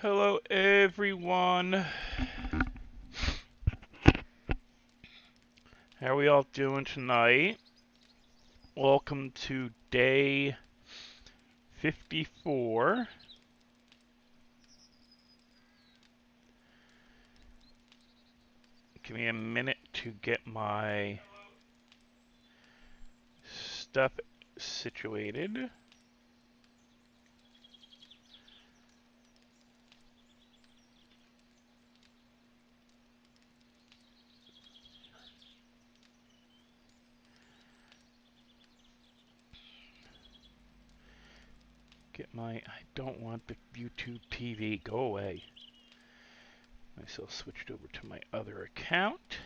Hello, everyone. How are we all doing tonight? Welcome to day 54. Give me a minute to get my stuff situated. I don't want the YouTube TV. Go away. Myself switched over to my other account.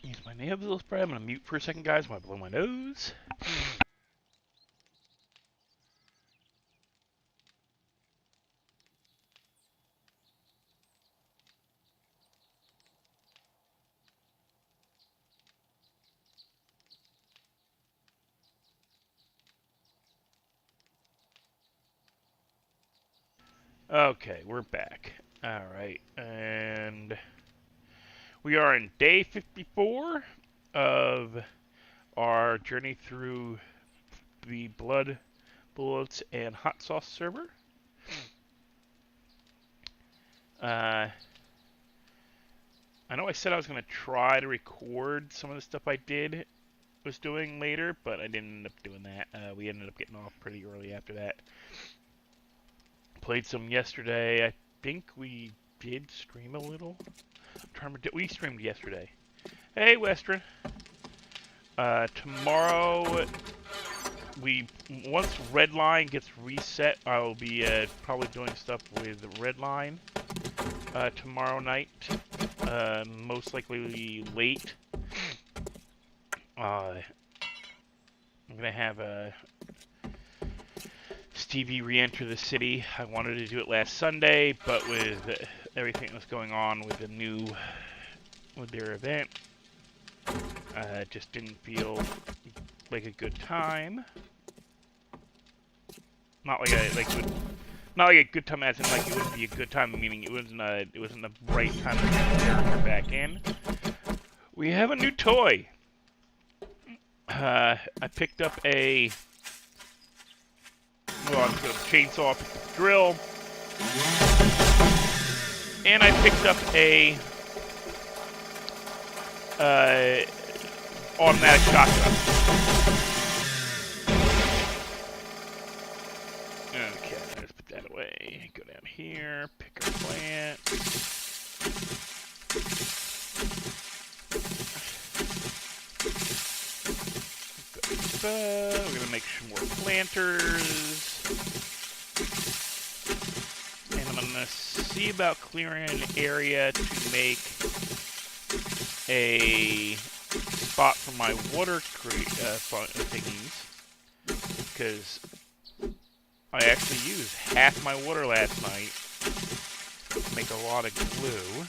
Use my nasal spray. I'm going to mute for a second, guys, while I blow my nose. Okay, we're back. Alright, and we are in day 54 of our journey through the Blood, Bullets, and Hot Sauce server. I know I said I was going to try to record some of the stuff I was doing later, but I didn't end up doing that. We ended up getting off pretty early after that. Played some yesterday. I think we did stream a little. We streamed yesterday. Hey, Western. Tomorrow, once Redline gets reset, I'll be probably doing stuff with Redline tomorrow night. Most likely late. I'm gonna have Stevie re-enter the city. I wanted to do it last Sunday, but with everything that's going on with their event, it just didn't feel like a good time. Not like a good time as in like it wouldn't be a good time, meaning it wasn't the right time to get the character back in. We have a new toy. I picked up a chainsaw, drill, and I picked up a automatic shotgun. Okay, let's put that away. Go down here, pick our plant. We're gonna make some more planters. And I'm gonna see about clearing an area to make a spot for my water thingies, because I actually used half my water last night to make a lot of glue.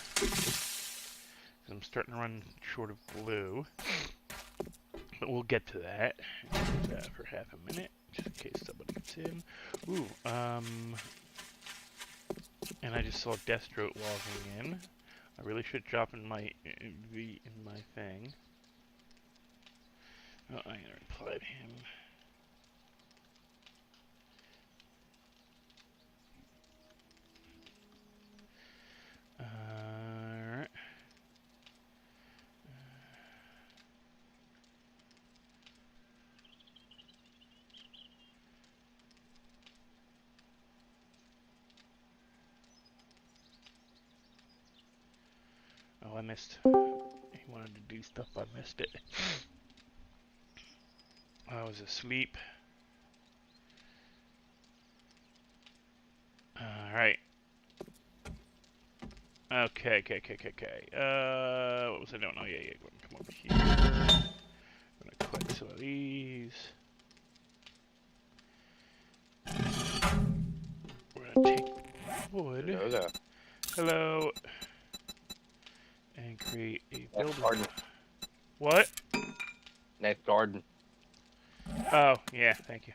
I'm starting to run short of glue, but we'll get to that for half a minute, just in case somebody gets in. Ooh, and I just saw Deathstroke logging in. I really should drop in my thing. Oh, I'm gonna reply to him. Alright. Oh, I missed. He wanted to do stuff, I missed it. I was asleep. Alright. Okay. What was I doing? Oh, yeah. Come over here. I'm gonna collect some of these. We're gonna take wood. Hello. Hello. And create a building. Garden. What? Next garden. Oh, yeah, thank you.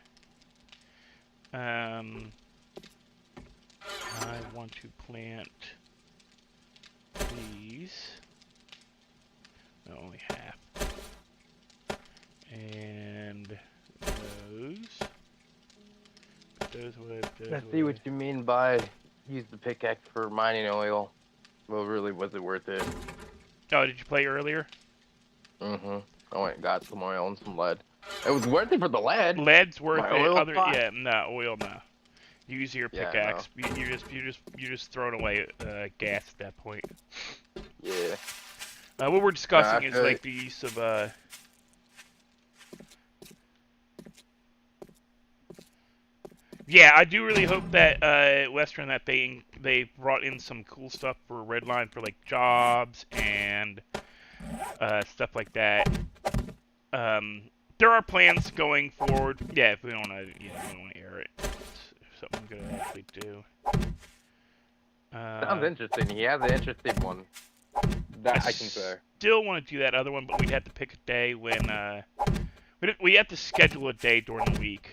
I want to plant these. No, only half. And those. Those would. I see what you mean by use the pickaxe for mining oil. Well, really, was it worth it? Oh, did you play earlier? Mm-hmm. I went and got some oil and some lead. It was worth it for the lead. Lead's worth My it. oil Other, pot? yeah, no oil, no. Use your Yeah, pickaxe. You're just throwing away gas at that point. Yeah. What we're discussing is feel like the use of Yeah, I do really hope that Western that they brought in some cool stuff for Redline for like jobs and stuff like that. There are plans going forward. Yeah, if we don't want to, we don't want to air it. It's something I'm gonna actually do. Sounds interesting. He has an interesting one. That I can say. Still want to do that other one, but we'd have to pick a day when we have to schedule a day during the week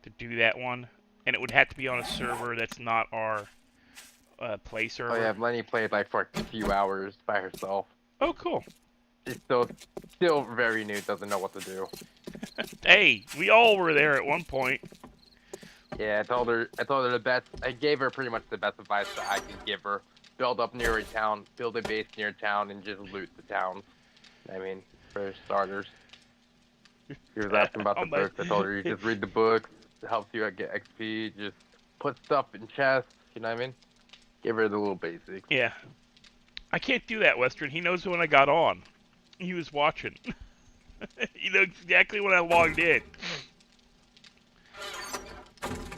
to do that one, and it would have to be on a server that's not our play server. Oh yeah, Lenny played like for a few hours by herself. Oh, cool. She's still very new, doesn't know what to do. Hey, we all were there at one point. Yeah, I told her the best. I gave her pretty much the best advice that I could give her. Build up near a town, build a base near a town, and just loot the town. I mean, for starters. She was asking about the books. I told her you just read the books. It helps you get XP. Just put stuff in chests. You know what I mean? Give her the little basics. Yeah. I can't do that, Western. He knows when I got on. He was watching. He knows exactly when I logged in.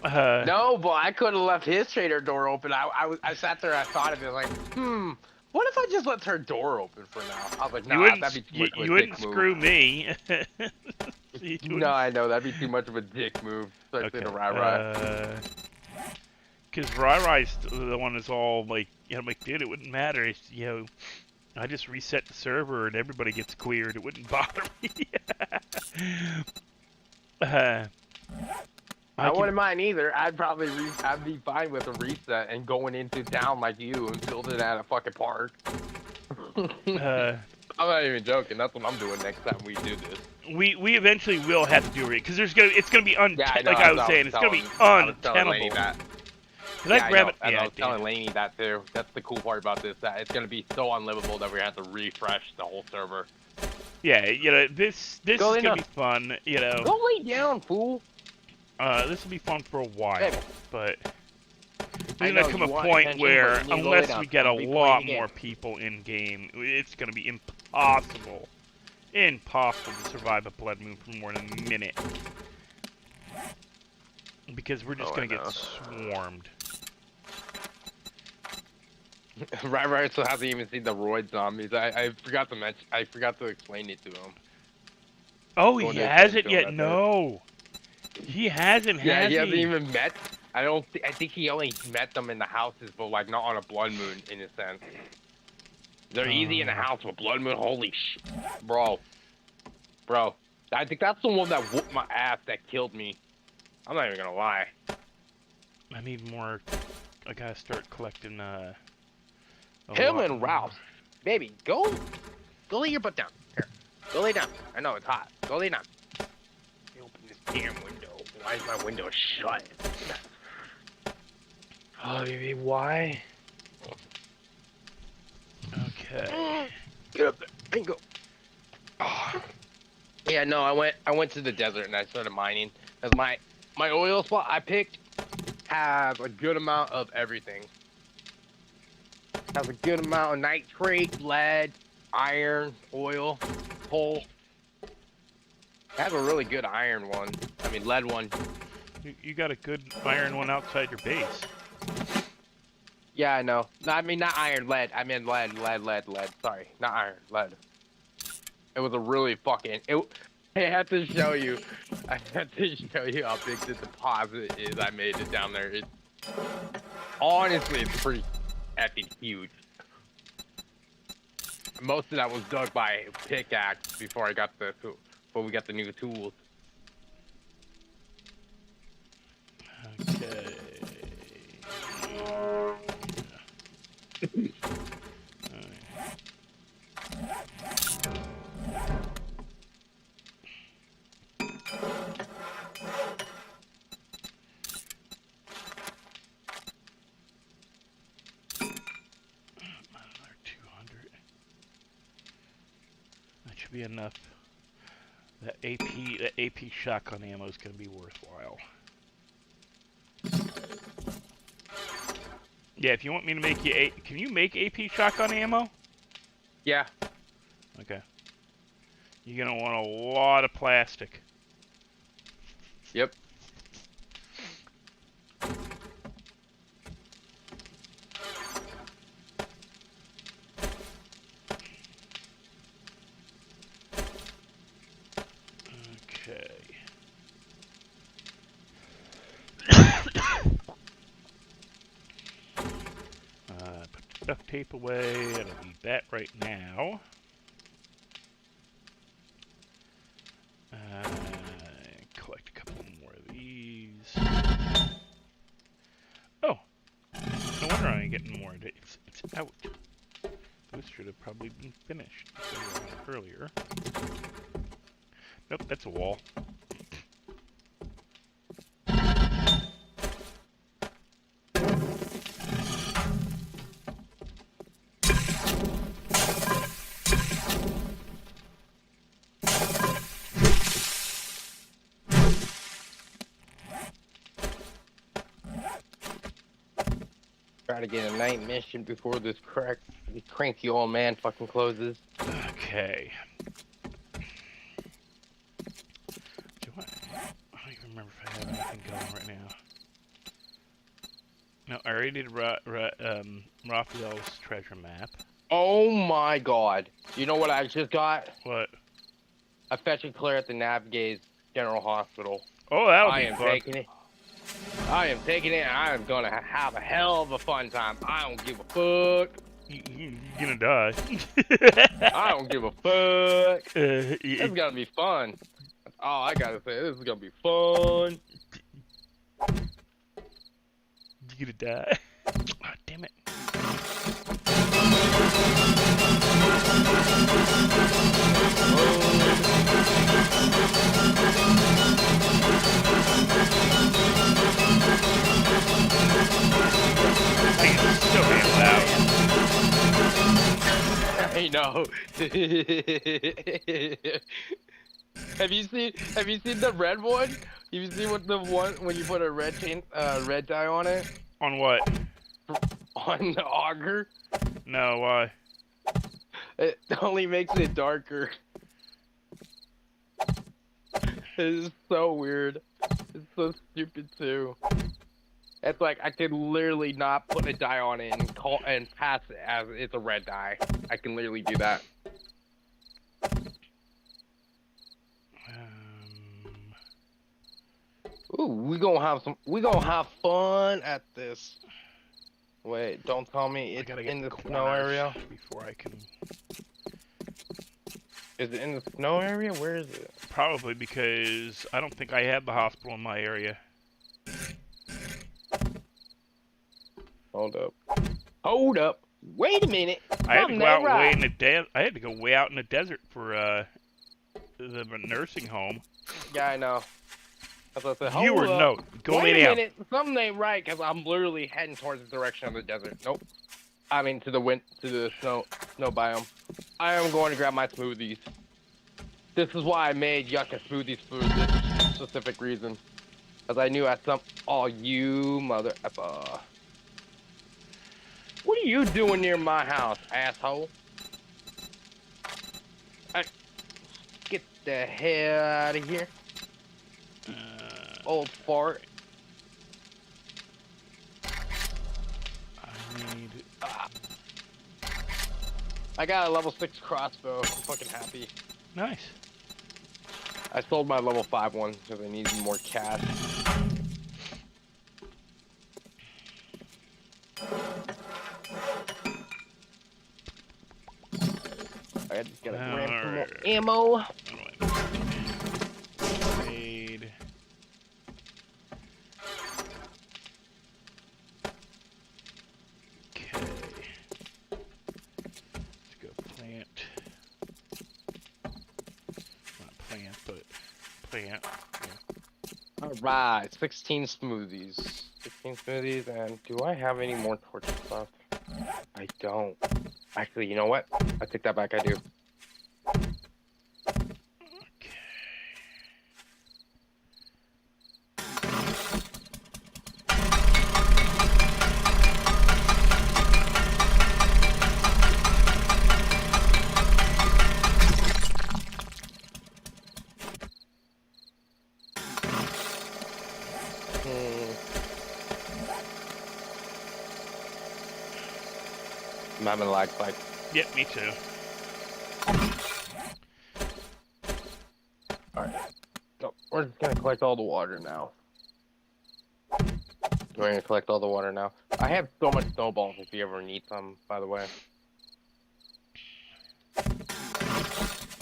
No, but I could have left his trader door open. I sat there, I thought of it, like, what if I just left her door open for now? I was like, nah, that'd be too much of a dick move. You wouldn't screw me. No, I know, that'd be too much of a dick move, especially to Rai. Because Rai the one that's all like, I'm like, dude, it wouldn't matter. It's, I just reset the server and everybody gets cleared. It wouldn't bother me. I wouldn't mind either. I'd be fine with a reset and going into town like you and building at a fucking park. I'm not even joking. That's what I'm doing next time we do this. We eventually will have to do it because it's gonna be it's gonna be untenable. Can I grab it? I was telling Lainey that too. That's the cool part about this. That it's gonna be so unlivable that we have to refresh the whole server. Yeah, this is gonna be fun. Go lay down, fool. This will be fun for a while, hey, but there's gonna come a point where unless we get a lot more people in game, it's gonna be impossible to survive a blood moon for more than a minute. Because we're just gonna get swarmed. Right, so hasn't even seen the Roid zombies. I forgot to mention. I forgot to explain it to him. Oh, he hasn't yet. No, he hasn't. Yeah, he hasn't even met. I think he only met them in the houses, but like not on a blood moon in a sense. They're easy in the house with blood moon. Holy shit, bro. I think that's the one that whooped my ass that killed me. I'm not even gonna lie. I need more. I gotta start collecting. Him and Ralph, baby, go lay your butt down. Here, go lay down. I know it's hot. Go lay down. Let me open this damn window. Why is my window shut? Oh, baby, why? Okay. Get up there and go. Oh. Yeah, no, I went to the desert and I started mining. Cause my oil spot I picked has a good amount of everything. Has a good amount of nitrate, lead, iron, oil, coal. It has a really good iron one. I mean, lead one. You got a good iron one outside your base. Yeah, I know. No, I mean, not iron, lead. I mean, lead. Sorry, not iron, lead. It was a really fucking... I had to show you. I had to show you how big the deposit is. I made it down there. Honestly, it's pretty effing huge. Most of that was dug by pickaxe before we got the new tools. That should be enough. That AP shotgun ammo is going to be worthwhile. Yeah, if you want me to make you can you make AP shotgun ammo? Yeah. Okay. You're going to want a lot of plastic. Yep. Okay. Put the duct tape away. I don't need that right now. Collect a couple more of these. Oh, no wonder I ain't getting more. It's out. Those should have probably been finished earlier. Nope, that's a wall. Try to get a night mission before this cranky old man fucking closes. Okay. I don't even remember if I have anything going right now. No, I already did Raphael's treasure map. Oh my god. You know what I just got? What? A fetch and clear at the Navgaze General Hospital. Oh, that'll I be am fun. taking it. I am taking it. I am gonna have a hell of a fun time. I don't give a fuck. You're gonna die. I don't give a fuck. This is You're gonna be fun. That's all I gotta say. This is gonna be fun. gonna die. Oh, damn it. It's so damn loud. I know. Have you seen the red one? Have you seen what the one when you put a red dye on it? On what? On the auger? No, why? It only makes it darker. It's so weird. It's so stupid too. It's like I could literally not put a dye on it and pass it as it's a red dye. I can literally do that. Ooh, we gonna have fun at this. Wait, don't tell me it's in the snow area. Before I can. Is it in the snow area? Where is it? Probably because I don't think I have the hospital in my area. Hold up. Hold up. Wait a minute. I had to go out way in the I had to go way out in the desert for the nursing home. Yeah, I know. That's what I said. You were no. Go lay down. Wait a minute. Something ain't right because I'm literally heading towards the direction of the desert. Nope. I mean to the snow biome. I am going to grab my smoothies. This is why I made yucca smoothies for this specific reason. Because I knew at some... Oh, you mother effer. What are you doing near my house, asshole? Hey, get the hell out of here. Old fart. I need... I got a level 6 crossbow. I'm fucking happy. Nice. I sold my level 5 one because I needed more cash. I just gotta grab some more ammo. Made. Okay. Let's go plant. Not plant, but plant. Yeah. Alright, 16 smoothies. 16 smoothies, and do I have any more torches left? I don't. Actually, you know what? I take that back, I do. I'm having a lag spike. Yep, me too. Alright. So, we're just gonna collect all the water now. We're gonna collect all the water now. I have so much snowballs if you ever need some, by the way.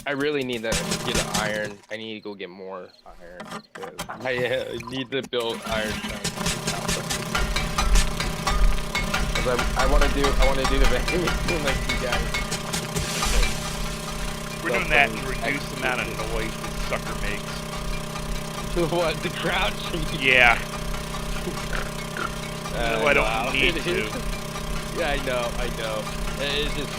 I really need to get an iron. I need to go get more iron. I need to build iron fence. I want to do the vacuum like you guys. We're doing that to reduce the amount of noise this sucker makes. What, the crouching? Yeah. No, I don't need to. Yeah, I know. It's just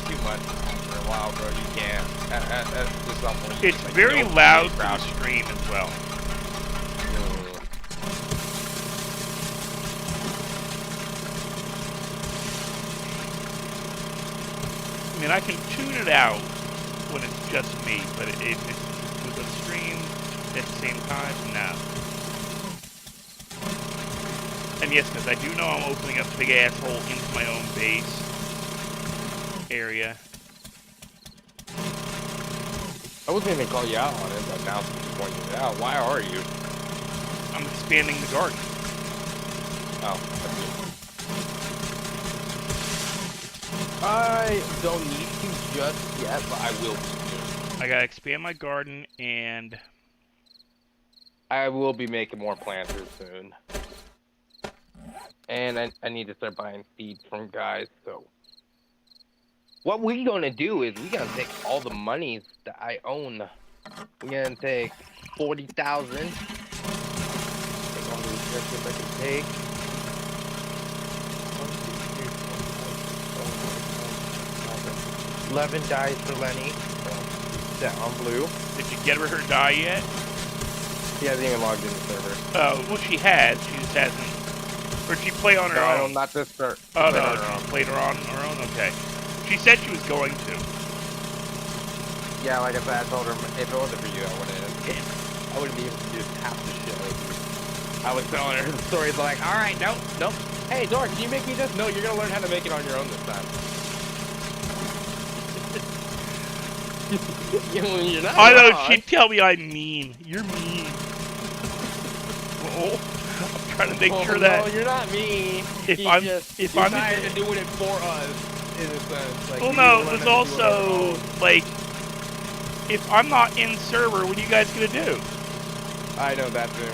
too much after a while, bro. You can't. There's some point. It's Like, very you don't loud need to the crouch. stream as well. I mean, I can tune it out when it's just me, but if it's with a stream at the same time, no. And yes, because I do know I'm opening up a big asshole into my own base area. I wasn't even call you out on it, but now since you pointed it out, why are you? I'm expanding the garden. Oh, that's me. I don't need to just yet, but I will be soon. I gotta expand my garden, and I will be making more planters soon. And I need to start buying seeds from guys, so. What we're gonna do is we're gonna take all the monies that I own. We're gonna take 40,000. Take all the resources I can take. 11 dies for Lenny. So, set on blue. did you get her die yet? She hasn't even logged in the server. Oh, well, she has. She just hasn't. Or did she play on her No, own? not this start. Oh, no, she played her on her own? Okay. She said she was going to. Yeah, like I said, I told her if it wasn't for you, I wouldn't be able to do half the show. I was telling her the stories like, all right, nope. Hey, Dora, can you make me this? No, you're gonna learn how to make it on your own this time. You're not I know, wrong. she'd tell me I'm mean. You're mean. Oh, I'm trying to make sure that No, you're not me. if He's I'm just, if you're I'm tired in of doing it for us. In a sense. Like, well, we no, need to it was learn how to do it on our also own. like if I'm not in server, what are you guys gonna do? I know that too.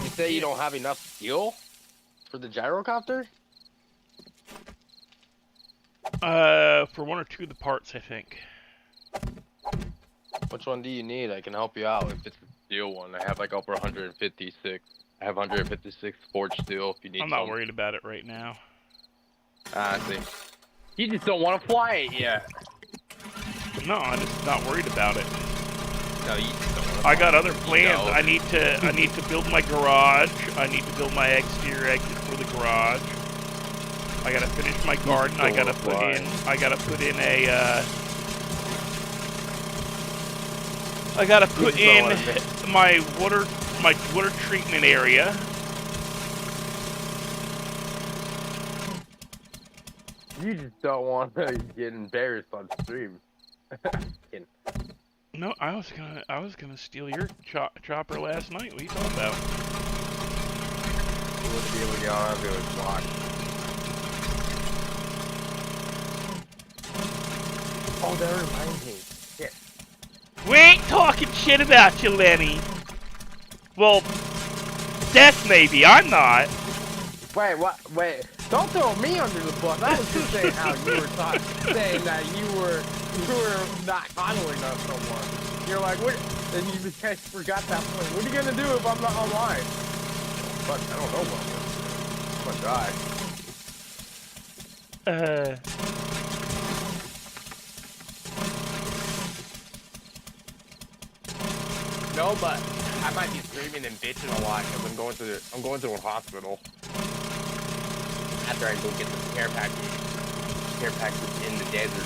You say you don't have enough steel for the gyrocopter? For one or two of the parts, I think. Which one do you need? I can help you out if it's a steel one. I have like over 156. I have 156 forged steel if you need I'm not some. worried about it right now. I see. You just don't want to fly it yet. No, I'm just not worried about it. No, you just don't want to I got other plans. know. I need to build my garage. I need to build my exterior exit for the garage. I gotta finish my garden. I gotta put in a I gotta put in my water treatment area. You just don't want to get embarrassed on stream. No, I was gonna steal your chopper last night. What are you talking about? You wouldn't be able to get on if it was blocked. Oh, that reminds me. Shit. We ain't talking shit about you, Lenny. Well, Death maybe. I'm not. Wait, what? Wait. Don't throw me under the bus. I was just saying how you were saying that you were not coddling us no more. You're like, what? And you just forgot that point. What are you gonna do if I'm not online? Fuck, I don't know what I'm gonna do. I'm gonna die. No, but I might be screaming and bitching a lot because I'm going to a hospital. After I go get the care package in the desert.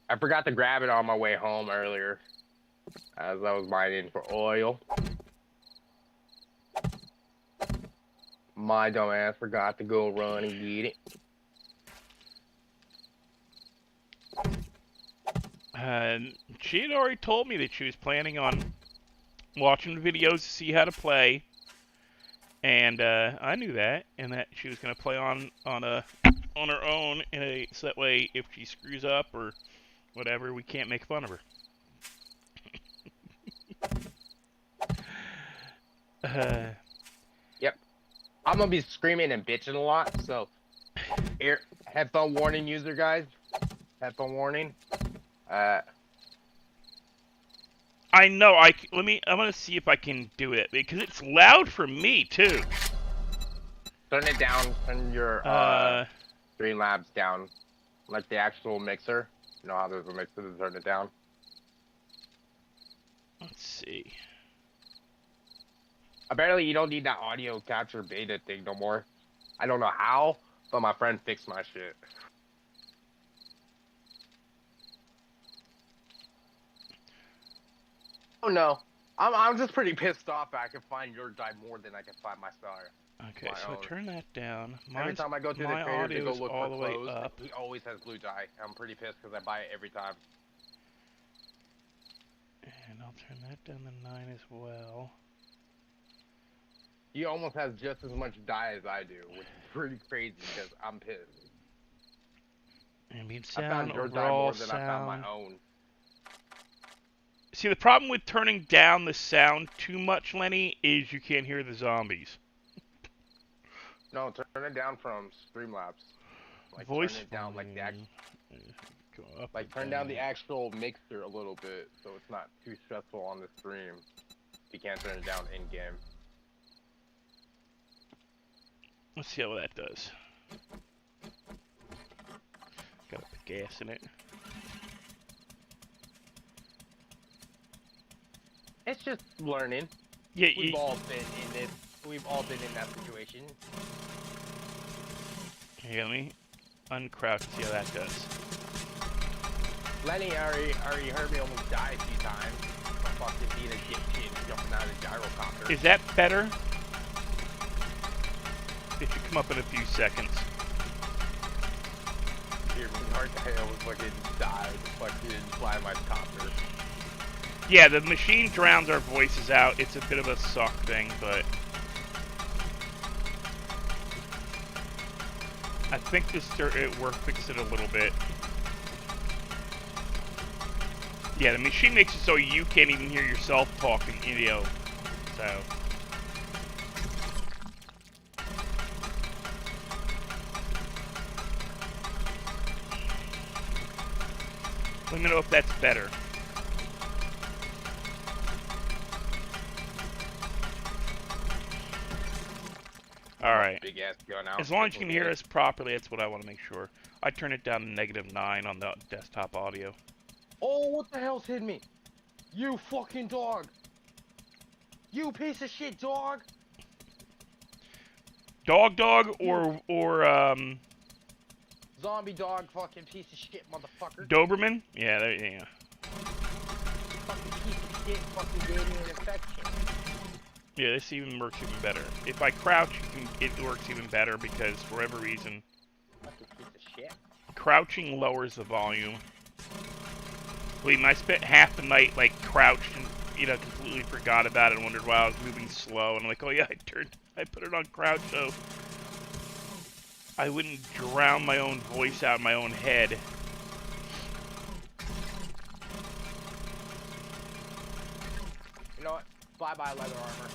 I forgot to grab it on my way home earlier, as I was mining for oil. My dumb ass forgot to go run and get it. She had already told me that she was planning on watching videos to see how to play, and I knew that, and that she was gonna play on her own, so that way if she screws up or whatever, we can't make fun of her. Yep. I'm gonna be screaming and bitching a lot, so headphone warning, user guys. Headphone warning. I know. I'm gonna see if I can do it because it's loud for me too. Turn it down. Turn your Streamlabs down, like the actual mixer. You know how there's a mixer to turn it down. Let's see. Apparently, you don't need that audio capture beta thing no more. I don't know how, but my friend fixed my shit. Oh no, I'm just pretty pissed off. I can find your die more than I can find my star. Okay, so turn that down. Every time I go to the my creator to go audio's look all for the way clothes, up. he always has blue dye. I'm pretty pissed because I buy it every time. And I'll turn that down to 9 as well. He almost has just as much dye as I do, which is pretty crazy because I'm pissed. Ambient I sound, found your dye overall more than I found sound. my own. See, the problem with turning down the sound too much, Lenny, is you can't hear the zombies. No, turn it down from Streamlabs. Like Voice turn it down like the turn down the actual mixer a little bit so it's not too stressful on the stream. You can't turn it down in game. Let's see how that does. Gotta put gas in it. It's just learning. Yeah, We've all been in this. We've all been in that situation. Here, let me uncrouch and see how that does. Lenny already heard me almost die a few times. I'm fucking being a dipshit jumping out of the gyrocopter. Is that better? It should come up in a few seconds. Hear me, hard I almost fucking died. Fucking flying my copter. Yeah, the machine drowns our voices out. It's a bit of a suck thing, but I think this work fixed it a little bit. Yeah, the machine makes it so you can't even hear yourself talking, you know. So let me know if that's better. Alright. Big ass gun out. As long as you can hear us properly, that's what I want to make sure. I turn it down to -9 on the desktop audio. Oh, what the hell's hitting me? You fucking dog! You piece of shit dog! Dog or Zombie dog, fucking piece of shit, motherfucker. Doberman? Yeah, yeah. Fucking piece of shit, fucking gave me an infection. Yeah, this even works even better. If I crouch, it works even better because for whatever reason, Fucking piece of shit. crouching lowers the volume. Believe me, I spent half the night like crouched and completely forgot about it and wondered why I was moving slow. And I'm like, oh yeah, I put it on crouch so I wouldn't drown my own voice out in my own head. You know what? Bye-bye leather armor.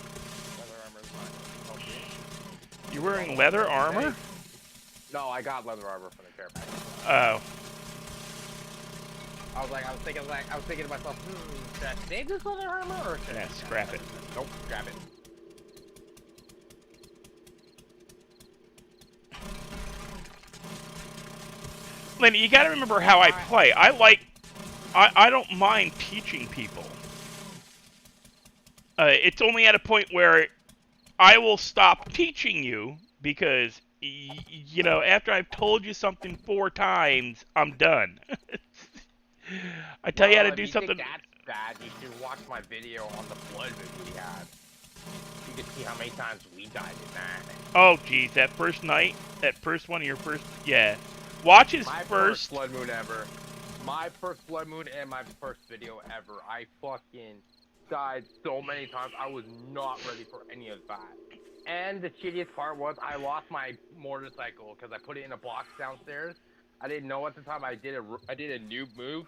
Leather armor is mine. Okay. You're wearing leather armor? No, I got leather armor from the care package. Oh. I was thinking to myself, should I save this leather armor or should Yeah, I scrap it. Nope, grab it. Lenny, you gotta remember how I play. I don't mind teaching people. It's only at a point where I will stop teaching you because, after I've told you something 4 times, I'm done. I tell you how to If do you something. think that's bad, you should watch my video on the blood moon we had. You can see how many times we died in that. Oh, geez, that first night, that first one of your first, yeah. Watch his My first. blood moon ever. My first blood moon and my first video ever. I fucking died so many times. I was not ready for any of that. And the shittiest part was I lost my motorcycle because I put it in a box downstairs. I didn't know at the time. I did a noob move,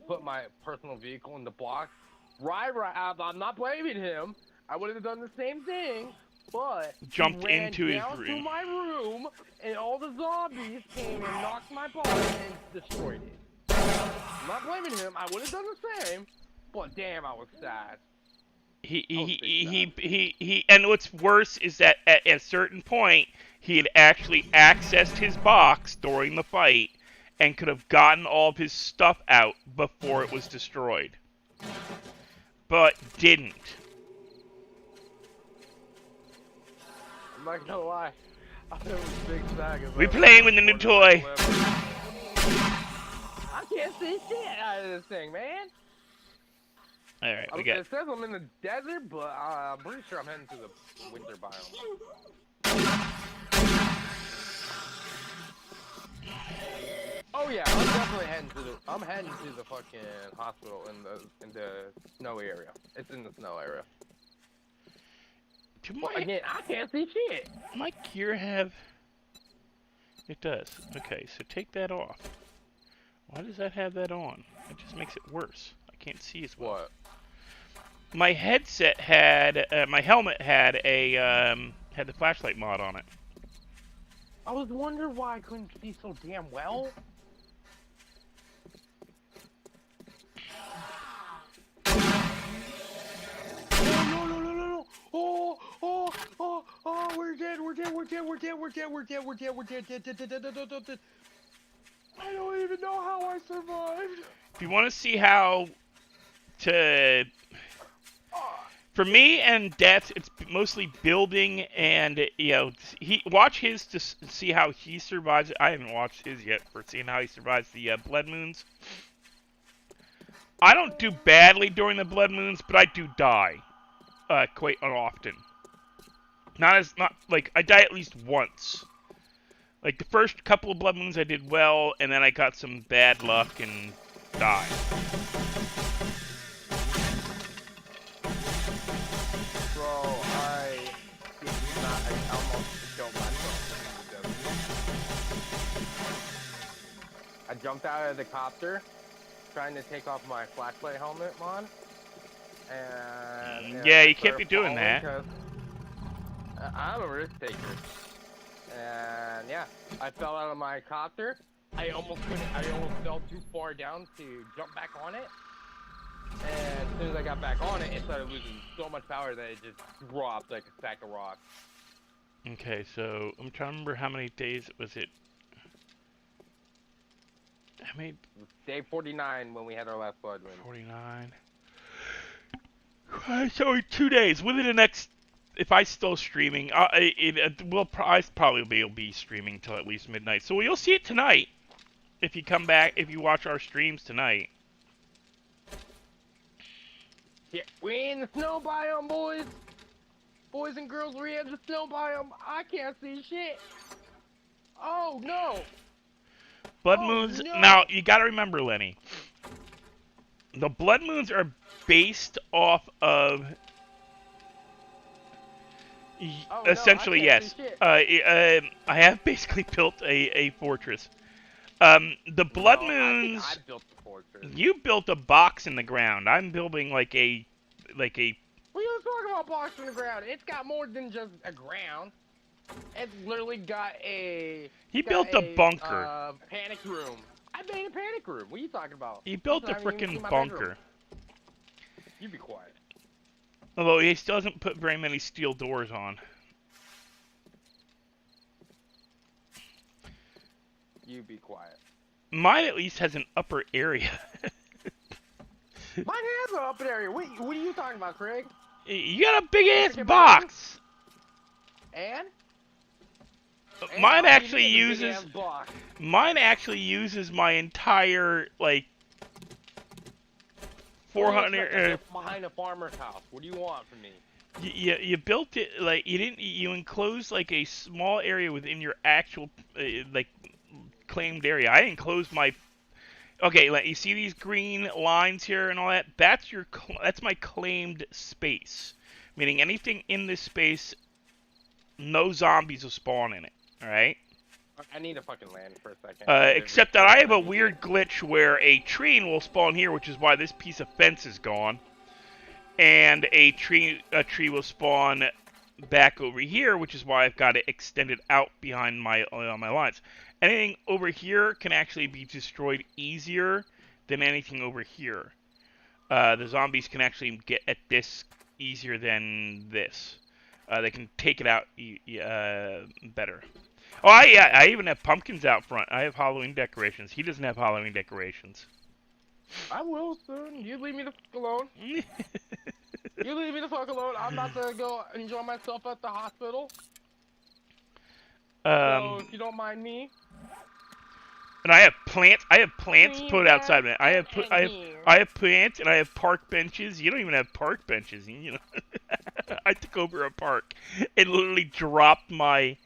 put my personal vehicle in the box. I'm not blaming him. I would have done the same thing, but Jumped he ran into his down room. to my room, and all the zombies came and knocked my body and destroyed it. I'm not blaming him. I would have done the same, but damn, I was sad. And what's worse is that at a certain point, he had actually accessed his box during the fight and could have gotten all of his stuff out before it was destroyed. But didn't. I'm not gonna lie. I was a big sad. We playing with the new toy. I can't see shit out of this thing, man. Alright, we It got... says I'm in the desert, but I'm pretty sure I'm heading to the winter biome. Oh yeah, I'm definitely heading to the. I'm heading to the fucking hospital in the snowy area. It's in the snow area. Again, I can't see shit. My gear have... It does. Okay, so take that off. Why does that have that on? It just makes it worse. I can't see as well. What? My headset had... my helmet had a... had the flashlight mod on it. I was wondering why I couldn't see so damn well. Oh, we're dead. I don't even know how I survived. If you want to see how to... For me and Death, it's mostly building and, you know, watch his to see how he survives. I haven't watched his yet for seeing how he survives the Blood Moons. I don't do badly during the Blood Moons, but I do die quite often. Not like I die at least once. Like the first couple of Blood Moons I did well, and then I got some bad luck and died. Bro, I almost killed myself. I jumped out of the copter, trying to take off my flashlight helmet mod. And yeah, you can't be doing that. I'm a risk taker. And yeah, I fell out of my copter. I almost fell too far down to jump back on it. And as soon as I got back on it, it started losing so much power that it just dropped like a sack of rocks. Okay, so I'm trying to remember how many days was it. How many? Day 49 when we had our last blood moon. 49. So 2 days. Within the next, if I still streaming, I probably will be streaming till at least midnight. So you'll see it tonight. If you come back, if you watch our streams tonight. Yeah, we in the snow biome, boys. Boys and girls, we in the snow biome. I can't see shit. Oh no. Blood moons. No. Now you got to remember, Lenny. The blood moons are based off of. Essentially, yes. I have basically built a fortress. The blood moons. I built the fortress. You built a box in the ground. I'm building like a. What are you talking about, box in the ground? It's got more than just a ground. It's literally got a. He built a bunker. Panic room. I made a panic room. What are you talking about? He built a freaking bunker. You be quiet. Although he still doesn't put very many steel doors on. You be quiet. Mine at least has an upper area. Mine has an upper area. What are you talking about, Craig? You got a big ass box. And? Mine actually uses. Mine actually uses my entire 400. Behind a farmer's house. What do you want from me? You built it like you didn't. You enclosed like a small area within your actual like claimed area. I enclosed my. Okay, like you see these green lines here and all that. That's my claimed space, meaning anything in this space, no zombies will spawn in it. All right. I need to fucking land for a second. Except that I have a weird glitch where a tree will spawn here, which is why this piece of fence is gone, and a tree will spawn back over here, which is why I've got it extended out behind my lines. Anything over here can actually be destroyed easier than anything over here. The zombies can actually get at this easier than this. They can take it out better. Oh, I even have pumpkins out front. I have Halloween decorations. He doesn't have Halloween decorations. I will soon. You leave me the fuck alone. You leave me the fuck alone. I'm about to go enjoy myself at the hospital. So if you don't mind me. And I have plants. I have plants put outside of it. I have plants and I have park benches. You don't even have park benches. You know, I took over a park and literally dropped my.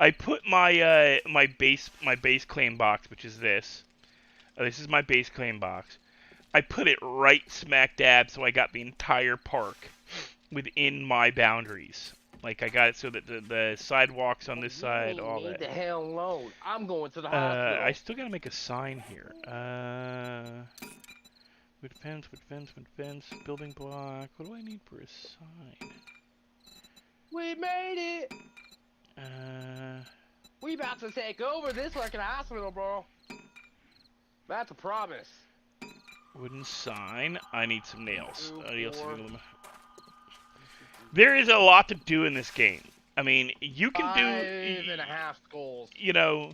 I put my my base claim box, which is this. This is my base claim box. I put it right smack dab, so I got the entire park within my boundaries. Like I got it so that the sidewalks on this side, all that. Leave the hell alone. I'm going to the hospital. I still gotta make a sign here. Wood fence, building block. What do I need for a sign? We made it. We about to take over this fucking hospital, bro. That's a promise. Wooden sign. I need some nails. There is a lot to do in this game. I mean, you can do 5.5 skulls. You know,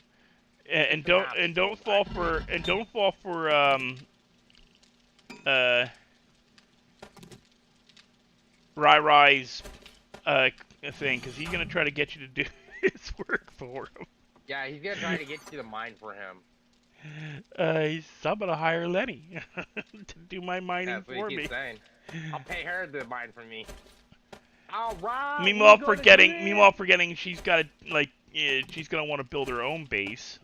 and don't fall for Rai's thing, because he's gonna try to get you to do his work for him. Yeah, he's gonna try to get you to mine for him. I'm gonna hire Lenny to do my mining That's for what he me. keeps saying. I'll pay her to mine for me. All right. Meanwhile, forgetting she's got she's gonna want to build her own base.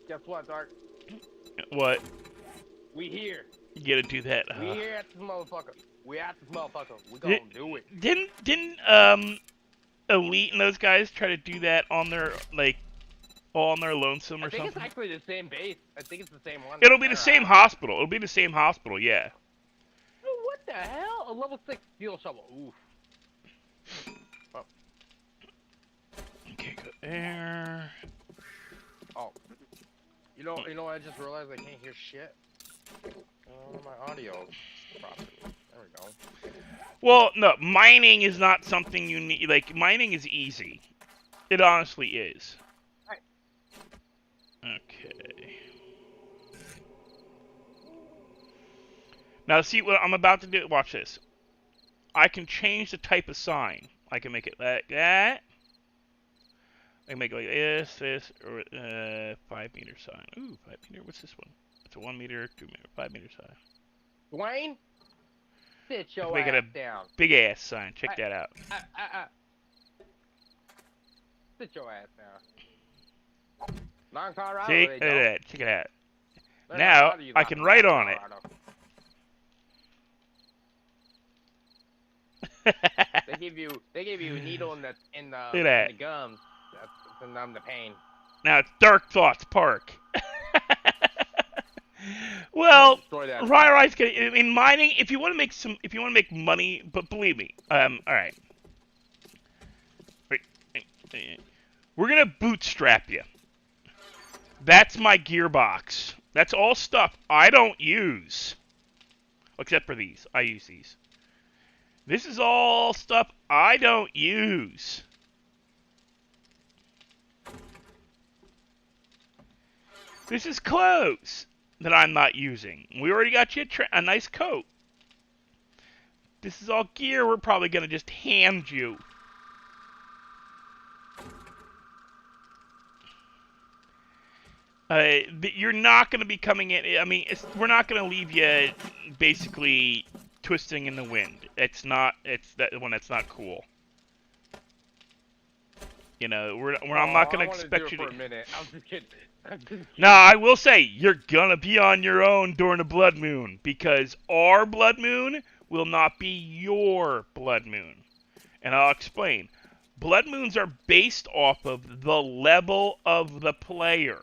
Guess what, Dark? What? We here. You gotta do that. We here at this motherfucker. We at this motherfucker. We gonna do it. Didn't Elite and those guys try to do that on their all on their lonesome or something? I think it's actually the same base. I think it's the same one. It'll be the same hospital. It'll be the same hospital. Yeah. Oh, what the hell? A level 6 steel shovel. Oof. Oh. Okay, go there. Oh. You know what? I just realized I can't hear shit. My audio properly. There we go. Well, no, mining is not something you need. Like, mining is easy. It honestly is. Right. Okay. Now, see what I'm about to do? Watch this. I can change the type of sign. I can make it like that. I can make it like this, or 5 meter sign. Ooh, 5 meter. What's this one? It's a 1 meter, 2 meter, 5 meter sign. Dwayne, sit your Make ass it a down. big ass sign. Check that out. Sit your ass down. Non-Colorado. See? Look at that. Check it out. Now I can write on it. They give you a needle in the gums to numb the pain. Now it's Dark Thoughts Park. Well, Rai's gonna in mining. If you want to make money, but believe me, all right. We're gonna bootstrap you. That's my gearbox. That's all stuff I don't use, except for these. I use these. This is all stuff I don't use. This is clothes that I'm not using. We already got you a nice coat. This is all gear we're probably going to just hand you. You're not going to be coming in. I mean, we're not going to leave you basically twisting in the wind. It's not. It's that one. That's not cool. You know, I'm not going to expect you to. For a minute. I'm just kidding. Now, I will say you're gonna be on your own during a blood moon because our blood moon will not be your blood moon, and I'll explain. Blood moons are based off of the level of the player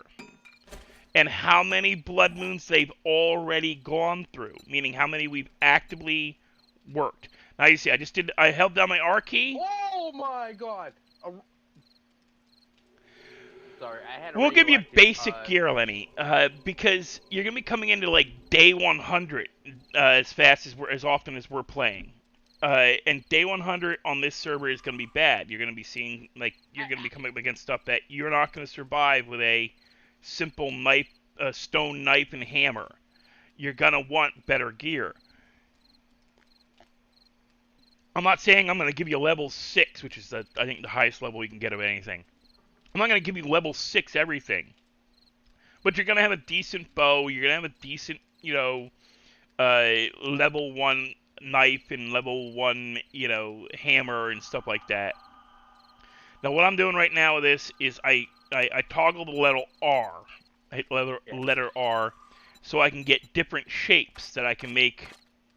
and how many blood moons they've already gone through, meaning how many we've actively worked. Now you see, I held down my R key. Oh my god! Sorry, I had. We'll give you basic gear, Lenny, because you're gonna be coming into like day 100 as often as we're playing. And day 100 on this server is gonna be bad. You're gonna be seeing you're gonna be coming up against stuff that you're not gonna survive with a simple knife, stone knife and hammer. You're gonna want better gear. I'm not saying I'm gonna give you level 6, which is I think the highest level you can get of anything. I'm not going to give you level 6 everything. But you're going to have a decent bow. You're going to have a decent, level 1 knife and level 1, hammer and stuff like that. Now, what I'm doing right now with this is I toggle the letter R. I hit letter R so I can get different shapes that I can make.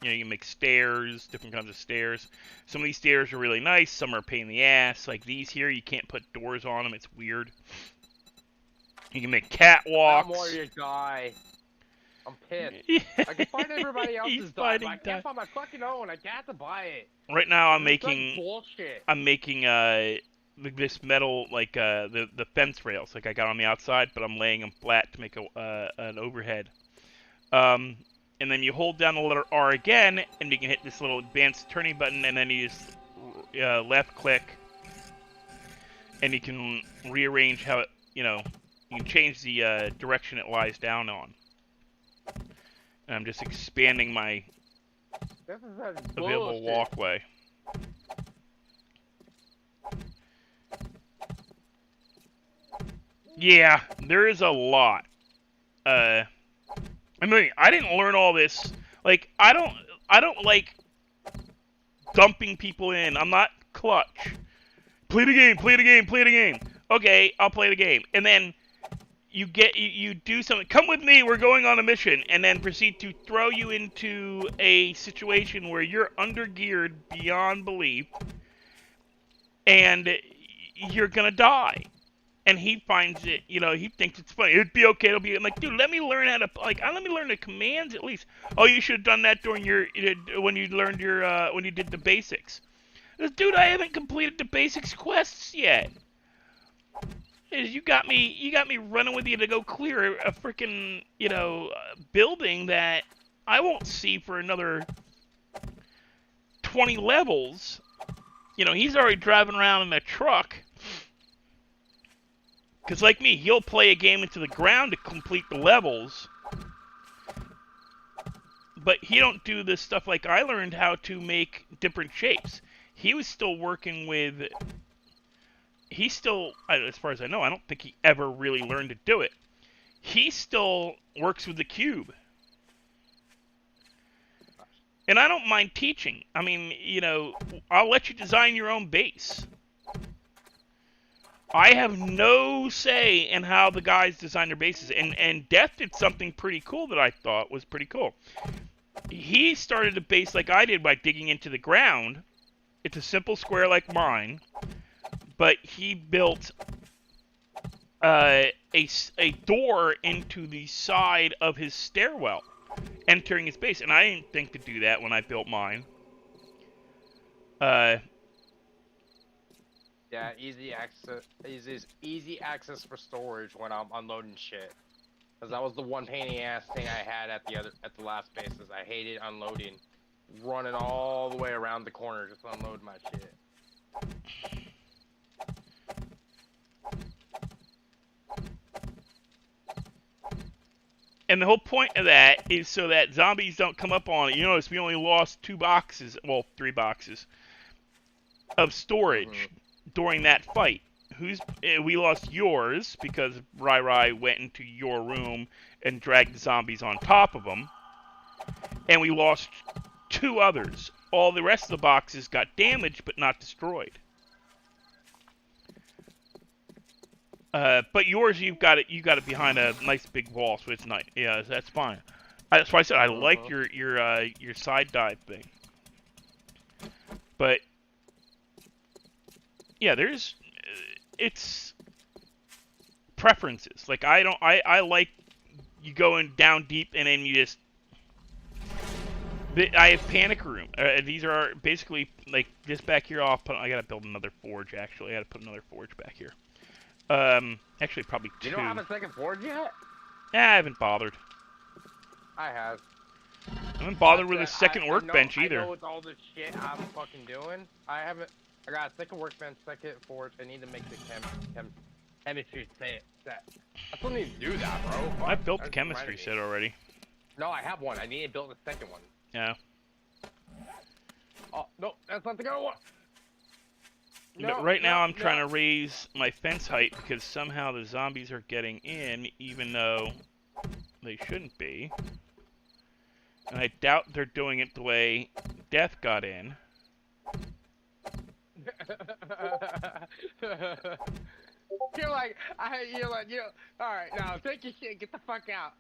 You can make stairs, different kinds of stairs. Some of these stairs are really nice. Some are a pain in the ass. Like these here, you can't put doors on them. It's weird. You can make catwalks. I'm warrior guy. I'm pissed. I can find everybody else's dog, but I can't find my fucking own. I got to buy it. Right now, I'm making bullshit. I'm making this metal the fence rails like I got on the outside, but I'm laying them flat to make an overhead. And then you hold down the letter R again, and you can hit this little advanced turning button, and then you just left click, and you can rearrange how it, you can change the direction it lies down on. And I'm just expanding my available walkway. Yeah, there is a lot. I mean, I didn't learn all this. Like, I don't like dumping people in. I'm not clutch. Play the game, play the game, play the game. Okay, I'll play the game. And then you do something. Come with me, we're going on a mission. And then proceed to throw you into a situation where you're undergeared beyond belief. And you're gonna die. And he finds it, he thinks it's funny. It'd be okay. It'll be I'm like, dude, let me learn how to let me learn the commands at least. Oh, you should have done that during when you learned when you did the basics. Dude, I haven't completed the basics quests yet. You got me running with you to go clear a freaking building that I won't see for another 20 levels. He's already driving around in a truck. Because like me, he'll play a game into the ground to complete the levels. But he don't do this stuff like I learned how to make different shapes. He was still working with... He still, as far as I know, I don't think he ever really learned to do it. He still works with the cube. And I don't mind teaching. I mean, I'll let you design your own base. I have no say in how the guys design their bases. And Death did something pretty cool that I thought was pretty cool. He started a base like I did by digging into the ground. It's a simple square like mine. But he built a door into the side of his stairwell, entering his base. And I didn't think to do that when I built mine. Yeah, easy access for storage when I'm unloading shit. Cause that was the one pain in the ass thing I had at the last bases. I hated unloading, running all the way around the corner just to unload my shit. And the whole point of that is so that zombies don't come up on it. You notice we only lost 2 boxes, well, 3 boxes of storage during that fight. we lost yours because Rai went into your room and dragged the zombies on top of them, and we lost 2 others. All the rest of the boxes got damaged but not destroyed. But yours, you got it behind a nice big wall, so it's nice. Yeah, that's fine. That's why I said I like your side dive thing. But yeah, it's preferences. Like I like you going down deep and then you just. I have panic room. These are basically like this back here. I gotta build another forge. Actually, I gotta put another forge back here. Actually, probably 2. You don't have a second forge yet? Yeah, I haven't bothered. I have. I haven't bothered with a second workbench either. I know with all the shit I'm fucking doing. I got a second workbench, second forge. I need to make the chemistry set. I still need to do that, bro. I built the chemistry set already. No, I have one. I need to build a second one. Yeah. Oh, no, that's not the good one. But right now I'm trying to raise my fence height because somehow the zombies are getting in, even though they shouldn't be. And I doubt they're doing it the way Death got in. You're like, alright, now take your shit, get the fuck out.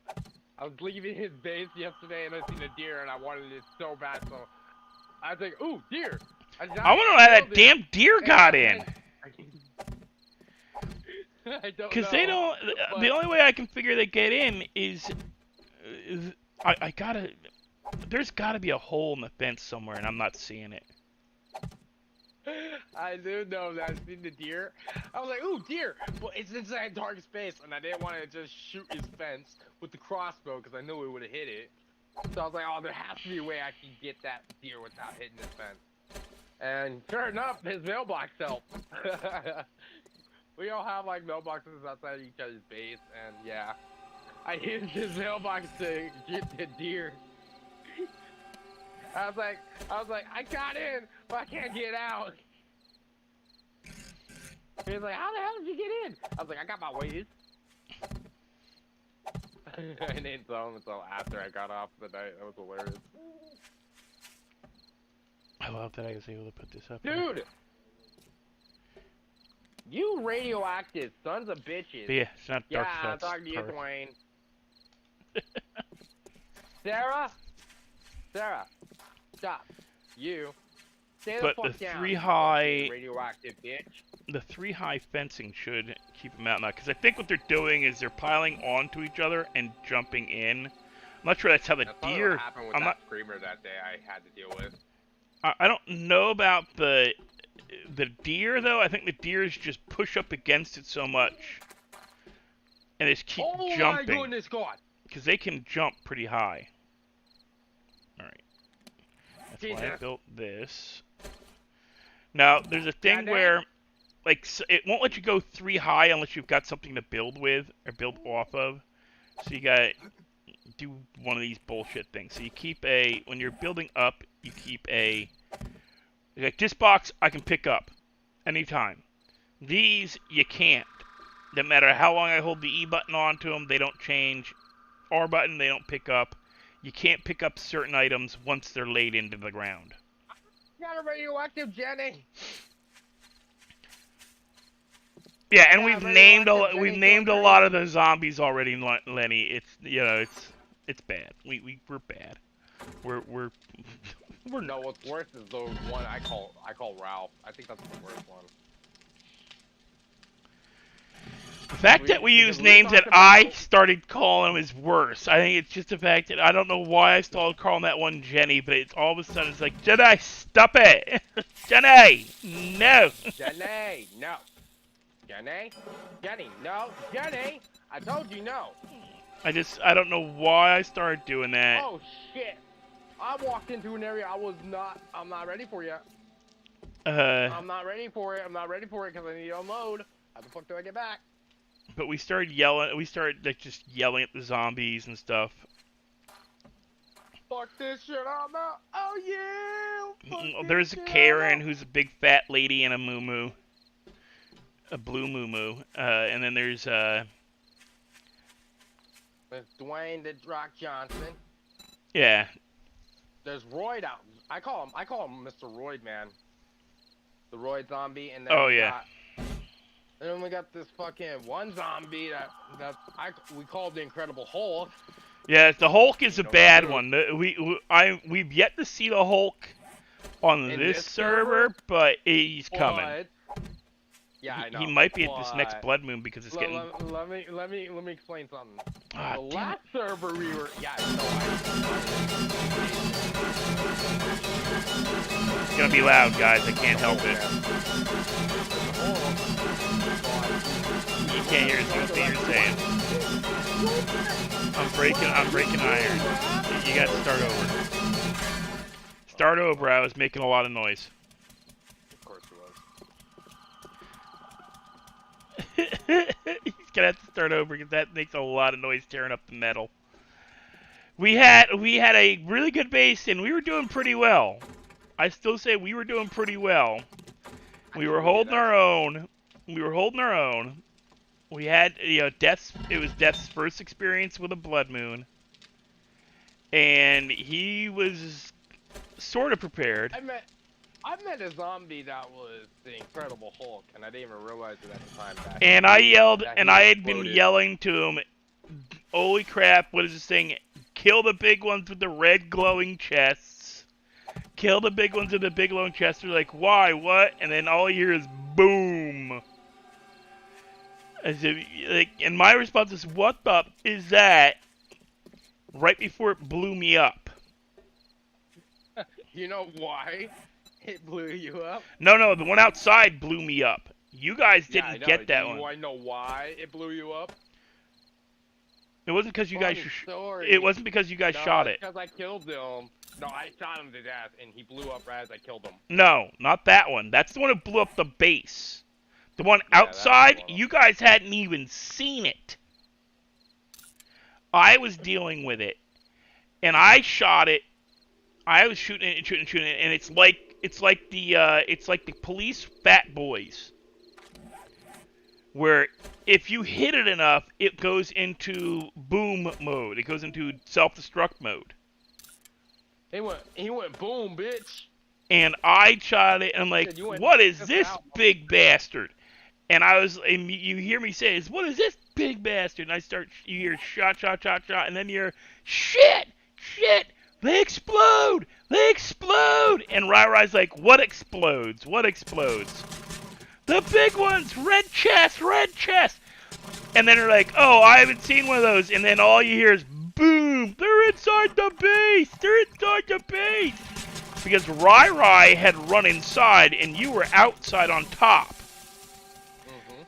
I was leaving his base yesterday and I seen a deer and I wanted it so bad, so I was like, ooh, deer. I want to know how that damn deer got in. Because they don't. The only way I can figure they get in is I gotta. There's gotta be a hole in the fence somewhere, and I'm not seeing it. I do know that. I've seen the deer. I was like, ooh, deer. But it's inside dark space, and I didn't want to just shoot his fence with the crossbow because I knew it would have hit it. So I was like, oh, there has to be a way I can get that deer without hitting his fence. And sure enough, his mailbox helped. We all have like mailboxes outside each other's base, and yeah, I used his mailbox to get the deer. I was like, I got in, but I can't get out. He was like, how the hell did you get in? I was like, I got my ways. I didn't tell him until after I got off the night. That was hilarious. I love that I was able to put this up. Dude! Here. You radioactive sons of bitches. But yeah, it's not dark. Yeah, I'm talking to you, Dwayne. Sarah, stop. You. Stay the fuck down. 3 high radioactive bitch. The 3 high fencing should keep them out now, because I think what they're doing is they're piling onto each other and jumping in. I'm not sure that's how the deer. What happened with that screamer that day I had to deal with. I don't know about the deer though. I think the deers just push up against it so much and just keep jumping. Oh my goodness, God! Because they can jump pretty high. All right. That's why I built this. Now there's a thing where, like, it won't let you go 3 high unless you've got something to build with or build off of. So you gotta do one of these bullshit things. So you keep when you're building up, you keep like this box I can pick up anytime. These you can't. No matter how long I hold the E button onto them, they don't change. R button, they don't pick up. You can't pick up certain items once they're laid into the ground. Got a radioactive Jenny. Yeah, and we've named a lot of the zombies already, Lenny. It's it's bad. We're bad. We're no. What's worse is the one I call Ralph. I think that's the worst one. The fact that we use names that I started calling him is worse. I think it's just the fact that I don't know why I started calling that one Jenny, but it's all of a sudden it's like, Jenny, stop it! Jenny, no! Jenny, no! Jenny, no! Jenny! I told you no! I don't know why I started doing that. Oh shit! I walked into an area I'm not ready for yet. I'm not ready for it because I need to unload. How the fuck do I get back? But we started yelling. We started like just yelling at the zombies and stuff. Fuck this shit, I'm out. Oh yeah. There's a Karen who's a big fat lady in a muumuu. a blue moo moo, and then there's There's Dwayne the Rock Johnson. yeah. There's Royd out. I call him Mr. Royd, man. The Royd zombie, and then Oh yeah. and then we got this fucking one zombie we called the Incredible Hulk. Yeah, the Hulk is a know, bad dude. one. We've yet to see the Hulk on In this this server, server? but he's coming. But, yeah, I know. He might be at this next but- Blood Moon because it's getting. Let me explain something. Ah, The damn it. last server we were, It's gonna be loud, guys. I can't help it. You can't hear what you're saying. I'm breaking iron. You got to start over. Start over. I was making a lot of noise. Of course it was. He's gonna have to start over because that makes a lot of noise tearing up the metal. We had a really good base and we were doing pretty well. I still say we were doing pretty well. We were holding our own. We were holding our own. We had, you know, it was Death's first experience with a Blood Moon. And he was sort of prepared. I met a zombie that was the Incredible Hulk, and I didn't even realize it at the time. And I yelled, that and he I had been exploded. yelling to him, holy crap, what is this thing? Kill the big ones with the red glowing chests. Kill the big ones with the big glowing chests. They're like, why, what? And then all you hear is boom. As if, like, and my response is, what the is that? Right before it blew me up. You know why it blew you up? No, the one outside blew me up. You guys Yeah, I didn't know. get that Do you one. want to know why it blew you up? It wasn't because you guys. Funny story. It wasn't because you guys No, shot it's it. because I killed him. No, I shot him to death, and he blew up right as I killed him. No, not that one. That's the one that blew up the base. The one Yeah, that was outside, the one. you guys hadn't even seen it. I was dealing with it, and I shot it. I was shooting it, and it's like the police fat boys, where if you hit it enough, it goes into boom mode. It goes into self-destruct mode. He went boom, bitch. And I shot it, and I'm like, Dude, you went what is just this big out. bastard? And you hear me say, what is this big bastard? And you hear shot, and then you hear, shit, they explode. And Rai-Rai's like, what explodes? The big ones, red chest. And then they're like, oh, I haven't seen one of those. And then all you hear is, boom, they're inside the base. Because Rai had run inside and you were outside on top.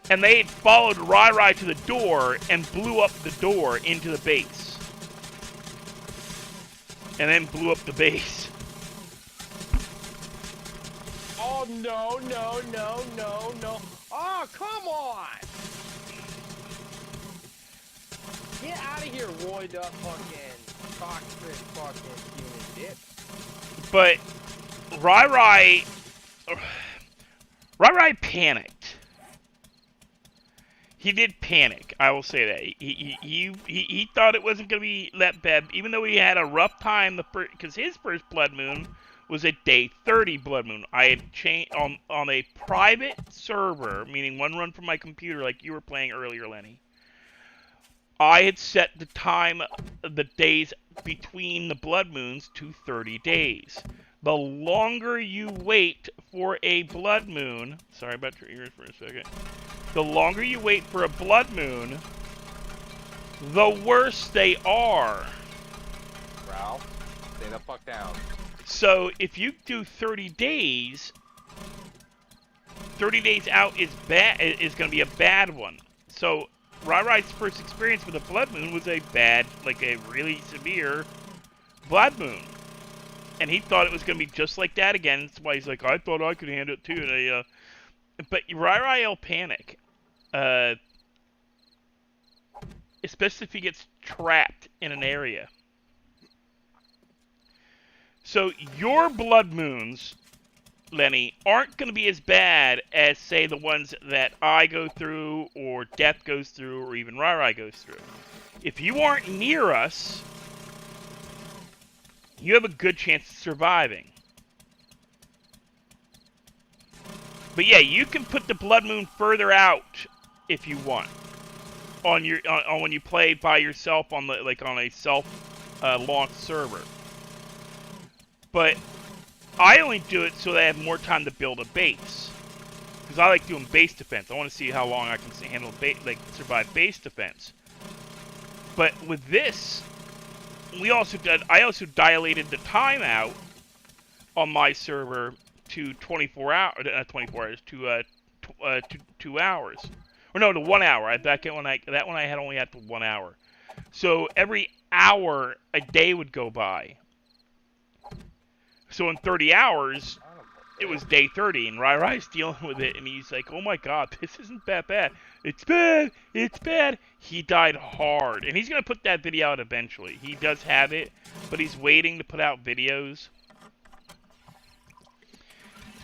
And they had followed Rai to the door and blew up the door into the base. And then blew up the base. Oh, no. Oh, come on. Get out of here, roid up fucking toxic fucking human dip. But Rai panicked. He did panic. I will say that he thought it wasn't going to be that bad, even though he had a rough time because his first Blood Moon was a day 30 Blood Moon. I had changed on a private server, meaning one run from my computer, like you were playing earlier, Lenny. I had set the time, the days between the Blood Moons to 30 days. The longer you wait for a Blood Moon, sorry about your ears for a second. The longer you wait for a Blood Moon, the worse they are. Ralph, stay the fuck down. So if you do 30 days, 30 days out is going to be a bad one. So Rai-Rai's first experience with a Blood Moon was a really severe Blood Moon. And he thought it was going to be just like that again. That's why he's like, I thought I could handle it too. And but Rai-Rai'll panic. Especially if he gets trapped in an area. So your Blood Moons Lenny, aren't going to be as bad as, say, the ones that I go through, or Death goes through, or even Rai goes through. If you aren't near us, you have a good chance of surviving. But yeah, you can put the Blood Moon further out if you want. On your on when you play by yourself on the on a self-launched server. But I only do it so that I have more time to build a base. Because I like doing base defense. I want to see how long I can handle survive base defense. But with this, I also dilated the timeout on my server to 24 hours, not 24 hours, to 2 hours, or no, to 1 hour. That one I had only had to 1 hour. So every hour a day would go by. So in 30 hours, it was day 30, and Rai's dealing with it, and he's like, "Oh my God, this isn't that bad. It's bad. It's bad." He died hard, and he's gonna put that video out eventually. He does have it, but he's waiting to put out videos.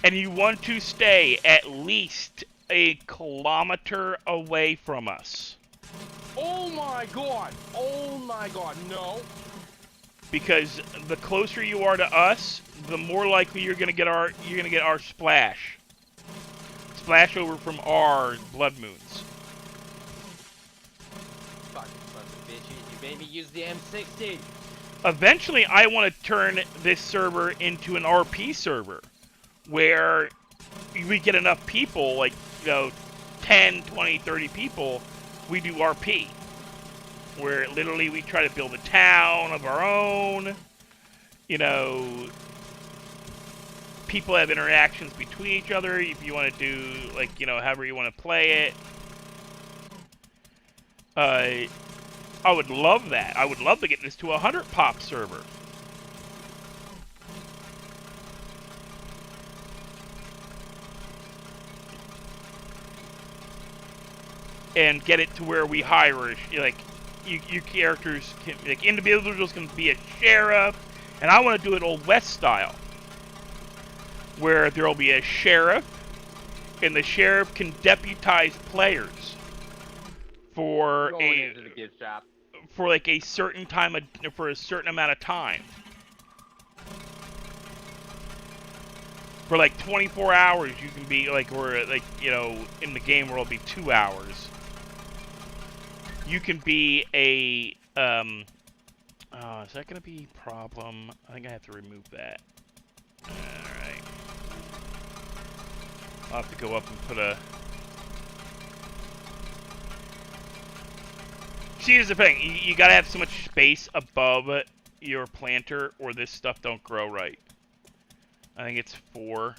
And you want to stay at least a kilometer away from us. Oh my God! Oh my God! No. Because the closer you are to us, the more likely you're gonna get our splash over from our Blood Moons. Fucking son of a bitch! You made me use the M60. Eventually, I want to turn this server into an RP server, where we get enough people, 10, 20, 30 people, we do RP. Where literally we try to build a town of our own. People have interactions between each other. If you want to do, however you want to play it. I would love that. I would love to get this to a 100 pop server. And get it to where we hire, you characters can, individuals can be a sheriff, and I want to do it Old West style, where there will be a sheriff, and the sheriff can deputize players for a certain time for a certain amount of time, for 24 hours. You can be in the game where it'll be 2 hours. You can be a, is that going to be a problem? I think I have to remove that. Alright. I'll have to go up and put a... See, here's the thing. You got to have so much space above your planter, or this stuff don't grow right. I think it's 4.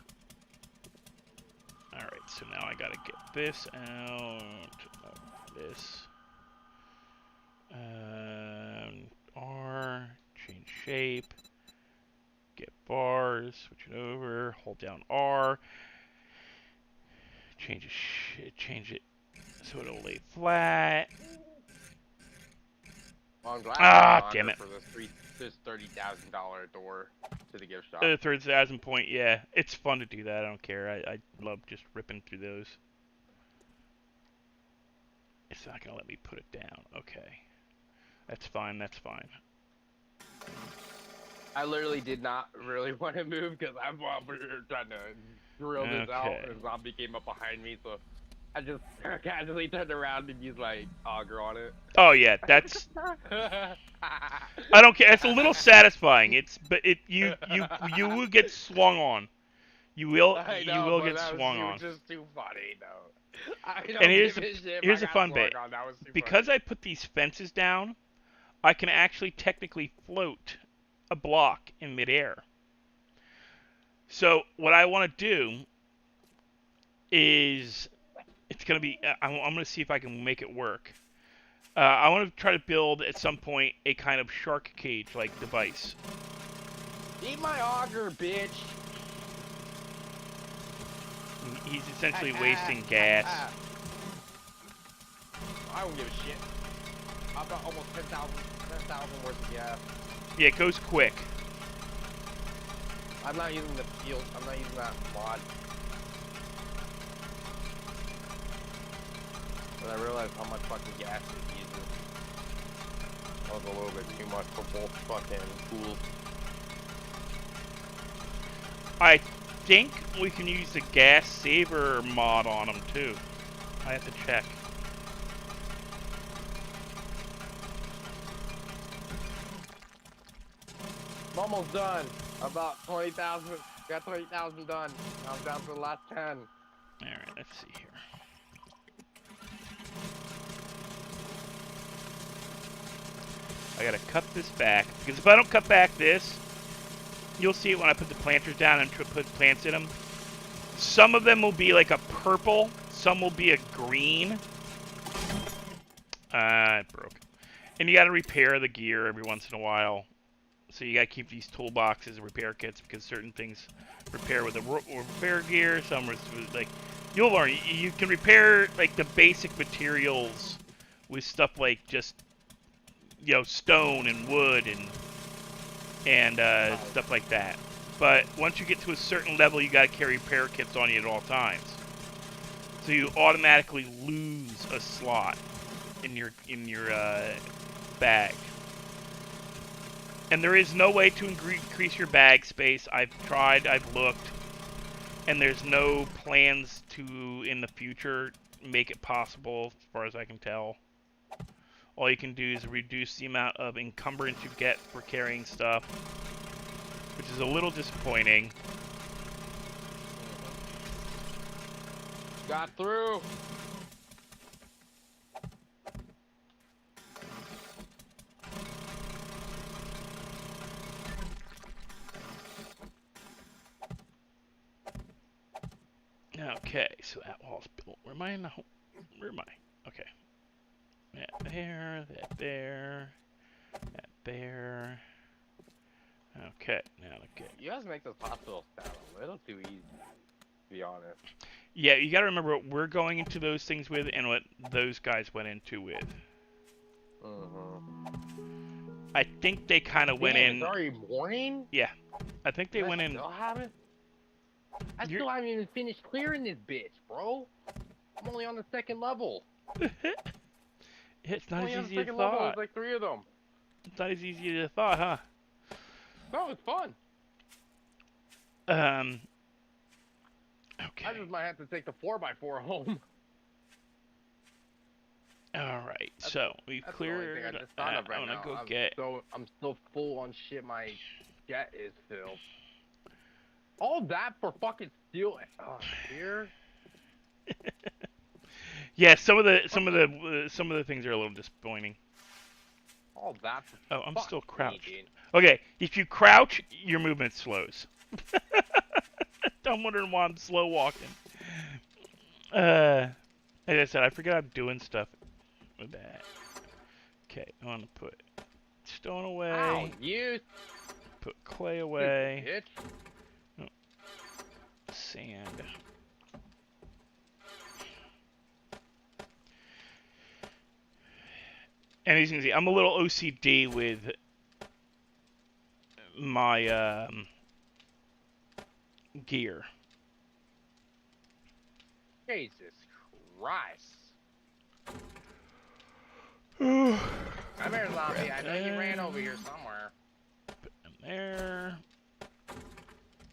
Alright, so now I got to get this out of this. R, change shape, get bars, switch it over, hold down R, change it so it'll lay flat. Well, I'm damn it. For this $30,000 door to the gift shop. 30,000 point, yeah. It's fun to do that, I don't care. I love just ripping through those. It's not gonna let me put it down, okay. That's fine, that's fine. I literally did not really want to move because I'm trying to drill this out, and a zombie came up behind me, so I just casually turned around and used auger on it. Oh yeah, that's... I don't care, it's a little satisfying, you will get swung on. You will get swung on. It was just too funny, though. And here's the fun bit. Because I put these fences down, I can actually technically float a block in midair. So what I want to do is, it's going to be, I'm going to see if I can make it work. I want to try to build at some point a kind of shark cage-like device. Eat my auger, bitch. He's essentially wasting gas. I don't give a shit. I've got almost 10,000 worth of gas. Yeah, it goes quick. I'm not using the field. I'm not using that mod. But I realized how much fucking gas it uses. That was a little bit too much for both fucking tools. I think we can use the gas saver mod on them too. I have to check. I'm almost done. About 20,000. Got 20,000 done. Now I'm down to the last 10. Alright, let's see here. I gotta cut this back, because if I don't cut back this, you'll see it when I put the planters down and put plants in them. Some of them will be like a purple, some will be a green. It broke. And you gotta repair the gear every once in a while. So you gotta keep these toolboxes and repair kits, because certain things repair with the repair gear, some with like, you'll learn. You can repair like the basic materials with stuff like just, you know, stone and wood and stuff like that. But once you get to a certain level, you gotta carry repair kits on you at all times. So you automatically lose a slot in your bag. And there is no way to increase your bag space. I've tried, I've looked, and there's no plans to, in the future, make it possible, as far as I can tell. All you can do is reduce the amount of encumbrance you get for carrying stuff, which is a little disappointing. Got through. Okay, so that wall's built. Where am I in the home? Where am I? Okay. That there, that there, that there. Okay, now okay. You guys make this hospital sound a little too easy, to be honest. Yeah, you gotta remember what we're going into those things with and what those guys went into with. I think they kind of went in. It's already morning? Yeah, I think they went in. Still haven't? I still haven't even finished clearing this bitch, bro. I'm only on the second level. It's not as easy as you level. thought. There's like 3 of them. It's not as easy as you thought, huh? No, it's fun. Okay. I just might have to take the 4x4 home. Alright, so we've cleared. I'm gonna go get. I'm still full on shit. My jet is filled. All that for fucking steel here. Yeah, some of the things are a little disappointing. All that for Oh, I'm still crouched. Me, okay, if you crouch, your movement slows. I'm wondering why I'm slow walking. Like I said, I forget I'm doing stuff with that. Okay, I want to put stone away. Ow, you. Put clay away. Bitch. Sand. And as you can see, I'm a little OCD with my gear. Jesus Christ. Come Come here, zombie. I know you ran over here somewhere. Put them there.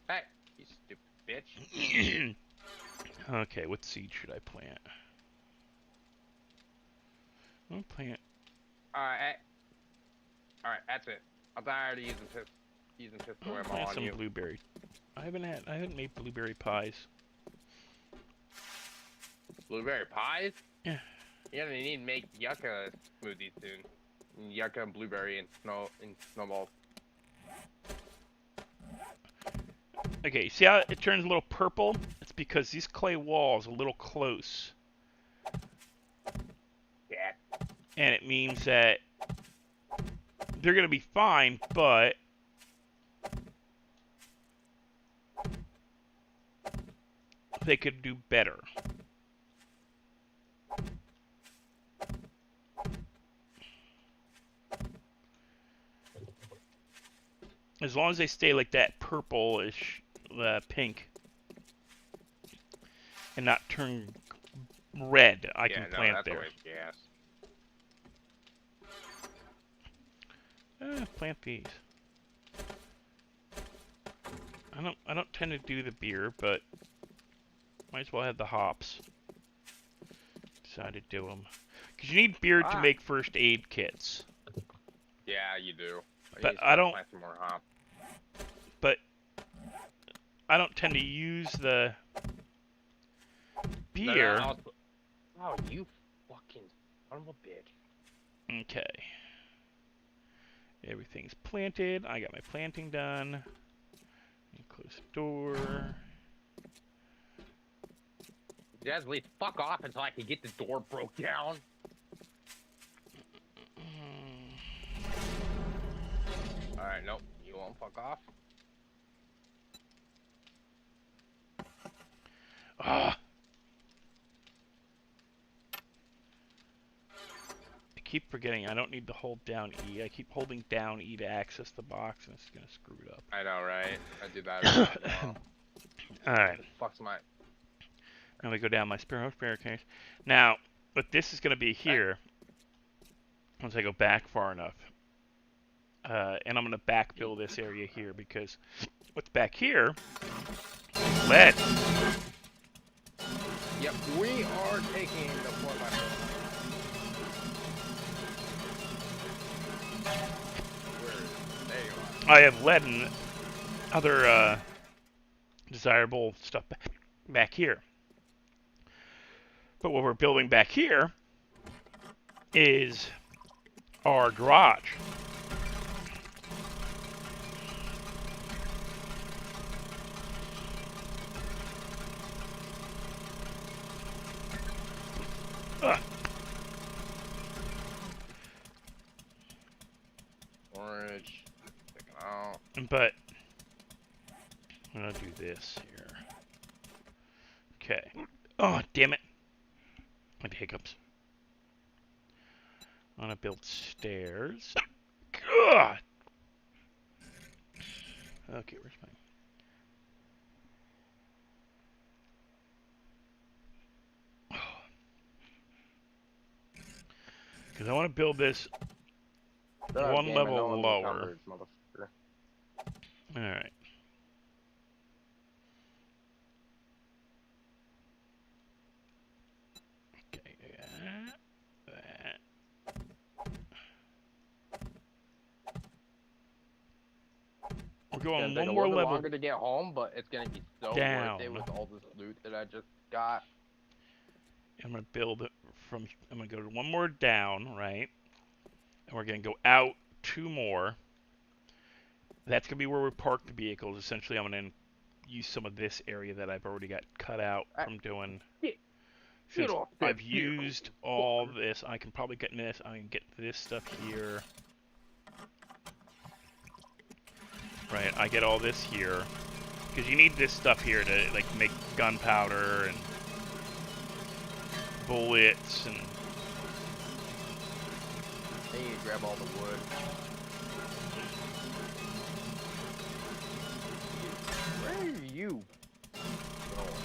Hey, you stupid bitch. Okay, what seed should I plant? I'm gonna plant. Alright, that's it. I'm tired of using pistol ammo Plant on some you. blueberry. I haven't made blueberry pies. Blueberry pies? Yeah. You're gonna need to make yucca smoothies soon. Yucca and blueberry and snowballs. Okay, see how it turns a little purple? It's because these clay walls are a little close. Yeah. And it means that they're going to be fine, but they could do better. As long as they stay like that purplish, pink, and not turn red, I can no, plant that's there. always gas. Plant these. I don't tend to do the beer, but might as well have the hops. Decided to do them. Because you need beer to make first aid kits. Yeah, you do. But I don't. Plant some more hop. But I don't tend to use the beer. Oh, you fucking son of a bitch. Okay. Everything's planted. I got my planting done. Close the door. You guys leave fuck off until I can get the door broke down. Alright, nope. You won't fuck off. Ah. I keep forgetting I don't need to hold down E. I keep holding down E to access the box, and it's gonna screw it up. I know, right? I do that as well. Alright. Fuck's my... Now we go down my spare case. Now, but this is gonna be here once I go back far enough. And I'm gonna backfill this area here because what's back here is lead. Yep, we are taking the 4x4. There you are. I have lead and other desirable stuff back here. But what we're building back here is our garage. Orange. Take it out. But I'm gonna do this here. Okay. Oh, damn it. I had hiccups. I'm gonna build stairs. God. Okay, where's my... Because I want to build this one level lower. Alright. Okay, that. We're going one more level longer to get home, but it's gonna be so down. worth it with all this loot that I just got. I'm gonna build it from. I'm gonna go to one more down, right? And we're gonna go out 2 more. That's gonna be where we park the vehicles. Essentially, I'm gonna use some of this area that I've already got cut out from doing. Since I've used all this, I can probably get this. I can get this stuff here. Right, I get all this here. Because you need this stuff here to like make gunpowder and bullets and... I need to grab all the wood. Where are you going?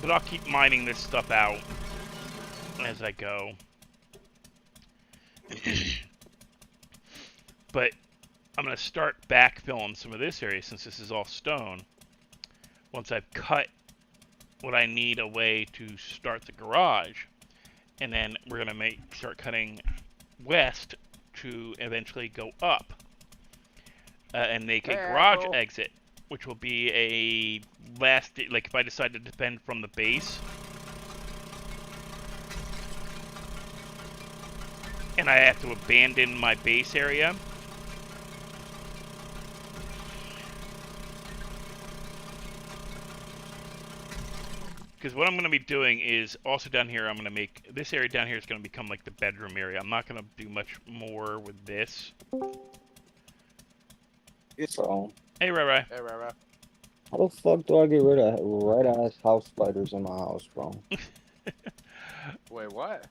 But I'll keep mining this stuff out as I go. But I'm going to start backfilling some of this area since this is all stone. Once I've cut what I need away to start the garage. And then we're going to start cutting west to eventually go up. And make a garage exit, which will be a last, like if I decide to defend from the base. And I have to abandon my base area. Because what I'm going to be doing is also down here, I'm going to make this area down here is going to become like the bedroom area. I'm not going to do much more with this. It's all. Hey, Rai. Hey, Rai. How the fuck do I get rid of red-ass house spiders in my house, bro? Wait, what?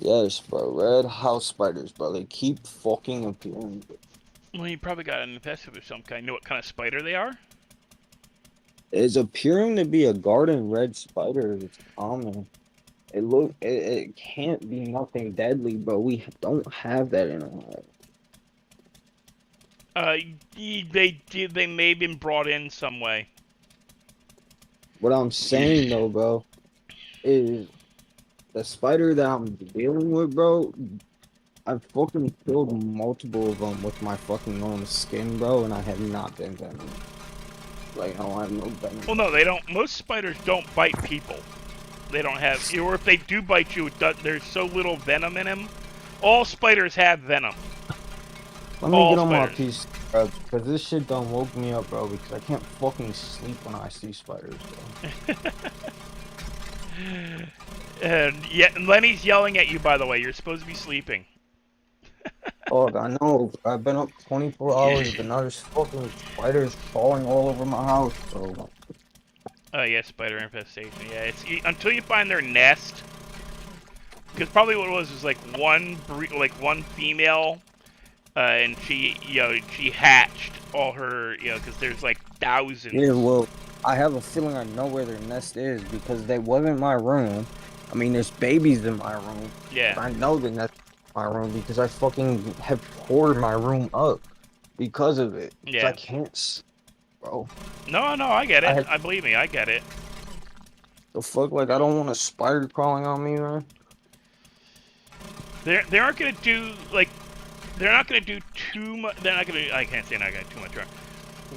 Yes, bro. Red house spiders, bro. They keep fucking appearing. Well, you probably got an infested of some kind. Know what kind of spider they are? It's appearing to be a garden red spider. It's common. It can't be nothing deadly, bro. We don't have that in Ohio. They may have been brought in some way. What I'm saying though, bro, is the spider that I'm dealing with, bro. I've fucking killed multiple of them with my fucking own skin, bro, and I have not been venom. Like, I don't have no venom. Well, no, they don't. Most spiders don't bite people. They don't have, or if they do bite you, there's so little venom in them. All spiders have venom. Let me All get on my spiders. piece, bro, because this shit done woke me up, bro, because I can't fucking sleep when I see spiders, bro. And yeah, Lenny's yelling at you. By the way, you're supposed to be sleeping. Oh, I know. I've been up 24 hours, but now there's fucking spiders crawling all over my house, bro. Oh yeah, spider infestation. Yeah, it's until you find their nest. Because probably what it was like one female, and she hatched all her, because there's like thousands. Yeah, well, I have a feeling I know where their nest is because they wasn't in my room. I mean, there's babies in my room. Yeah. But I know the nest is in my room because I fucking have tore my room up because of it. Yeah. I can't, bro. No, I get it. I believe me, I get it. The fuck, like, I don't want a spider crawling on me, man. They aren't gonna do like, they're not gonna do too much. They're not gonna. I can't say not gonna do too much harm.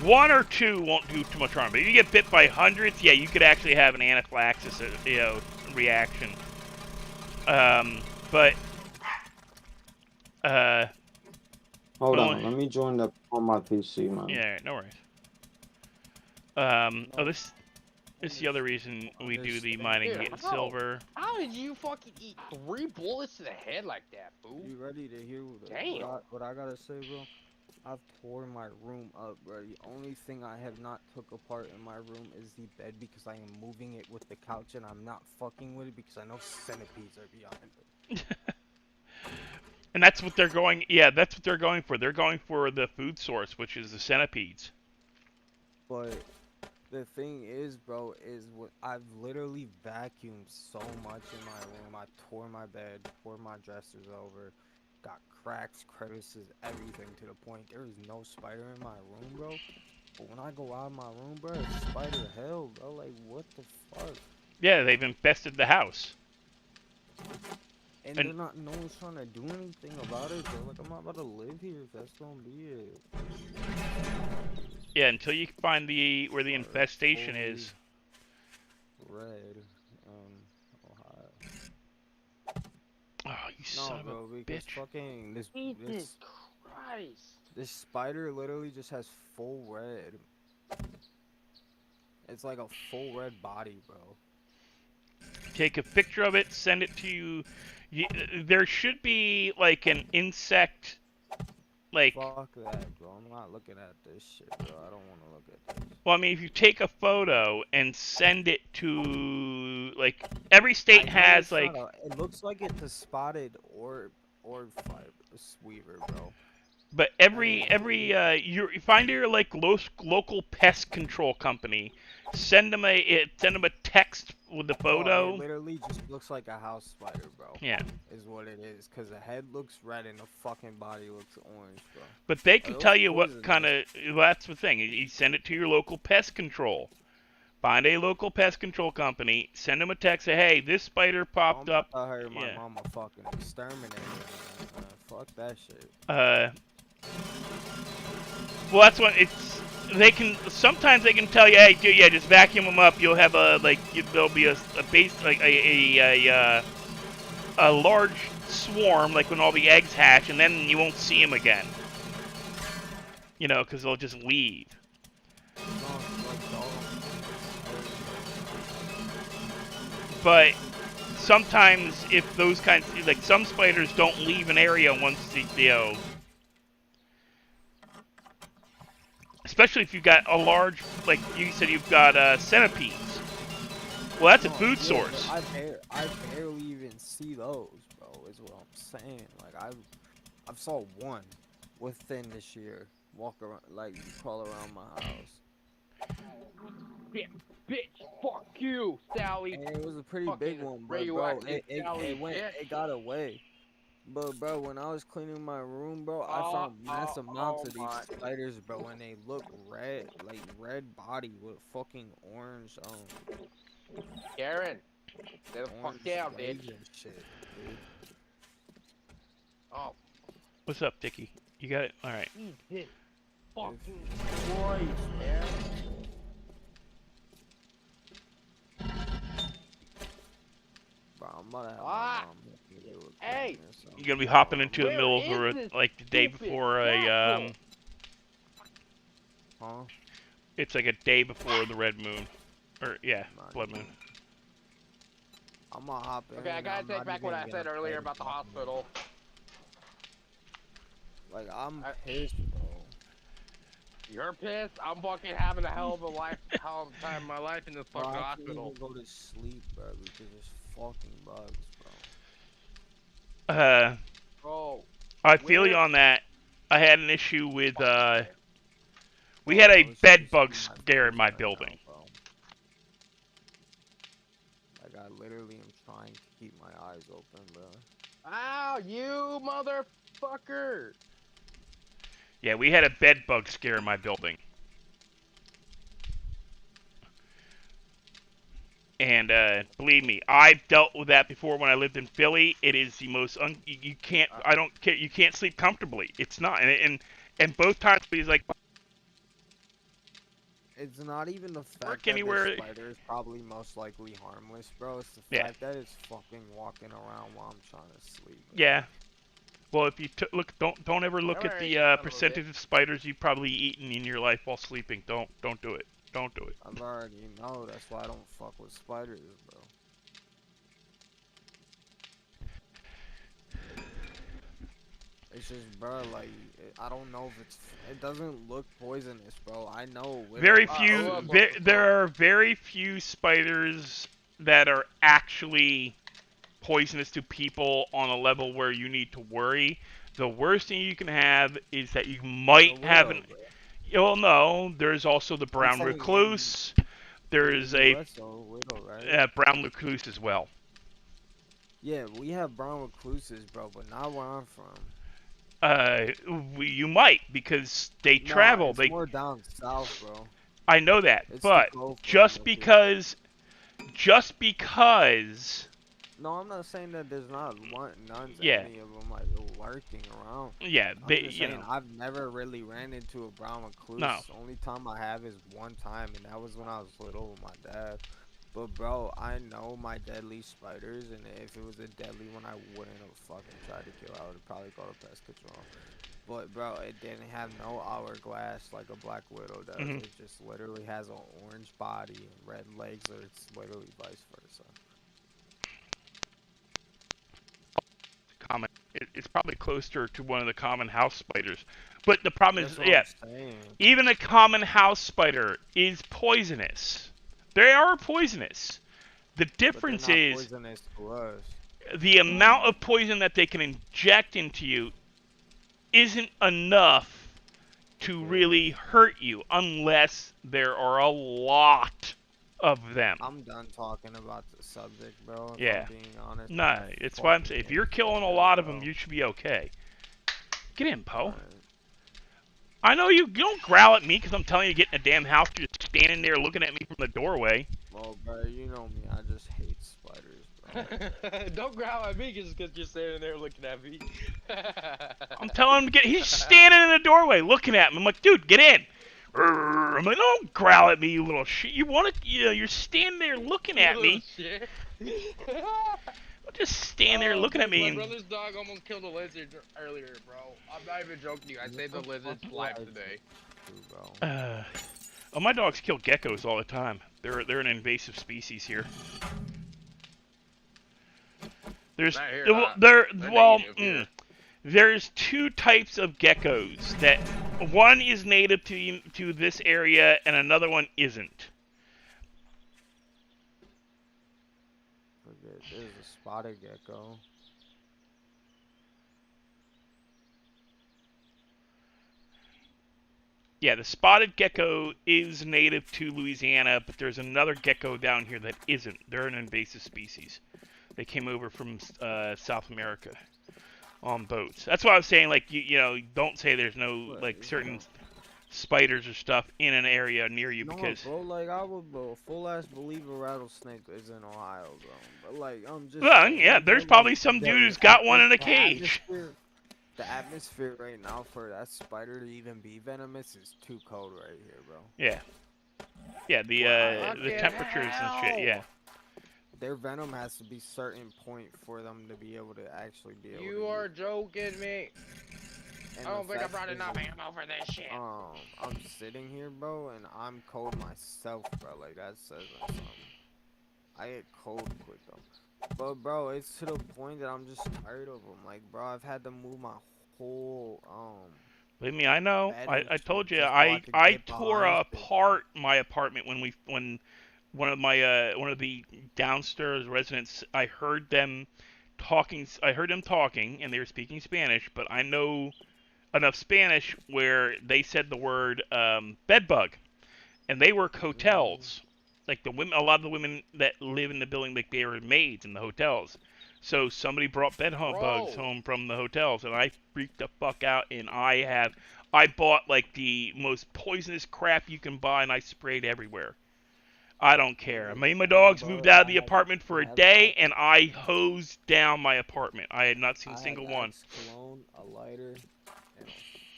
One or two won't do too much harm, but if you get bit by hundreds, yeah, you could actually have an anaphylaxis, reaction. But Hold on, let me join up on my PC, man. yeah, no worries. Oh, this is the other reason we do the mining, Dude, getting how? silver. How did you fucking eat 3 bullets to the head like that, fool? You ready to hear Damn. what I gotta say, bro? I've torn my room up, bro. The only thing I have not took apart in my room is the bed because I am moving it with the couch and I'm not fucking with it because I know centipedes are behind it. And that's what they're going. Yeah, that's what they're going for. They're going for the food source, which is the centipedes. But the thing is, bro, is what I've literally vacuumed so much in my room. I tore my bed, tore my dressers over, got cracks, crevices, everything to the point there is no spider in my room, bro. But when I go out of my room, bro, it's spider hell, bro. Like, what the fuck? Yeah, they've infested the house. And they're not, no one's trying to do anything about it, bro. Like, I'm not about to live here if that's gonna be it. Yeah, until you find where the infestation is. Red, Ohio. Oh, you son of a bitch! Fucking Jesus Christ. this spider literally just has full red. It's like a full red body, bro. Take a picture of it, send it to you. There should be like an insect, like. Fuck that, bro. I'm not looking at this shit, bro. I don't want to look at this. Well, I mean, if you take a photo and send it to, like, every state has like. It looks like it's a spotted orb fiber weaver, bro. But you find your like local pest control company, send them a text with the photo. Oh, it literally just looks like a house spider, bro. Yeah. Is what it is, cause the head looks red and the fucking body looks orange, bro. But they can tell you what kind of. Well, that's the thing. You send it to your local pest control. Find a local pest control company. Send them a text. Say, hey, this spider popped up. I heard my mama fucking exterminated. Fuck that shit. Well, that's what it's. They can sometimes they can tell you, hey, dude, yeah, just vacuum them up. You'll have there'll be a base like a large swarm, like when all the eggs hatch, and then you won't see them again. You know, because they'll just leave. But sometimes, if those kinds, like some spiders don't leave an area once especially if you've got a large, like you said, you've got centipedes Well, that's a No, food yeah, but source. I barely even see those, bro. Is what I'm saying. Like I've saw one within this year. Walk around, like crawl around my house, Bitch, fuck you, Sally. and it was a pretty big Fucking one. But bro, radioactive Sally, bitch. it got away. But bro, when I was cleaning my room, bro, I Oh, found mass amounts of my. these spiders, bro, and they look red, like red body with fucking orange, Karen, get the fuck orange down, legs bitch. and shit, dude. Oh, What's up, Dickie? You got it? All right. Jesus fucking Christ, man. Bro, I'm about to have Ah! my mom help me do it. Hey! You gonna be hopping into the Where middle is of this like the day stupid before a asshole? Huh? It's like a day before the red moon, or yeah, Not blood even. moon. I'm gonna hop in. Okay, I gotta I'm take not back what even I said gonna earlier play about the fucking- hospital. Like, I'm I- pissed, bro. You're pissed? I'm fucking having a hell of a time of my life in this Bro, fucking I can't hospital. even go to sleep, bro, because there's fucking bugs, bro. Bro, I feel you Where- on that. I had an issue with we Bro, had I a was bed just bug in my scare in face my right now, building. bro. Like, I literally am trying to keep my eyes open, bro. ow, you motherfucker! Yeah, we had a bed bug scare in my building. And believe me, I've dealt with that before when I lived in Philly. It is the most you can't I don't care you can't sleep comfortably. It's not and both times he's like It's not even the fact Work that anywhere- the spider is probably most likely harmless, bro. It's the Yeah. fact that it's fucking walking around while I'm trying to sleep. yeah. Well, if you don't ever look at Alright, the son of a percentage of spiders you've probably eaten in your life while sleeping. Don't do it. Don't do it. I've already know. That's why I don't fuck with spiders, bro. It's just, bro, like, I don't know if it doesn't look poisonous, bro. I know. Very Wow, few. who else wants to There are very few spiders that are actually poisonous to people on a level where you need to worry. The worst thing you can have is that you might have an. Well, no. There's also the brown saying recluse. There's a widow, right? brown recluse as well. Yeah, we have brown recluses, bro, but not where I'm from. You might because they No, travel. it's They. more down south, bro. I know that, It's the but Gulf, bro, just that's it. because. No, I'm not saying that there's not none. Yeah. Any of them like lurking around. Yeah, I'm they. just You saying, know. I've never really ran into a brown recluse. No. Only time I have is one time, and that was when I was little with my dad. But bro, I know my deadly spiders, and if it was a deadly one, I wouldn't have fucking tried to kill. I would probably go to pest control. But bro, it didn't have no hourglass like a black widow does. Mhm. It just literally has an orange body and red legs, or it's literally vice versa. Common. It's probably closer to one of the common house spiders. But the problem That's is, what yeah, I'm saying. even a common house spider is poisonous. They are poisonous. The But they're difference not is poisonous to us. the amount of poison that they can inject into you isn't enough to really hurt you unless there are a lot of them. I'm done talking about the subject, bro. If Yeah. I'm being honest. Nah, I it's why I'm fucking saying if hate you're killing a spiders, lot of them, bro. you should be okay. Get in, Poe. Alright. I know you don't growl at me because I'm telling you to get in a damn house. You're just standing there looking at me from the doorway. Well, bro, you know me. I just hate spiders, bro. Don't growl at me just because you're standing there looking at me. I'm telling him to get. He's standing in the doorway looking at me. I'm like, dude, get in. I'm like, don't growl at me, you little shit. You want to? You're standing there looking at me. Shit. Don't just stand there looking at me. My And, brother's dog almost killed a lizard earlier, bro. I'm not even joking you. I saved the lizard's life today. True, bro. oh, my dogs kill geckos all the time. They're an invasive species here. There's Not here, well, not. there They're well native here. there's two types of geckos that one is native to this area and another one isn't. Forget, there's a spotted gecko. Yeah, the spotted gecko is native to Louisiana, but there's another gecko down here that isn't. They're an invasive species. They came over from South America on boats. That's why I was saying, like, you know, don't say there's no, But like, certain spiders or stuff in an area near you no, because... bro, like I would full ass believe a rattlesnake is in Ohio, bro. But like I'm just Well, saying, yeah, bro, there's probably like, some dude who's got one in a cage. The atmosphere right now for that spider to even be venomous is too cold right here, bro. Yeah. Yeah, the temperatures and shit, yeah. Their venom has to be certain point for them to be able to actually be able to You are joking me. And I don't the think I fact brought is, enough ammo for this shit. I'm sitting here, bro, and I'm cold myself, bro. Like that says something. I get cold quick though. But bro, it's to the point that I'm just tired of them. Like, bro, I've had to move my whole Believe me, I know. bed I and told shit you just so I could I get tore behind shit, bro. apart my apartment when one of the downstairs residents, I heard them talking and they were speaking Spanish, but I know enough Spanish where they said the word bed bug, and they work hotels. Like the women, a lot of the women that live in the building, like they were maids in the hotels. So somebody brought bugs home from the hotels, and I freaked the fuck out. And I bought like the most poisonous crap you can buy, and I sprayed everywhere. I don't care. I mean, my dogs moved out of the apartment for a day, and I hosed down my apartment. I had not seen a single one. Axe cologne, a lighter, and a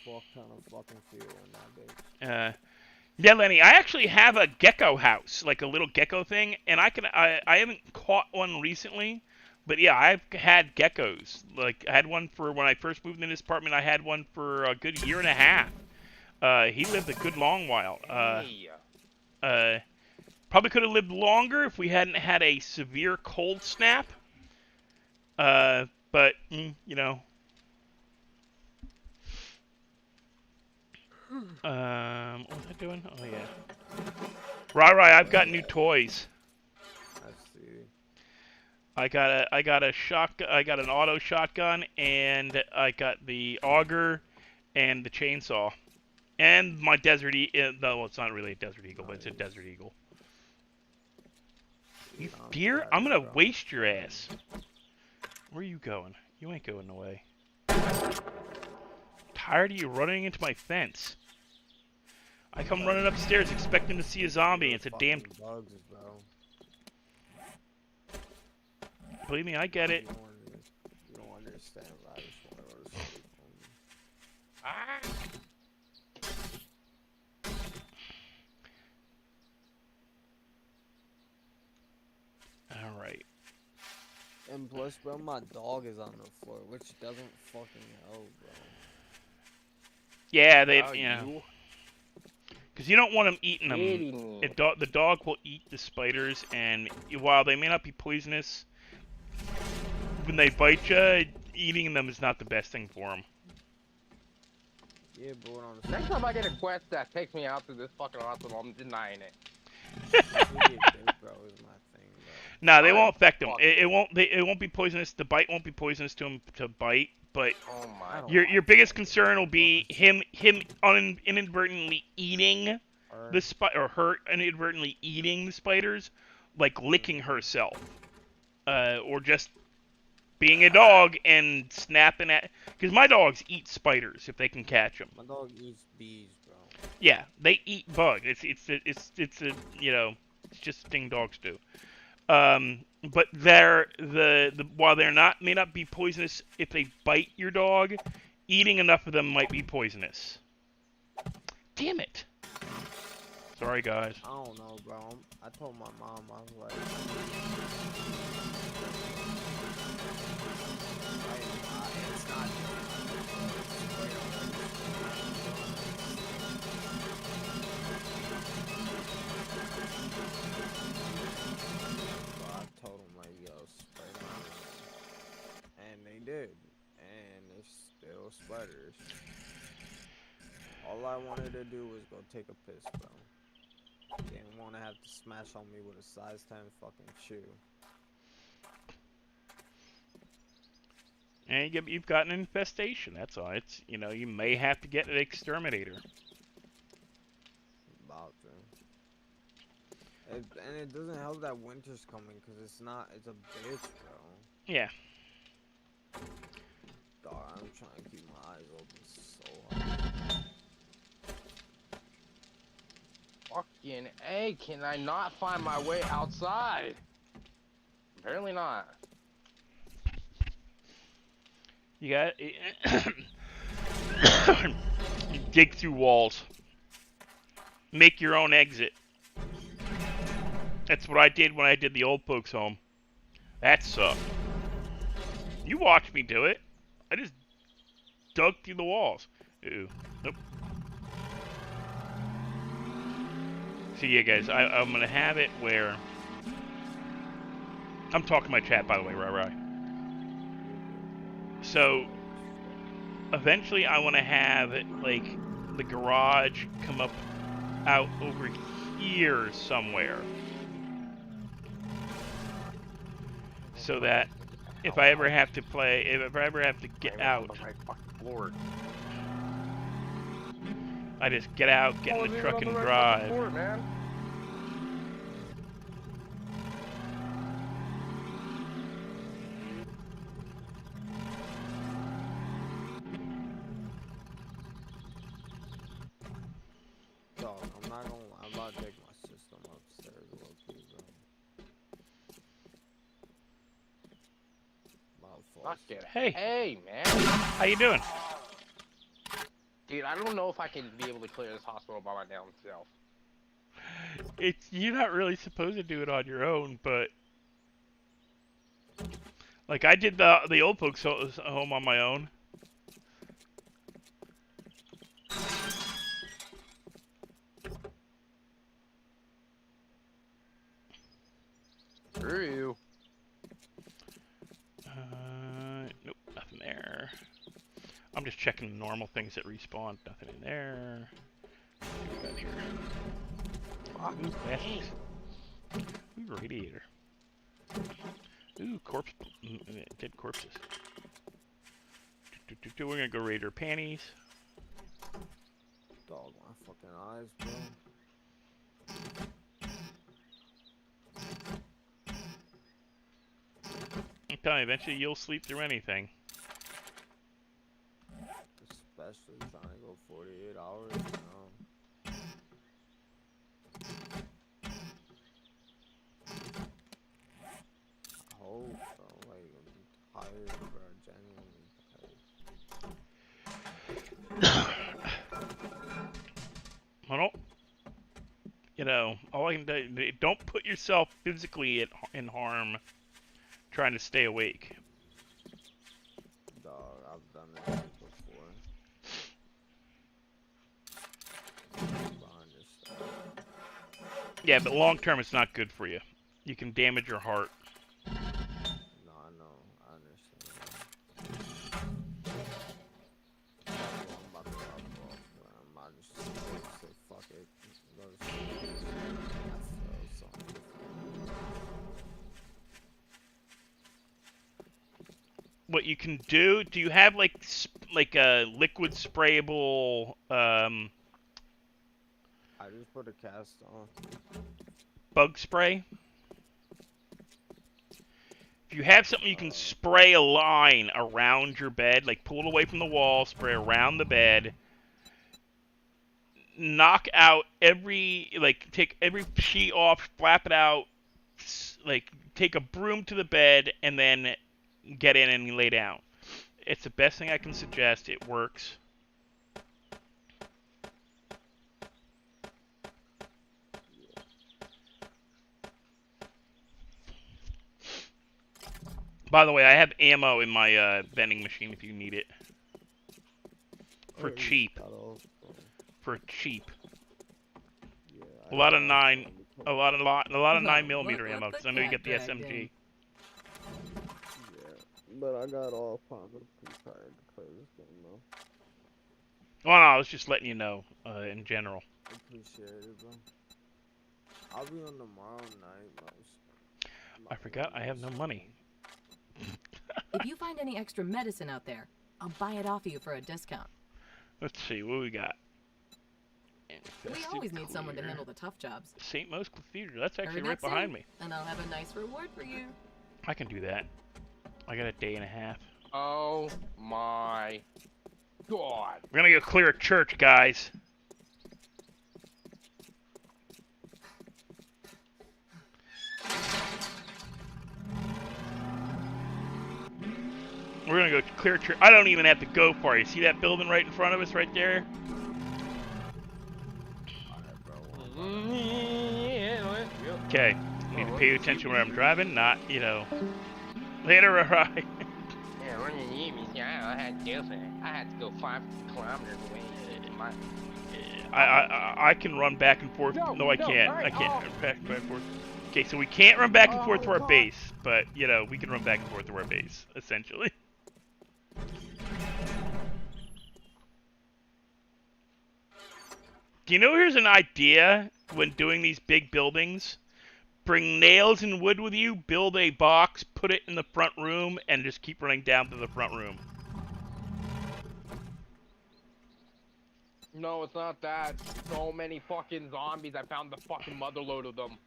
fuck ton of fucking fuel in that bitch. Yeah, Lenny, I actually have a gecko house, like a little gecko thing, and I haven't caught one recently, but yeah, I've had geckos. Like I had one for when I first moved in this apartment. I had one for a good year and a half. He lived a good long while. Probably could have lived longer if we hadn't had a severe cold snap. But you know. What was I doing? Oh yeah. Right, I've got new toys. I see. I got an auto shotgun, and I got the auger and the chainsaw. And my Desert Eagle. No, it's not really a Desert Eagle, but it's a Desert Eagle. You deer? I'm gonna waste your ass. Where are you going? You ain't going away. Tired of you running into my fence. I come running upstairs expecting to see a zombie, and it's a damn... bugs, bro. Believe me, I get it. You don't understand, bro. I just want to go to sleep. Alright. And plus, bro, my dog is on the floor, which doesn't fucking help, bro. Yeah, because you don't want them eating them. The dog will eat the spiders, and while they may not be poisonous, when they bite you, eating them is not the best thing for them. Yeah, but next time I get a quest that takes me out to this fucking hospital, I'm denying it. No, they won't affect them. It won't be poisonous. The bite won't be poisonous to him to bite. But your biggest concern will be him inadvertently eating the or her inadvertently eating the spiders, like licking herself, or just being a dog and snapping at. Because my dogs eat spiders if they can catch them. My dog eats bees, bro. Yeah, they eat bugs. It's a it's just a thing dogs do. But while they're may not be poisonous if they bite your dog, eating enough of them might be poisonous. Damn it. Sorry, guys. I don't know, bro. I told my mom, I was like, it's not. Did, and there's still spiders. All I wanted to do was go take a piss, bro. Didn't want to have to smash on me with a size 10 fucking shoe. And you've got an infestation. That's all. It's you may have to get an exterminator. About to. And it doesn't help that winter's coming, cause it's a bitch, bro. Yeah. Dog, I'm trying to keep my eyes open so hard. Fucking A, can I not find my way outside? Apparently not. You got dig through walls. Make your own exit. That's what I did when I did the old folks' home. That sucked. You watched me do it. I just dug through the walls. Ooh. Nope. So yeah, guys, I'm gonna have it where I'm talking to my chat, by the way, right. So eventually, I want to have it like the garage come up out over here somewhere, so that if I ever have to get out, I just get out, get in the truck, and drive. Dog, I'm not gonna lie, I'm about to take my system upstairs a little bit, bro. About to fall asleep. Hey, man. How you doing? Dude, I don't know if I can be able to clear this hospital by my damn self. You're not really supposed to do it on your own, but like I did the old folks' home on my own. True. Nope, nothing there. I'm just checking the normal things that respawn. Nothing in there. What do we got here? Ooh, plastics. Ooh, radiator. Ooh, dead corpses. We're gonna go raid her panties. Dog, my fucking eyes, bro. I'm telling you, eventually you'll sleep through anything. Especially trying to go 48 hours, you know. I hope, bro. Like, I'm tired, bro. Genuinely tired. I don't, all I can do, don't put yourself physically in harm trying to stay awake. Dog, I've done this before. I understand. Yeah, but long term it's not good for you. You can damage your heart. No, I know. I understand. I'm about to drop off, but I'm about to just say fuck it. Go to sleep. So, What you can do you have like a liquid sprayable I just put a cast on. bug spray? If you have something you can spray a line around your bed, like pull it away from the wall, spray around the bed, knock out take every sheet off, flap it out, like take a broom to the bed, and then get in and lay down. It's the best thing I can suggest. It works. By the way, I have ammo in my vending machine if you need it. For cheap. For cheap. Yeah, A lot of 9mm ammo, because I know you get the SMG. Yeah, but I got all kinds of pre-tired to play this game though. Well, no, I was just letting you know, in general. Appreciate it, bro. I'll be on tomorrow night, I forgot I have no money. If you find any extra medicine out there, I'll buy it off you for a discount. Let's see, what we got? We always need someone to handle the tough jobs. St. Mo's Cathedral. That's actually Hurry right that behind soon, me. and I'll have a nice reward for you. I can do that. I got a day and a half. Oh my god. We're gonna go clear a church, guys. We're gonna go clear a church. I don't even have to go for it. You see that building right in front of us right there? Okay. Need to pay attention when I'm driving, not, you know, later a ride. Yeah, when you need me, I had to go 5 kilometers away. I can run back and forth. No, I can't. I can't run back and forth. Okay, so we can't run back and forth to our base, but, you know, we can run back and forth to our base, essentially. Do you know here's an idea when doing these big buildings? Bring nails and wood with you, build a box, put it in the front room, and just keep running down to the front room. No, it's not that. So many fucking zombies. I found the fucking motherload of them.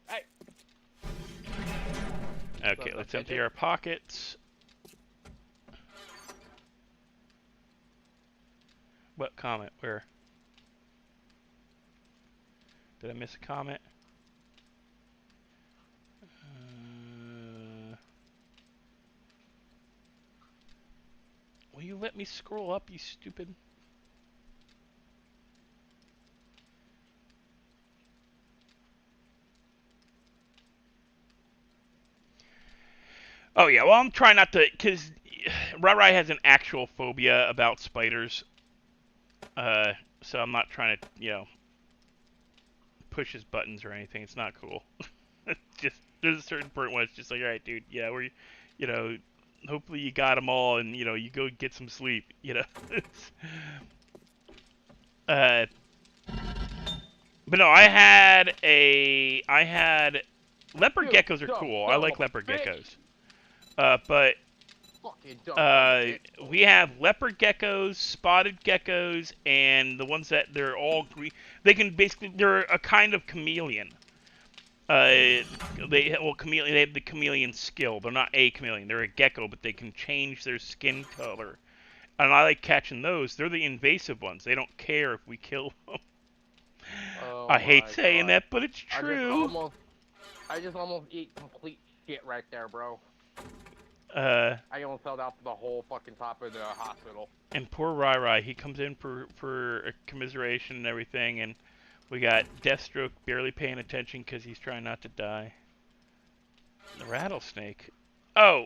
Hey. Okay, let's empty our pockets. What comment? Where? Did I miss a comment? Will you let me scroll up, you stupid? Oh yeah, well I'm trying not to, because Rai has an actual phobia about spiders. So I'm not trying to, you know, push his buttons or anything. It's not cool. Just there's a certain point where it's just like, all right, dude, yeah, we're, you know, hopefully you got them all, and you know, you go get some sleep, you know. But no, I had leopard geckos are cool. I like leopard geckos. But we have leopard geckos, spotted geckos, and the ones that they're all green. They can basically, they're a kind of chameleon. They have the chameleon skill. They're not a chameleon. They're a gecko, but they can change their skin color. And I like catching those. They're the invasive ones. They don't care if we kill them. Oh I hate saying that, but it's true. I just almost ate complete shit right there, bro. I almost fell out to the whole fucking top of the hospital. And poor Rai, he comes in for a commiseration and everything, and we got Deathstroke barely paying attention because he's trying not to die. The rattlesnake. Oh,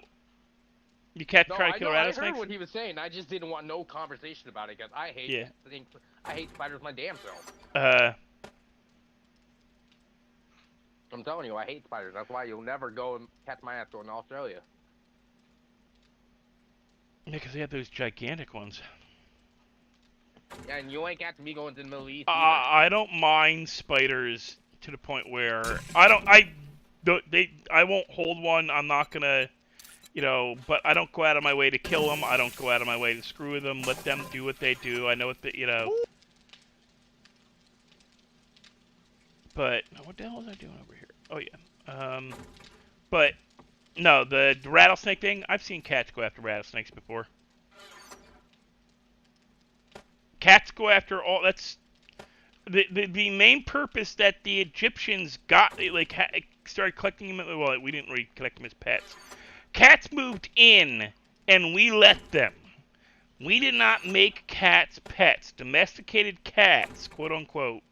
you can't try to kill rattlesnakes? I heard what he was saying. I just didn't want no conversation about it because I hate I hate spiders my damn self. I'm telling you, I hate spiders. That's why you'll never go and catch my ass going to Australia. Yeah, because they have those gigantic ones. Yeah, and you ain't got to be going to the Middle East. I don't mind spiders to the point where I won't hold one. I'm not gonna, you know, but I don't go out of my way to kill them. I don't go out of my way to screw with them. Let them do what they do. I know what you know. But what the hell was I doing over here? Oh yeah. But no, the rattlesnake thing. I've seen cats go after rattlesnakes before. Cats go after all. That's the main purpose that the Egyptians got. Like started collecting them. Well, we didn't really collect them as pets. Cats moved in, and we let them. We did not make cats pets. Domesticated cats, quote unquote,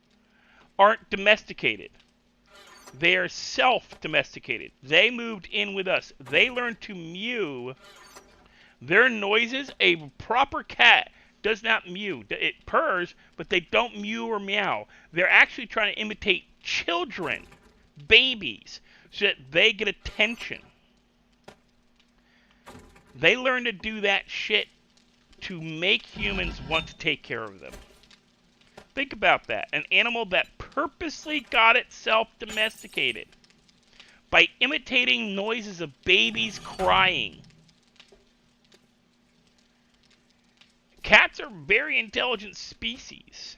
aren't domesticated. They are self-domesticated. They moved in with us. They learned to mew. Their noises, a proper cat does not mew. It purrs, but they don't mew or meow. They're actually trying to imitate children, babies, so that they get attention. They learn to do that shit to make humans want to take care of them. Think about that. An animal that purposely got itself domesticated by imitating noises of babies crying. Cats are very intelligent species.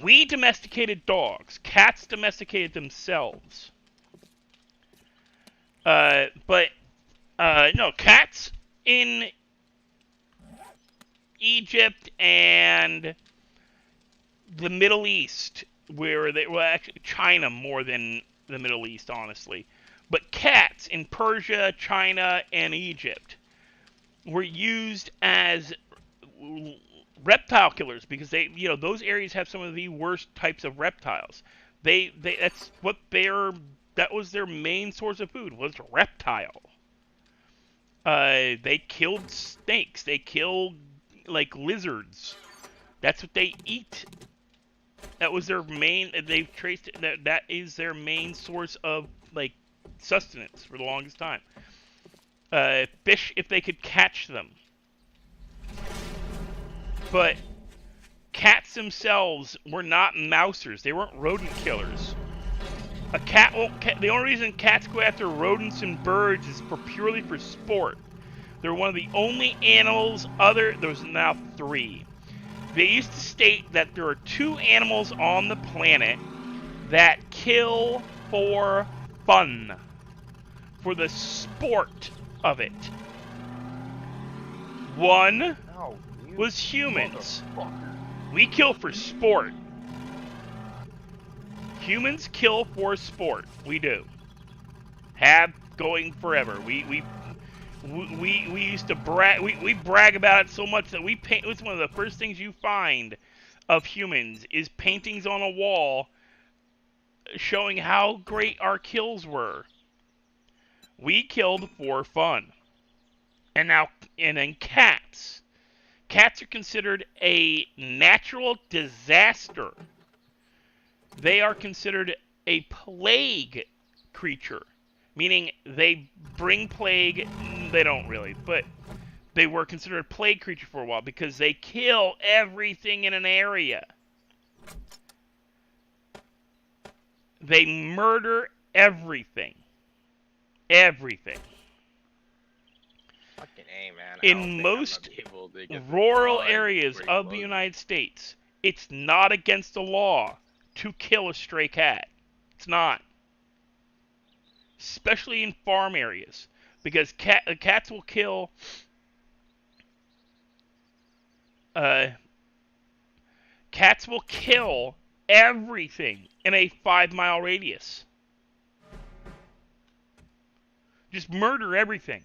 We domesticated dogs. Cats domesticated themselves. But no, cats in Egypt and the Middle East, where they were actually China more than the Middle East, honestly. But cats in Persia, China, and Egypt were used as reptile killers because they, you know, those areas have some of the worst types of reptiles. That was their main source of food, was reptile. They killed snakes. They killed like lizards. That's what they eat. That was their main. They've traced it, that is their main source of like sustenance for the longest time. Fish if they could catch them. But cats themselves were not mousers. They weren't rodent killers. A cat won't. The only reason cats go after rodents and birds is purely for sport. They're one of the only animals. There's now 3. They used to state that there are 2 animals on the planet that kill for fun, for the sport of it. One No, you was humans. motherfucker. We kill for sport. Humans kill for sport. We do. Have going forever. We used to brag. We brag about it so much that we paint. It's one of the first things you find of humans is paintings on a wall showing how great our kills were. We killed for fun. And then cats. Cats are considered a natural disaster. They are considered a plague creature, meaning they bring plague. They don't really, but they were considered a plague creature for a while because they kill everything in an area. They murder everything. Everything. Fucking A, man. In most rural areas of the United States, it's not against the law to kill a stray cat. It's not. Especially in farm areas. Because cats will kill... cats will kill everything in a 5-mile radius. Just murder everything.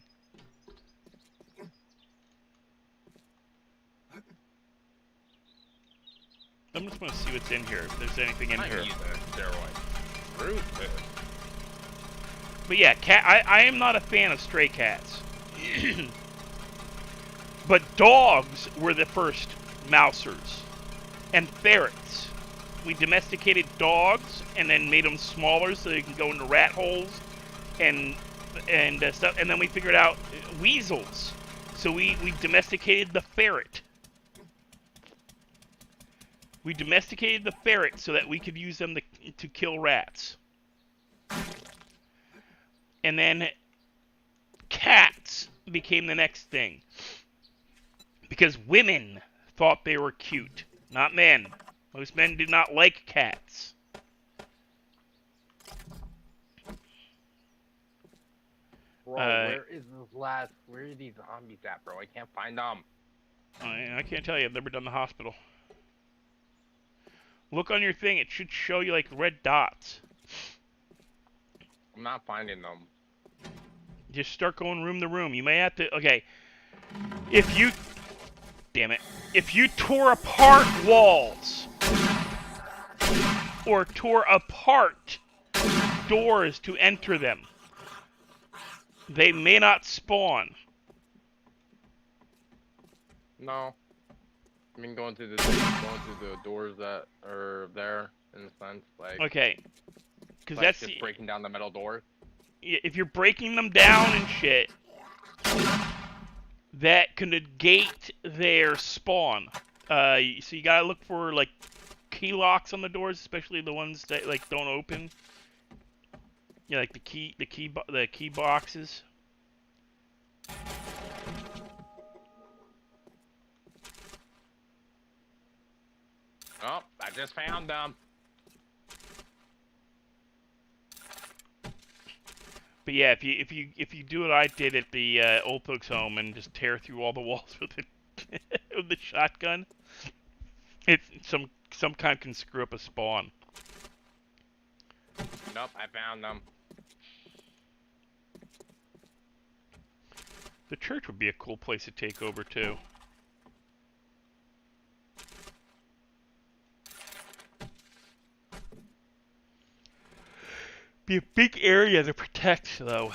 I'm just going to see what's in here, if there's anything in here. But yeah, I am not a fan of stray cats. But dogs were the first mousers. And ferrets. We domesticated dogs and then made them smaller so they can go into rat holes and stuff. And then we figured out weasels. So we domesticated the ferret. We domesticated the ferret so that we could use them to kill rats. And then cats became the next thing. Because women thought they were cute, not men. Most men did not like cats. Bro, where are these zombies at, bro? I can't find them. I can't tell you. I've never done the hospital. Look on your thing. It should show you, like, red dots. I'm not finding them. Just start going room to room. You may have to... Okay. If you... Damn it. If you tore apart walls... or tore apart doors to enter them... they may not spawn. No. I mean, going through the doors that are there, in a sense, like... Okay. Because like that's... just breaking down the metal door. If you're breaking them down and shit, that can negate their spawn. So you gotta look for, like, key locks on the doors, especially the ones that, like, don't open. Yeah, like the key boxes. Oh, I just found them. But yeah, if you do what I did at the old folks' home and just tear through all the walls with it with the shotgun, it's some kind can screw up a spawn. Nope, I found them. The church would be a cool place to take over too. Be a big area to protect, though.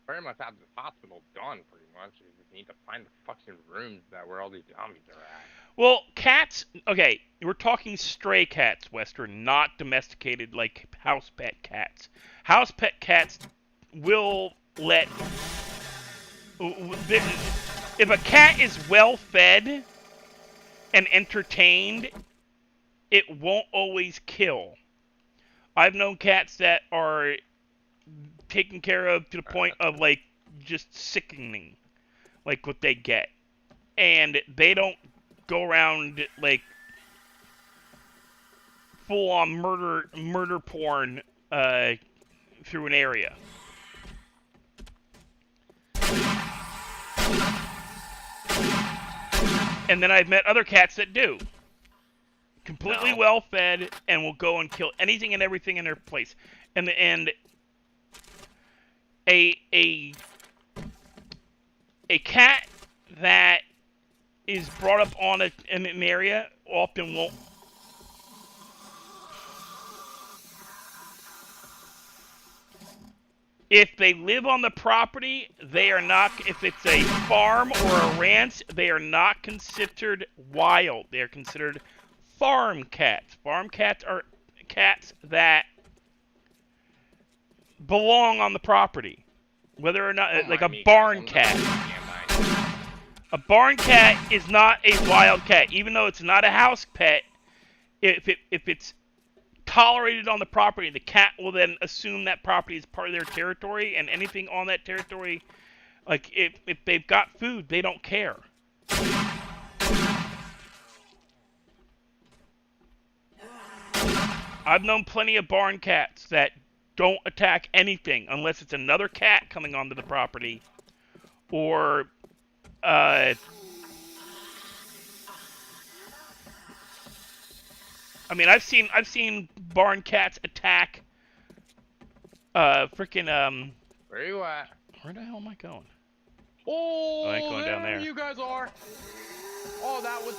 Pretty much have the hospital done, pretty much. You just need to find the fucking rooms that where all these zombies are at. Well, cats. Okay, we're talking stray cats, Western, not domesticated like house pet cats. House pet cats will let. If a cat is well fed and entertained, it won't always kill. I've known cats that are taken care of to the point of like just sickening, like what they get, and they don't go around like full on murder porn through an area. And then I've met other cats that do. Completely well fed and will go and kill anything and everything in their place. And a cat that is brought up on in an area often won't. If they live on the property, they are not. If it's a farm or a ranch, they are not considered wild. They are considered farm cats. Farm cats are cats that belong on the property, whether or not, like a barn cat. A barn cat is not a wild cat, even though it's not a house pet. If it's tolerated on the property, the cat will then assume that property is part of their territory, and anything on that territory, like if they've got food, they don't care. I've known plenty of barn cats that don't attack anything unless it's another cat coming onto the property, or I mean, I've seen barn cats attack freaking Where you at? Where the hell am I going? Oh, I ain't going down there. You guys are. Oh, that was.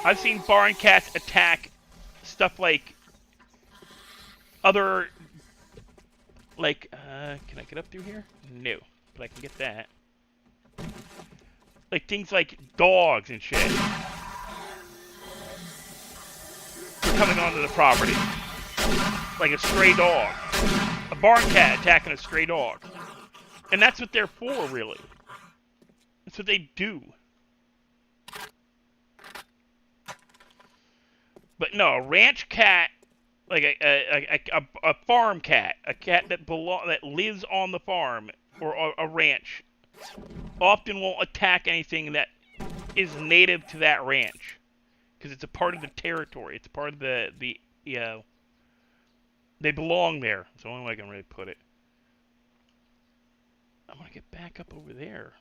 I've seen barn cats attack stuff like other, like, can I get up through here? No, but I can get that. Like things like dogs and shit coming onto the property, like a stray dog, a barn cat attacking a stray dog, and that's what they're for, really. That's what they do. But no, a ranch cat, like a farm cat, a cat that lives on the farm or a ranch, often won't attack anything that is native to that ranch, because it's a part of the territory. It's a part of the they belong there. It's the only way I can really put it. I'm gonna get back up over there.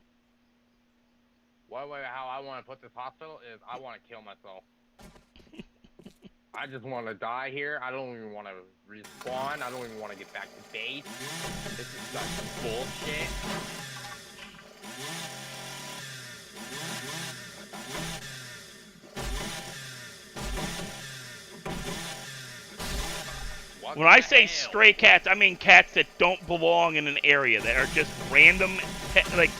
How I want to put this hospital is I want to kill myself. I just want to die here. I don't even want to respawn. I don't even want to get back to base. This is such bullshit. When I say stray cats, I mean cats that don't belong in an area, that are just random, like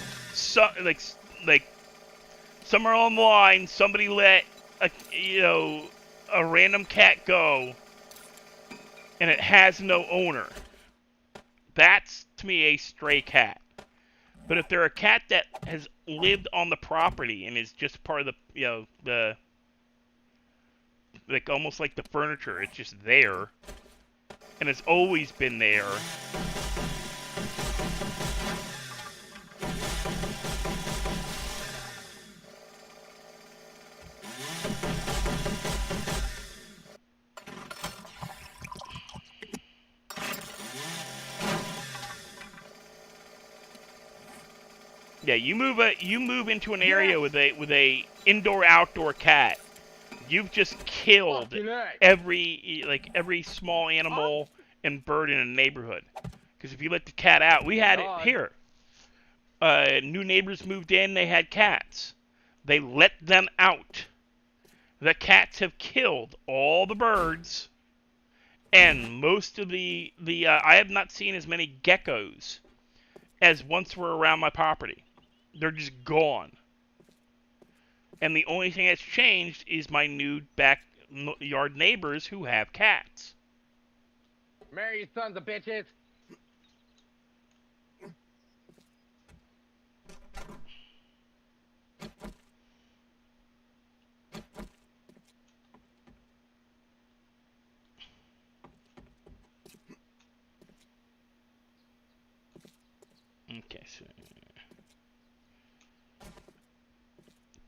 somewhere along the line, somebody let a random cat go, and it has no owner. That's, to me, a stray cat. But if they're a cat that has lived on the property and is just part of the, like almost like the furniture, it's just there, and it's always been there. Yeah, you move into an area with a indoor-outdoor cat. You've just killed every small animal and bird in a neighborhood. Because if you let the cat out, we had it here. New neighbors moved in, they had cats. They let them out. The cats have killed all the birds, and most of the I have not seen as many geckos as once were around my property. They're just gone. And the only thing that's changed is my new backyard neighbors who have cats. Marry you sons of bitches. Okay, so...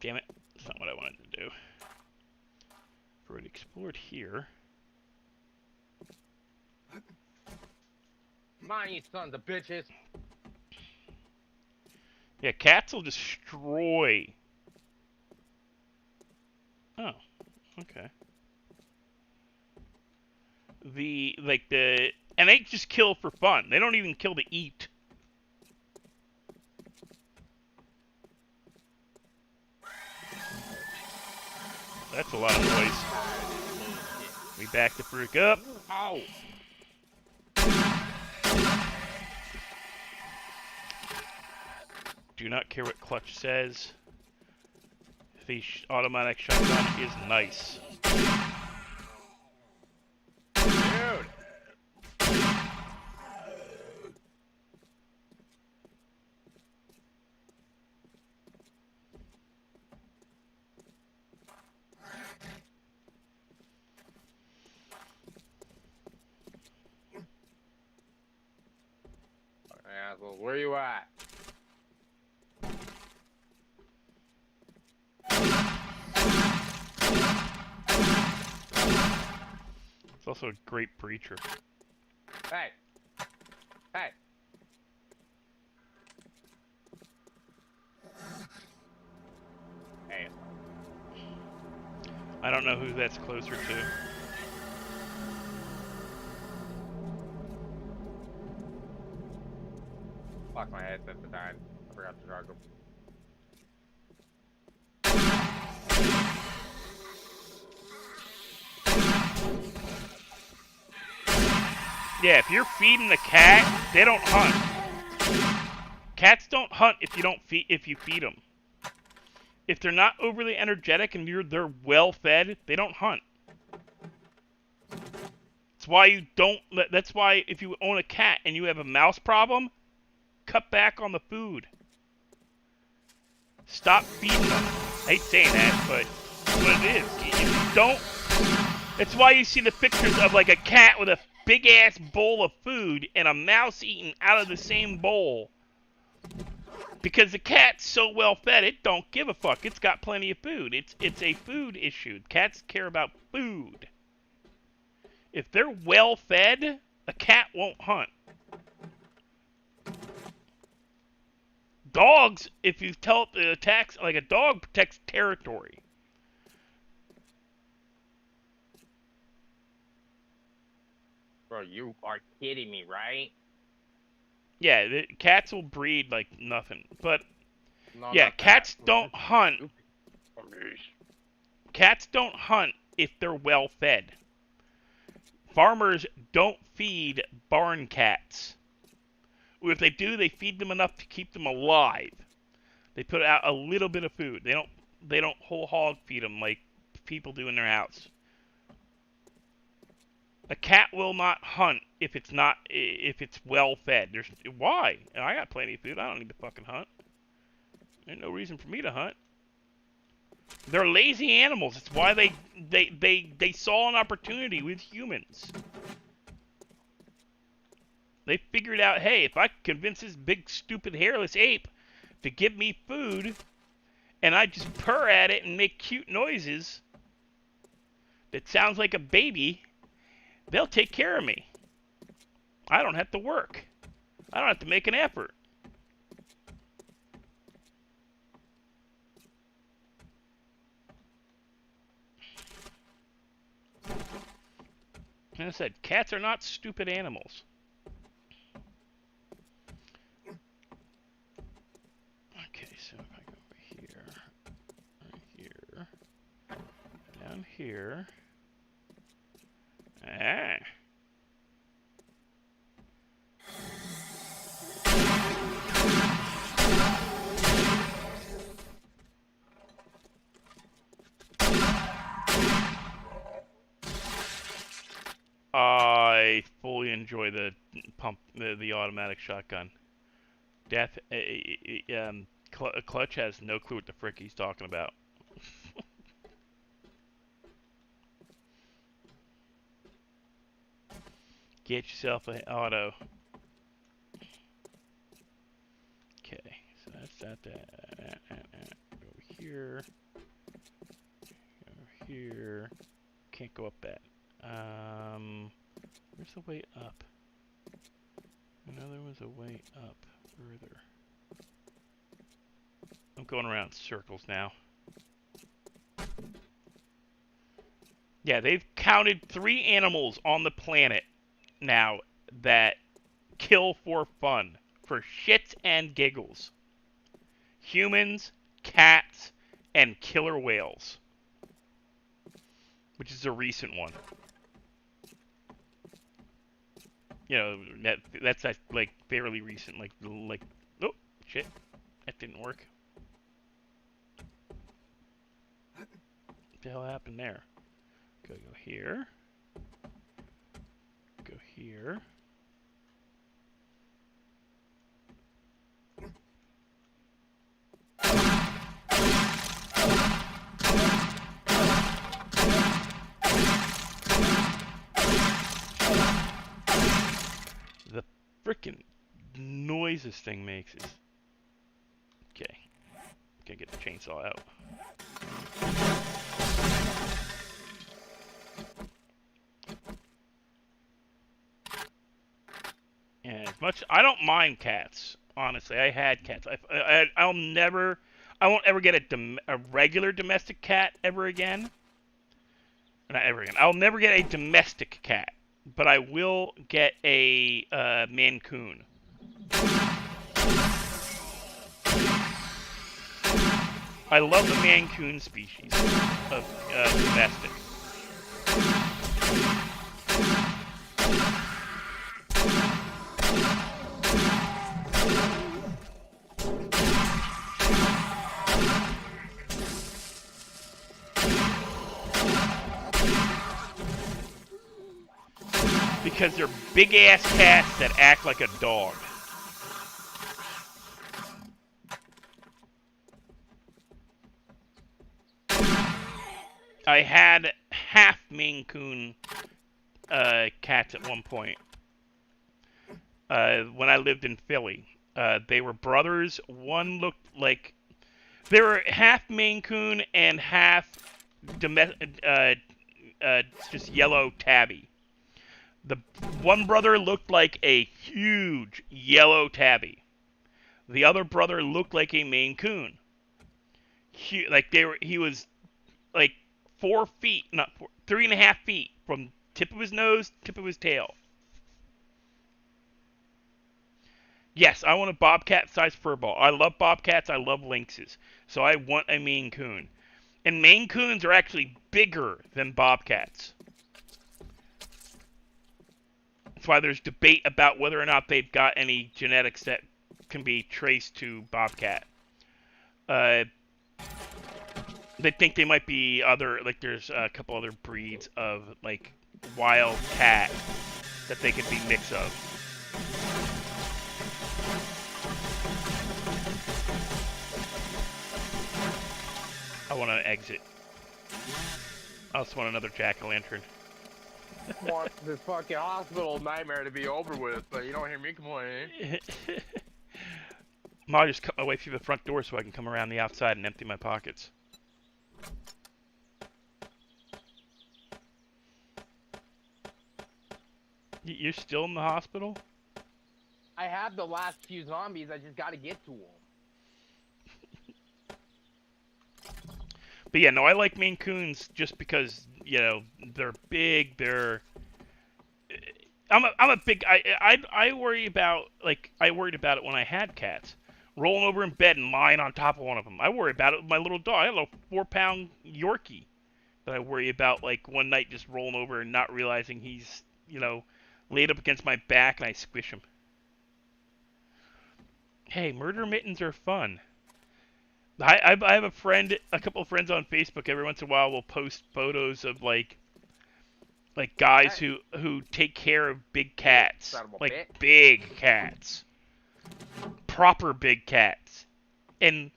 Damn it. That's not what I wanted to do. I've already explored here. Mine, you sons of bitches. Yeah, cats will destroy. Oh, okay. And they just kill for fun. They don't even kill to eat. That's a lot of noise. We back the freak up. Ow. Do not care what Clutch says. The automatic shotgun is nice. Dude. Asshole, where you at? It's also a great breacher. Hey. Hey. Hey. I don't know who that's closer to. Fuck, my headset's died. I forgot to charge them. Yeah, if you're feeding the cat, they don't hunt. Cats don't hunt if you feed them. If they're not overly energetic and they're well fed, they don't hunt. That's why if you own a cat and you have a mouse problem, cut back on the food. Stop feeding them. I hate saying that, but that's what it is. If you don't, that's why you see the pictures of like a cat with a big ass bowl of food and a mouse eating out of the same bowl. Because the cat's so well fed, it don't give a fuck. It's got plenty of food. It's a food issue. Cats care about food. If they're well fed, a cat won't hunt. Dogs, if you tell it to attack, like a dog protects territory. Bro, you are kidding me, right? Yeah, the cats will breed like nothing. But, No, yeah, not cats that. don't hunt. Cats don't hunt if they're well fed. Farmers don't feed barn cats. If they do, they feed them enough to keep them alive. They put out a little bit of food. They don't whole hog feed them like people do in their house. A cat will not hunt if it's well fed. Why? I got plenty of food. I don't need to fucking hunt. There's no reason for me to hunt. They're lazy animals. It's why they saw an opportunity with humans. They figured out, hey, if I convince this big stupid hairless ape to give me food, and I just purr at it and make cute noises that sounds like a baby, they'll take care of me. I don't have to work. I don't have to make an effort. And I said, cats are not stupid animals. Okay, so if I go over here, right here, down here. Ah. I fully enjoy the the automatic shotgun. Clutch has no clue what the frick he's talking about. Get yourself an auto. Okay, so that's that. Go over here. Go over here. Can't go up that. Where's the way up? I know there was a way up further. I'm going around in circles now. Yeah, they've counted 3 animals on the planet now that kill for fun, for shits and giggles. Humans, cats, and killer whales. Which is a recent one. You know, that's like fairly recent, like oh shit, that didn't work. What the hell happened there? Go here. Go here. The frickin' noise this thing makes is... Okay. Gotta get the chainsaw out. And as much... I don't mind cats, honestly. I had cats. I won't ever get a regular domestic cat ever again. Not ever again. I'll never get a domestic cat. But I will get a Maine Coon. I love the Maine Coon species of domestic. Because they're big-ass cats that act like a dog. I had half Maine Coon cats at one point. When I lived in Philly. They were brothers. One looked like... They were half Maine Coon and half just yellow tabby. The one brother looked like a huge yellow tabby. The other brother looked like a Maine Coon. He was like 4 feet, not 4, 3.5 feet from tip of his nose, tip of his tail. Yes, I want a bobcat-sized furball. I love bobcats. I love lynxes. So I want a Maine Coon. And Maine Coons are actually bigger than bobcats. That's why there's debate about whether or not they've got any genetics that can be traced to bobcat. They think they might be other, like there's a couple other breeds of like wild cat that they could be mix of. I want to exit. I also want another jack-o'-lantern. Want this fucking hospital nightmare to be over with, but you don't hear me complaining. I'll just cut my way through the front door so I can come around the outside and empty my pockets. You're still in the hospital? I have the last few zombies. I just gotta get to them. But yeah, no, I like Maine Coons just because, you know, they're big, they're... I'm a big... I worry about, like, I worried about it when I had cats. Rolling over in bed and lying on top of one of them. I worry about it with my little dog. I have a little 4-pound Yorkie that I worry about, like, one night just rolling over and not realizing he's, you know, laid up against my back and I squish him. Hey, murder mittens are fun. I have a couple of friends on Facebook. Every once in a while, will post photos of like guys who take care of big cats, like big cats, proper big cats, and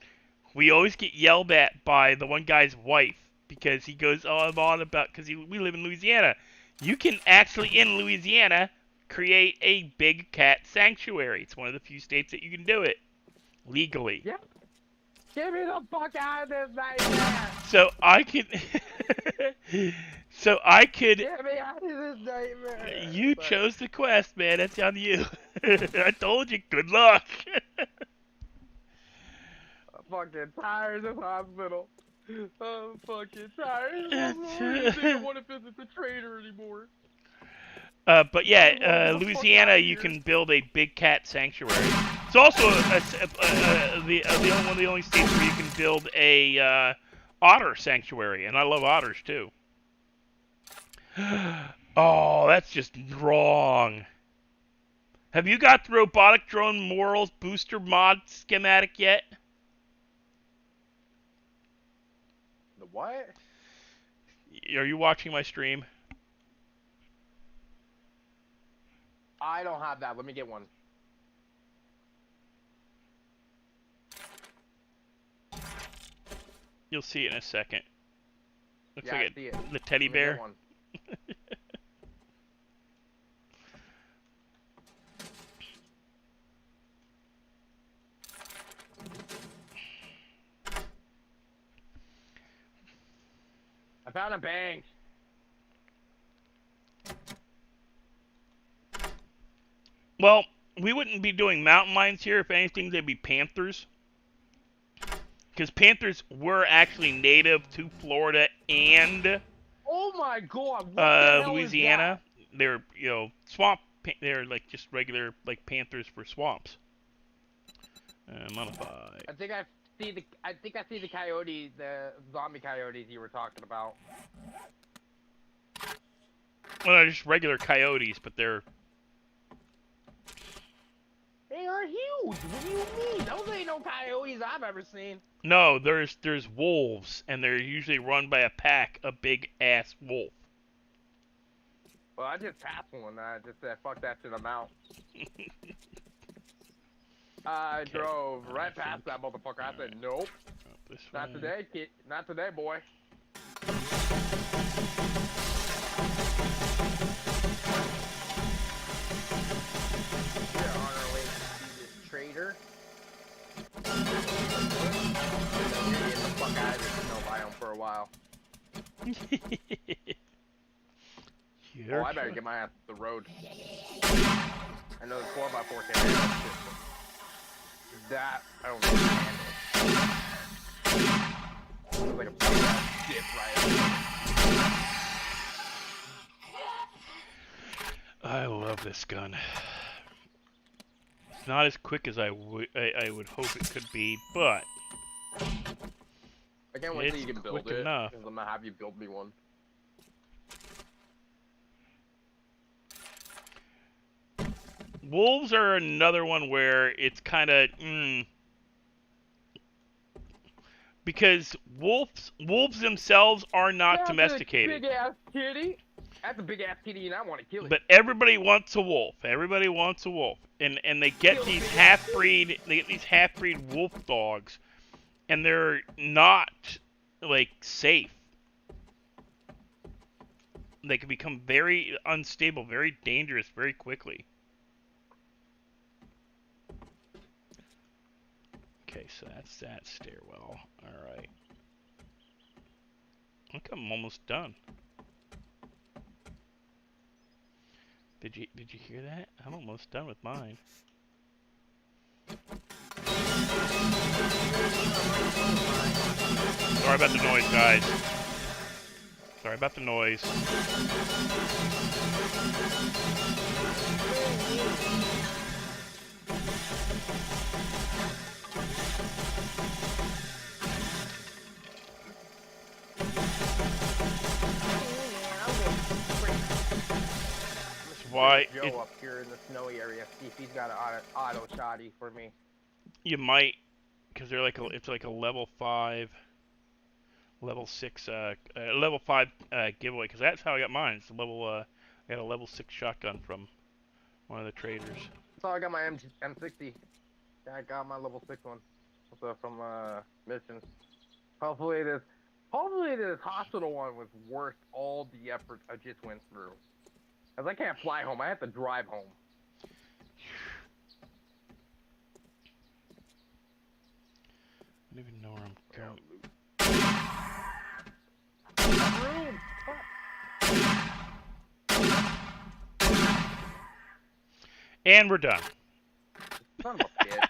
we always get yelled at by the one guy's wife because he goes, "Oh, I'm on about because we live in Louisiana. You can actually in Louisiana create a big cat sanctuary. It's one of the few states that you can do it legally." Yep. Get me the fuck out of this nightmare! So I could... Get me out of this nightmare! You chose the quest, man. That's on you. I told you, good luck. I'm fucking tired of this hospital. I'm fucking tired. I don't want to visit the trader anymore. But yeah, Louisiana, you can build a big cat sanctuary. It's also one of the only states where you can build a otter sanctuary, and I love otters too. Oh, that's just wrong. Have you got the Robotic Drone Morals booster mod schematic yet? The what? Are you watching my stream? I don't have that. Let me get one. You'll see it in a second. Looks Yeah, like I see it. the teddy Let me get bear. one. I found a bank. Well, we wouldn't be doing mountain lions here. If anything, they'd be panthers. Because panthers were actually native to Florida and Oh my god! What the hell Louisiana. They're, you know, swamp. They're like just regular like panthers for swamps. Modified. I think I see the coyotes, the zombie coyotes you were talking about. Well, they're just regular coyotes, but they're... They are huge! What do you mean? Those ain't no coyotes I've ever seen. No, there's wolves, and they're usually run by a pack, a big-ass wolf. Well, I just passed one. I just said, fuck that shit, I'm out. I drove right past that motherfucker. I said, nope. Not today, kid. Not today, boy. We're on our way to see this trader. And then we're gonna get the fuck out of this snow biome for a while. Oh, I better get my ass up the road. I know the 4x4 can't handle that shit, but that, I don't know how to handle. It's like a fucking dip right up. I love this gun. It's not as quick as I would hope it could be, but I can't wait till you can build quick it, enough. because I'm gonna have you build me one. Wolves are another one where it's kind of because wolves themselves are not domesticated. Big ass kitty. That's a big ass kitty, and I want to kill it. But everybody wants a wolf. Everybody wants a wolf, and they get these half-breed wolf dogs, and they're not like safe. They can become very unstable, very dangerous, very quickly. Okay, so that's that stairwell. All right. I think I'm almost done. Did you hear that? I'm almost done with mine. Sorry about the noise, guys. Sorry about the noise. Why Joe up here in the snowy area, see if he's got an auto shotty for me. you might, because they're like it's like a level 5, level 6, level 5 giveaway. Because that's how I got mine. It's a level I got a level 6 shotgun from one of the traders. So I got my M60. I got my level 6 one. So from missions. Hopefully this hospital one was worth all the effort I just went through. Cause I can't fly home. I have to drive home. I don't even know where I'm going. And we're done. Son of a bitch.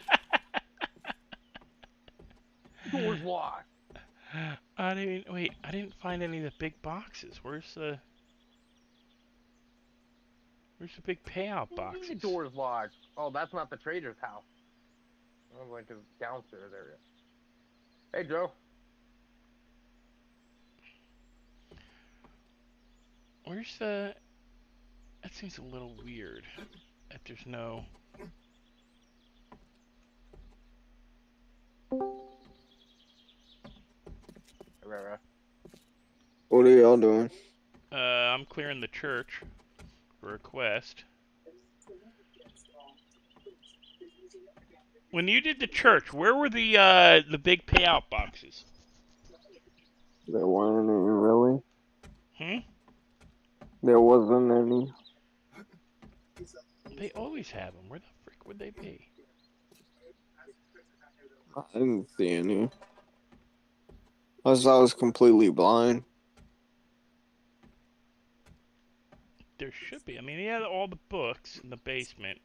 Door's locked. I didn't find any of the big boxes. Where's the big payout boxes? The door's locked. Oh, that's not the trader's house. I'm like his downstairs area. Hey, Joe. Where's the... That seems a little weird. That there's no... What are y'all doing? I'm clearing the church for a quest. When you did the church, where were the big payout boxes? There weren't any, really. There wasn't any. They always have them. Where the frick would they be? I didn't see any. Unless I was completely blind. There should be. I mean, he had all the books in the basement.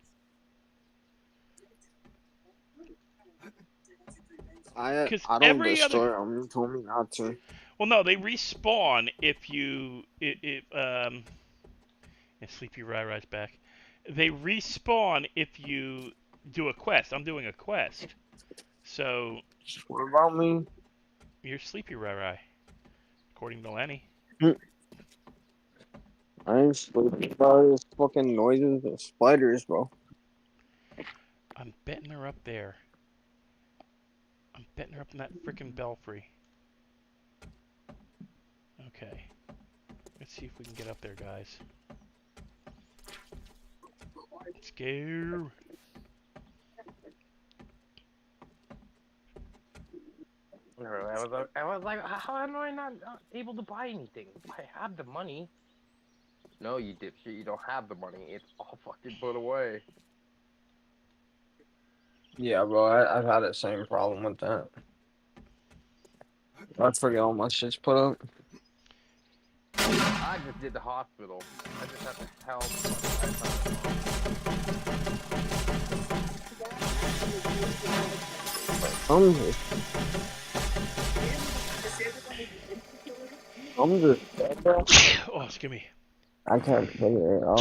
I 'Cause don't every destroy other- them. You told me not to. Well, no, they respawn if you and Sleepy Rai-Rai's back. They respawn if you do a quest. I'm doing a quest, so What about me? you're Sleepy Rai-Rai, according to Lenny. I ain't sleeping about these fucking noises of spiders, bro. I'm betting her up there. I'm betting her up in that frickin' belfry. Okay. Let's see if we can get up there, guys. Let's go. I was like, how am I not able to buy anything? I have the money. No, you dipshit, you don't have the money. It's all fucking put away. Yeah, bro. I've had the same problem with that. I forget all my shit's put up. I just did the hospital. I just have to help. I'm just. Oh, excuse me. I can't figure it out.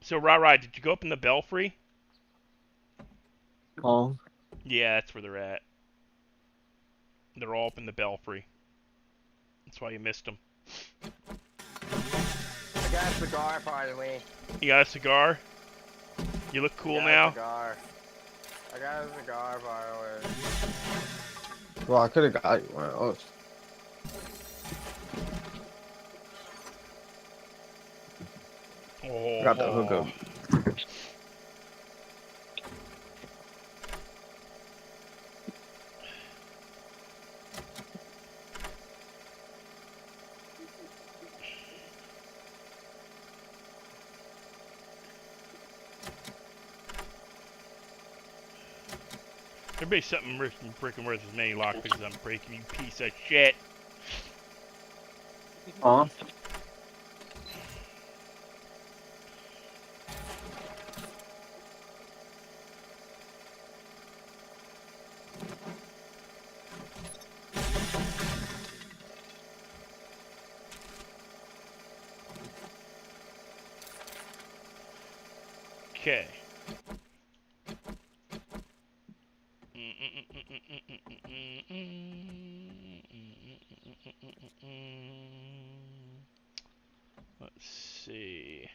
So, Rai-Rai, did you go up in the belfry? Oh. Yeah, that's where they're at. They're all up in the belfry. That's why you missed them. I got a cigar finally. You got a cigar? You look cool now? I got a cigar finally. Well, I could have got you one of those. Oh. Got the hookup. There be something freaking worth as many lockpicks I'm breaking, you piece of shit. Huh? Okay. Let's see.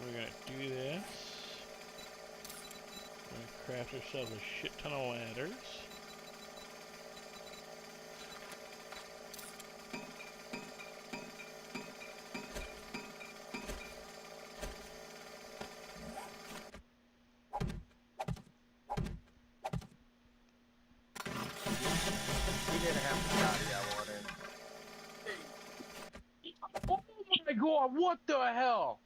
We're gonna do this. We're gonna craft ourselves a shit ton of ladders. We didn't have to shot that one in. Oh my god, what the hell?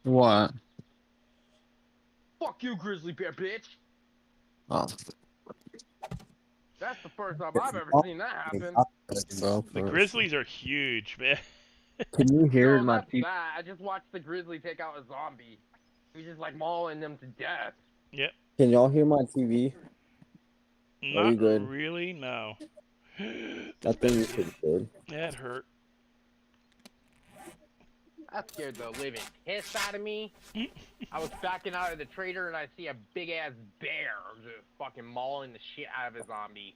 What? Fuck you, grizzly bear bitch. Oh, That's the first time I've ever seen that happen. bro, The grizzlies are huge, man. Can you hear No, my that's people? that. I just watched the grizzly take out a zombie. He's just like mauling them to death. Yep. Can y'all hear my TV? Not you good? really, no. That thing is pretty good. That hurt. That scared the living piss out of me. I was backing out of the trader and I see a big ass bear just fucking mauling the shit out of a zombie.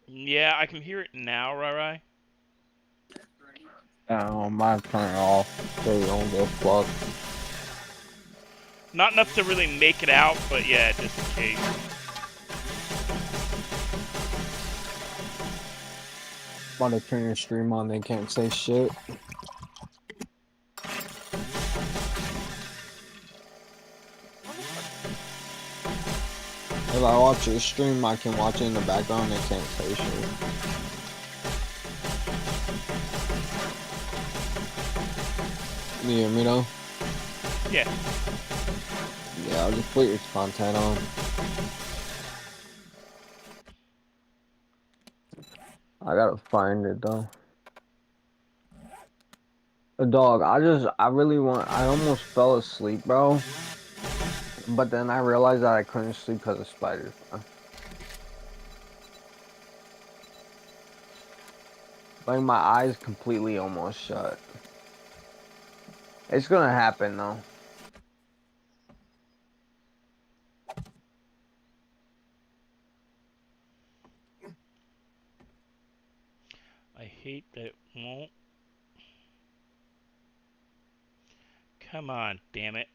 Yeah, I can hear it now, Rai. Mine turn it off so you don't get fucked. Not enough to really make it out, but yeah, just in case. Want to turn your stream on, they can't say shit. If I watch your stream, I can watch it in the background, they can't say shit. You hear me though? Yeah. Yeah, I'll just put your content on. I gotta find it though. Dog, I really I almost fell asleep, bro. But then I realized that I couldn't sleep because of spiders, bro. Like, my eyes completely almost shut. It's gonna happen, though. I hate that it won't. Come on, damn it.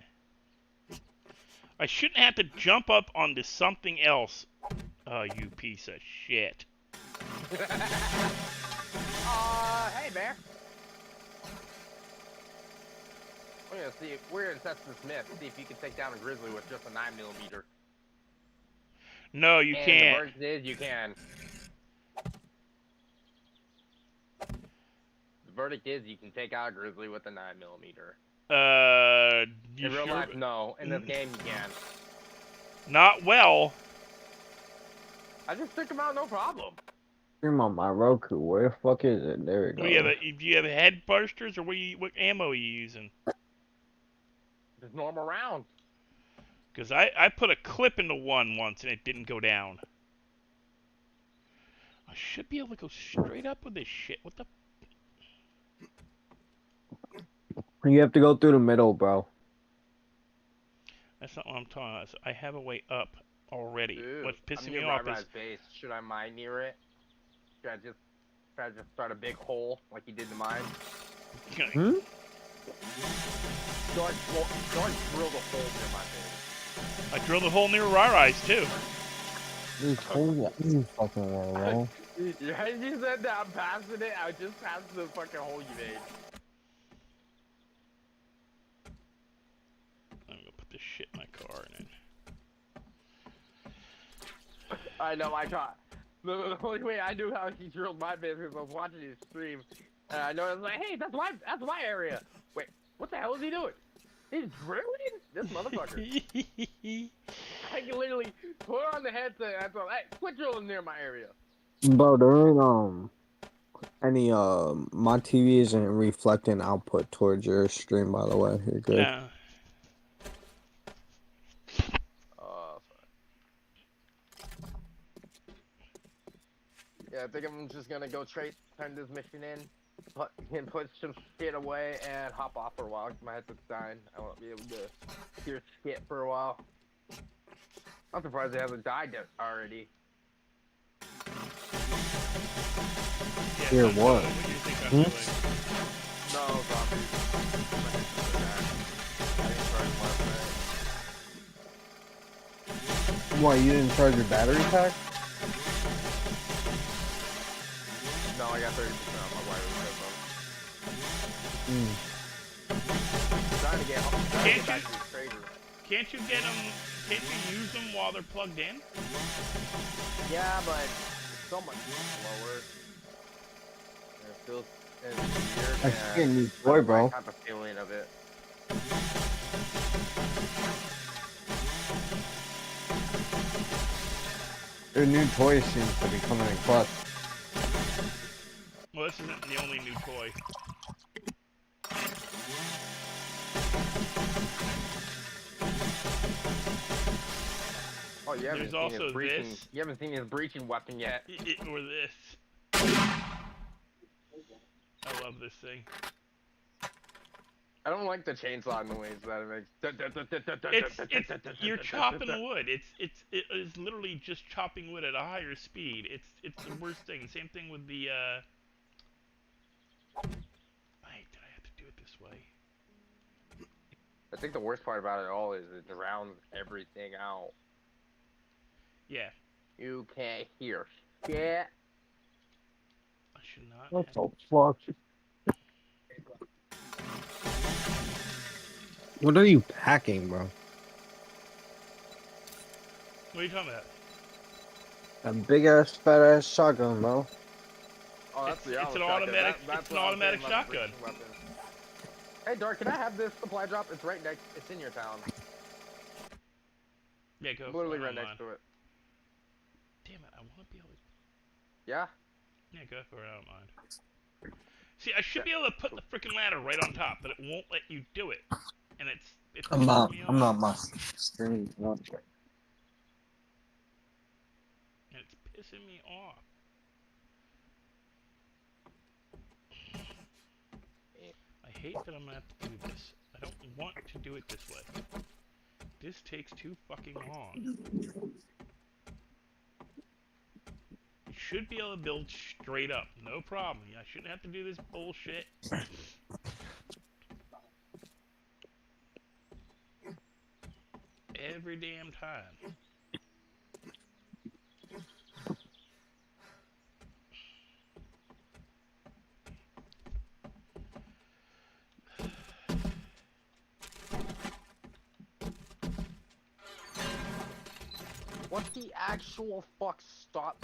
I shouldn't have to jump up onto something else. Oh, you piece of shit. Hey, bear. We're gonna test this myth, see if you can take down a grizzly with just a 9mm. No, you and can't. The verdict is you can. The verdict is you can take out a grizzly with a 9mm. You In real sure? life, no. In this game, you can. Not well. I just took him out, no problem. Stream on my Roku. Where the fuck is it? There we go. Do you have head bursters, or what ammo are you using? Just normal rounds. Because I put a clip into one once and it didn't go down. I should be able to go straight up with this shit. What the? You have to go through the middle, bro. That's not what I'm talking about. I have a way up already. Dude, What's pissing I'm me near off Rai is Rai's base. Should I mine near it? Should I just start a big hole like he did to mine? Dark drilled a hole near my face. I drilled a hole near Rari's too. You told me every fucking word, bro. Yeah, you said that I'm passing it. I just passed the fucking hole you made. I'm gonna put this shit in my car and then. I know, I caught. The only way I knew how he drilled my base because I was watching his stream. And I know I was like, hey, that's my area. Wait, what the hell is he doing? He's drilling? This motherfucker. I can literally put on the headset and I thought, hey, quit drilling near my area. Bro, there ain't any my TV isn't reflecting output towards your stream, by the way. You're good. No. Yeah, I think I'm just gonna go turn this mission in, put some shit away, and hop off for a while. 'Cause my headset's dying. I won't be able to hear shit for a while. I'm surprised it hasn't died yet already. Yeah, Hear so what? What do you think I'm doing? No, zombies. My headset's dying. I didn't charge last night. Why, you didn't charge your battery pack? No, I got 30% on my wireless headphones. Trying to get back to these traders. Can't you get them? Can't you use them while they're plugged in? Yeah, but it's so much slower. And it feels weird. That's And a new toy, bro. I have a feeling of it. Your new toy seems to be coming in clutch. Well, this isn't the only new toy. Oh, you haven't There's seen also his breaching. this. You haven't seen his breaching weapon yet. Or this. I love this thing. I don't like the chainsaw noise that it makes. You're chopping wood. It is literally just chopping wood at a higher speed. It's the worst thing. Same thing with the Wait, did I have to do it this way? I think the worst part about it all is it drowns everything out. Yeah. You can't hear shit. I should not. What have- the fuck? What are you packing, bro? What are you talking about? A big ass, fat ass shotgun, bro. Oh, that's It's- the it's an shotgun. automatic- That's it's an what I was automatic saying about the shotgun. breaching weapon. Hey, Dark, can I have this supply drop? It's right next. It's in your town. Yeah, go. Literally for it, I right don't next mind. to it. Damn it! I want to be able to. Yeah. Yeah, go for it. I don't mind. See, I should be able to put the freaking ladder right on top, but it won't let you do it, and it's I'm pissing me off. my screen. And it's pissing me off. I hate that I'm gonna have to do this. I don't want to do it this way. This takes too fucking long. You should be able to build straight up, no problem. I shouldn't have to do this bullshit. Every damn time. What the actual fuck? Stop.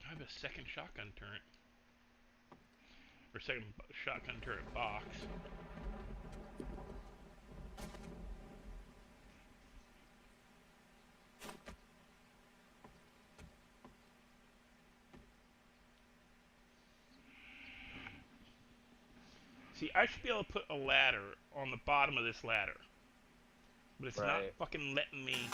I have a second shotgun turret. Or second shotgun turret box. See, I should be able to put a ladder on the bottom of this ladder. But it's not Right. fucking letting me.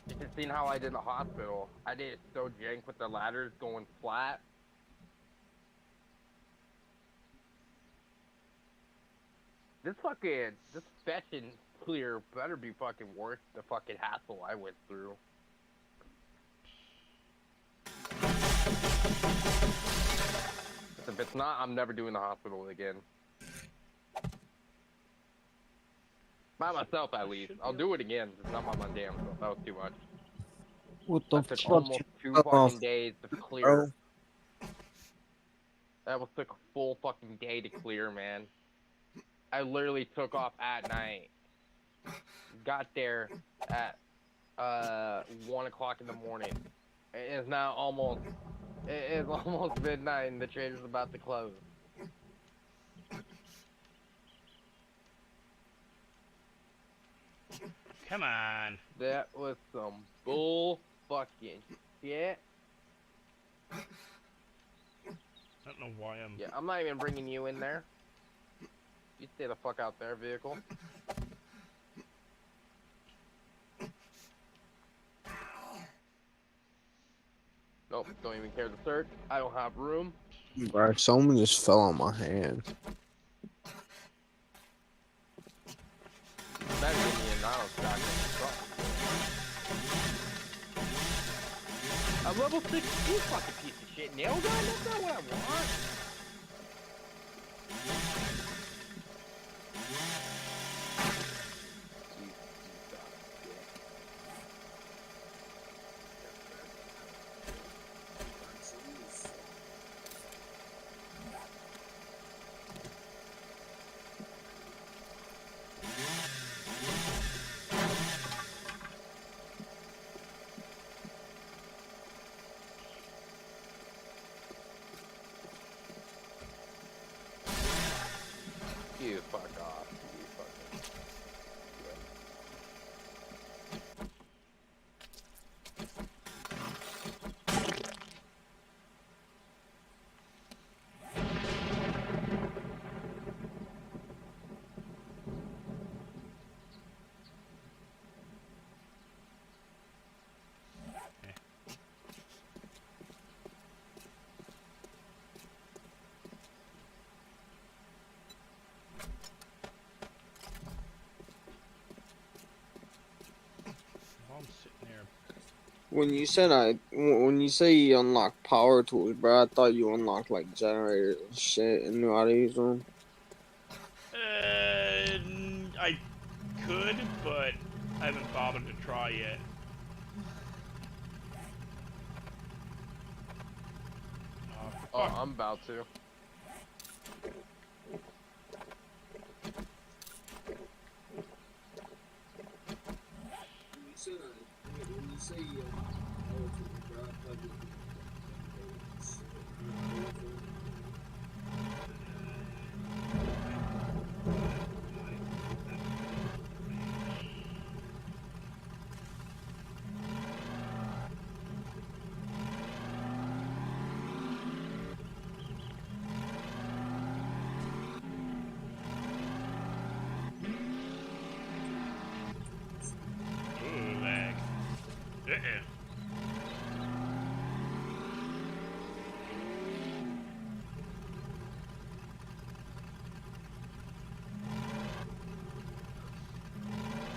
You should seen how I did in the hospital. I did it so jank with the ladders going flat. this fetch and clear better be fucking worth the fucking hassle I went through. If it's not, I'm never doing the hospital again. By myself, at least. I'll do it again. It's not by my damn self. That was too much. What the That took fuck? almost 2 fucking days to clear. That was took a full fucking day to clear, man. I literally took off at night. Got there at 1 o'clock in the morning. It's now almost midnight and the trader's about to close. Come on. That was some bull fucking shit. I don't know why I'm... Yeah, I'm not even bringing you in there. You stay the fuck out there, vehicle. Nope, don't even care to search. I don't have room. Bro, someone just fell on my hand. Better than me and I don't stock in the truck. I'm level 6, you fucking piece of shit. Nail gun? That's not what I want. You fuck off. You fucking... I'm sitting there. When you say you unlock power tools, bro, I thought you unlocked like generators and shit and knew how to use them. I could, but I haven't bothered to try yet. Oh, I'm about to. When you say you Ooh, lag. It'd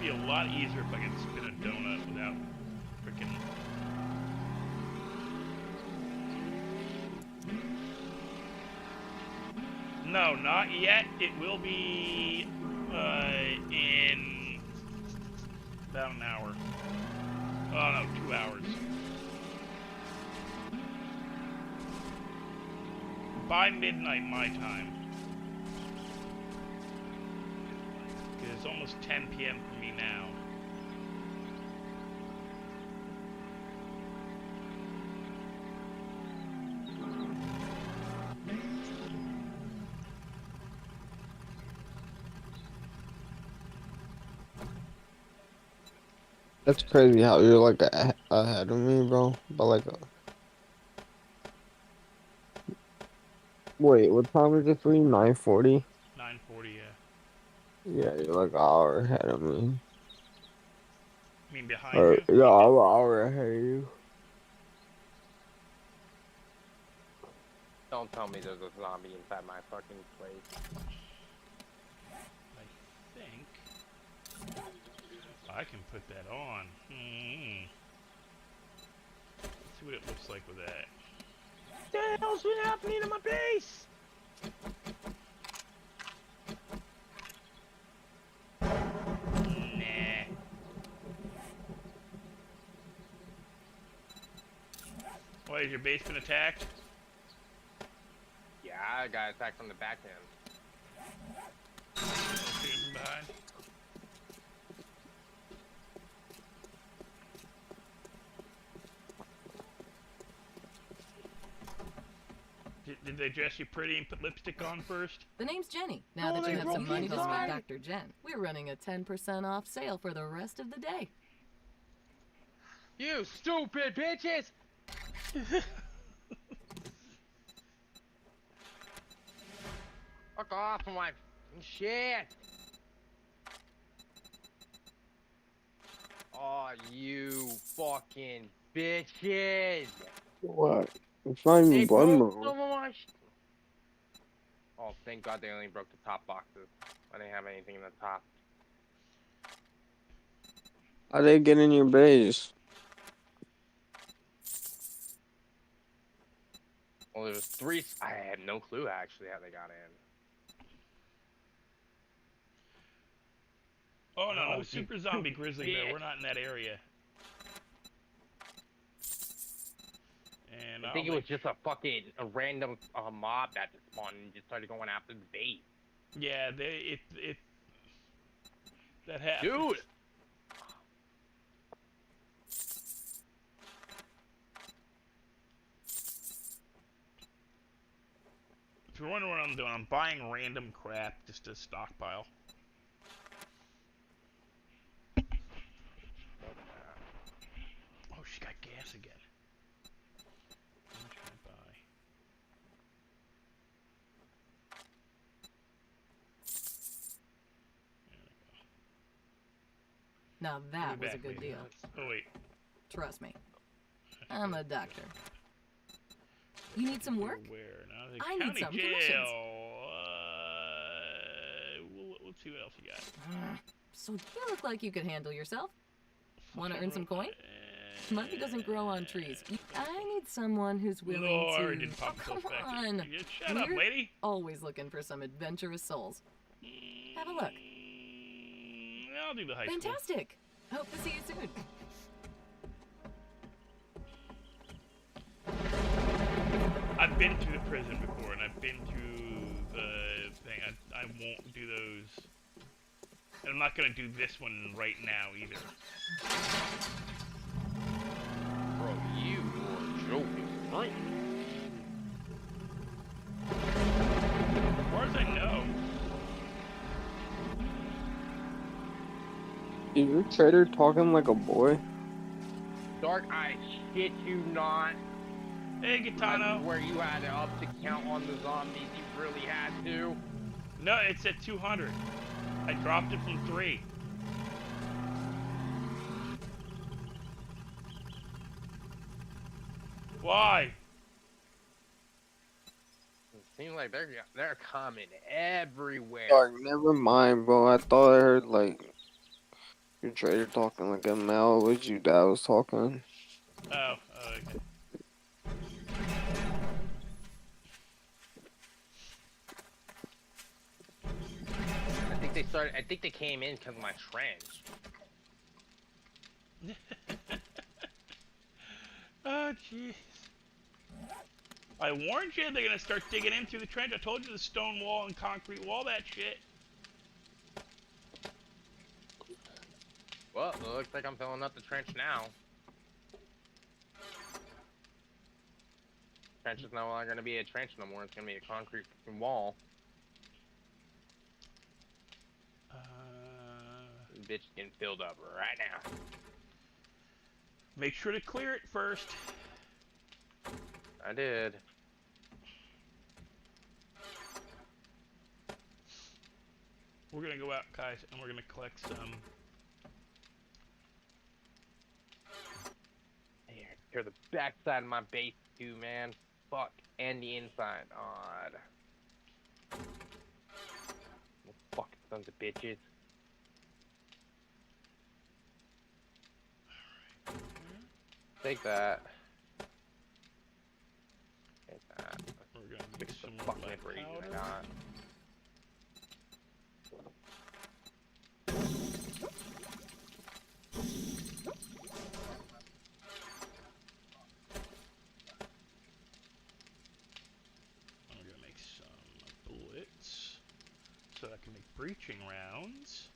be a lot easier if I could spin a donut without freaking... No, not yet. It will be in about an hour. Oh no, 2 hours. By midnight my time. It's almost 10 p.m. for me now. That's crazy how you're like ahead of me, bro. But like, wait, what time is it for you? 9:40. 9:40, yeah. Yeah, you're like an hour ahead of me. You mean behind Or, you? yeah, I'm an hour ahead of you. Don't tell me there's a zombie inside my fucking place. I I can put that on. Let's see what it looks like with that. What the hell's been happening to my base? Nah. Why, has your base been attacked? Yeah, I got attacked from the back end. Shooting from behind. Did they dress you pretty and put lipstick on first? The name's Jenny. Now Oh, that they you have broke some money to inside. meet Dr. Jen, we're running a 10% off sale for the rest of the day. You stupid bitches! Fuck off of my shit! Oh, you fucking bitches! What? It's not even They blood broke moon. some of my Oh, thank God they only broke the top boxes. I didn't have anything in the top. How they get in your base? Well, there was 3. I had no clue actually how they got in. Oh no, Oh, no, you Super Zombie Grizzly Bear. bitch. We're not in that area. And I think it was just a random mob that just spawned and just started going after the base. Yeah, that happened. Dude! If you're wondering what I'm doing, I'm buying random crap just to stockpile. Oh, she got gas again. How much can I buy? Now that I'll be was a back, good lady. deal. Oh wait. Trust me. I'm a doctor. You need some work? Where? Now the I need county some jail. commissions. Let's see what else you got. So you look like you could handle yourself. Want to earn some coin? Money doesn't grow on trees. I need someone who's willing No, I to... already didn't pop come myself back. on. You shut up, We're lady. always looking for some adventurous souls. Have a look. I'll do the high school. Fantastic. Hope to see you soon. I've been to the prison before, and I've been to the thing. I won't do those. And I'm not gonna do this one right now either. Bro, you are joking, right? As far as I know. Is your trader talking like a boy? Dark, I shit you not. Hey, Gitano. Where you had to up the count on the zombies, you really had to. No, it's at 200. I dropped it from 3. Why? It seems like they're coming everywhere. Dark, never mind, bro. I thought I heard like your trader talking like a male. Was you that was talking? Oh, okay. I think they came in because of my trench. Oh, jeez. I warned you, they're gonna start digging in through the trench. I told you the stone wall and concrete wall, that shit. Well, it looks like I'm filling up the trench now. Trench is no longer going to be a trench no more. It's going to be a concrete wall. This bitch is getting filled up right now. Make sure to clear it first. I did. We're gonna go out, guys, and we're gonna collect some. Here, the back side of my base too, man. Fuck. And the inside. Odd. Fucking sons of bitches. Take that. Take that. We're gonna Mix mix the some more fucking black abrasion I powder. got. I'm gonna make some bullets so I can make breaching rounds.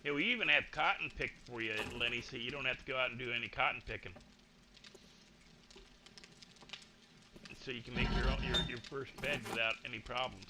Yeah, we even have cotton picked for you, Lenny, so you don't have to go out and do any cotton picking. So you can make your first bed without any problems.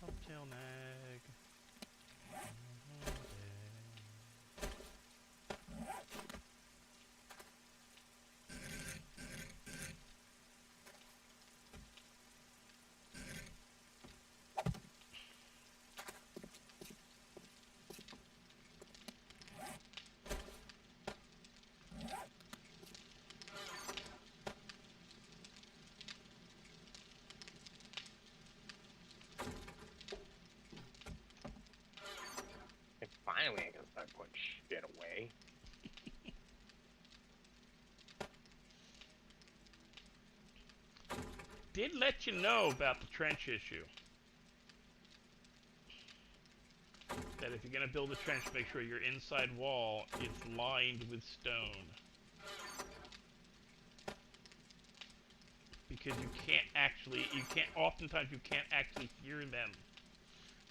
Bobtail nag. And finally, I can start putting shit away. Did let you know about the trench issue. That if you're gonna build a trench, make sure your inside wall is lined with stone. Because oftentimes you can't actually hear them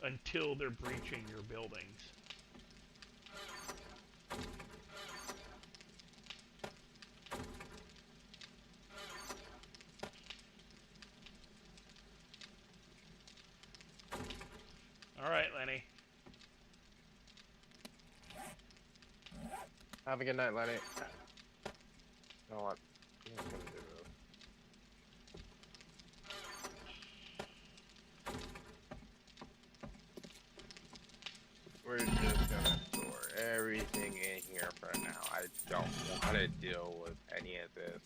until they're breaching your buildings. Alright, Lenny. Have a good night, Lenny. You know what? I'm just gonna do this. We're just gonna store everything in here for now. I don't want to deal with any of this.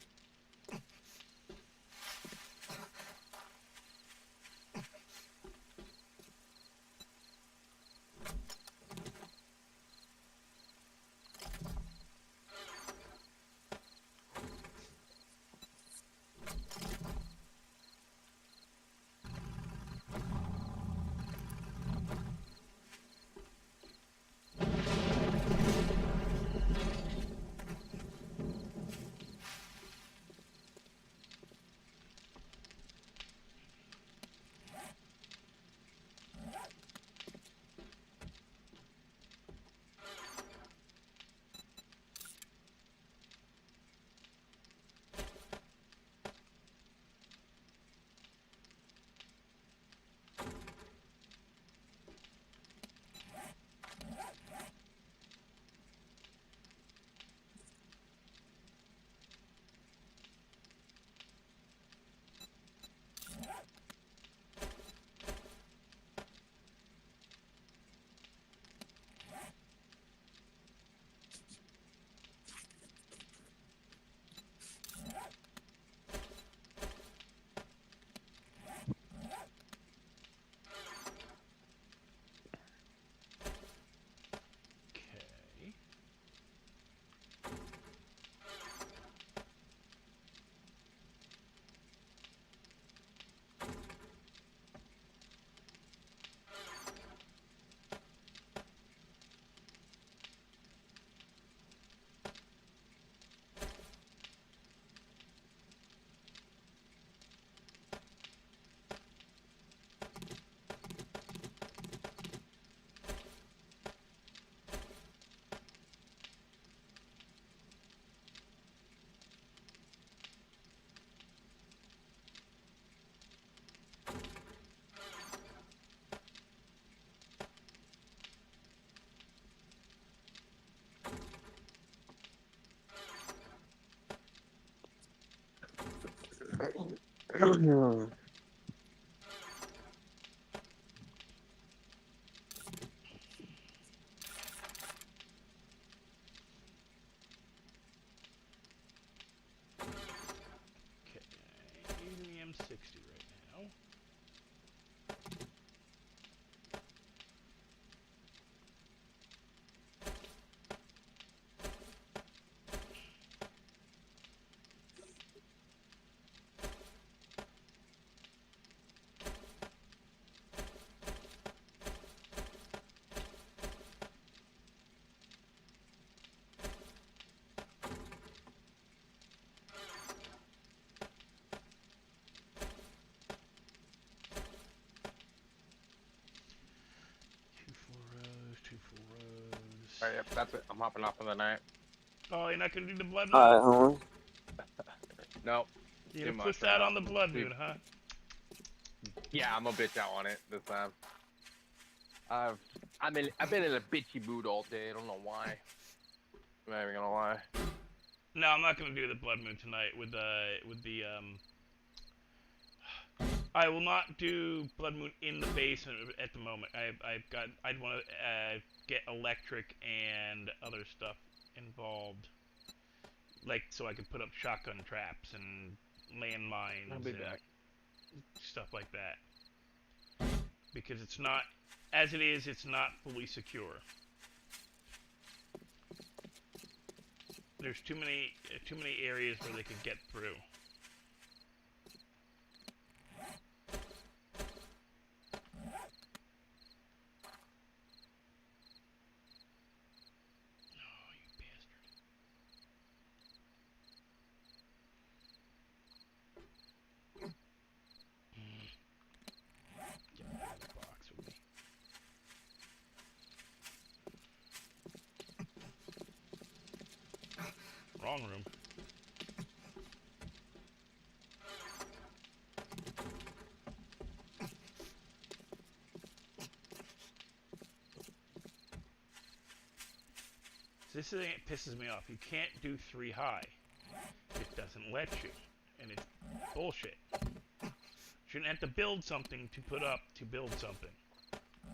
Okay, using the M60 right now. Two full rows, two full rows. Alright, yep, that's it. I'm hopping off for the night. Oh, you're not gonna do the blood moon? Alright, hold on. Nope. You're too gonna much push right out now. on the blood Sleep. moon, huh? Yeah, I'm gonna bitch out on it this time. I've been in a bitchy mood all day. I don't know why. I'm not even gonna lie. No, I'm not gonna do the blood moon tonight with the I will not do blood moon in the basement at the moment. I'd want to get electric and other stuff involved, like so I could put up shotgun traps and landmines I'll be and back. stuff like that. Because it's not, as it is, it's not fully secure. There's too many areas where they could get through. Oh, you bastard. Get out of the box with me. Wrong room. This thing pisses me off. You can't do 3 high. It doesn't let you. And it's bullshit. Shouldn't have to build something to put up to build something.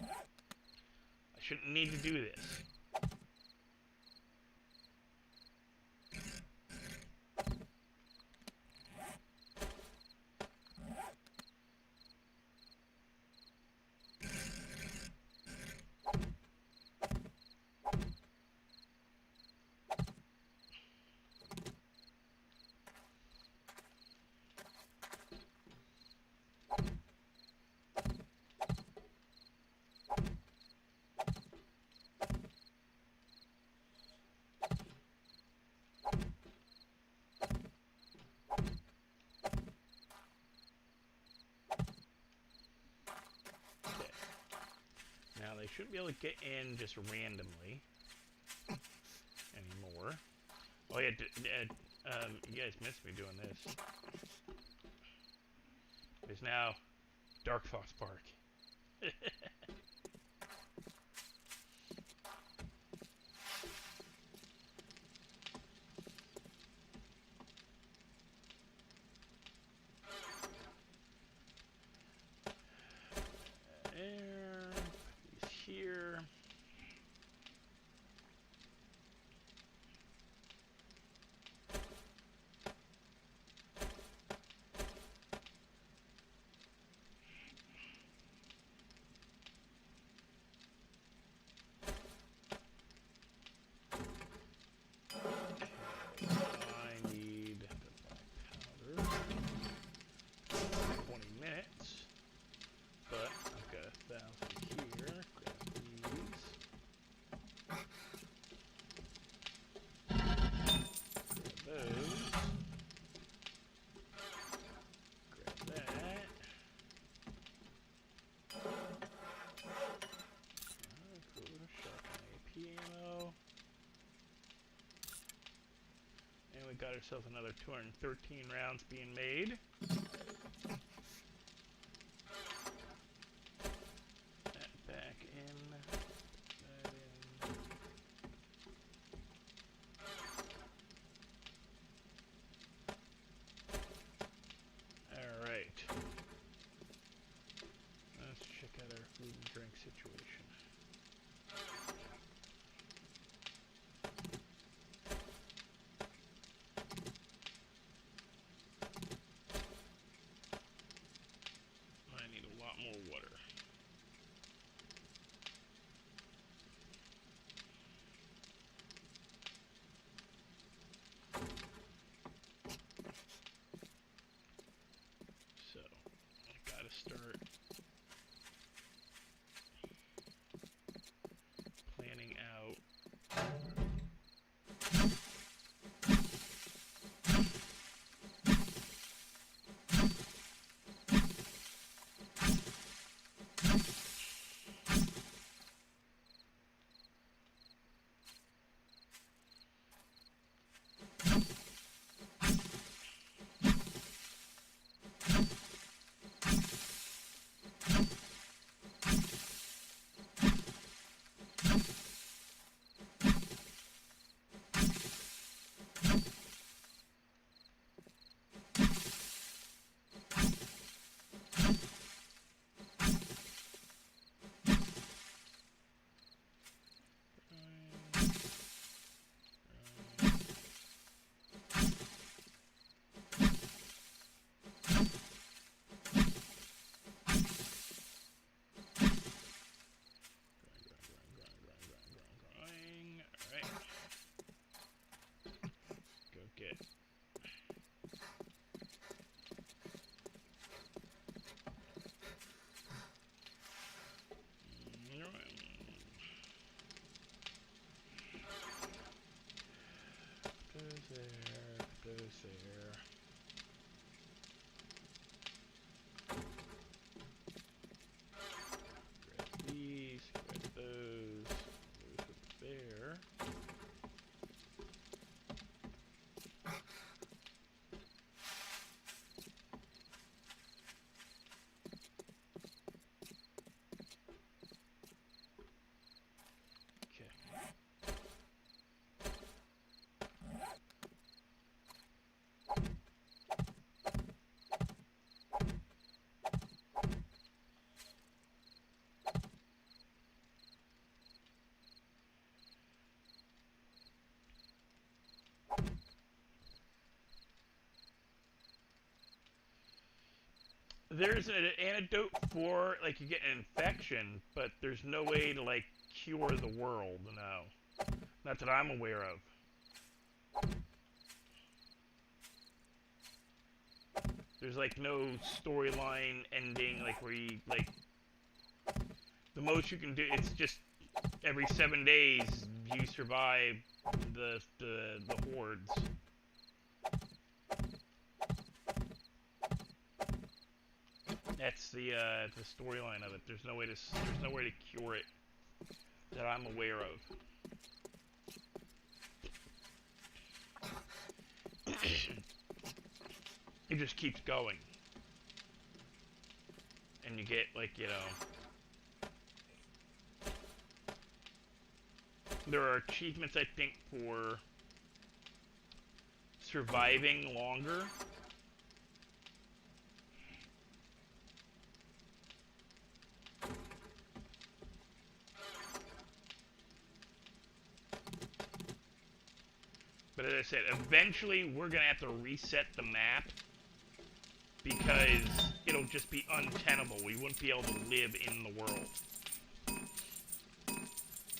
I shouldn't need to do this. Now they shouldn't be able to get in just randomly anymore. Oh yeah, you guys missed me doing this. There's now Dark Fox Park. There, put these here. I need the black powder. 20 minutes. But I've got 1,000 here. Grab these. Grab those. Grab that. Cool. Shotgun AP ammo. And we got ourselves another 213 rounds being made. That back in. That in. Alright. start planning out. Alright. Go get. Goes there, goes there. Grab these, grab those, those over there. Okay. There's an antidote for, like, you get an infection, but there's no way to, like, cure the world, no. Not that I'm aware of. There's, like, no storyline ending, like, where you, like... The most you can do, it's just every 7 days you survive the hordes. That's the storyline of it. There's no way to cure it that I'm aware of. It just keeps going, and you get, like, you know, there are achievements, I think, for surviving longer. But as I said, eventually we're going to have to reset the map because it'll just be untenable. We wouldn't be able to live in the world.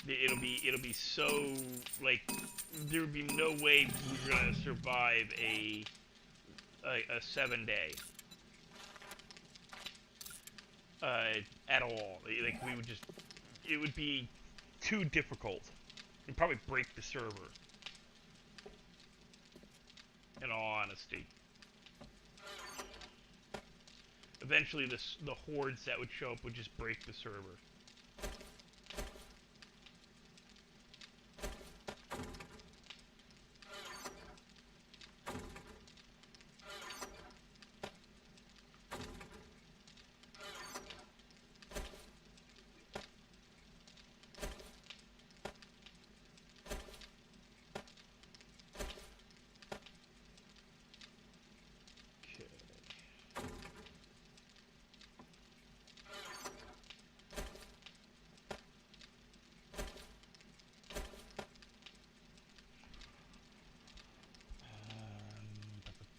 It'll be so, like, there would be no way we're going to survive a 7-day at all. Like, we would just, it would be too difficult. It'd probably break the server. In all honesty. Eventually the hordes that would show up would just break the server.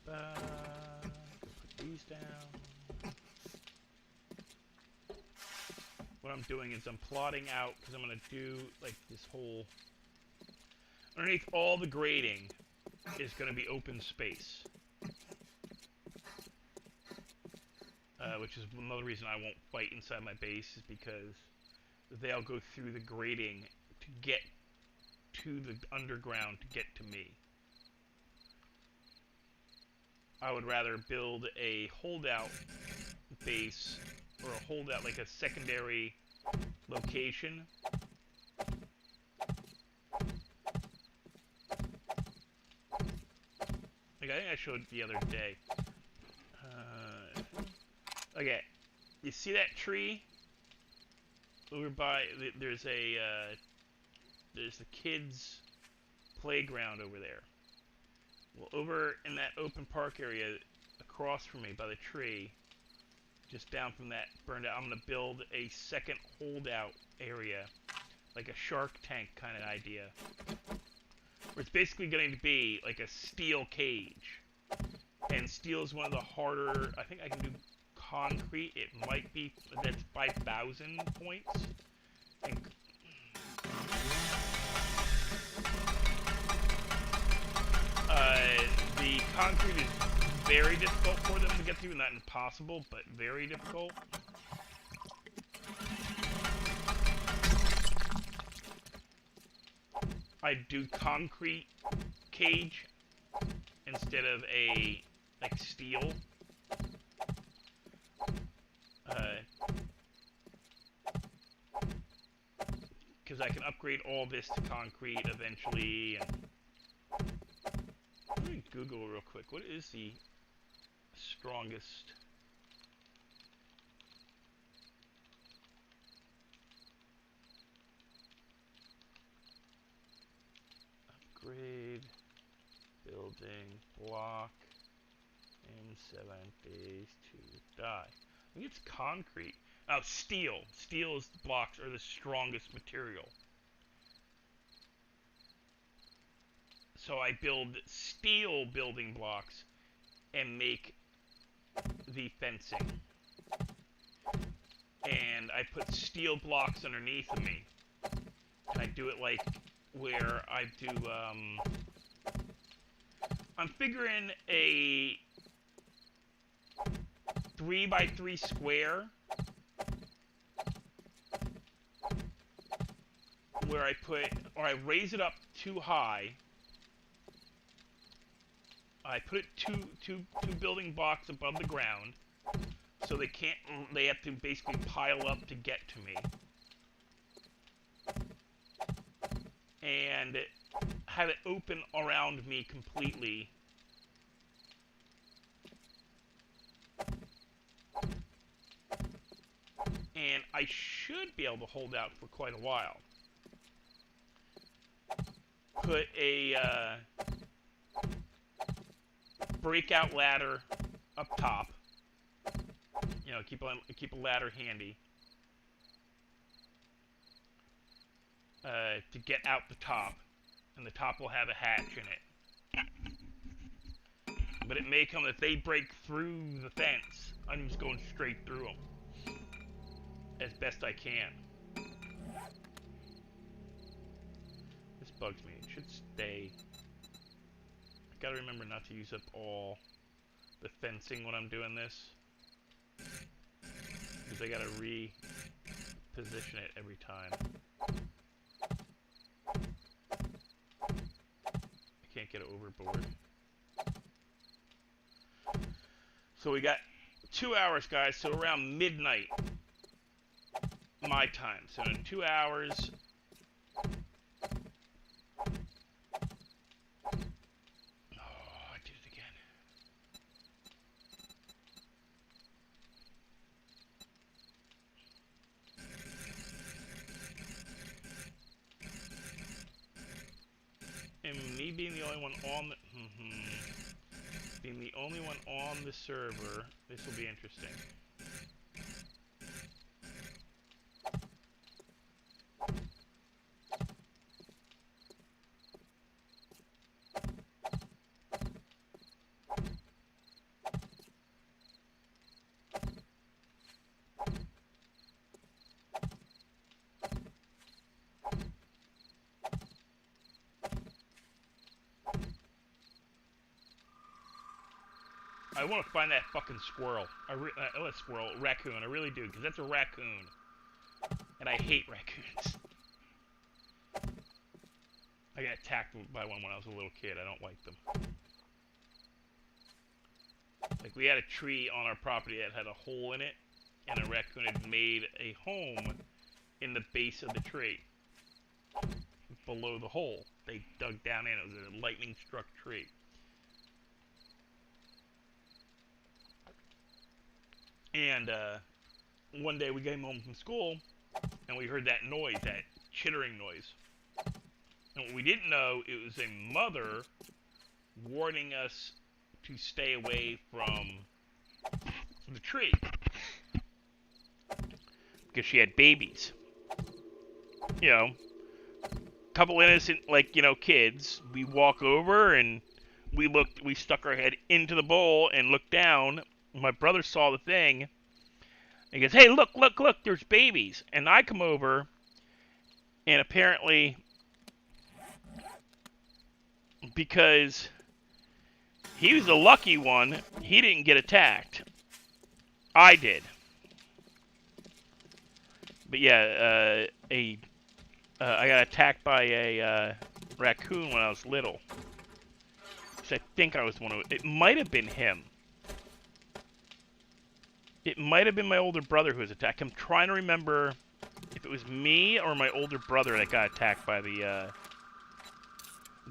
Put these down. What I'm doing is I'm plotting out, because I'm going to do, like, this whole... Underneath all the grading is going to be open space. which is another reason I won't fight inside my base, is because they'll go through the grating to get to the underground to get to me. I would rather build a holdout base, or a holdout, like a secondary location. Like I think I showed the other day. Okay, you see that tree? Over by, there's the kids' playground over there. Well, over in that open park area across from me by the tree, just down from that burned out, I'm going to build a second holdout area, like a Shark Tank kind of idea, where it's basically going to be like a steel cage. And steel is one of the harder, I think I can do concrete. It might be, that's 5,000 points. And the concrete is very difficult for them to get through, not impossible, but very difficult. I do concrete cage instead of a like steel. Because I can upgrade all this to concrete eventually. And let me Google real quick. What is the strongest? Upgrade building block in 7 days to die. I think it's concrete. Oh, steel. Steel's blocks are the strongest material. So I build steel building blocks and make the fencing. And I put steel blocks underneath of me. And I do it like where I do, I'm figuring a 3x3 square where I put, or I raise it up too high. I put it two building blocks above the ground, so they have to basically pile up to get to me. And have it open around me completely. And I should be able to hold out for quite a while. Put a breakout ladder up top. You know, keep a ladder handy. To get out the top. And the top will have a hatch in it. But it may come if they break through the fence. I'm just going straight through them. As best I can. This bugs me. It should stay. I gotta remember not to use up all the fencing when I'm doing this. Because I gotta reposition it every time. I can't get it overboard. So we got 2 hours, guys, so around midnight my time. So in 2 hours, I did it again. And me being the only one on the being the only one on the server, this will be interesting. I want to find that fucking squirrel. Raccoon. I really do, because that's a raccoon. And I hate raccoons. I got attacked by one when I was a little kid. I don't like them. Like, we had a tree on our property that had a hole in it, and a raccoon had made a home in the base of the tree. Below the hole. They dug down in. It was a lightning-struck tree. And one day we came home from school, and we heard that noise, that chittering noise. And what we didn't know, it was a mother warning us to stay away from the tree. Because she had babies. You know, couple innocent, like, you know, kids. We walk over and we stuck our head into the bowl and looked down. My brother saw the thing. He goes, "Hey, look, there's babies." And I come over, and apparently, because he was the lucky one, he didn't get attacked. I did. But yeah, I got attacked by a raccoon when I was little. So I think I was one of it. It might have been him. It might have been my older brother who was attacked. I'm trying to remember if it was me or my older brother that got attacked by the,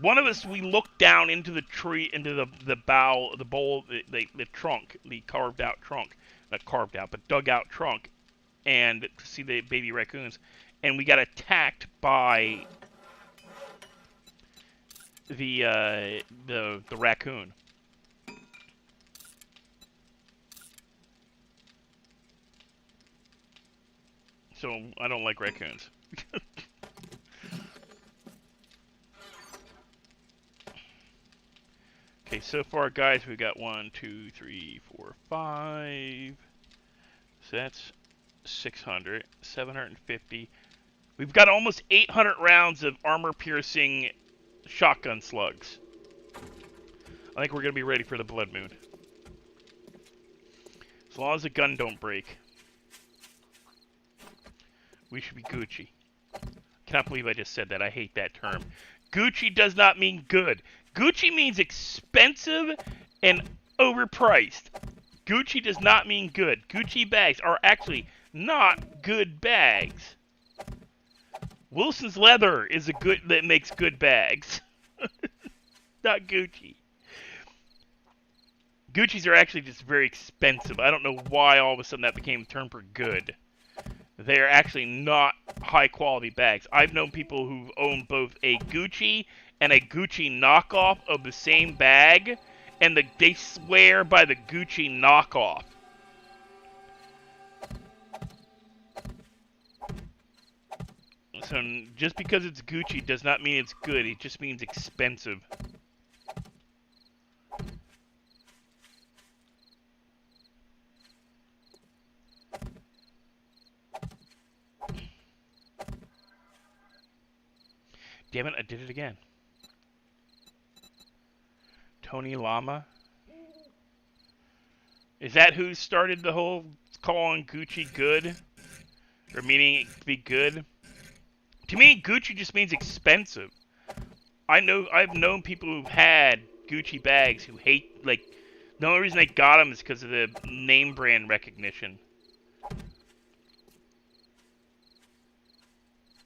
One of us, we looked down into the tree, into the bow, the bowl, the trunk, the carved out trunk. Not carved out, but dug out trunk. And to see the baby raccoons. And we got attacked by the raccoon. So I don't like raccoons. Okay, so far, guys, we got 1, 2, 3, 4, 5. So that's 600, 750. We've got almost 800 rounds of armor-piercing shotgun slugs. I think we're going to be ready for the Blood Moon. As long as the gun don't break. We should be Gucci. Cannot believe I just said that. I hate that term. Gucci does not mean good. Gucci means expensive and overpriced. Gucci does not mean good. Gucci bags are actually not good bags. Wilson's Leather is a good that makes good bags. Not Gucci. Gucci's are actually just very expensive. I don't know why all of a sudden that became a term for good. They're actually not high quality bags. I've known people who've owned both a Gucci and a Gucci knockoff of the same bag, and they swear by the Gucci knockoff. So just because it's Gucci does not mean it's good. It just means expensive. Damn it, I did it again. Tony Lama? Is that who started the whole calling Gucci good? Or meaning it to be good? To me, Gucci just means expensive. I've known people who've had Gucci bags who hate, like, the only reason they got them is because of the name brand recognition.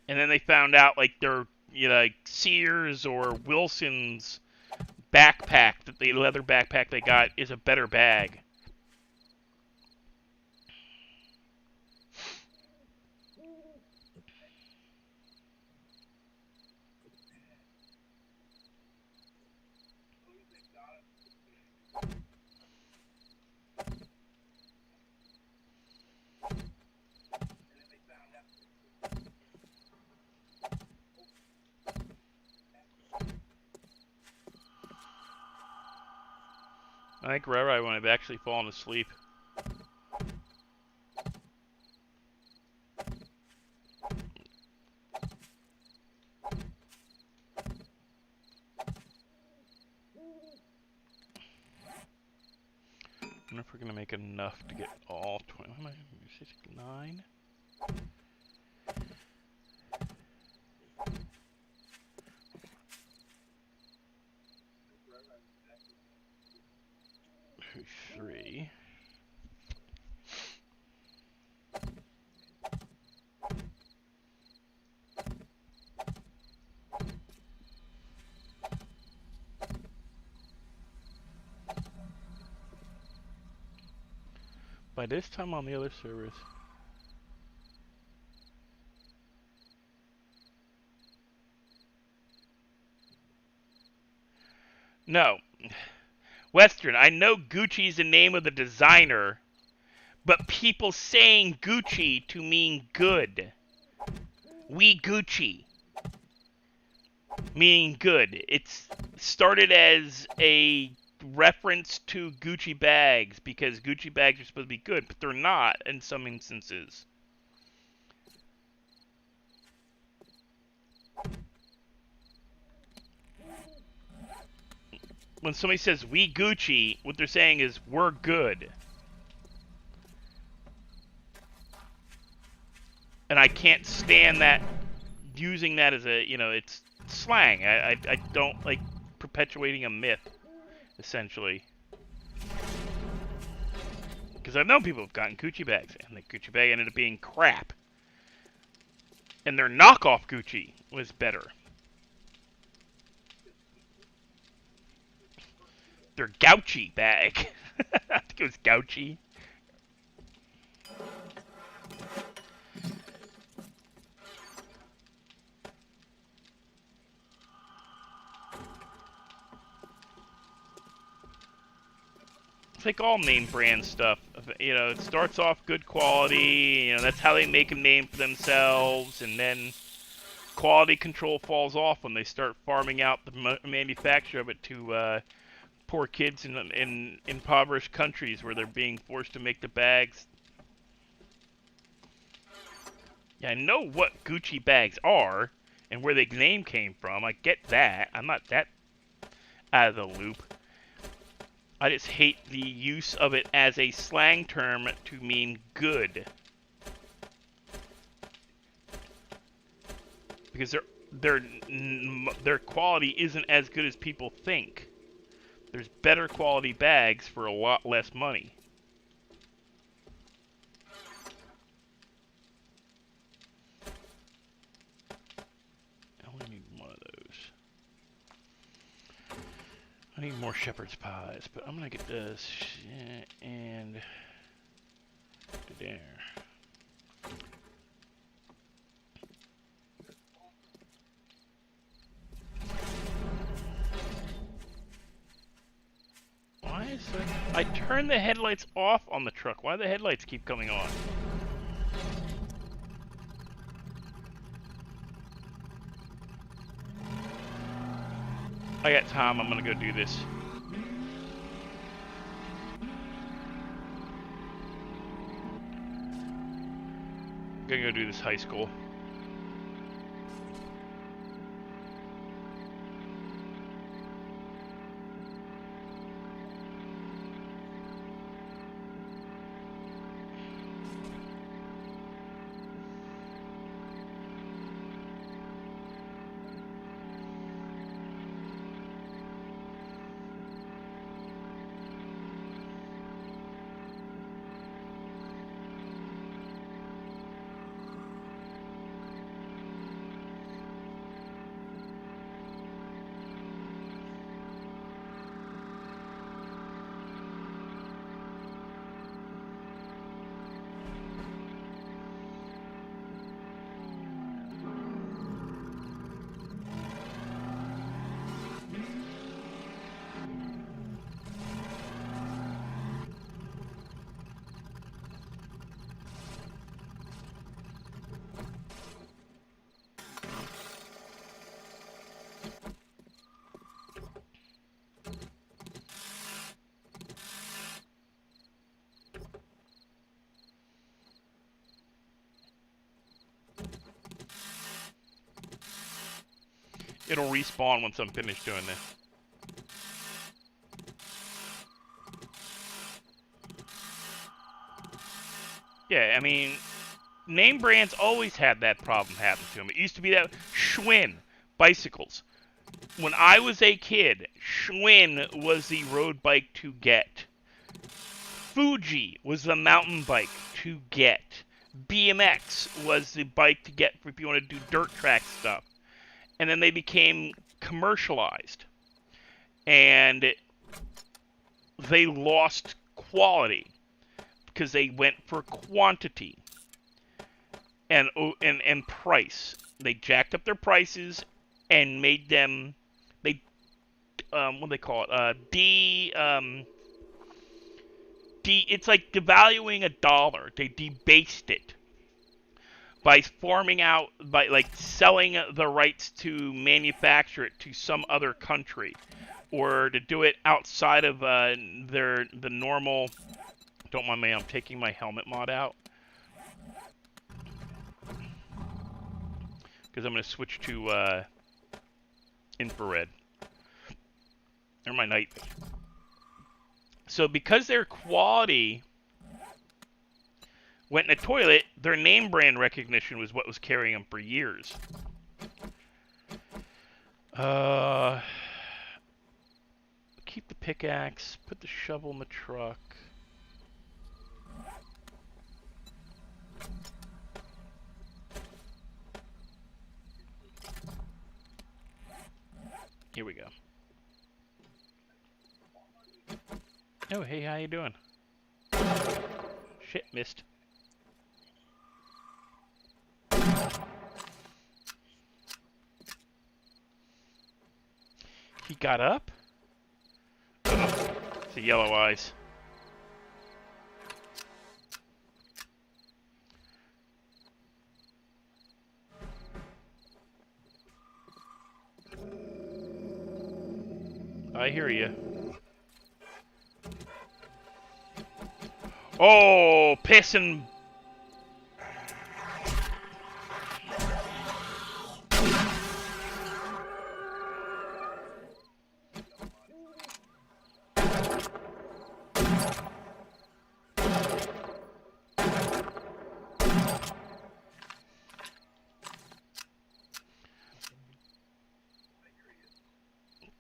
And then they found out, like, they're, you know, like Sears or Wilson's backpack, the leather backpack they got, is a better bag. I think right when I've actually fallen asleep. wonder if we're gonna make enough to get all 20. How am I? 9? Three. By this time on the other servers. No. Western, I know Gucci's the name of the designer, but people saying Gucci to mean good. We Gucci. Meaning good. It's started as a reference to Gucci bags because Gucci bags are supposed to be good, but they're not in some instances. When somebody says we Gucci, what they're saying is we're good. And I can't stand that, using that as a, you know, it's slang. I don't like perpetuating a myth, essentially. Because I've known people who've gotten Gucci bags, and the Gucci bag ended up being crap. And their knockoff Gucci was better. Their Gouchy bag. I think it was Gouchy. It's like all name brand stuff. You know, it starts off good quality. You know, that's how they make a name for themselves, and then quality control falls off when they start farming out the manufacture of it to poor kids in impoverished countries where they're being forced to make the bags. Yeah, I know what Gucci bags are and where the name came from. I get that. I'm not that out of the loop. I just hate the use of it as a slang term to mean good. Because their quality isn't as good as people think. There's better quality bags for a lot less money. I only need one of those. I need more shepherd's pies, but I'm gonna get this and there. Why is that? I turned the headlights off on the truck. Why do the headlights keep coming on? I got time. I'm gonna go do this. I'm gonna go do this high school. It'll respawn once I'm finished doing this. Yeah, I mean, name brands always had that problem happen to them. It used to be that Schwinn bicycles. When I was a kid, Schwinn was the road bike to get. Fuji was the mountain bike to get. BMX was the bike to get if you want to do dirt track stuff. And then they became commercialized. And they lost quality because they went for quantity and price. They jacked up their prices and made them, what do they call it? It's like devaluing a dollar. They debased it by selling the rights to manufacture it to some other country, or to do it outside of the normal. Don't mind me, I'm taking my helmet mod out because I'm going to switch to infrared or my night. So because their quality went in the toilet, their name brand recognition was what was carrying them for years. Keep the pickaxe, put the shovel in the truck. Here we go. Oh, hey, how you doing? Shit, missed. He got up? Uh-oh. It's the yellow eyes. I hear you. Oh, pissing.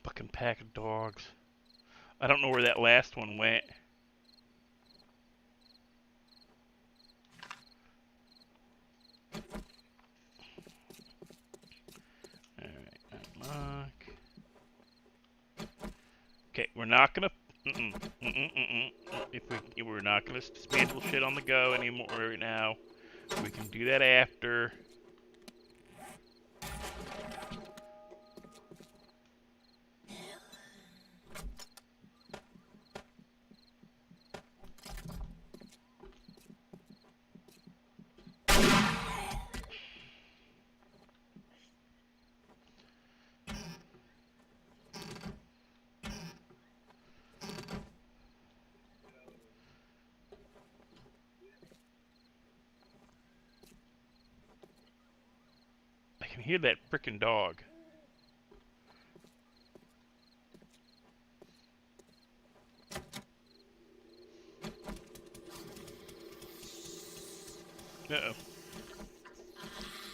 Fucking pack of dogs. I don't know where that last one went. Okay, we're not gonna. We're not gonna dismantle shit on the go anymore right now. We can do that after. I can hear that frickin' dog. Uh-oh.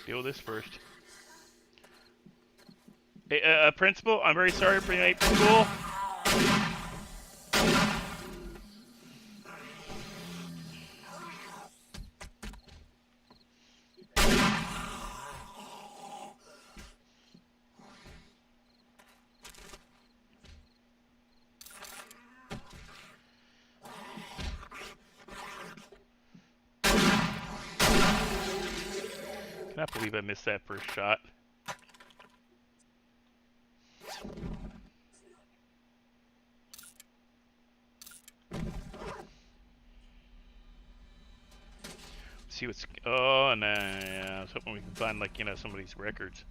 Deal with this first. Hey, Principal, I'm very sorry for your night from school. I cannot believe I missed that first shot. See what's. Oh, no. Yeah, I was hoping we can find, like, you know, some of these records.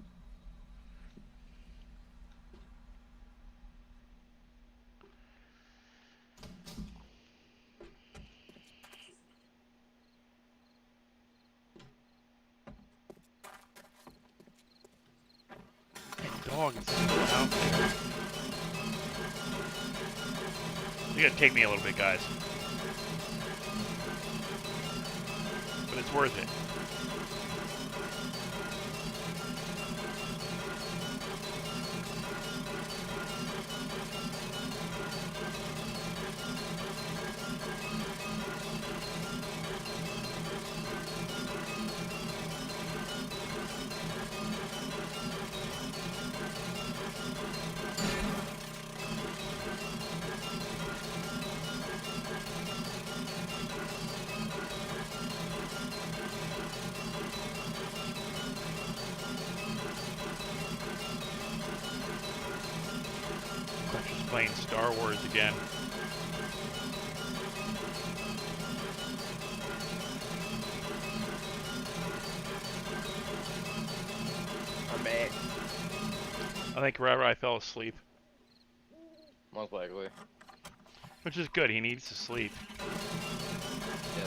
Dog is still out there. You gotta take me a little bit, guys. it's worth it. Just playing Star Wars again. I'm back. I think Rara, I fell asleep, Most likely. which is good. He needs to sleep. Yeah.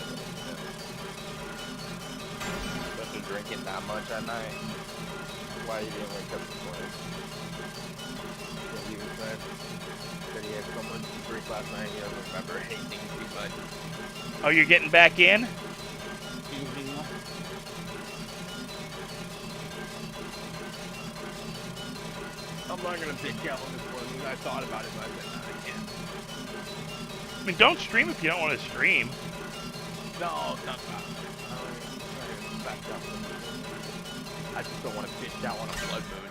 Especially drinking that much at night. Why you didn't wake up this morning? What he was saying. Said he had so much to drink last night he doesn't remember anything too much. Oh, you're getting back in? I'm not gonna bitch out on this one. I thought about it, but I said, nah, I can't. I mean, don't stream if you don't want to stream. No, not that. I just don't want to bitch out on a blood moon.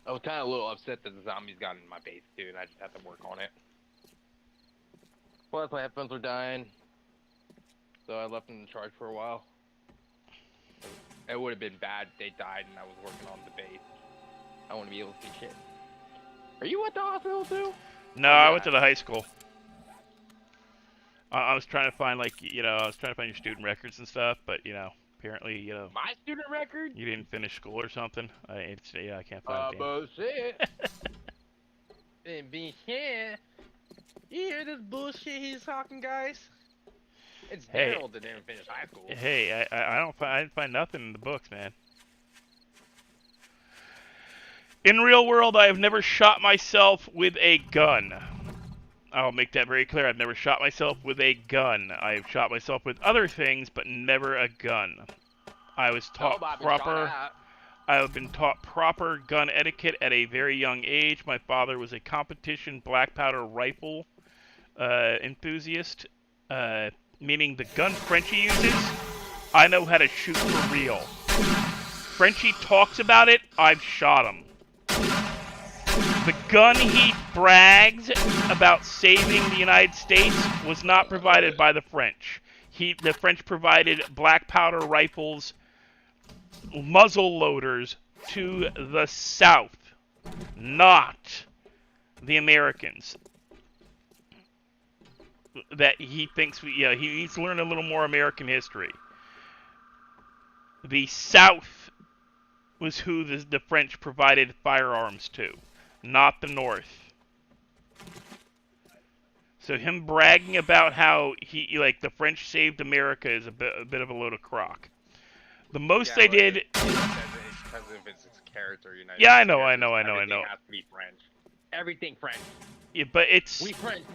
I was kind of a little upset that the zombies got in my base too, and I just had to work on it. Plus, my headphones were dying, so I left them in charge for a while. It would have been bad if they died and I was working on the base. I want to be able to see shit. Are you at the hospital too? No, I went to the high school. I was trying to find, like, you know, I was trying to find your student records and stuff, but, you know, apparently, you know, My student record? you didn't finish school or something. Yeah, I can't find it. Bullshit. Didn't be shit. You hear this bullshit he's talking, guys? It's Hey. Harold that didn't finish high school. Hey, I didn't find nothing in the books, man. In real world, I have never shot myself with a gun. I'll make that very clear. I've never shot myself with a gun. I've shot myself with other things, but never a gun. I was taught proper. I have been taught proper gun etiquette at a very young age. My father was a competition black powder rifle enthusiast, meaning the gun Frenchie uses, I know how to shoot for real. Frenchie talks about it, I've shot him. The gun he brags about saving the United States was not provided by the French. The French provided black powder rifles, muzzle loaders to the South, not the Americans. That he thinks he needs to learn a little more American history. The South was who the French provided firearms to, not the North. So him bragging about how the French saved America is a bit of a load of crock. The most they did. Because of its character, United Yeah, I States know. characters, everything has to be French. Everything French. Yeah, but it's We French.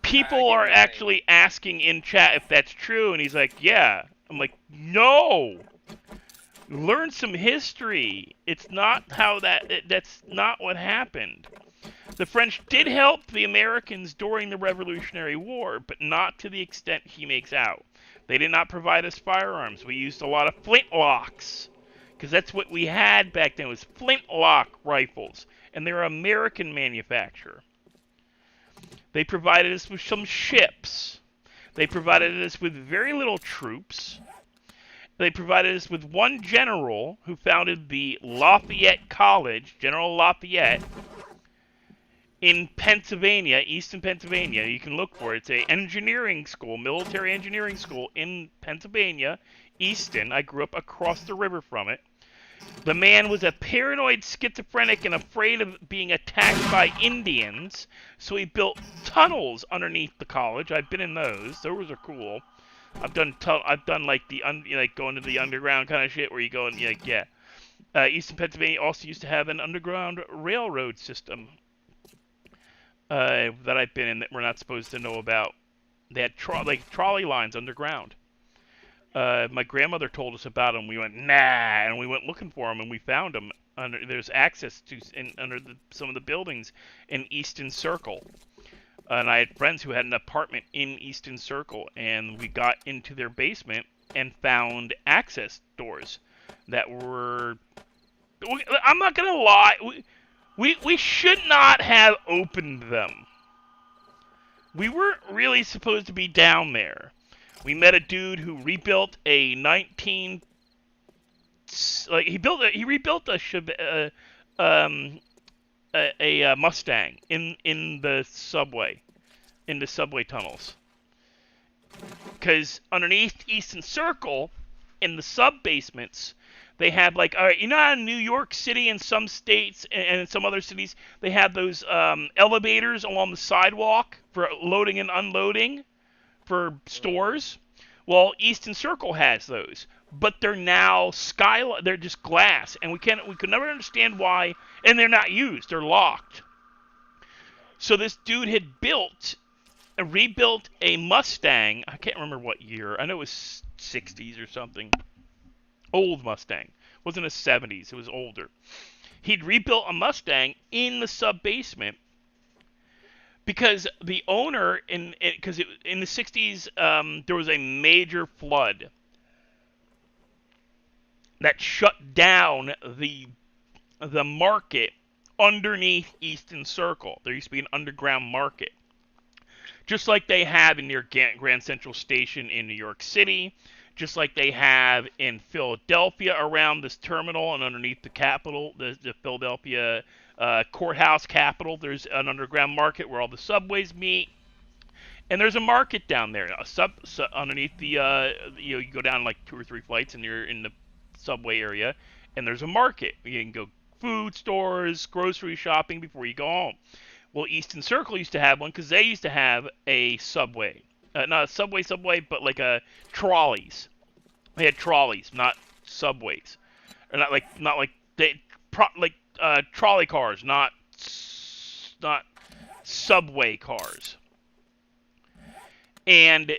People are actually asking in chat if that's true, and he's like, yeah. I'm like, no. Learn some history. It's not how that's not what happened. The French did help the Americans during the Revolutionary War, but not to the extent he makes out. They did not provide us firearms. We used a lot of flintlocks, because that's what we had back then, was flintlock rifles, and they're American manufacture. They provided us with some ships. They provided us with very little troops. They provided us with one general who founded the Lafayette College, General Lafayette, in Pennsylvania, Easton, Pennsylvania. You can look for it. It's an engineering school, military engineering school in Pennsylvania, Easton. I grew up across the river from it. The man was a paranoid schizophrenic and afraid of being attacked by Indians, so he built tunnels underneath the college. I've been in those. Those are cool. I've done like going to the underground kind of shit where you go and Eastern Pennsylvania also used to have an underground railroad system that I've been in that we're not supposed to know about. They had trolley lines underground. My grandmother told us about them. We went, nah, and we went looking for them, and we found them. There's access to under some of the buildings in Easton Circle. And I had friends who had an apartment in Easton Circle, and we got into their basement and found access doors that were... I'm not going to lie. We should not have opened them. We weren't really supposed to be down there. We met a dude who rebuilt a he rebuilt a Mustang in the subway tunnels. Because underneath Easton Circle, in the sub-basements, they had like, all right, you know how in New York City and some states and in some other cities, they have those elevators along the sidewalk for loading and unloading for stores? Well, Easton Circle has those, but they're now they're just glass, and we could never understand why, and they're not used, they're locked. So this dude had rebuilt a Mustang. I can't remember what year. I know it was 60s or something. Old Mustang. It wasn't a 70s. It was older. He'd rebuilt a Mustang in the sub-basement because the owner, in the 60s, there was a major flood that shut down the market underneath Easton Circle. There used to be an underground market. Just like they have in near Grand Central Station in New York City, just like they have in Philadelphia around this terminal and underneath the Capitol, the Philadelphia courthouse Capitol, there's an underground market where all the subways meet. And there's a market down there. Underneath the, you go down like 2 or 3 flights and you're in the subway area, and there's a market. You can go food stores, grocery shopping before you go home. Well, Easton Circle used to have one because they used to have a subway. Not a subway, but like trolleys. They had trolleys, not subways. Or not like trolley cars, not subway cars. And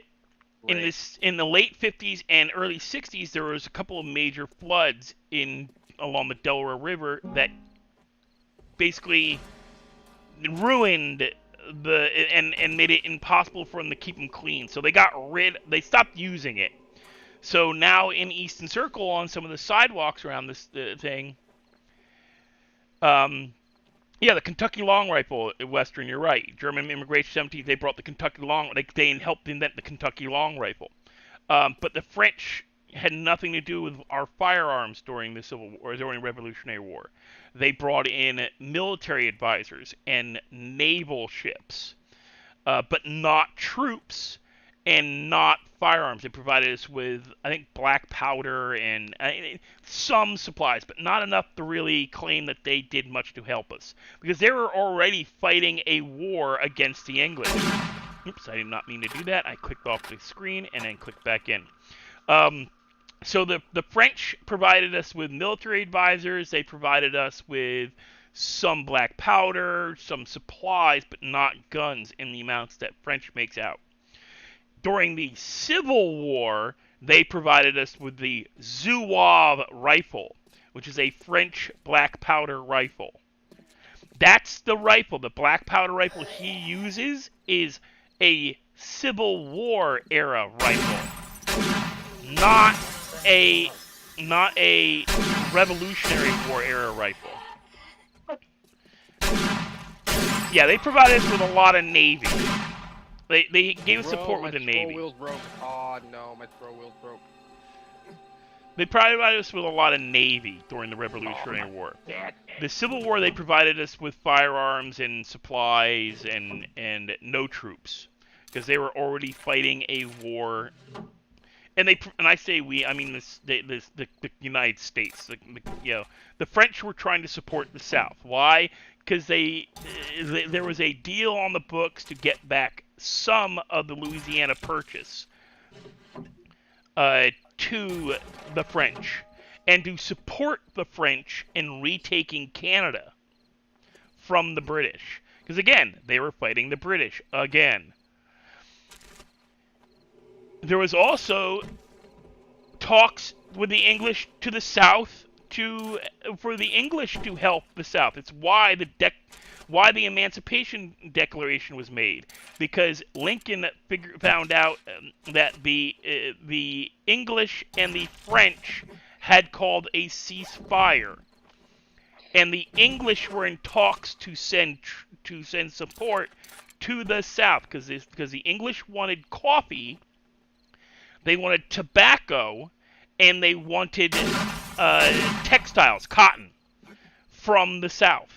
in the late 50s and early 60s, there was a couple of major floods along the Delaware River that basically ruined and made it impossible for them to keep them clean. So they stopped using it. So now in Easton Circle, on some of the sidewalks around this thing, the Kentucky long rifle, Western, you're right. German immigration 70s, they brought the Kentucky long, they helped invent the Kentucky long rifle. But the French had nothing to do with our firearms during the Civil War, during the Revolutionary War. They brought in military advisors and naval ships, but not troops and not firearms. They provided us with, I think, black powder and some supplies, but not enough to really claim that they did much to help us, because they were already fighting a war against the English. Oops, I did not mean to do that. I clicked off the screen and then clicked back in. So the French provided us with military advisors. They provided us with some black powder, some supplies, but not guns in the amounts that French makes out. During the Civil War, they provided us with the Zouave rifle, which is a French black powder rifle. That's the rifle. The black powder rifle he uses is a Civil War era rifle, not a Revolutionary War era rifle. Yeah, they provided us with a lot of Navy. They gave us support with the Navy. My throw wheel's broke. Oh no, my throw wheel's broke. They provided us with a lot of Navy during the Revolutionary War. The Civil War, they provided us with firearms and supplies and no troops, because they were already fighting a war. And I say we, I mean the United States. The French were trying to support the South. Why? Because there was a deal on the books to get back some of the Louisiana Purchase to the French, and to support the French in retaking Canada from the British. Because again, they were fighting the British again. there was also talks with the English to the South for the English to help the South. It's why the Emancipation Declaration was made, because Lincoln found out that the English and the French had called a ceasefire, and the English were in talks to send support to the South, because the English wanted coffee, they wanted tobacco, and they wanted textiles, cotton, from the South.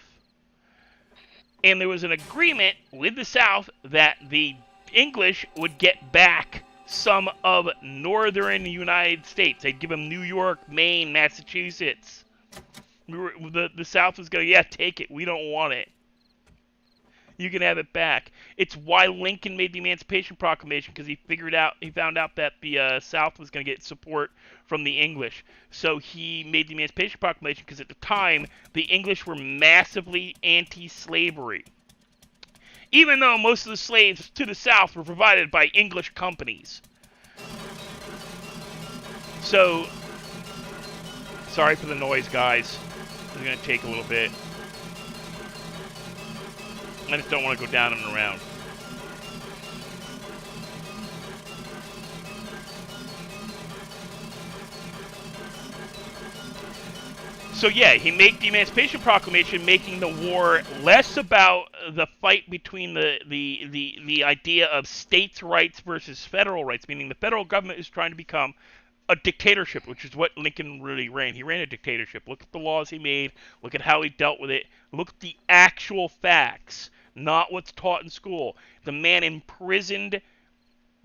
And there was an agreement with the South that the English would get back some of northern United States. They'd give them New York, Maine, Massachusetts. The South was going, yeah, take it. We don't want it. You can have it back. It's why Lincoln made the Emancipation Proclamation, because he found out that the South was going to get support from the English. So he made the Emancipation Proclamation because at the time the English were massively anti-slavery, even though most of the slaves to the South were provided by English companies. So, sorry for the noise, guys. It's going to take a little bit. I just don't want to go down and around. So yeah, he made the Emancipation Proclamation, making the war less about the fight between the idea of states' rights versus federal rights, meaning the federal government is trying to become a dictatorship, which is what Lincoln really ran. He ran a dictatorship. Look at the laws he made. Look at how he dealt with it. Look at the actual facts, not what's taught in school. The man imprisoned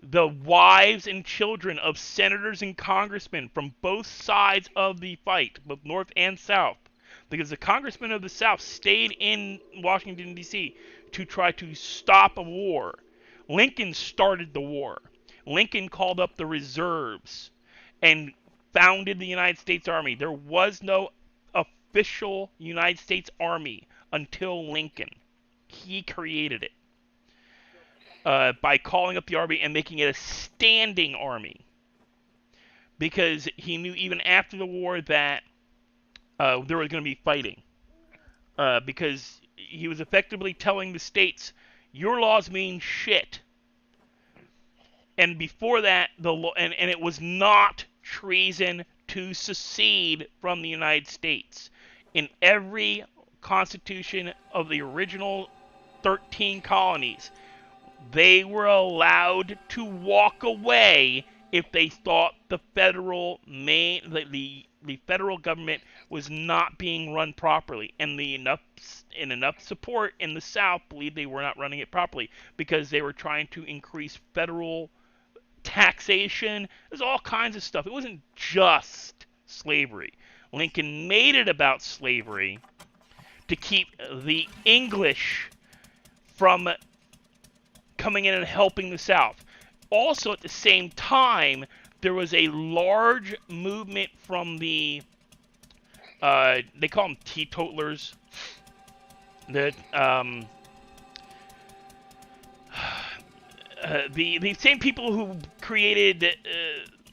the wives and children of senators and congressmen from both sides of the fight, both North and South, because the congressmen of the South stayed in Washington, D.C. to try to stop a war. Lincoln started the war. Lincoln called up the reserves and founded the United States Army. There was no official United States Army until Lincoln. He created it by calling up the army and making it a standing army, because he knew even after the war that there was going to be fighting, because he was effectively telling the states, your laws mean shit. And before that, and it was not treason to secede from the United States. In every constitution of the original 13 colonies, they were allowed to walk away if they thought the federal government was not being run properly, and enough support in the South believed they were not running it properly, because they were trying to increase federal taxation. There's all kinds of stuff. It wasn't just slavery. Lincoln made it about slavery to keep the English from coming in and helping the South. Also, at the same time, there was a large movement from the, they call them teetotalers, that, the same people who created,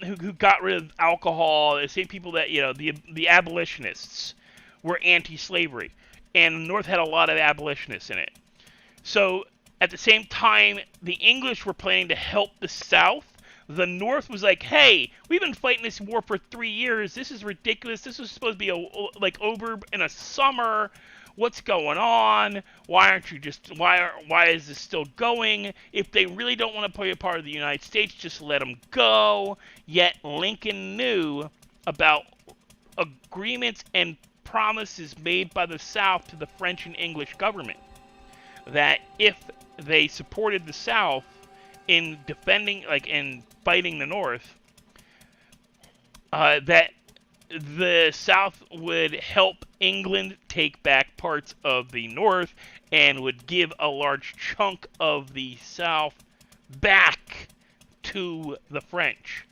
who got rid of alcohol, the same people that, the abolitionists were anti-slavery. And the North had a lot of abolitionists in it. So, at the same time, the English were planning to help the South. The North was like, hey, we've been fighting this war for 3 years. This is ridiculous. This was supposed to be over in a summer. What's going on? Why is this still going? If they really don't want to be a part of the United States, just let them go. Yet Lincoln knew about agreements and promises made by the South to the French and English government, that if they supported the South in defending, in fighting the North, that the South would help England take back parts of the North and would give a large chunk of the South back to the French.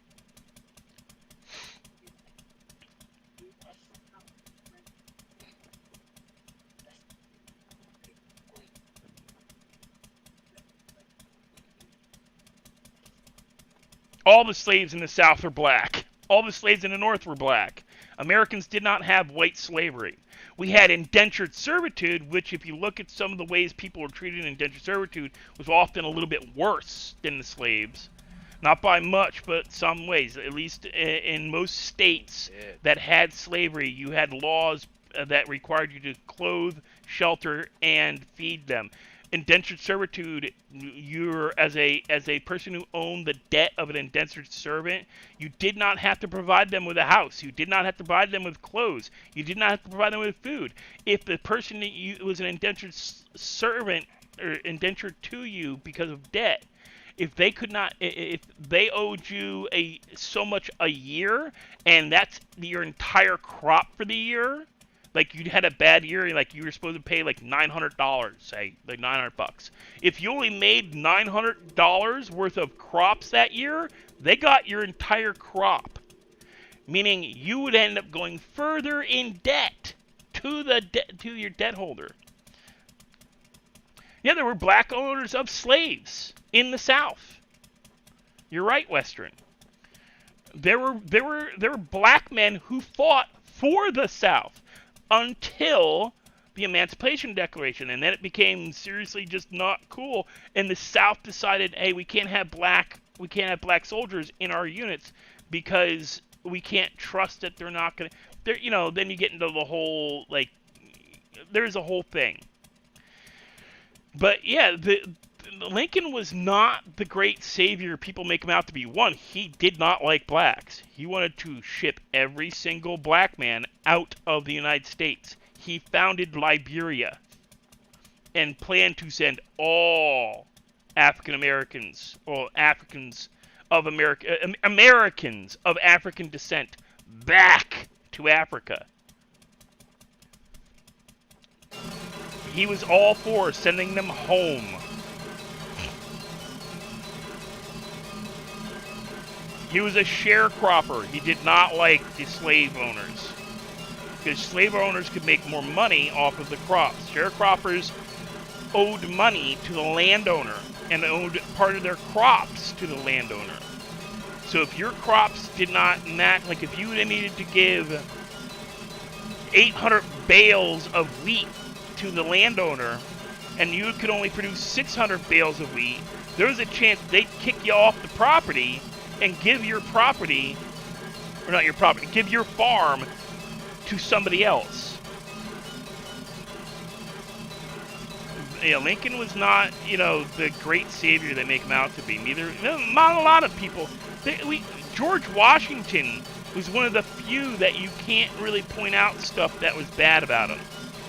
all the slaves in the South were black. All the slaves in the North were black. Americans did not have white slavery. We had indentured servitude, which if you look at some of the ways people were treated in indentured servitude, was often a little bit worse than the slaves. Not by much, but some ways. At least in most states that had slavery, you had laws that required you to clothe, shelter, and feed them. Indentured servitude, you're as a person who owned the debt of an indentured servant, you did not have to provide them with a house. You did not have to provide them with clothes. You did not have to provide them with food. If the person that was an indentured servant or indentured to you because of debt, if they could not, if they owed you so much a year, and that's your entire crop for the year, like you had a bad year, like you were supposed to pay like $900, say, like $900. If you only made $900 worth of crops that year, they got your entire crop, meaning you would end up going further in debt to your debt holder. Yeah, there were black owners of slaves in the South. You're right, Western. There were black men who fought for the South until the Emancipation Declaration, and then it became seriously just not cool. And the South decided, hey, we can't have black soldiers in our units because we can't trust that they're not gonna. Then you get into the whole there's a whole thing. But yeah, Lincoln was not the great savior people make him out to be. One, he did not like blacks. He wanted to ship every single black man out of the United States. He founded Liberia and planned to send all African Americans or Africans of Americans of African descent back to Africa. He was all for sending them home. He was a sharecropper. He did not like the slave owners, because slave owners could make more money off of the crops. Sharecroppers owed money to the landowner and owed part of their crops to the landowner. So if your crops did not match, like if you needed to give 800 bales of wheat to the landowner and you could only produce 600 bales of wheat, there was a chance they'd kick you off the property and give your property, or not your property, give your farm to somebody else. Lincoln was not, the great savior they make him out to be. Not a lot of people. George Washington was one of the few that you can't really point out stuff that was bad about him.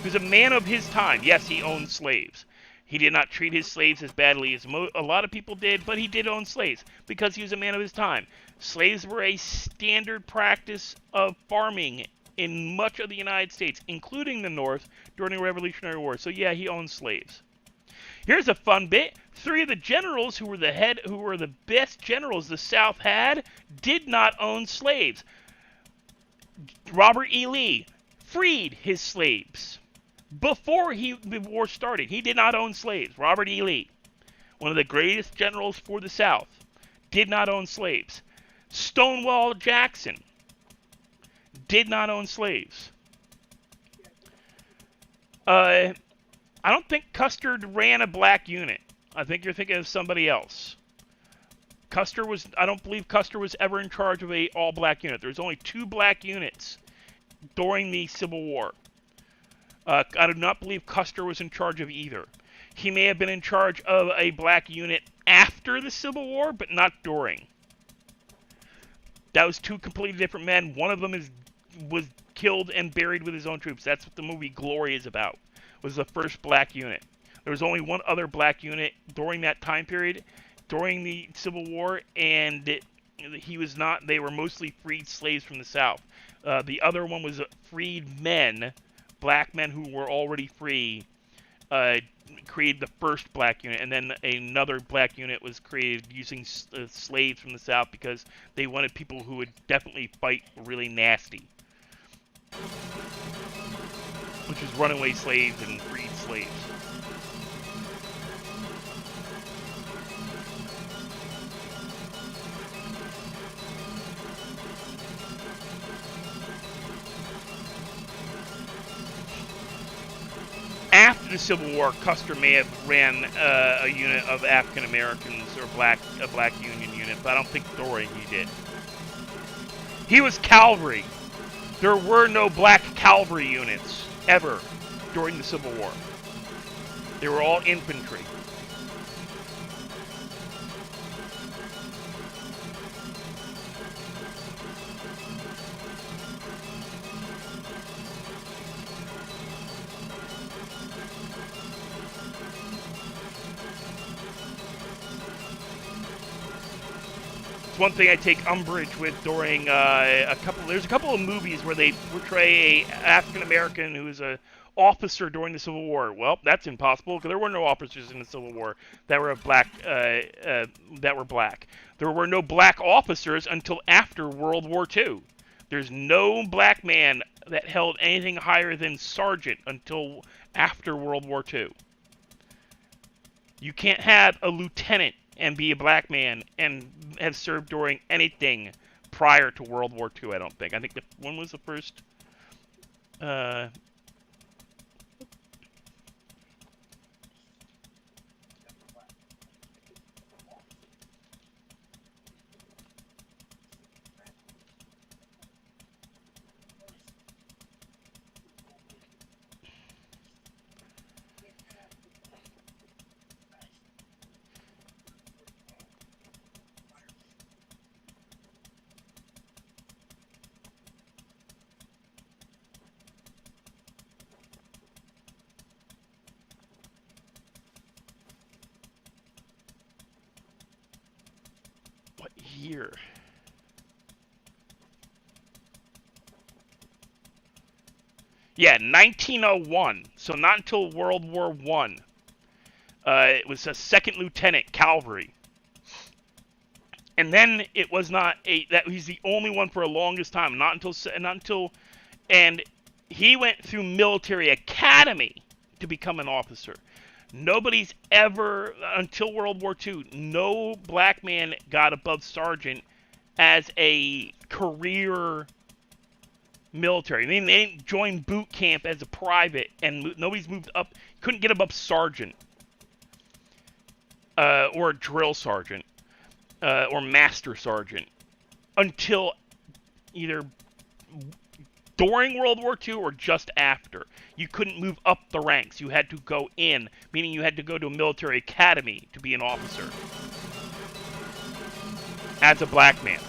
He was a man of his time. Yes, he owned slaves. He did not treat his slaves as badly as a lot of people did, but he did own slaves because he was a man of his time. Slaves were a standard practice of farming in much of the United States, including the North, during the Revolutionary War. So yeah, he owned slaves. Here's a fun bit. 3 of the generals who were the best generals the South had, did not own slaves. Robert E. Lee freed his slaves before the war started. He did not own slaves. Robert E. Lee, one of the greatest generals for the South, did not own slaves. Stonewall Jackson did not own slaves. I don't think Custer ran a black unit. I think you're thinking of somebody else. I don't believe Custer was ever in charge of a all-black unit. There was only 2 black units during the Civil War. I do not believe Custer was in charge of either. He may have been in charge of a black unit after the Civil War, but not during. That was 2 completely different men. One of them was killed and buried with his own troops. That's what the movie Glory is about, was the first black unit. There was only one other black unit during that time period, during the Civil War, and they were mostly freed slaves from the South. The other one was freed men, black men who were already free, created the first black unit, and then another black unit was created using slaves from the South because they wanted people who would definitely fight really nasty, which is runaway slaves and freed slaves. the Civil War, Custer may have ran a unit of African Americans or a black Union unit, but I don't think during he did. He was cavalry. There were no black cavalry units ever during the Civil War. They were all infantry. It's one thing I take umbrage with during there's a couple of movies where they portray a African American who is a officer during the Civil War. Well, that's impossible because there were no officers in the Civil War that were black. There were no black officers until after World War II. There's no black man that held anything higher than sergeant until after World War II. You can't have a lieutenant and be a black man and have served during anything prior to World War II, I don't think. I think when was the first... what year? Yeah, 1901. So not until World War I. It was a second lieutenant cavalry. And then it was not he's the only one for the longest time. Not until, and he went through military academy to become an officer. Nobody's ever, until World War II, no black man got above sergeant as a career military. They didn't join boot camp as a private, and nobody's moved up, couldn't get above sergeant, or a drill sergeant, or master sergeant, until either during World War II or just after. You couldn't move up the ranks. You had to go in, meaning you had to go to a military academy to be an officer as a black man.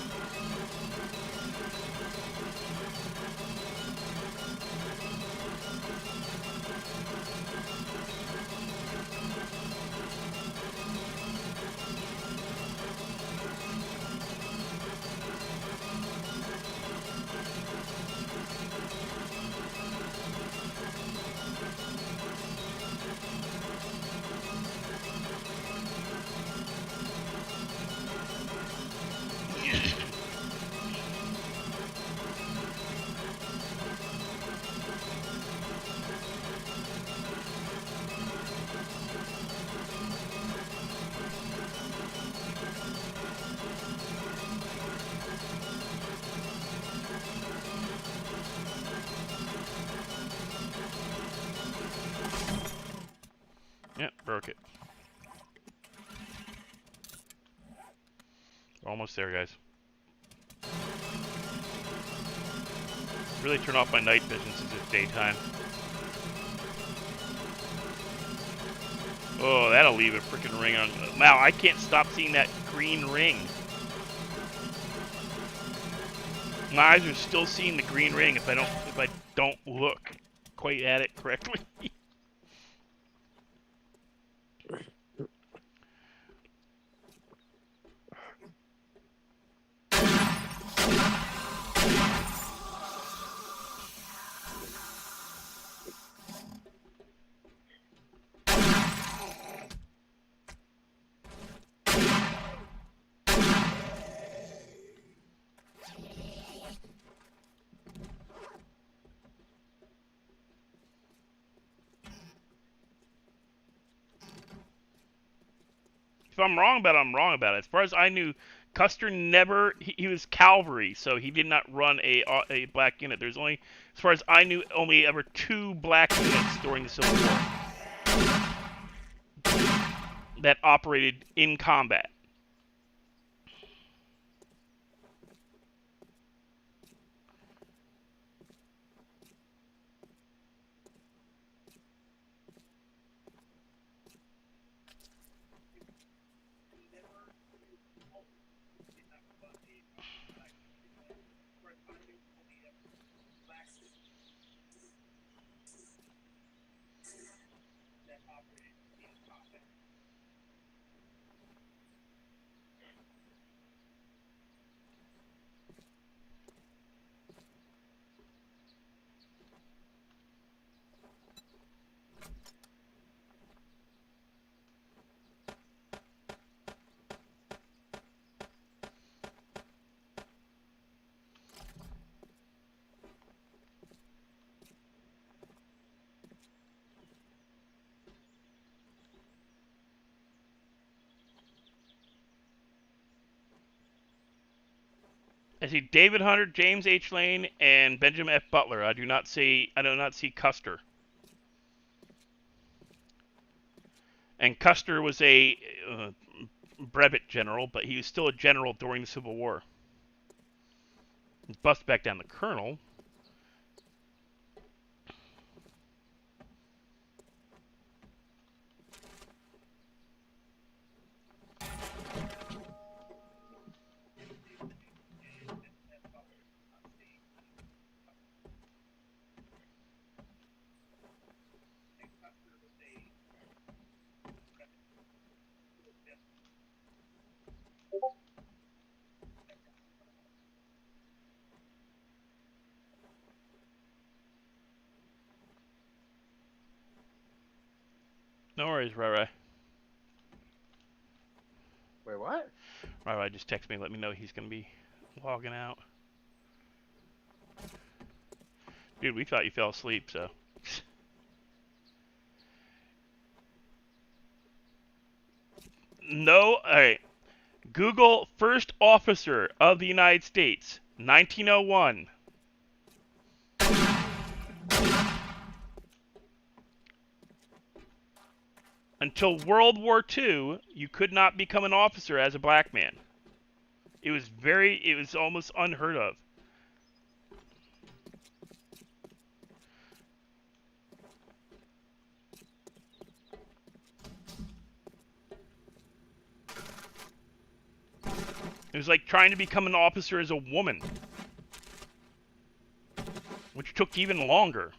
Yep, broke it. Almost there, guys. Really turn off my night vision since it's daytime. Oh, that'll leave a freaking ring on. Wow, I can't stop seeing that green ring. My eyes are still seeing the green ring if I don't look quite at it correctly. If I'm wrong about it, I'm wrong about it. As far as I knew, Custer never, he was cavalry, so he did not run a black unit. There's only, as far as I knew, only ever 2 black units during the Civil War. that operated in combat. I see David Hunter, James H. Lane, and Benjamin F. Butler. I do not see Custer. And Custer was a brevet general, but he was still a general during the Civil War. Bust back down the colonel. No worries, Rai. Wait, what? Rai just texted me, let me know he's going to be logging out. Dude, we thought you fell asleep, so. No, alright. Google First Officer of the United States, 1901. Until World War II, you could not become an officer as a black man. It was almost unheard of. It was like trying to become an officer as a woman, which took even longer.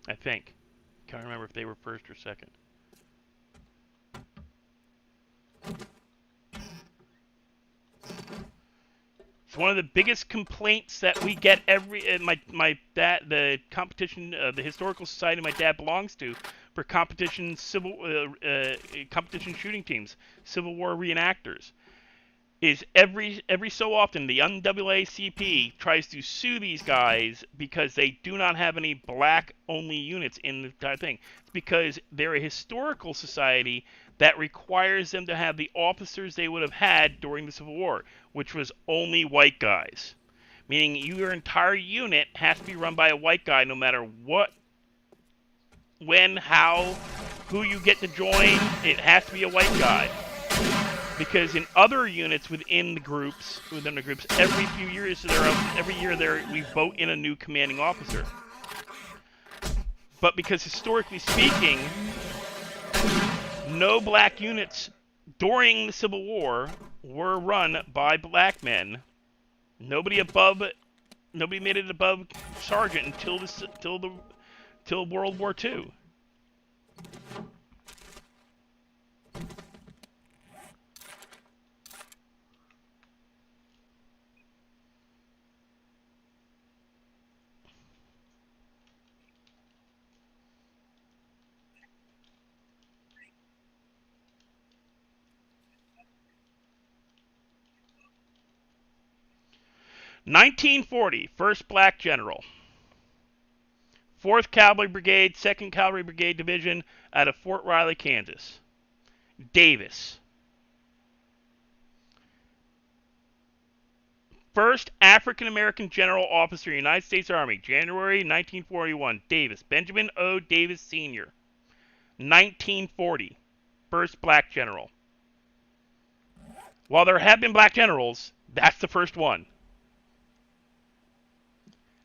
I think. Can't remember if they were first or second. It's one of the biggest complaints that we get the competition, the historical society my dad belongs to, for competition competition shooting teams, Civil War reenactors, is every so often the NAACP tries to sue these guys because they do not have any black-only units in the entire thing. It's because they're a historical society that requires them to have the officers they would have had during the Civil War, which was only white guys. Meaning your entire unit has to be run by a white guy no matter what, when, how, who you get to join. It has to be a white guy. Because in other units within the groups, every few years, we vote in a new commanding officer. But because historically speaking, no black units during the Civil War were run by black men. Nobody made it above sergeant until World War II. (1940) First Black General. 4th Cavalry Brigade, 2nd Cavalry Brigade Division out of Fort Riley, Kansas. Davis. First African-American general officer, United States Army, January 1941, Davis, Benjamin O. Davis Sr. 1940, first black general. While there have been black generals, that's the first one.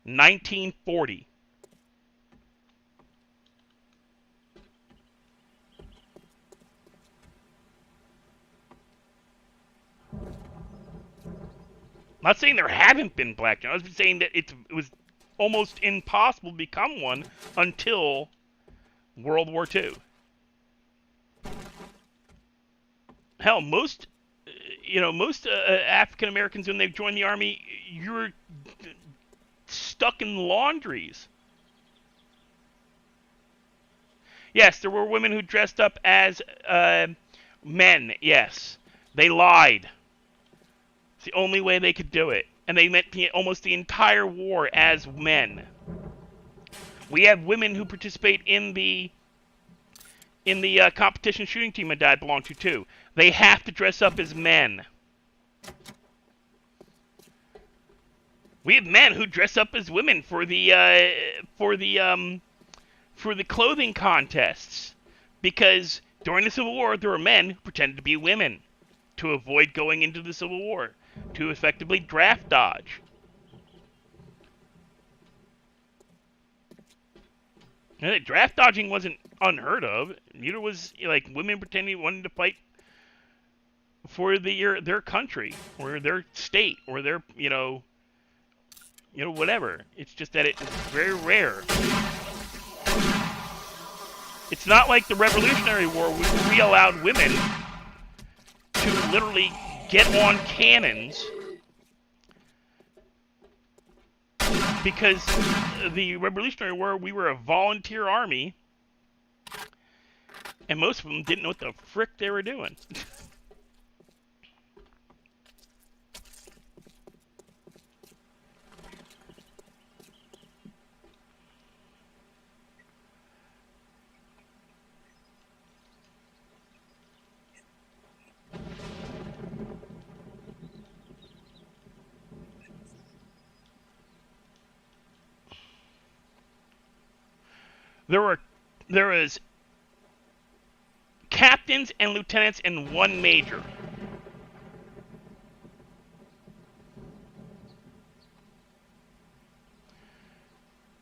1940. I'm not saying there haven't been black generals. I'm saying that it was almost impossible to become one until World War II. Hell, most African Americans, when they joined the army, you're stuck in laundries. Yes, there were women who dressed up as men. Yes, they lied. It's the only way they could do it, and they meant almost the entire war as men. We have women who participate in the competition shooting team my dad belonged to too. They have to dress up as men. We have men who dress up as women for the clothing contests, because during the Civil War there were men who pretended to be women to avoid going into the Civil War, to effectively draft dodge. And draft dodging wasn't unheard of. Neither was like women pretending wanted to fight for their country or their state or their whatever. It's just that it's very rare. It's not like the Revolutionary War where we allowed women to literally get on cannons because the Revolutionary War, we were a volunteer army, and most of them didn't know what the frick they were doing. There was captains and lieutenants and one major.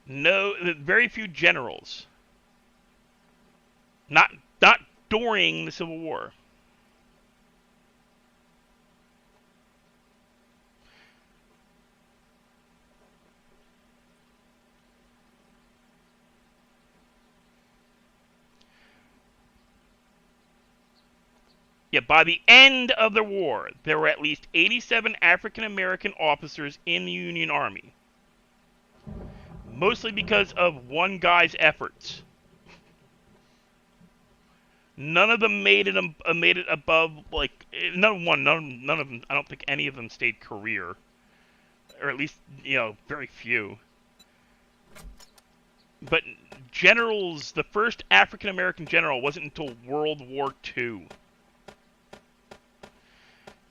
No, very few generals. Not during the Civil War. Yeah, by the end of the war, there were at least 87 African American officers in the Union Army. Mostly because of one guy's efforts. None of them made it above, like, none of them, I don't think any of them stayed career. Or at least, very few. But generals, the first African American general wasn't until World War II.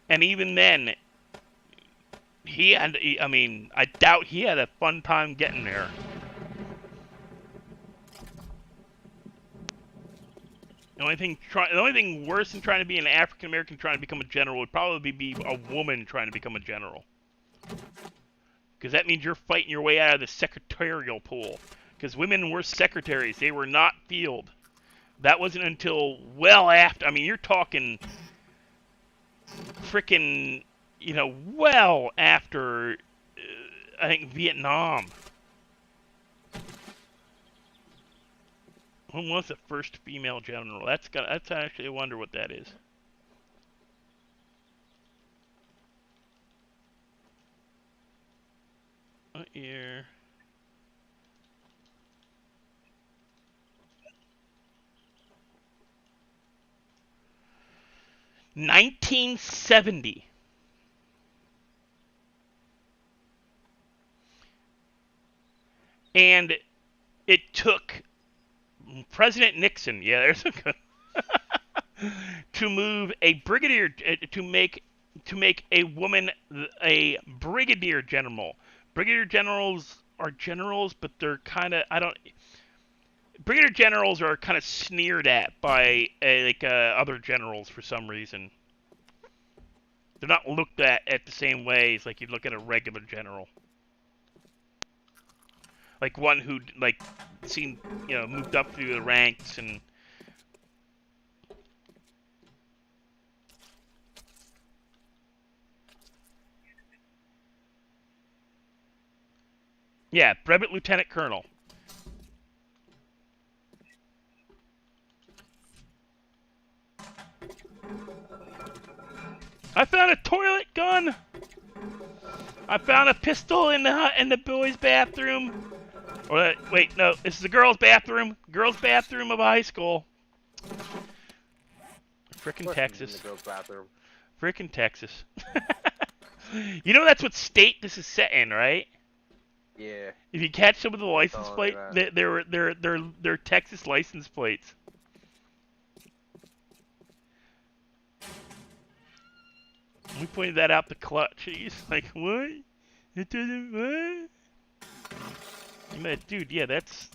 And even then, I doubt he had a fun time getting there. The only thing worse than trying to be an African American trying to become a general would probably be a woman trying to become a general. Because that means you're fighting your way out of the secretarial pool. Because women were secretaries, they were not field. That wasn't until well after. I mean, you're talking frickin', well after, I think, Vietnam. When was the first female general? That's actually, I wonder what that is. What year? $1970. And it took President Nixon, yeah, there's a good, to move a brigadier, to make to make a woman a brigadier general. Brigadier generals are generals, but they're kind of brigadier generals are kind of sneered at by other generals for some reason. They're not looked at the same way as like you'd look at a regular general. Like one who moved up through the ranks and. Yeah, brevet lieutenant colonel. I found a toilet gun. I found a pistol in the boys' bathroom. Or wait, no, this is the girls' bathroom. Girls' bathroom of a high school. Frickin' Texas. In the girls' bathroom. Frickin' Texas. You know that's what state this is set in, right? Yeah. If you catch some of the license Oh, plate, they're Texas license plates. We pointed that out to Clutch. He's like, what? It doesn't what? I'm like, dude, yeah, that's.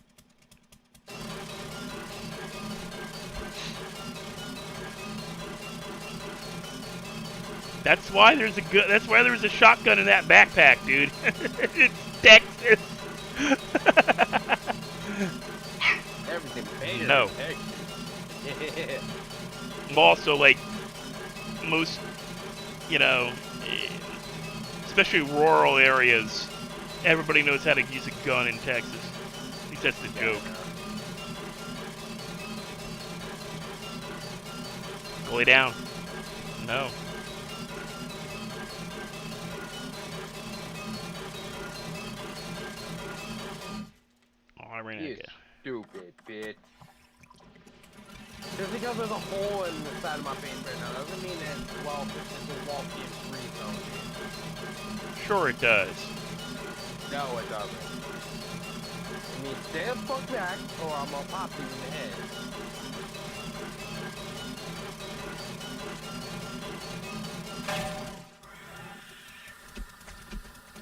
That's why there's a good. That's why there was a shotgun in that backpack, dude. It's Texas. Everything bigger. No. Also, like most, especially rural areas, everybody knows how to use a gun in Texas. At least that's the joke. Lay down. No. Oh, I ran out of gas. Stupid bitch. Just because there's a hole in the side of my face right now doesn't mean that, well, this is a walk-in free zone. Sure it does. No, it doesn't. I mean, stay the fuck back, or I'm gonna pop you in the head.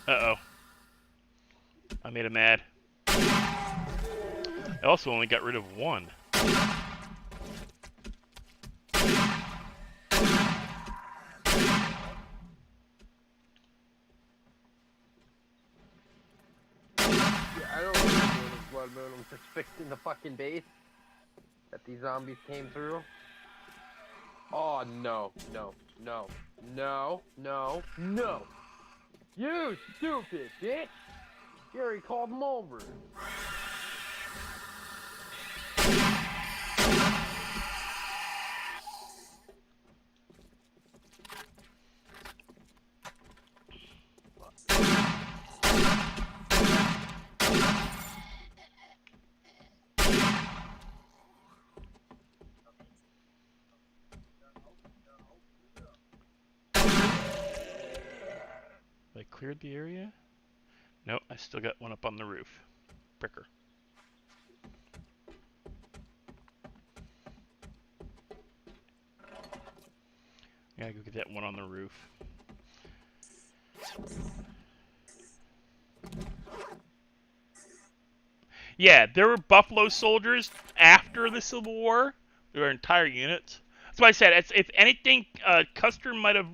Uh-oh. I made him mad. I also only got rid of one. I don't really know this blood moon. I'm just fixing the fucking base that these zombies came through. Oh, no, no, no, no, no, no. You stupid bitch! You already called them over. I cleared the area? Nope, I still got one up on the roof. Pricker. Gotta go get that one on the roof. Yeah, there were Buffalo soldiers after the Civil War. There were entire units. That's why I said, if anything, Custer might have,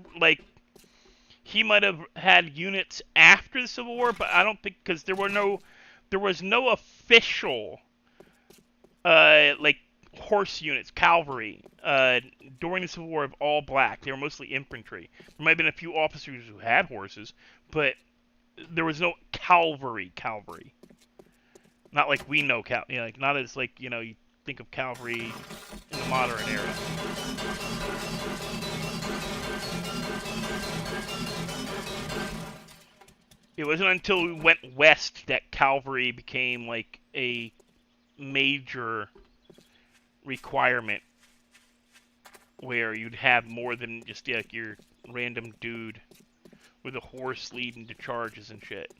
he might have had units after the Civil War, but I don't think, because there was no official, horse units, cavalry, during the Civil War of all black. They were mostly infantry. There might have been a few officers who had horses, but there was no cavalry. Not like we know not as you think of cavalry in the modern era. It wasn't until we went west that cavalry became like a major requirement, where you'd have more than just your random dude with a horse leading to charges and shit.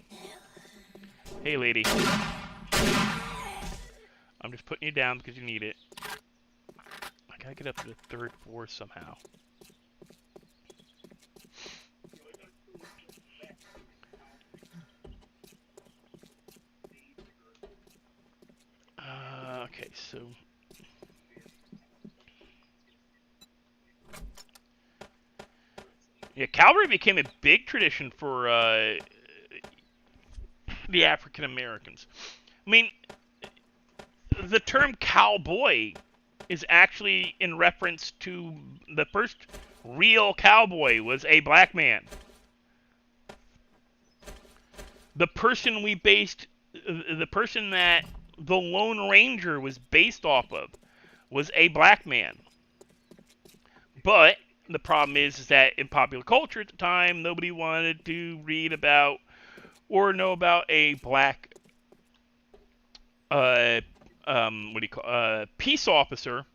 Hey, lady. I'm just putting you down because you need it. I gotta get up to the 3rd floor somehow. Okay, so yeah, cavalry became a big tradition for the African Americans. I mean, the term cowboy is actually in reference to the first real cowboy was a black man. The person that the Lone Ranger was based off of was a black man. But the problem is that in popular culture at the time, nobody wanted to read about or know about a black peace officer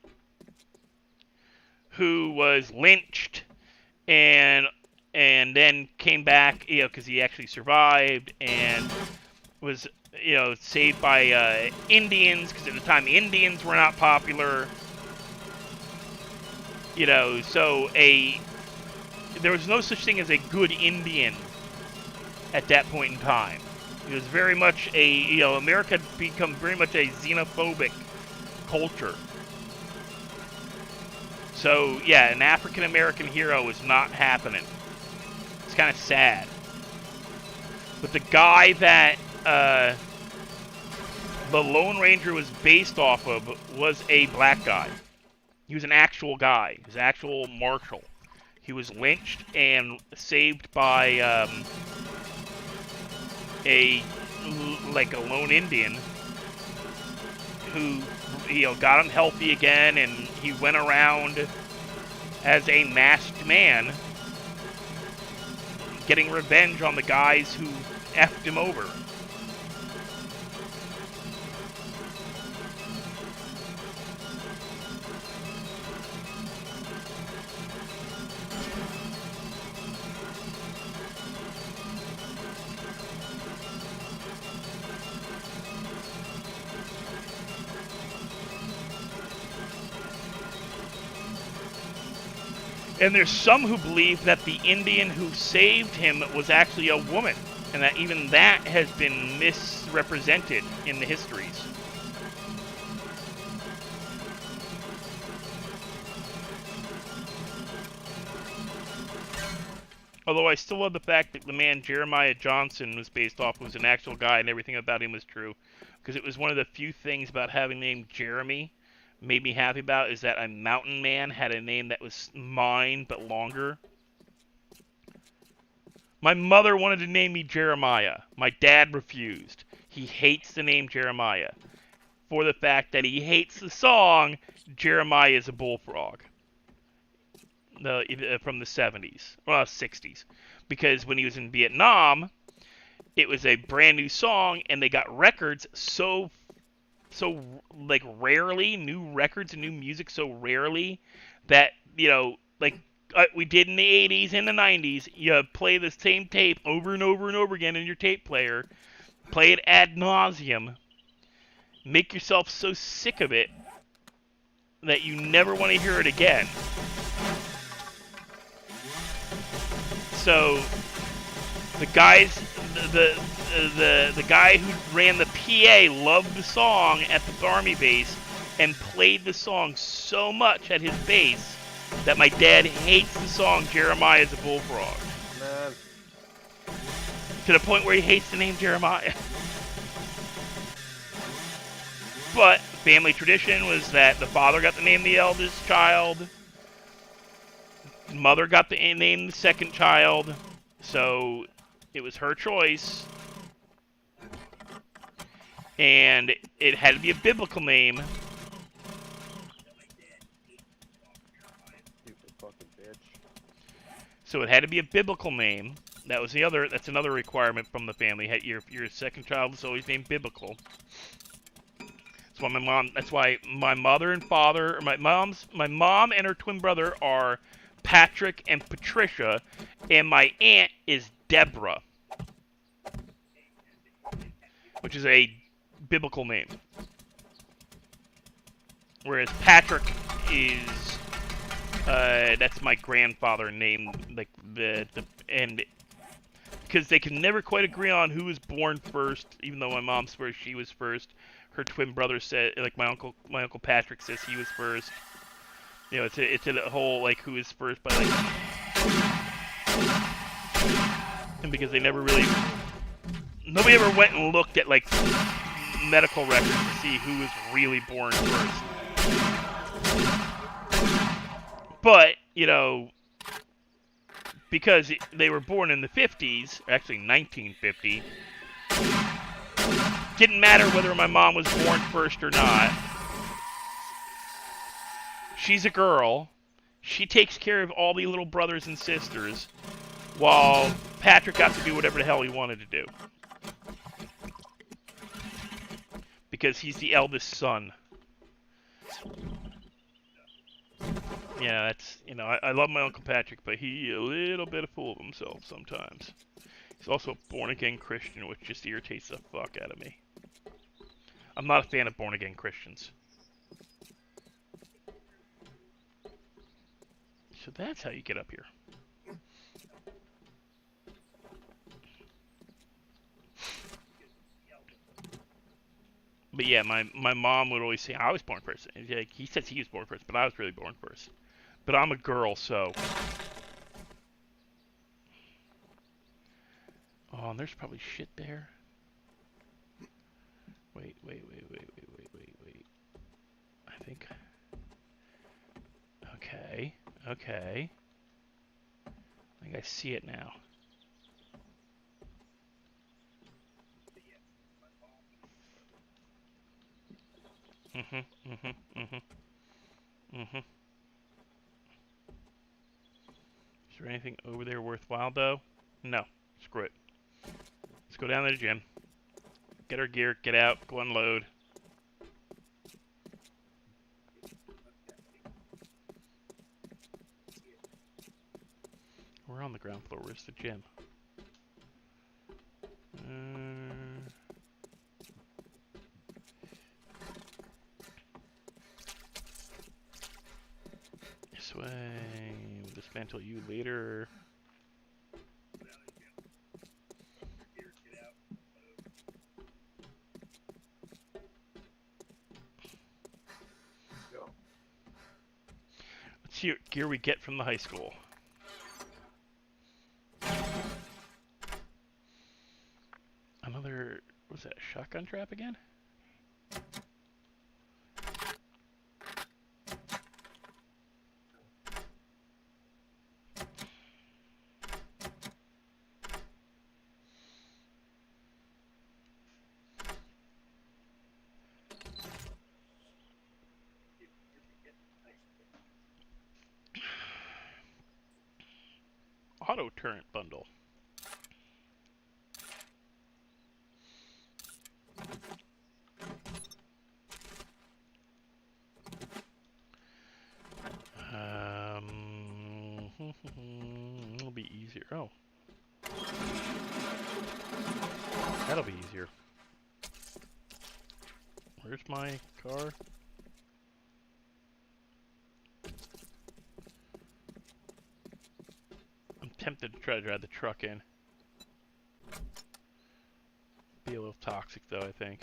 who was lynched and then came back, because he actually survived and was, saved by Indians, because at the time Indians were not popular. So there was no such thing as a good Indian at that point in time. It was very much America had become very much a xenophobic culture. So, yeah, an African-American hero was not happening. It's kind of sad. But the guy that the Lone Ranger was based off of was a black guy. He was an actual guy. He was an actual marshal. He was lynched and saved by a lone Indian who got him healthy again, and he went around as a masked man getting revenge on the guys who effed him over. And there's some who believe that the Indian who saved him was actually a woman, and that even that has been misrepresented in the histories. Although I still love the fact that the man Jeremiah Johnson was based off was an actual guy and everything about him was true, because it was one of the few things about having the name Jeremy made me happy about, is that a mountain man had a name that was mine but longer. My mother wanted to name me Jeremiah. My dad refused. He hates the name Jeremiah for the fact that he hates the song Jeremiah is a Bullfrog from the 70s, well, 60s, because when he was in Vietnam, it was a brand new song, and they got records so rarely, new records and new music so rarely, that we did in the 80s and the 90s, you play the same tape over and over and over again in your tape player, play it ad nauseum, make yourself so sick of it that you never want to hear it again. So the guys, the guy who ran the PA loved the song at the Army base and played the song so much at his base that my dad hates the song Jeremiah is a Bullfrog. Man. To the point where he hates the name Jeremiah. But family tradition was that the father got to name the eldest child, mother got to name the second child, so it was her choice. And it had to be a biblical name. So it had to be a biblical name. That's another requirement from the family. Your second child is always named biblical. That's why my mother and father, my mom and her twin brother are Patrick and Patricia, and my aunt is Deborah, which is a biblical name. Whereas Patrick is that's my grandfather name, and because they can never quite agree on who was born first, even though my mom's first, she was first. her twin brother said, like my uncle Patrick says he was first. You know, it's a whole like who is first by like, and because they never really, nobody ever went and looked at like medical records to see who was really born first. But you know, because they were born in the 50s, actually 1950. Didn't matter whether my mom was born first or not. She's a girl. She takes care of all the little brothers and sisters, while Patrick got to do whatever the hell he wanted to do. Because he's the eldest son. Yeah, that's, you know, I love my Uncle Patrick, but he a little bit of fool of himself sometimes. He's also a born-again Christian, which just irritates the fuck out of me. I'm not a fan of born-again Christians. So that's how you get up here. But yeah, my mom would always say, I was born first. And like, he says he was born first, but I was really born first. But I'm a girl, so... Oh, and there's probably shit there. Wait. I think... Okay. I think I see it now. Is there anything over there worthwhile, though? No. Screw it. Let's go down to the gym. Get our gear, get out, go unload. We're on the ground floor. Where's the gym? This way. We'll dismantle you later. Let's see what gear we get from the high school. Another, what was that, shotgun trap again? Auto turret bundle. It'll be easier. Oh. That'll be easier. Where's my car? I'm tempted to try to drive the truck in. Be a little toxic though, I think.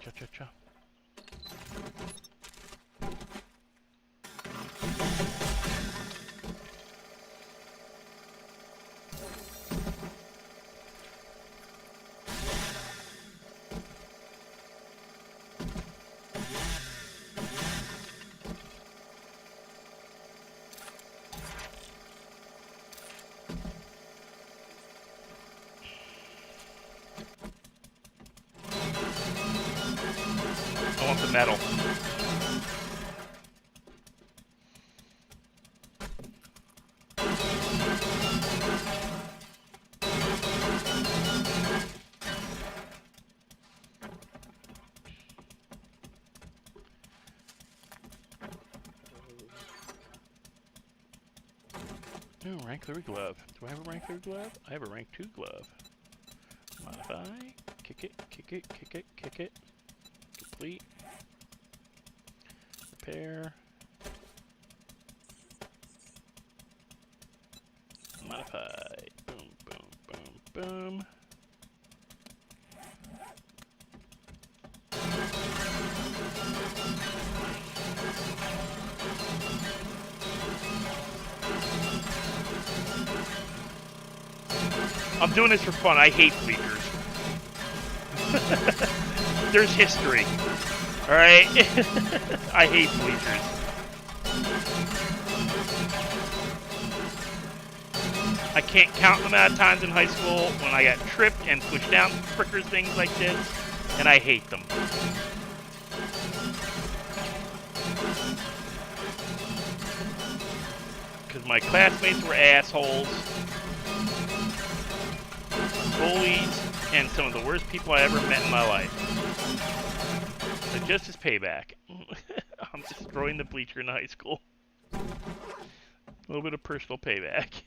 Cha-cha-cha. I want the metal. Oh, rank 3 glove. Do I have a rank 3 glove? I have a rank 2 glove. Modify. Kick it, kick it, kick it, kick it. Complete. Repair. Modify. Boom, boom, boom, boom. I'm doing this for fun. I hate bleachers. There's history. Alright? I hate bleachers. I can't count the amount of times in high school when I got tripped and pushed down frickers things like this, and I hate them. Because my classmates were assholes, bullies, and some of the worst people I ever met in my life. So just as payback, I'm destroying the bleacher in high school. A little bit of personal payback.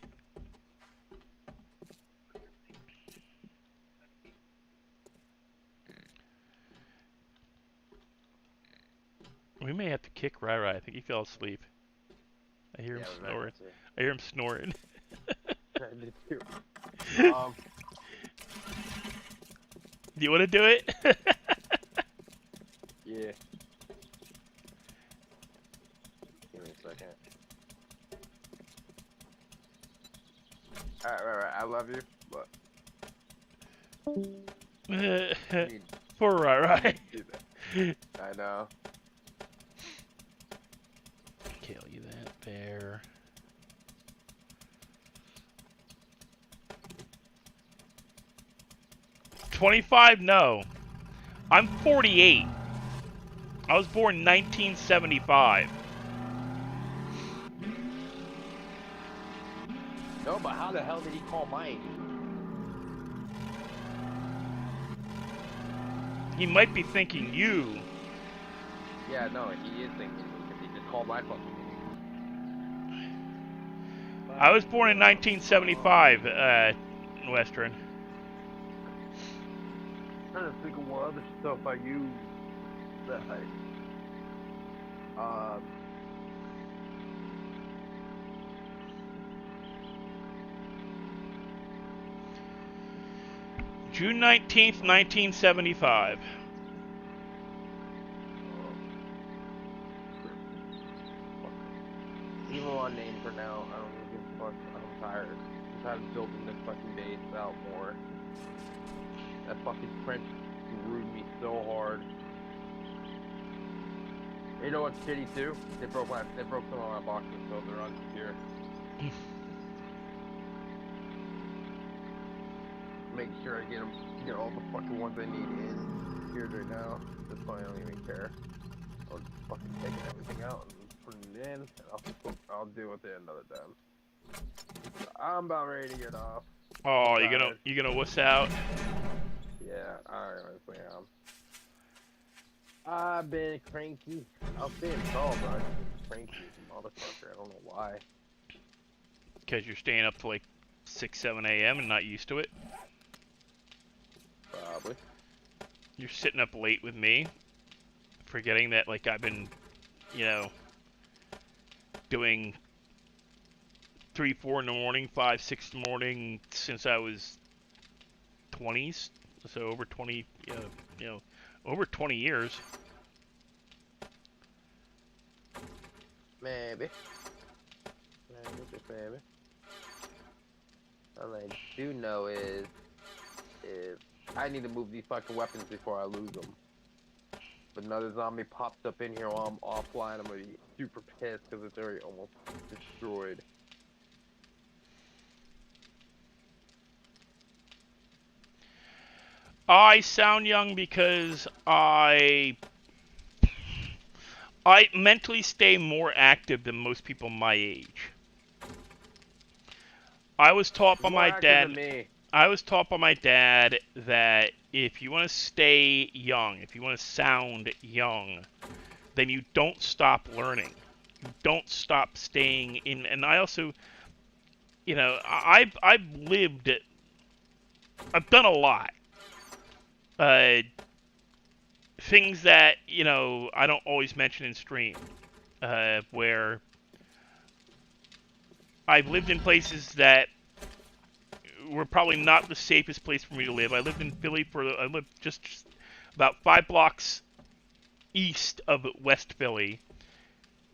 We may have to kick Rai Rai. I think he fell asleep. I hear him snoring. I hear him snoring. Do you want to do it? Yeah. Give me a second. Alright, right. I love you, but Poor Rai Rai. I know. Okay, I'll give that there. $25? No. I'm 48. I was born in 1975. No, but how the hell did he call Mike? He might be thinking you. Yeah, no, he is thinking me because he just called my phone. I was born in 1975, Western. I'm trying to think of what other stuff I use that June 19th, 1975. Leave him on name for now. I don't give a fuck. I'm tired. I'm tired of building this fucking base out more. That fucking French screwed me so hard. You know what's shitty too? They broke some of my boxes, so they're unsecure. Make sure I get all the fucking ones I need in here right now. This point I don't even care. I'll just fucking take everything out and put it in, and I'll deal with it another time. I'm about ready to get off. Oh, you gonna wuss out? Yeah, I honestly am. I've been cranky. I'll stay tall, but I've been cranky as a motherfucker. I don't know why. Because you're staying up to like 6, 7 a.m. and not used to it? Probably. You're sitting up late with me, forgetting that like I've been, you know, doing 3, 4 in the morning, 5, 6 in the morning since I was 20s. So over 20, you know, over 20 years. Maybe. Just maybe. All I do know is I need to move these fucking weapons before I lose them. But another zombie pops up in here while I'm offline, I'm gonna be super pissed because it's already almost destroyed. I sound young because I mentally stay more active than most people my age. I was taught by my dad. I was taught by my dad that if you want to stay young, if you want to sound young, then you don't stop learning. You don't stop staying in. And I also, you know, I've lived, I've done a lot. Things that, you know, I don't always mention in stream, where I've lived in places that were probably not the safest place for me to live. I lived in Philly I lived just about 5 blocks east of West Philly.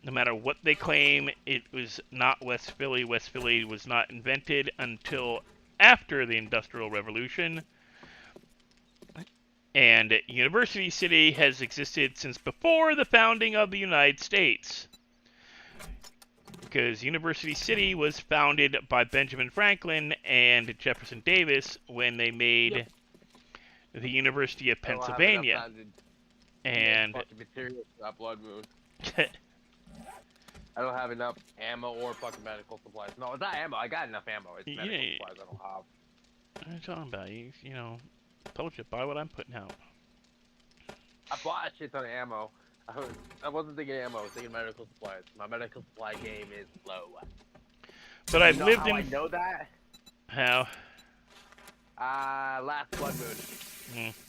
No matter what they claim, it was not West Philly. West Philly was not invented until after the Industrial Revolution. And University City has existed since before the founding of the United States. Because University City was founded by Benjamin Franklin and Jefferson Davis when they made the University of Pennsylvania. And material for that blood moon. I don't have enough ammo or fucking medical supplies. No, it's not ammo. I got enough ammo. It's medical supplies I don't have. What are you talking about? You know, told you, buy what I'm putting out. I bought a shit ton of ammo. I wasn't thinking ammo. I was thinking medical supplies. My medical supply game is low. But I've lived in. I know that. How? Last blood moon.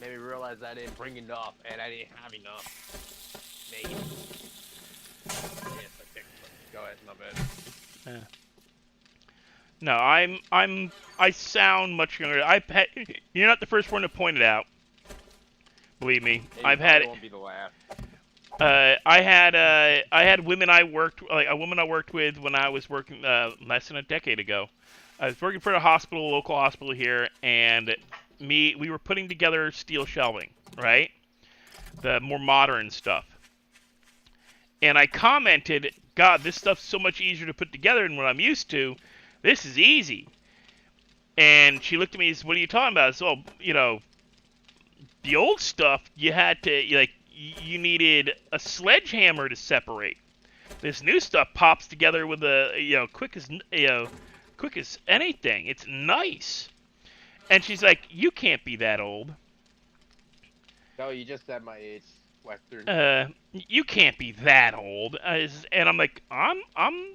Made me realize I didn't bring enough, and I didn't have enough. Maybe. Yes, I think so. Go ahead, my bad. No, I sound much younger. You're not the first one to point it out. Believe me, I've had. Won't be the last. I had women I worked, like a woman I worked with when I was working less than a decade ago. I was working for a hospital, local hospital here, and we were putting together steel shelving, right? The more modern stuff. And I commented, God, this stuff's so much easier to put together than what I'm used to. This is easy. And she looked at me and said, what are you talking about? So, you know, the old stuff, you had to, like, you needed a sledgehammer to separate. This new stuff pops together with quick as anything. It's nice. And she's like, you can't be that old. No, you just said my age, Western. You can't be that old. And I'm like, I'm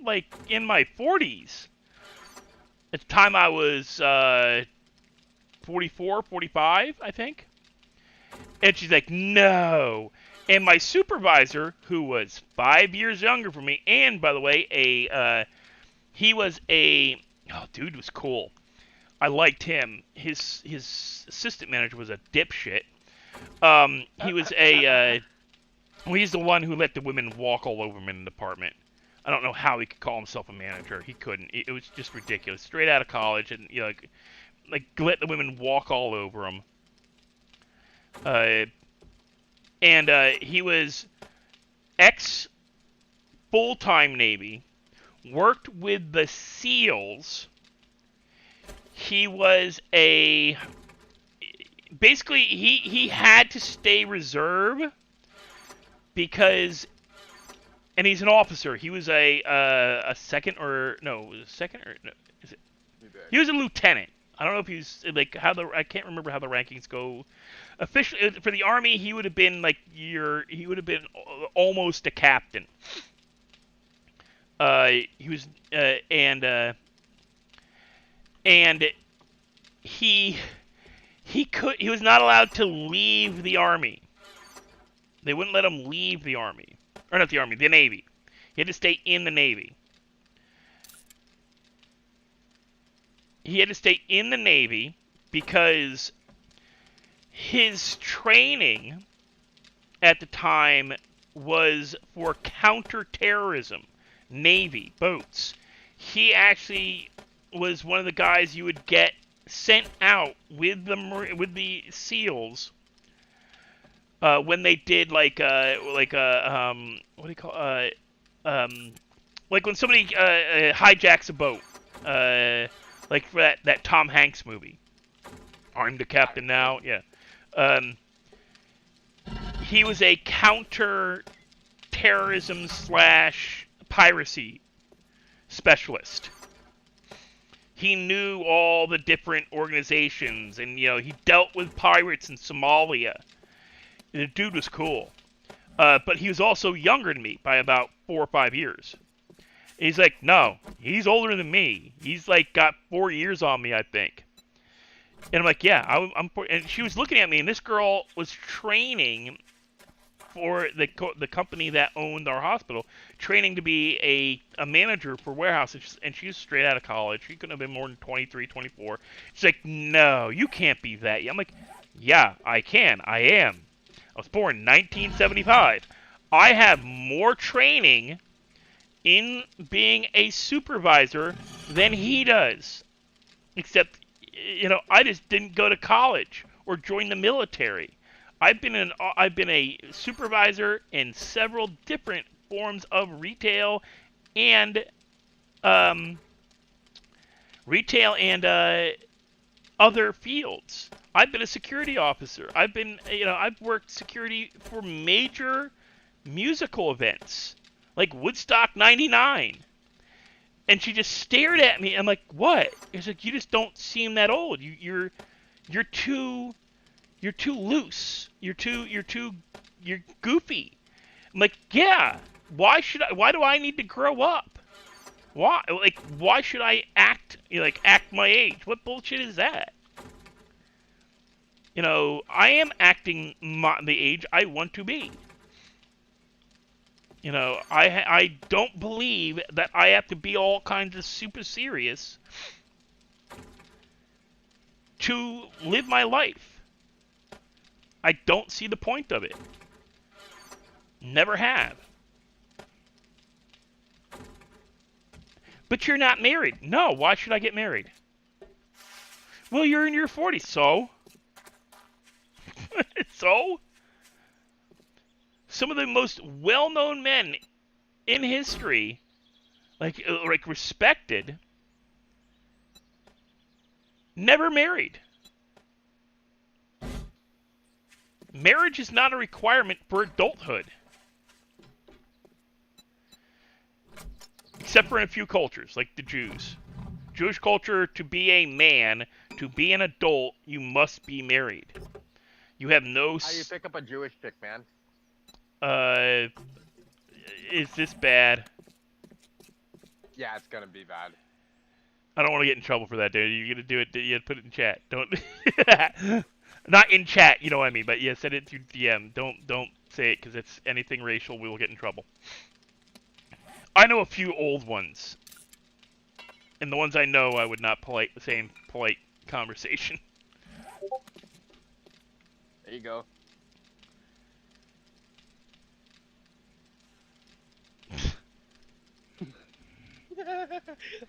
like in my 40s. At the time I was 44, 45, I think. And she's like, no. And my supervisor, who was 5 years younger from me, and by the way, dude was cool. I liked him. His assistant manager was a dipshit. He was he's the one who let the women walk all over him in the department. I don't know how he could call himself a manager. He couldn't. It was just ridiculous. Straight out of college, and like let the women walk all over him. He was ex full-time Navy, worked with the SEALs. He was basically he had to stay reserve because, and he's an officer. He was he was a lieutenant. I don't know if he's like I can't remember how the rankings go. Officially for the Army, he would have been almost a captain. He was he was not allowed to leave the Army. They wouldn't let him leave the Army. Or not the Army, the Navy. He had to stay in the Navy. He had to stay in the Navy because his training at the time was for counterterrorism, Navy, boats. He actually was one of the guys you would get sent out with the SEALs when they did like when somebody hijacks a boat, like for that Tom Hanks movie. I'm the captain now. Yeah. He was a counter-terrorism / piracy specialist. He knew all the different organizations, and he dealt with pirates in Somalia. The dude was cool, but he was also younger than me by about 4 or 5 years. He's like, no, he's older than me. He's like got 4 years on me, I think. And I'm like, yeah, and she was looking at me, and this girl was training for the company that owned our hospital, training to be a manager for warehouse, and she was straight out of college. She couldn't have been more than 23, 24. She's like, no, you can't be that. I'm like, yeah, I can. I am. I was born in 1975. I have more training in being a supervisor than he does. Except, I just didn't go to college or join the military. I've been a supervisor in several different forms of retail and other fields. I've been a security officer. I've worked security for major musical events like Woodstock '99. And she just stared at me. I'm like, what? It's like, you just don't seem that old. You're too loose. You're goofy. I'm like, yeah. Why do I need to grow up? Why should I act my age? What bullshit is that? I am acting the age I want to be. I don't believe that I have to be all kinds of super serious to live my life. I don't see the point of it. Never have. But you're not married. No, why should I get married? Well, you're in your 40s, so? So? Some of the most well-known men in history, like respected, never married. Marriage is not a requirement for adulthood. Except for in a few cultures, like the Jews. Jewish culture, to be a man, to be an adult, you must be married. You have no... How you pick up a Jewish chick, man? Is this bad? Yeah, it's gonna be bad. I don't want to get in trouble for that, dude. You're gonna do it. You put it in chat. Don't. Not in chat, you know what I mean. But yeah, send it through DM. Don't say it because it's anything racial. We will get in trouble. I know a few old ones, and the ones I know, I would not say in polite conversation. There you go.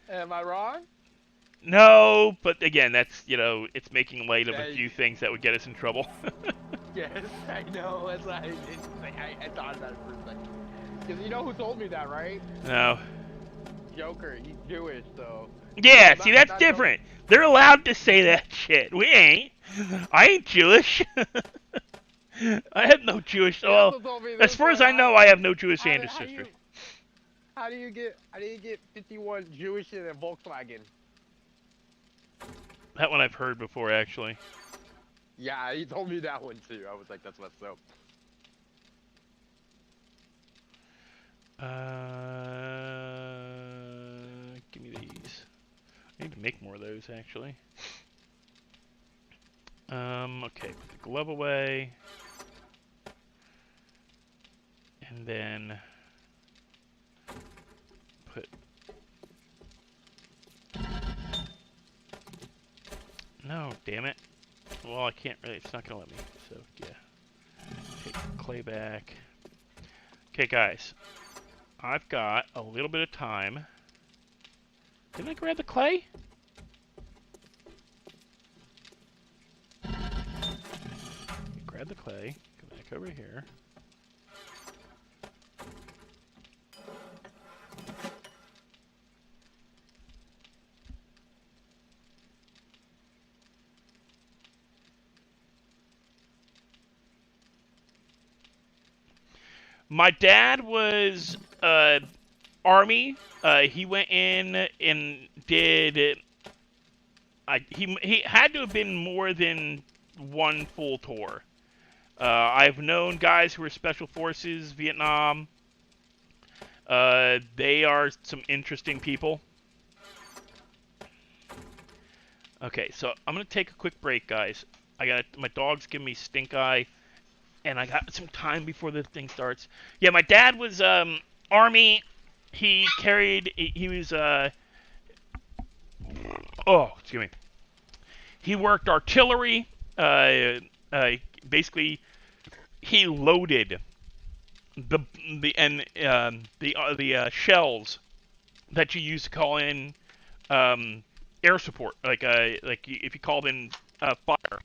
Am I wrong? No, but again, that's, it's making light of a few things that would get us in trouble. Yes, I know. That's why I thought about it for a second. Because you know who told me that, right? No. Joker. He's Jewish, so. Yeah, see, that's different. They're allowed to say that shit. We ain't. I ain't Jewish. I have no Jewish. Well, as far as I know, I have no Jewish ancestry. How do you get 51 Jewish in a Volkswagen? That one I've heard before, actually. Yeah, he told me that one too. I was like, that's messed up. Give me these. I need to make more of those, actually. Okay, put the glove away. And then put... No, damn it. Well, I can't really, it's not gonna let me, so yeah. Take the clay back. Okay, guys. I've got a little bit of time. Didn't I grab the clay? Grab the clay, go back over here. My dad was Army. He went in and did. He had to have been more than one full tour. I've known guys who were Special Forces, Vietnam, They are some interesting people. Okay, so I'm gonna take a quick break, guys. My dog's giving me stink eye, and I got some time before the thing starts. Yeah, my dad was Army. He carried. He was oh, excuse me. He worked artillery. Uh, Basically, he loaded the shells that you use to call in air support, like if you called in fire.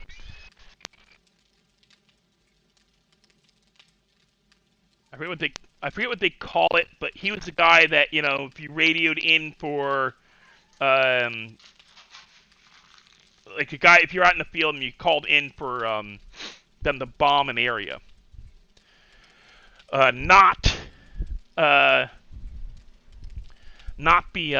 I forget what they call it, but he was the guy that, if you radioed in for um like a guy, if you're out in the field and you called in for them to bomb an area. Not not the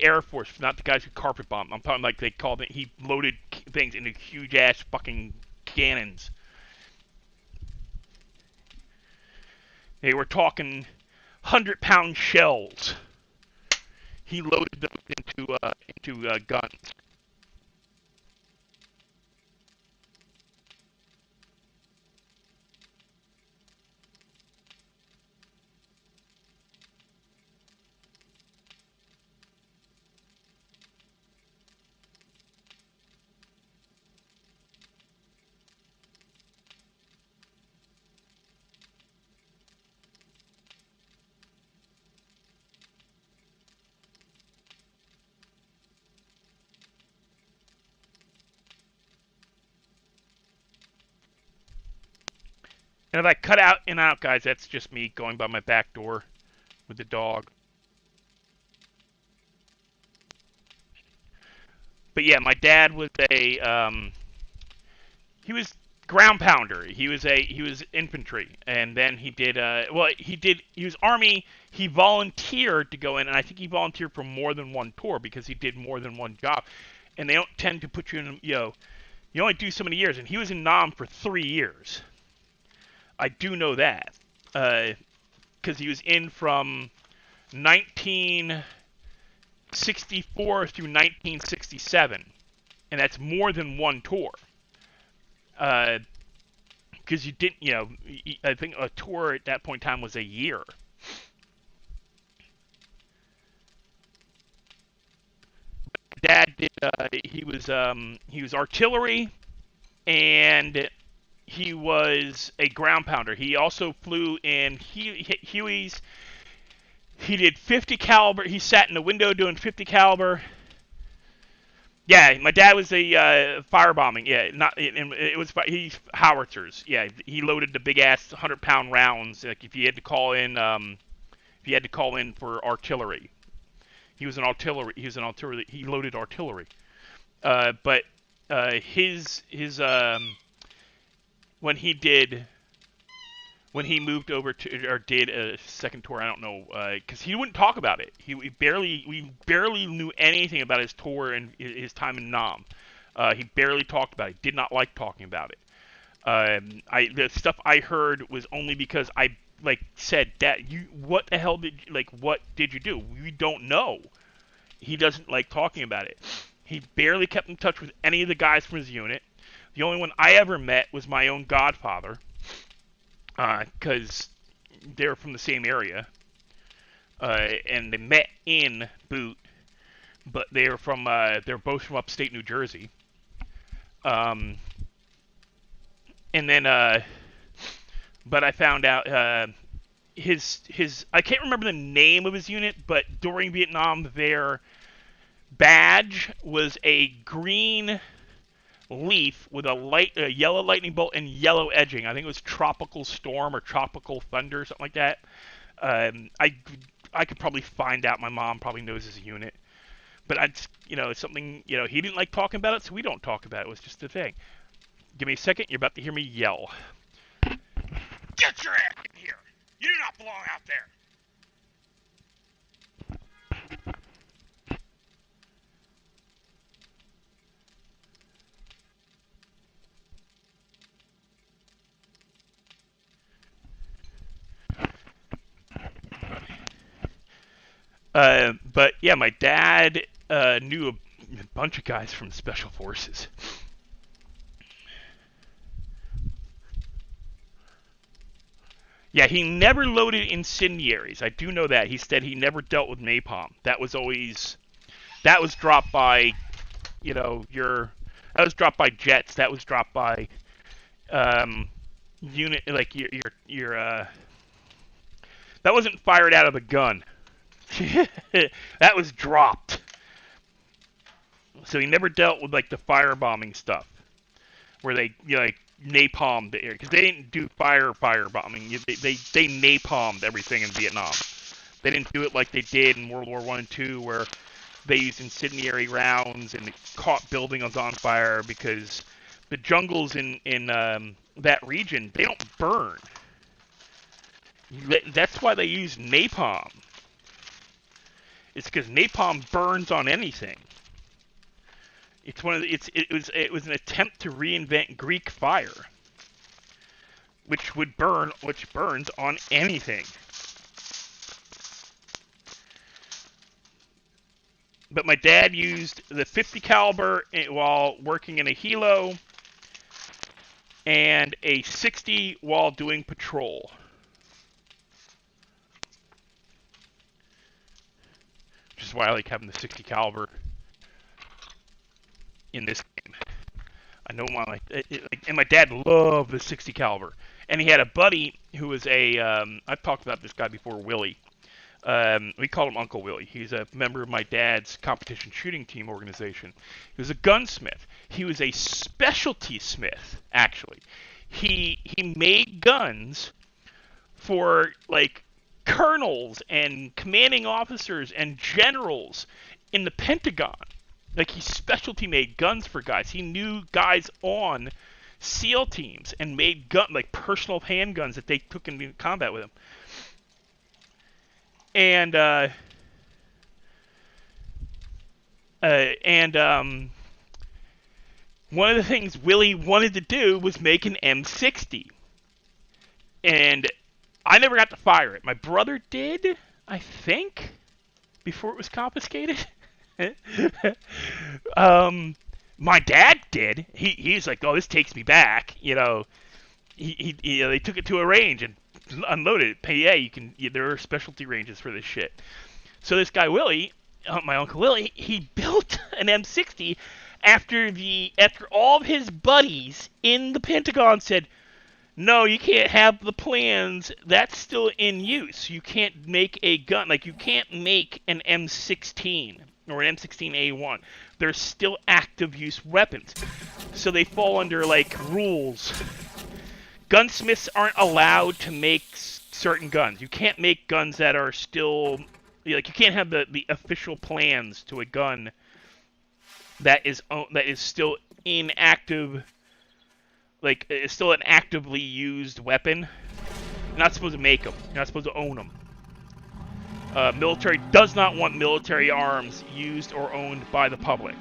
Air Force, not the guys who carpet bomb. I'm talking like they called it. He loaded things into huge ass fucking cannons. They were talking 100-pound shells. He loaded them into guns. And if I cut out and out, guys, that's just me going by my back door with the dog. But yeah, my dad was he was ground pounder. He was infantry, and then he did he was Army. He volunteered to go in, and I think he volunteered for more than one tour because he did more than one job. And they don't tend to put you in, you only do so many years, and he was in Nam for 3 years. I do know that, because he was in from 1964 through 1967, and that's more than one tour. Because you didn't, I think a tour at that point in time was a year. Dad did. He was artillery, and he was a ground pounder. He also flew in Hueys. He did 50 caliber. He sat in the window doing 50 caliber. Yeah, my dad was a firebombing. Yeah, it was he's howitzers. Yeah, he loaded the big ass 100-pound rounds. Like if you had to call in, for artillery, he was an artillery. He loaded artillery. But his when he moved over to, or did a second tour, I don't know, because he wouldn't talk about it. We barely knew anything about his tour and his time in Nam. He barely talked about it. Did not like talking about it. The stuff I heard was only because I said, "Dad, what the hell what did you do?" We don't know. He doesn't like talking about it. He barely kept in touch with any of the guys from his unit. The only one I ever met was my own godfather, because they're from the same area, and they met in Boot, but they're both from upstate New Jersey. And then, but I found out his I can't remember the name of his unit, but during Vietnam, their badge was a green leaf with a yellow lightning bolt and yellow edging. I think it was Tropical Storm or Tropical Thunder, something like that. I could probably find out. My mom probably knows his unit, but it's something he didn't like talking about it, so we don't talk about it. It was just a thing. Give me a second. You're about to hear me yell. Get your ass in here! You do not belong out there! But yeah, my dad knew a bunch of guys from Special Forces. Yeah, he never loaded incendiaries. I do know that. He said he never dealt with napalm. That was dropped by, that was dropped by jets. That was dropped by unit, like that wasn't fired out of a gun. That was dropped. So he never dealt with like the firebombing stuff, where they like napalmed the area, because they didn't do firebombing. They napalmed everything in Vietnam. They didn't do it like they did in World War I and II, where they used incendiary rounds and it caught buildings on fire, because the jungles in that region, they don't burn. That's why they use napalm. It's because napalm burns on anything. It's it was an attempt to reinvent Greek fire, which burns on anything. But my dad used the .50 caliber while working in a helo, and a .60 while doing patrol. Which is why I like having the .60 caliber in this game. I know and my dad loved the .60 caliber, and he had a buddy who was I've talked about this guy before, Willie. We call him Uncle Willie. He's a member of my dad's competition shooting team organization. He was a gunsmith. He was a specialty smith, actually. He made guns for like colonels and commanding officers and generals in the Pentagon. Like, he specialty made guns for guys. He knew guys on SEAL teams and made personal handguns that they took into combat with him. And one of the things Willie wanted to do was make an M60. And I never got to fire it. My brother did, I think, before it was confiscated. My dad did. He's like, oh, this takes me back. They took it to a range and unloaded it. Yeah, there are specialty ranges for this shit. So this guy Willie, my Uncle Willie, he built an M60 after all of his buddies in the Pentagon said, no, you can't have the plans. That's still in use. You can't make a gun. Like, you can't make an M16 or an M16A1. They're still active use weapons. So they fall under, like, rules. Gunsmiths aren't allowed to make certain guns. You can't make guns that are still... Like, you can't have the official plans to a gun that is still in active... Like, it's still an actively used weapon. You're not supposed to make them. You're not supposed to own them. Military does not want military arms used or owned by the public.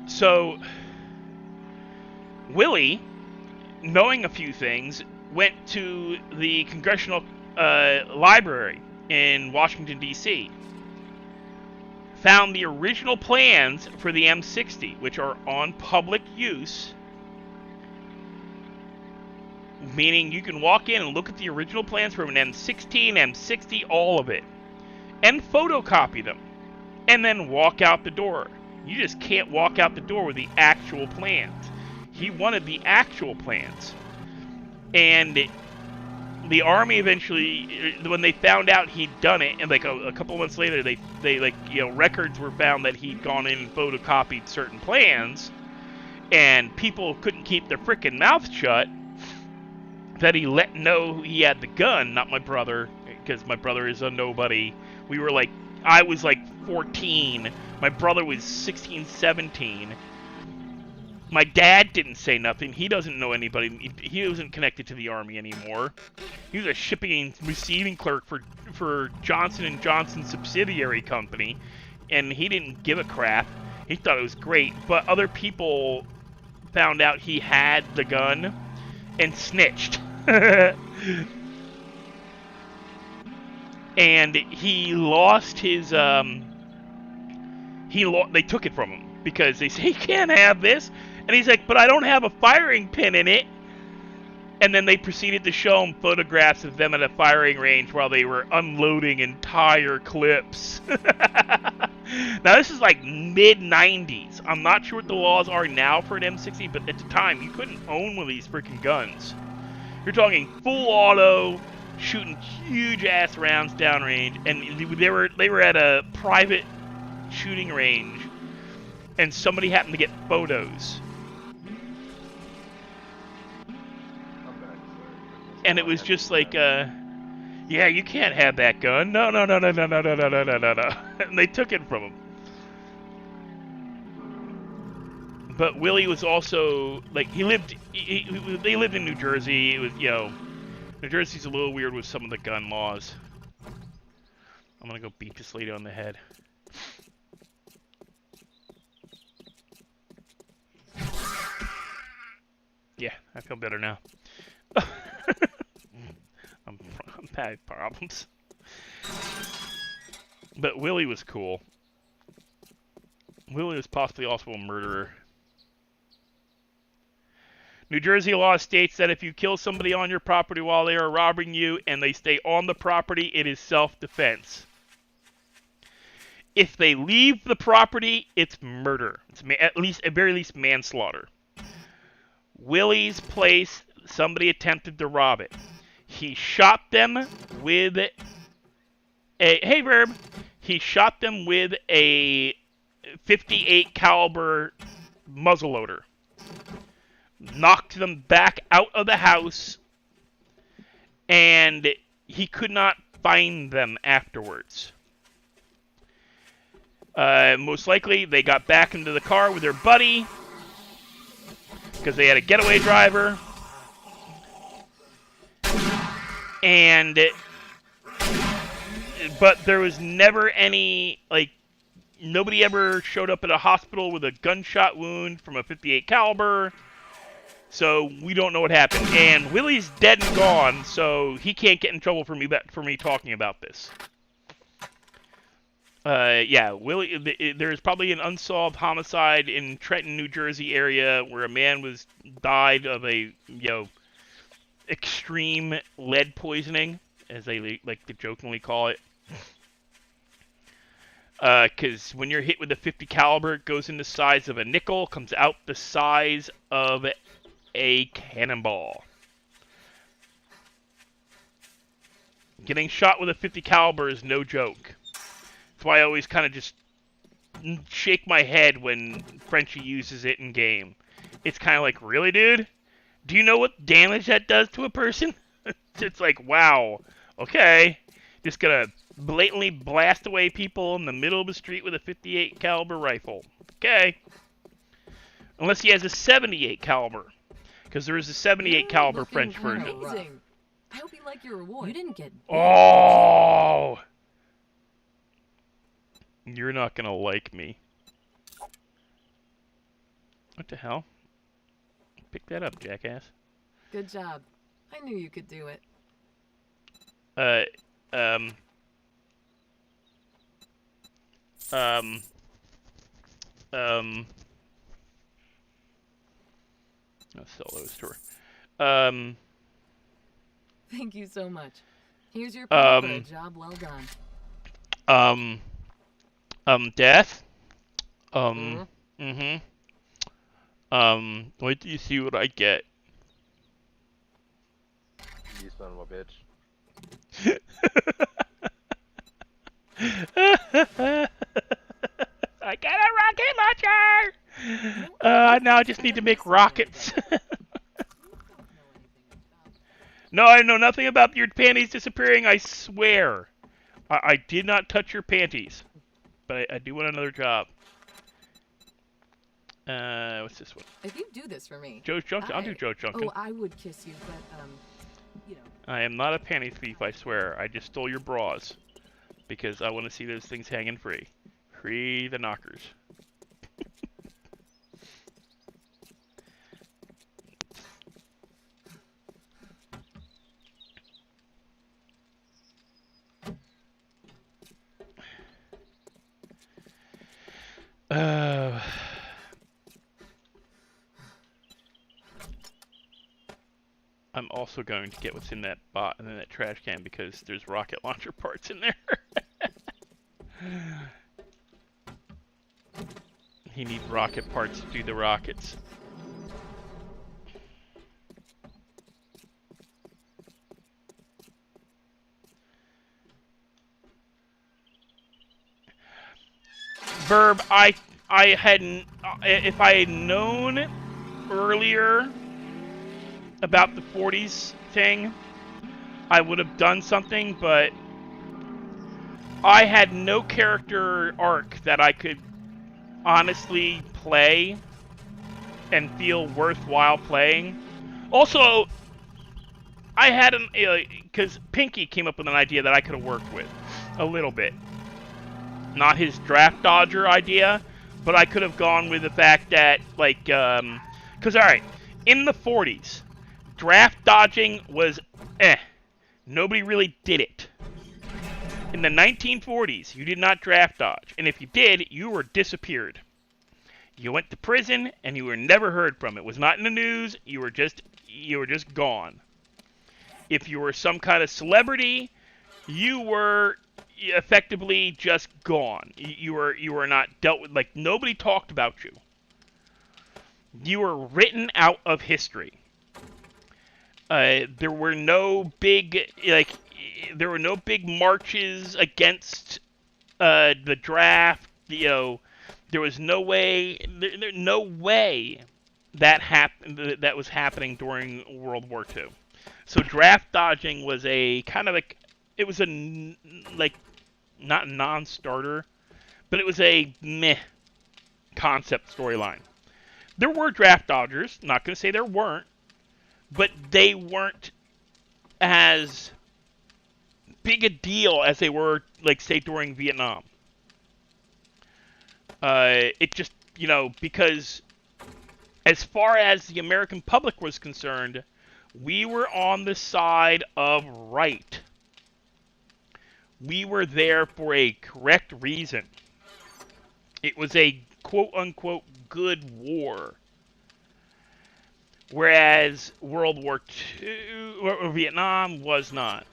So, Willie, knowing a few things, went to the Congressional Library in Washington, D.C., found the original plans for the M60, which are on public use, meaning you can walk in and look at the original plans for an M16, M60, all of it, and photocopy them, and then walk out the door. You just can't walk out the door with the actual plans. He wanted the actual plans. And the Army eventually, when they found out he'd done it, and like a couple months later, records were found that he'd gone in and photocopied certain plans, and people couldn't keep their frickin' mouth shut, that he let know he had the gun, not my brother, because my brother is a nobody. I was like 14, my brother was 16, 17. My dad didn't say nothing. He doesn't know anybody. He wasn't connected to the Army anymore. He was a shipping and receiving clerk for Johnson & Johnson subsidiary company, and he didn't give a crap. He thought it was great, but other people found out he had the gun and snitched. and he lost his they took it from him because they say he can't have this, and he's like, but I don't have a firing pin in it. And then they proceeded to show him photographs of them at a firing range while they were unloading entire clips. Now this is like mid 90s. I'm not sure what the laws are now for an M60, but at the time you couldn't own one of these freaking guns. You're talking full auto, shooting huge ass rounds downrange, and they were at a private shooting range, and somebody happened to get photos, and it was just like, yeah, you can't have that gun. No, no, no, no, no, no, no, no, no, no, no, no. And they took it from him. But Willie was also like they lived in New Jersey. It was, you know, New Jersey's a little weird with some of the gun laws. I'm gonna go beat this lady on the head. Yeah, I feel better now. I'm bad problems. But Willie was cool. Willie was possibly also a murderer. New Jersey law states that if you kill somebody on your property while they are robbing you and they stay on the property, it is self-defense. If they leave the property, it's murder. It's at very least manslaughter. Willie's place, somebody attempted to rob it. He shot them with He shot them with a .58 caliber muzzleloader. Knocked them back out of the house, and he could not find them afterwards. Most likely, they got back into the car with their buddy because they had a getaway driver, but there was never any, like, nobody ever showed up at a hospital with a gunshot wound from a .58 caliber. So we don't know what happened, and Willie's dead and gone, so he can't get in trouble for me talking about this. Yeah, Willie. There's probably an unsolved homicide in Trenton, New Jersey area where a man died of a extreme lead poisoning, as they like to jokingly call it. Because when you're hit with a .50 caliber, it goes in the size of a nickel, comes out the size of a cannonball. Getting shot with a .50 caliber is no joke. That's why I always kind of just shake my head when Frenchie uses it in game. It's kind of like, really, dude? Do you know what damage that does to a person? It's like, wow, okay. Just gonna blatantly blast away people in the middle of the street with a .58 caliber rifle. Okay. Unless he has a .78 caliber. Because there is a .78 caliber French version. Amazing. I hope you like your reward. You didn't get. Oh! You're not gonna like me. What the hell? Pick that up, jackass. Good job. I knew you could do it. I'll sell those to her. Thank you so much. Here's your pay for a job well done. Death? Wait till you see what I get. You son of a bitch. I got a rocket launcher! Now I just need to make rockets. No, I know nothing about your panties disappearing, I swear. I did not touch your panties. But I do want another job. What's this one? If you do this for me, Joe's Junction? I'll do Joe's Junction. Oh, I would kiss you, but you know. I am not a panty thief, I swear. I just stole your bras. Because I want to see those things hanging free. Free the knockers. I'm also going to get what's in that bot and in that trash can because there's rocket launcher parts in there. He needs rocket parts to do the rockets. Verb, I hadn't, if I had known earlier about the 40s thing, I would have done something, but I had no character arc that I could honestly play and feel worthwhile playing. Also, I had an, because Pinky came up with an idea that I could have worked with a little bit. Not his draft dodger idea, but I could have gone with the fact that, like, because, alright, in the 40s, draft dodging was nobody really did it. In the 1940s, you did not draft dodge, and if you did, you were disappeared. You went to prison, and you were never heard from. It was not in the news, you were just gone. If you were some kind of celebrity, you were effectively just gone. You were not dealt with, like, nobody talked about you. You were written out of history. There were no big, there were no big marches against the draft. You know, there was no way, no way that happened. That was happening during World War II. So draft dodging was a kind of like, it was a, like, not non-starter, but it was a meh concept storyline. There were draft dodgers, not going to say there weren't, but they weren't as big a deal as they were, like, say, during Vietnam. It just, you know, because as far as the American public was concerned, we were on the side of right. We were there for a correct reason. It was a quote-unquote good war. Whereas World War II, or Vietnam, was not.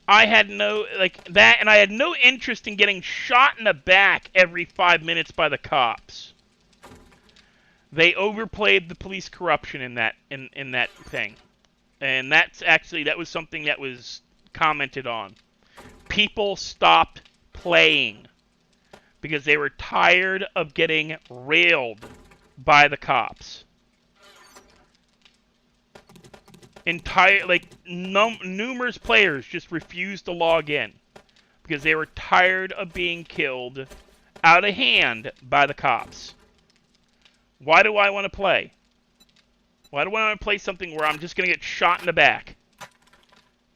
I had no, like, that, and I had no interest in getting shot in the back every 5 minutes by the cops. They overplayed the police corruption in that, in that thing. And that's actually, that was something that was commented on. People stopped playing because they were tired of getting railed by the cops. Numerous players just refused to log in because they were tired of being killed out of hand by the cops. Why do I want to play? Why do I want to play something where I'm just going to get shot in the back?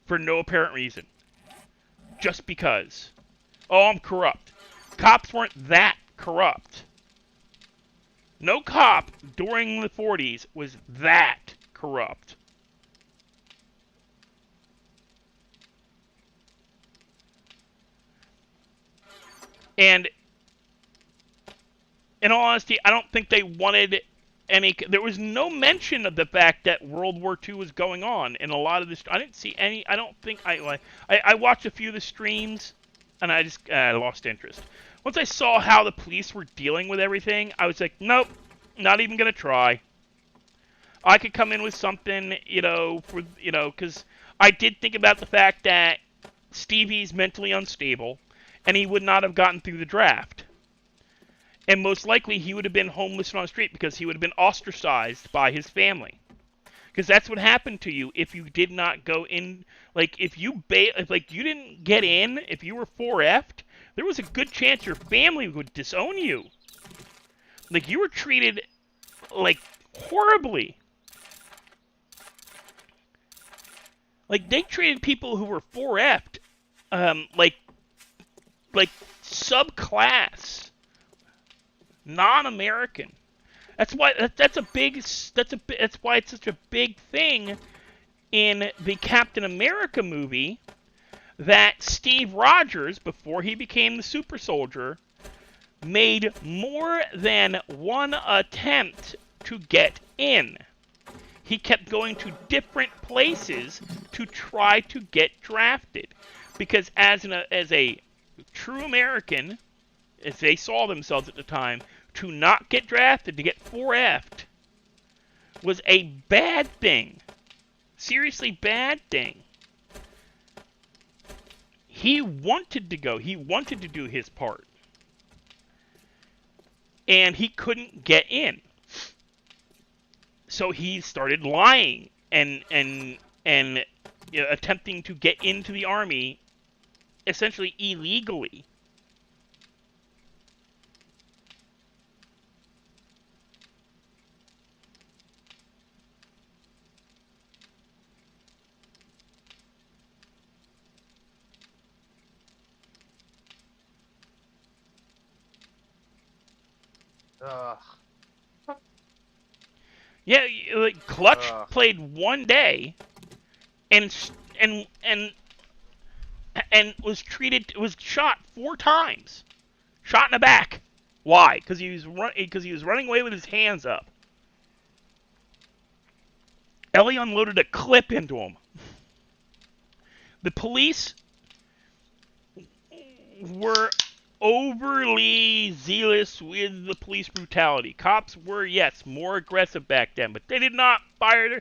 For no apparent reason. Just because. Oh, I'm corrupt. Cops weren't that corrupt. No cop during the 40s was that corrupt. And in all honesty, I don't think they wanted any. There was no mention of the fact that World War II was going on in a lot of this. I didn't see any. I don't think I watched a few of the streams, and I just lost interest. Once I saw how the police were dealing with everything, I was like, nope, not even gonna try. I could come in with something, you know, for, you know, because I did think about the fact that Stevie's mentally unstable, and he would not have gotten through the draft. And most likely he would have been homeless and on the street because he would have been ostracized by his family. Because that's what happened to you if you did not go in. Like, if you didn't get in, if you were 4F'd, there was a good chance your family would disown you. Like, you were treated, like, horribly. Like, they treated people who were 4F'd, like subclass, non-American. That's why that's why it's such a big thing in the Captain America movie that Steve Rogers, before he became the super soldier, made more than one attempt to get in. He kept going to different places to try to get drafted. Because as a true American, as they saw themselves at the time, to not get drafted, to get 4F'd, was a bad thing. Seriously bad thing. He wanted to go. He wanted to do his part. And he couldn't get in. So he started lying and you know, attempting to get into the army essentially illegally. Ugh. Yeah, like Clutch Ugh. played one day and was shot 4 times. Shot in the back. Why? Because he was running away with his hands up. Ellie unloaded a clip into him. The police were overly zealous with the police brutality. Cops were, yes, more aggressive back then, but they did not fire.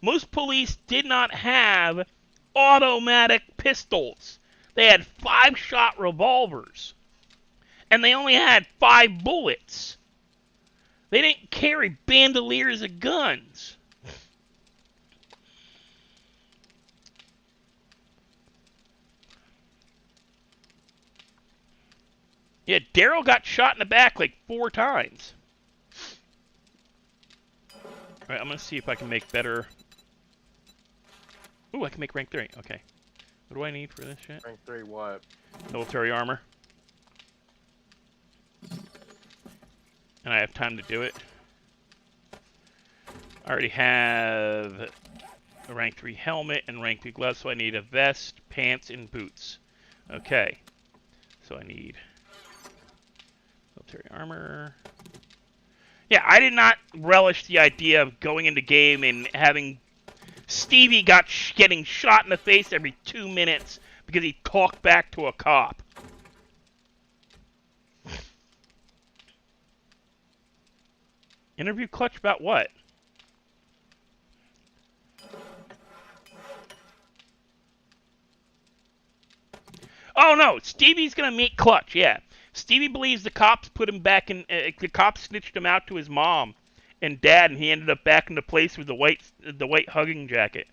Most police did not have automatic pistols. They had 5-shot revolvers. And they only had 5 bullets. They didn't carry bandoliers of guns. Yeah, Daryl got shot in the back like 4 times. Alright, I'm going to see if I can make better... Ooh, I can make rank 3. Okay. What do I need for this shit? Rank 3 what? Military armor. And I have time to do it. I already have a rank 3 helmet and rank 3 gloves, so I need a vest, pants, and boots. Okay. So I need military armor. Yeah, I did not relish the idea of going into game and having Stevie getting shot in the face every 2 minutes because he talked back to a cop. Interview Clutch about what? Oh no, Stevie's gonna meet Clutch, yeah. Stevie believes the cops put him back in, the cops snitched him out to his mom and dad, and he ended up back in the place with the white hugging jacket.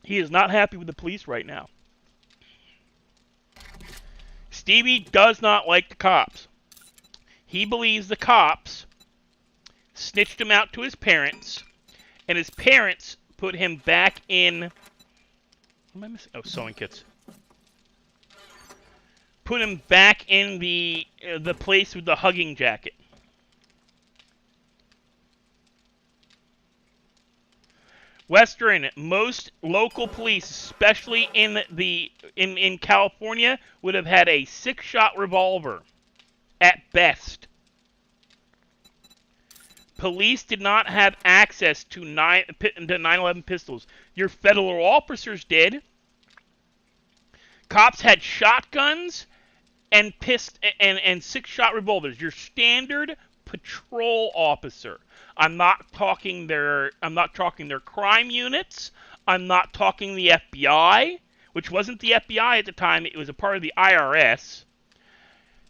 He is not happy with the police right now. Stevie does not like the cops. He believes the cops snitched him out to his parents, and his parents put him back in... What am I missing? Oh, sewing kits. Put him back in the place with the hugging jacket. Western, most local police, especially in California, would have had a 6-shot revolver at best. Police did not have access to 911 pistols. Your federal officers did. Cops had shotguns and 6-shot revolvers. Your standard patrol officer. I'm not talking their crime units. I'm not talking the FBI, which wasn't the FBI at the time. It was a part of the IRS.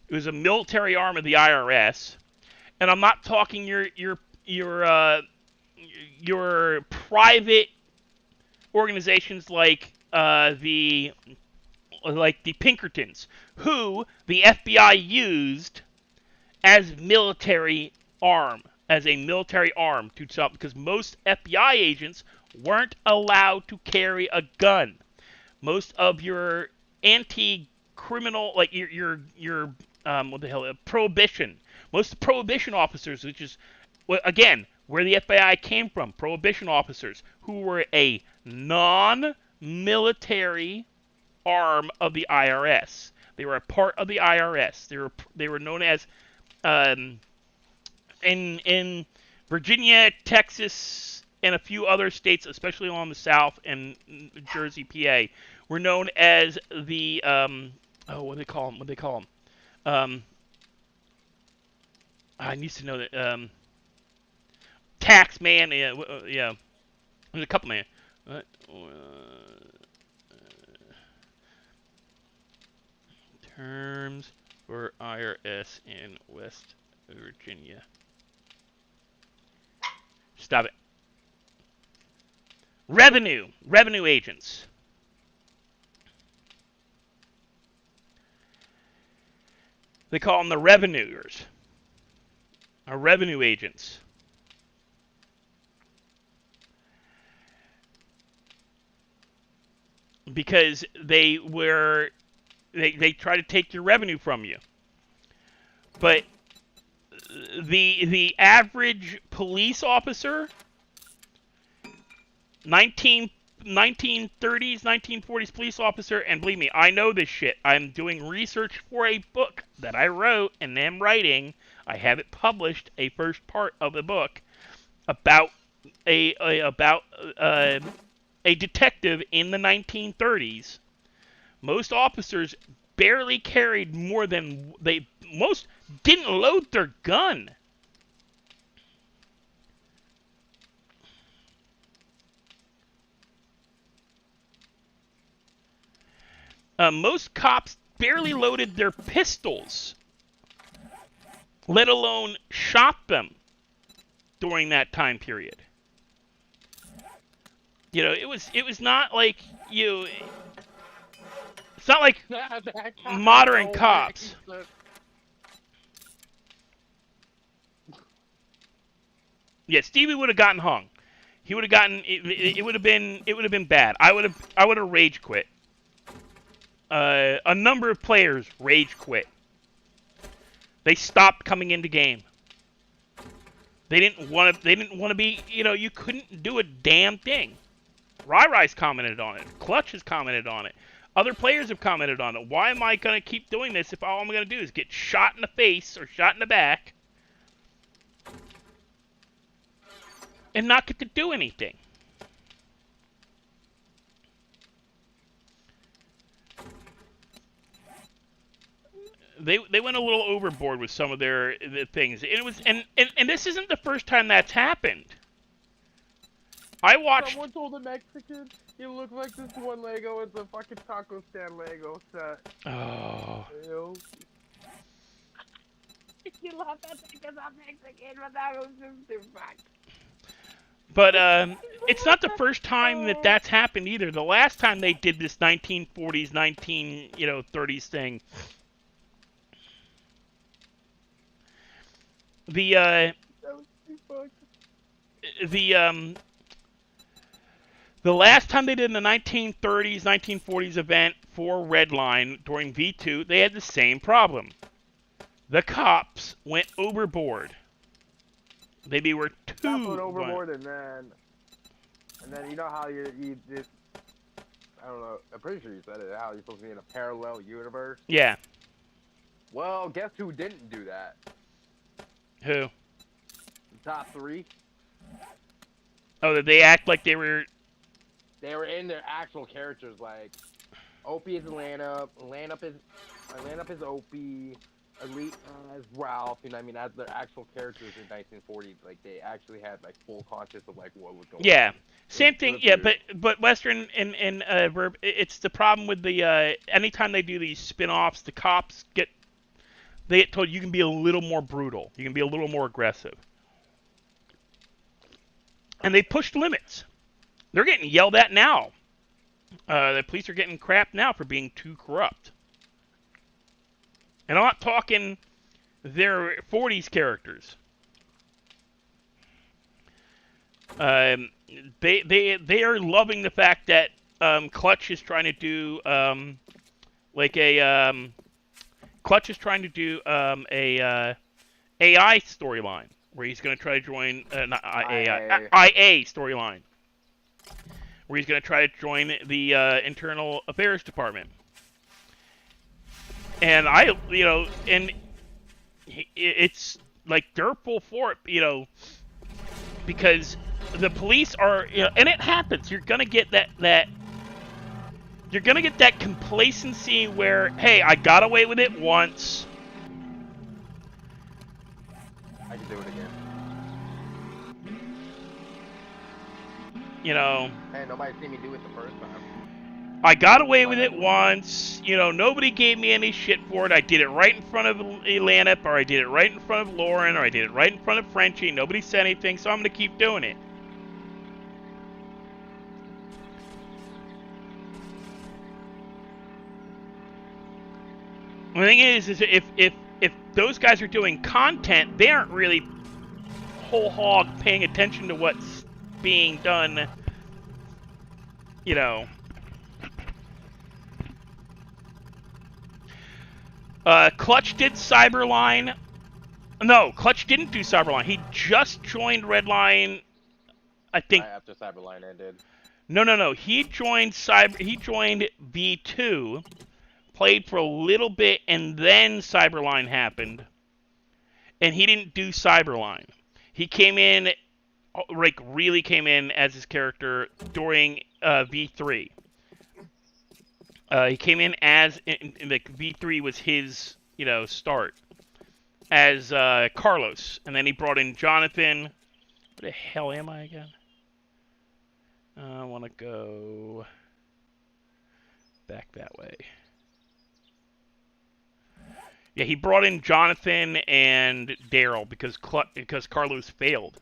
It was a military arm of the IRS. And I'm not talking your private organizations like the Pinkertons, who the FBI used as a military arm to stop, because most FBI agents weren't allowed to carry a gun. Most of your anti-criminal, like your prohibition. Most prohibition officers, which is, again, where the FBI came from, prohibition officers who were a non-military arm of the IRS. They were a part of the IRS. They were known as in Virginia, Texas, and a few other states, especially along the South and New Jersey, PA, were known as the what do they call them? What do they call them? I need to know that tax man. Yeah. There's a couple man. Terms for IRS in West Virginia. Stop it. Revenue agents. They call them the revenuers. Our revenue agents. Because they try to take your revenue from you. But the average police officer, 1930s, 1940s police officer, and believe me, I know this shit. I'm doing research for a book that I wrote and am writing. I have it published, a first part of the book about a detective in the 1930s. Most officers barely carried more than most didn't load their gun. Most cops barely loaded their pistols, let alone shot them during that time period. You know, it was not like it's not like modern cops. Yeah, Stevie would have gotten hung. He would have gotten it would have been bad. I would have rage quit. A number of players rage quit. They stopped coming into game. They didn't want to be, you couldn't do a damn thing. Rai-Rai's commented on it. Clutch has commented on it. Other players have commented on it. Why am I going to keep doing this if all I'm going to do is get shot in the face or shot in the back and not get to do anything? They went a little overboard with some of their things. It was and this isn't the first time that's happened. I watched. Someone told a Mexican he looked like this one Lego is a fucking taco stand Lego set. Oh. Ew. You love that because I'm Mexican, but that was just too much. But it's not the first time that's happened either. The last time they did this 1940s, 30s thing. The last time they did the 1930s, 1940s event for Redline during V2, they had the same problem. The cops went overboard. Maybe were too went overboard, and then you know how you just, I don't know, I'm pretty sure you said it, how you're supposed to be in a parallel universe. Yeah. Well, guess who didn't do that? Who? The top three. Oh, did they act like they were... They were in their actual characters, like Opie is Atlanta, Atlanta is Opie, Elite as Ralph, you know what I mean, as their actual characters in 1940, like they actually had like full conscious of like what was going on. Yeah. Same thing, yeah, but Western and Verb, it's the problem with the anytime they do these spin-offs, the cops get told you can be a little more brutal, you can be a little more aggressive. And they pushed limits. They're getting yelled at now. The police are getting crap now for being too corrupt. And I'm not talking their 40s characters. They are loving the fact that Clutch is trying to do Clutch is trying to do a AI storyline where he's going to try to join IA storyline where he's going to try to join the Internal Affairs Department. And it's like they're full for it, because the police are, and it happens. You're gonna get that complacency where, hey, I got away with it once. I can do it again. Hey, nobody seen me do it the first time. I got away with it once. Nobody gave me any shit for it. I did it right in front of Atlanta, or I did it right in front of Lauren, or I did it right in front of Frenchie. Nobody said anything, so I'm gonna keep doing it. The thing is if those guys are doing content, they aren't really whole hog paying attention to what's being done. Clutch did Cyberline. No, Clutch didn't do Cyberline. He just joined Redline. I think. Right after Cyberline ended. No. He joined V2, played for a little bit, and then Cyberline happened. And he didn't do Cyberline. He came in, really came in as his character during V3. He came in as V3 was his, start as Carlos, and then he brought in Jonathan. Where the hell am I again? I want to go back that way. Yeah, he brought in Jonathan and Daryl because Carlos failed.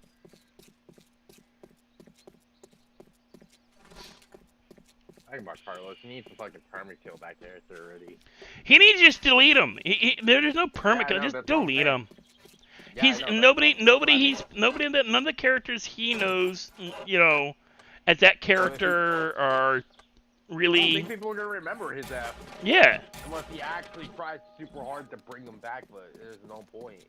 I think about Carlos. He needs to fucking permakill that character already. He needs to just delete him. There's no permakill. Yeah, Just delete him. Yeah, He's none of the characters he knows, as that character are I don't really. think people are gonna remember his ass Yeah. unless he actually tries super hard to bring them back, but there's no point.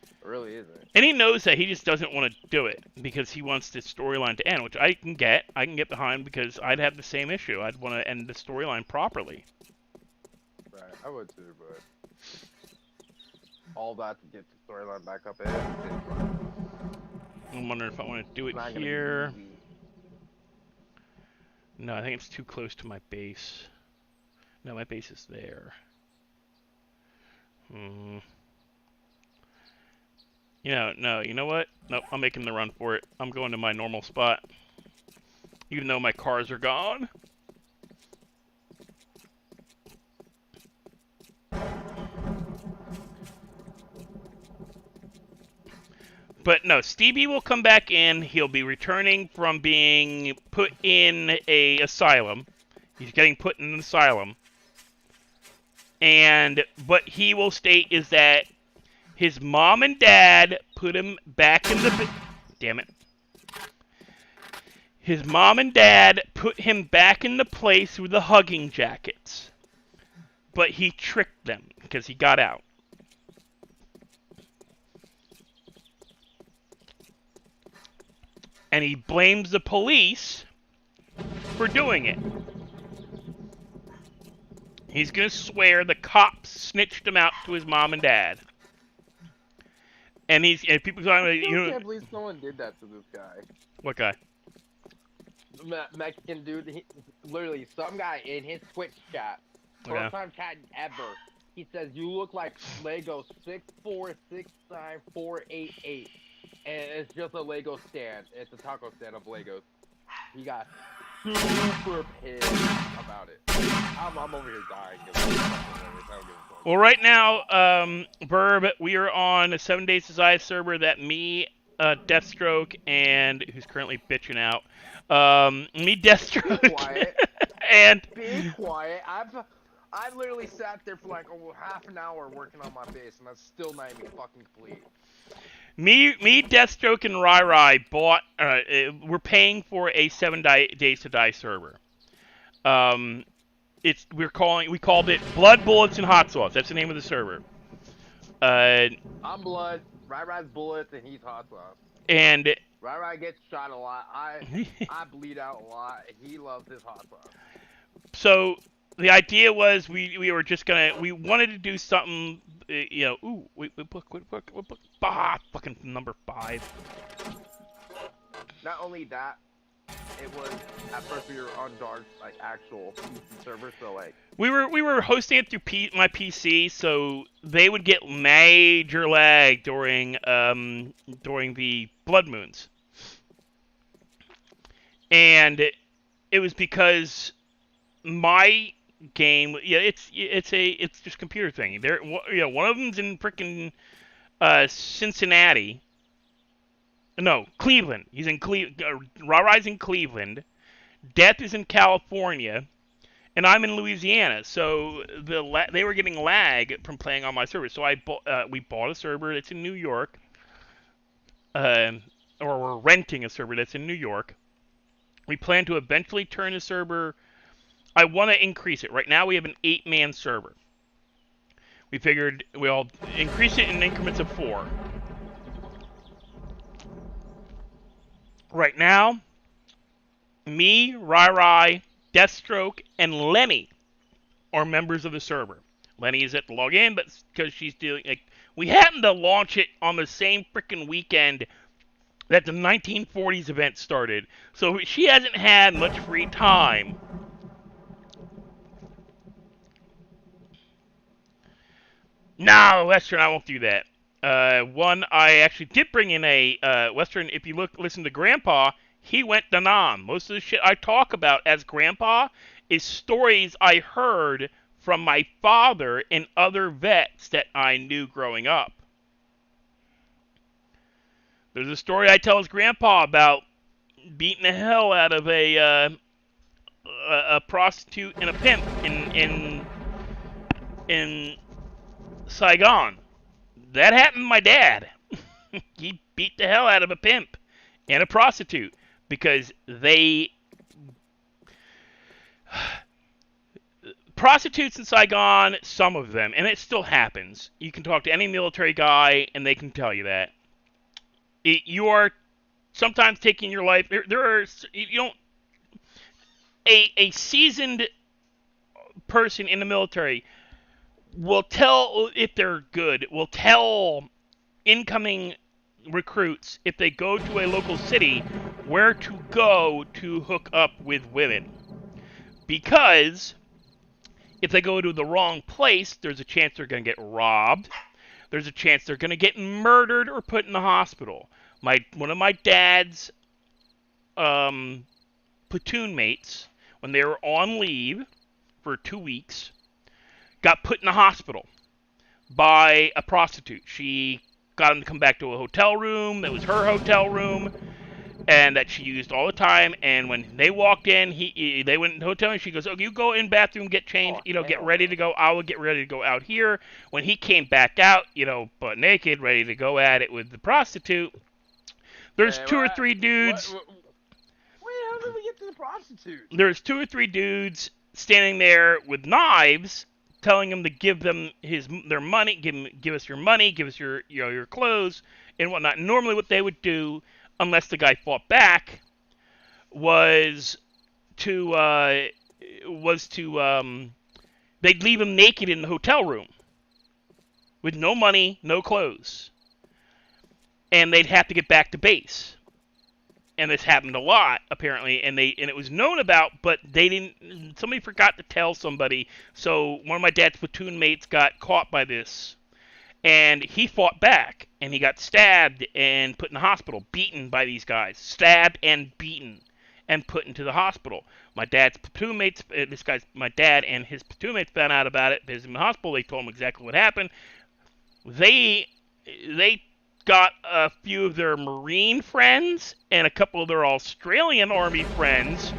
It really isn't. And he knows that he just doesn't want to do it because he wants the storyline to end, which I can get behind because I'd have the same issue. I'd want to end the storyline properly. Right, I would too, but all that to get the storyline back up is I'm wondering if I want to do it not gonna be here. easy. No, I think it's too close to my base. No, my base is there. No, you know what? Nope, I'm making the run for it. I'm going to my normal spot. Even though my cars are gone. But no, Stevie will come back in. He'll be returning from being put in a asylum. He's getting put in an asylum. And what he will state is that his mom and dad put him back in the... Damn it. His mom and dad put him back in the place with the hugging jackets. But he tricked them because he got out. And he blames the police for doing it. He's gonna swear the cops snitched him out to his mom and dad. And people talking about, I can't believe someone did that to this guy. What guy? Mexican dude, literally some guy in his Twitch chat, first time chat ever. He says you look like Lego 6469488, and it's just a Lego stand. It's a taco stand of Legos. He got super pissed about it. I'm over here dying. Well, right now, Burb, we are on a 7 Days to Die server that me, Deathstroke, and who's currently bitching out. Me, Deathstroke, Be quiet. and Be quiet. I've literally sat there for like over half an hour working on my base, and that's still not even fucking complete. me, Deathstroke, and Rai bought. We're paying for a 7 Days to Die server. We called it Blood, Bullets, and Hot Sauce. That's the name of the server. I'm Blood. Rai's Bullets, and he's Hot Sauce. And Rai gets shot a lot. I bleed out a lot. He loves his Hot Sauce. So the idea was we were just we wanted to do something you know, ooh, wait, book, fucking number 5. Not only that, it was at first we were on Dark's like actual PC server, so like We were hosting it through my PC, so they would get major lag during the blood moons, and it was because my game, yeah, it's just a computer thing. There, you know, one of them's in frickin' Cincinnati. No, Cleveland. He's in Ra-Ra's in Cleveland. Death is in California, and I'm in Louisiana. So they were getting lag from playing on my server. So we bought a server that's in New York, or we're renting a server that's in New York. We plan to eventually turn the server. I want to increase it. Right now we have an 8-man server. We figured we'll increase it in increments of 4. Right now, me, Rai, Deathstroke, and Lenny are members of the server. Lenny is at the login, but because she's doing, like, we happened to launch it on the same freaking weekend that the 1940s event started, so she hasn't had much free time. No, Western, I won't do that. One, I actually did bring in a Western. If you listen to Grandpa, he went to Nam. Most of the shit I talk about as Grandpa is stories I heard from my father and other vets that I knew growing up. There's a story I tell as Grandpa about beating the hell out of a prostitute and a pimp in Saigon. That happened to my dad. He beat the hell out of a pimp and a prostitute because prostitutes in Saigon, some of them, and it still happens. You can talk to any military guy and they can tell you that. You are sometimes taking your life. A seasoned person in the military will tell, if they're good, will tell incoming recruits, if they go to a local city, where to go to hook up with women. Because if they go to the wrong place, there's a chance they're going to get robbed. There's a chance they're going to get murdered or put in the hospital. One of my dad's platoon mates, when they were on leave for 2 weeks, got put in the hospital by a prostitute. She got him to come back to a hotel room that was her hotel room, and that she used all the time. And when they walked in, they went in the hotel, and she goes, "Oh, you go in bathroom, get changed, get ready to go. I will get ready to go out here." When he came back out, butt naked, ready to go at it with the prostitute, there's 2 or 3 dudes. Wait, how did we get to the prostitute? There's 2 or 3 dudes standing there with knives, telling him to give them their money, give us your money, give us your your clothes and whatnot. Normally, what they would do, unless the guy fought back, was to they'd leave him naked in the hotel room with no money, no clothes, and they'd have to get back to base. And this happened a lot, apparently, and it was known about, but they didn't. Somebody forgot to tell somebody, so one of my dad's platoon mates got caught by this, and he fought back, and he got stabbed and put in the hospital, beaten by these guys, stabbed and beaten, and put into the hospital. My dad's platoon mates, my dad and his platoon mates found out about it. Visited him in the hospital. They told him exactly what happened. They got a few of their Marine friends and a couple of their Australian Army friends.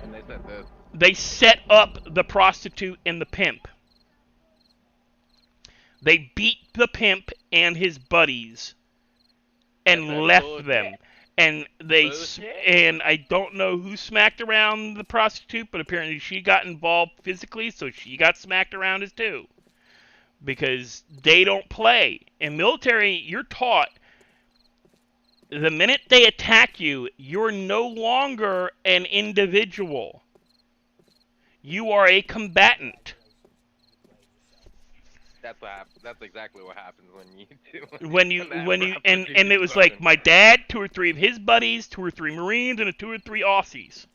And they said this. They set up the prostitute and the pimp. They beat the pimp and his buddies and left them. And and I don't know who smacked around the prostitute, but apparently she got involved physically, so she got smacked around as too. Because they don't play. In military, you're taught the minute they attack you, you're no longer an individual. You are a combatant. That's what happens. That's exactly what happens when you do. When you that and happens, it was like my dad, 2 or 3 of his buddies, 2 or 3 Marines, and 2 or 3 Aussies,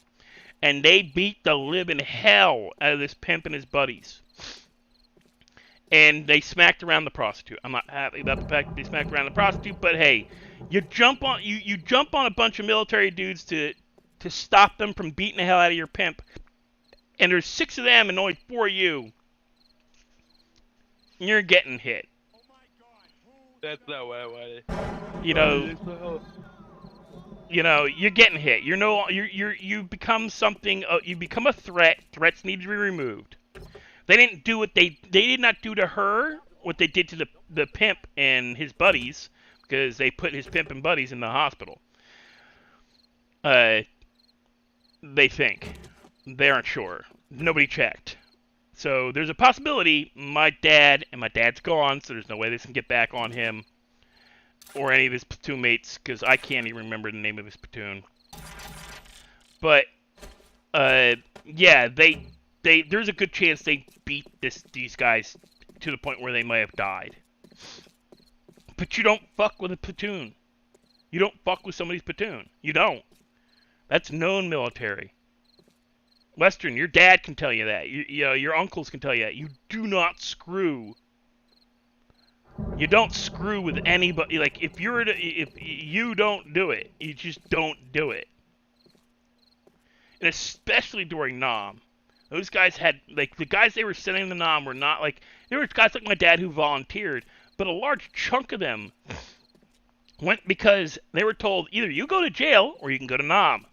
and they beat the living hell out of this pimp and his buddies. And they smacked around the prostitute. I'm not happy about the fact that they smacked around the prostitute, but hey, you jump on a bunch of military dudes to stop them from beating the hell out of your pimp, and there's 6 of them and only 4 of you. You're getting hit. That's not what I wanted. You know, you're getting hit. You become something. You become a threat. Threats need to be removed. They didn't do what they did not do to her what they did to the pimp and his buddies, because they put his pimp and buddies in the hospital. They think. They aren't sure. Nobody checked. So there's a possibility my dad's gone, so there's no way they can get back on him or any of his platoon mates, because I can't even remember the name of his platoon. But yeah, there's a good chance they beat these guys to the point where they might have died. But you don't fuck with a platoon. You don't fuck with somebody's platoon. You don't. That's known military. Western, your dad can tell you that. Your uncles can tell you that. You do not screw. You don't screw with anybody. Like, if you don't do it, you just don't do it. And especially during Nam. Those guys had, like, the guys they were sending to Nam were not, like, there were guys like my dad who volunteered, but a large chunk of them went because they were told either you go to jail or you can go to Nam.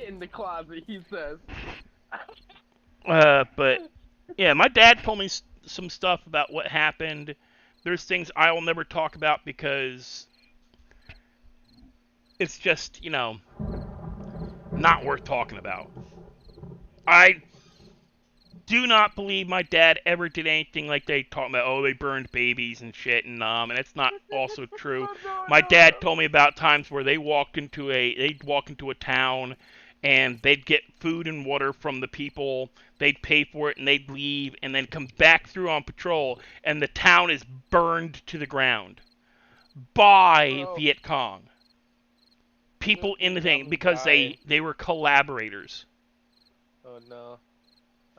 In the closet, he says. But yeah, my dad told me some stuff about what happened. There's things I will never talk about because it's just, not worth talking about. I do not believe my dad ever did anything like they talk about, oh, they burned babies and shit and and it's not also true. My dad told me about times where they'd walk into a town and they'd get food and water from the people, they'd pay for it, and they'd leave, and then come back through on patrol, and the town is burned to the ground by Viet Cong. People in the thing, because they were collaborators. Oh no.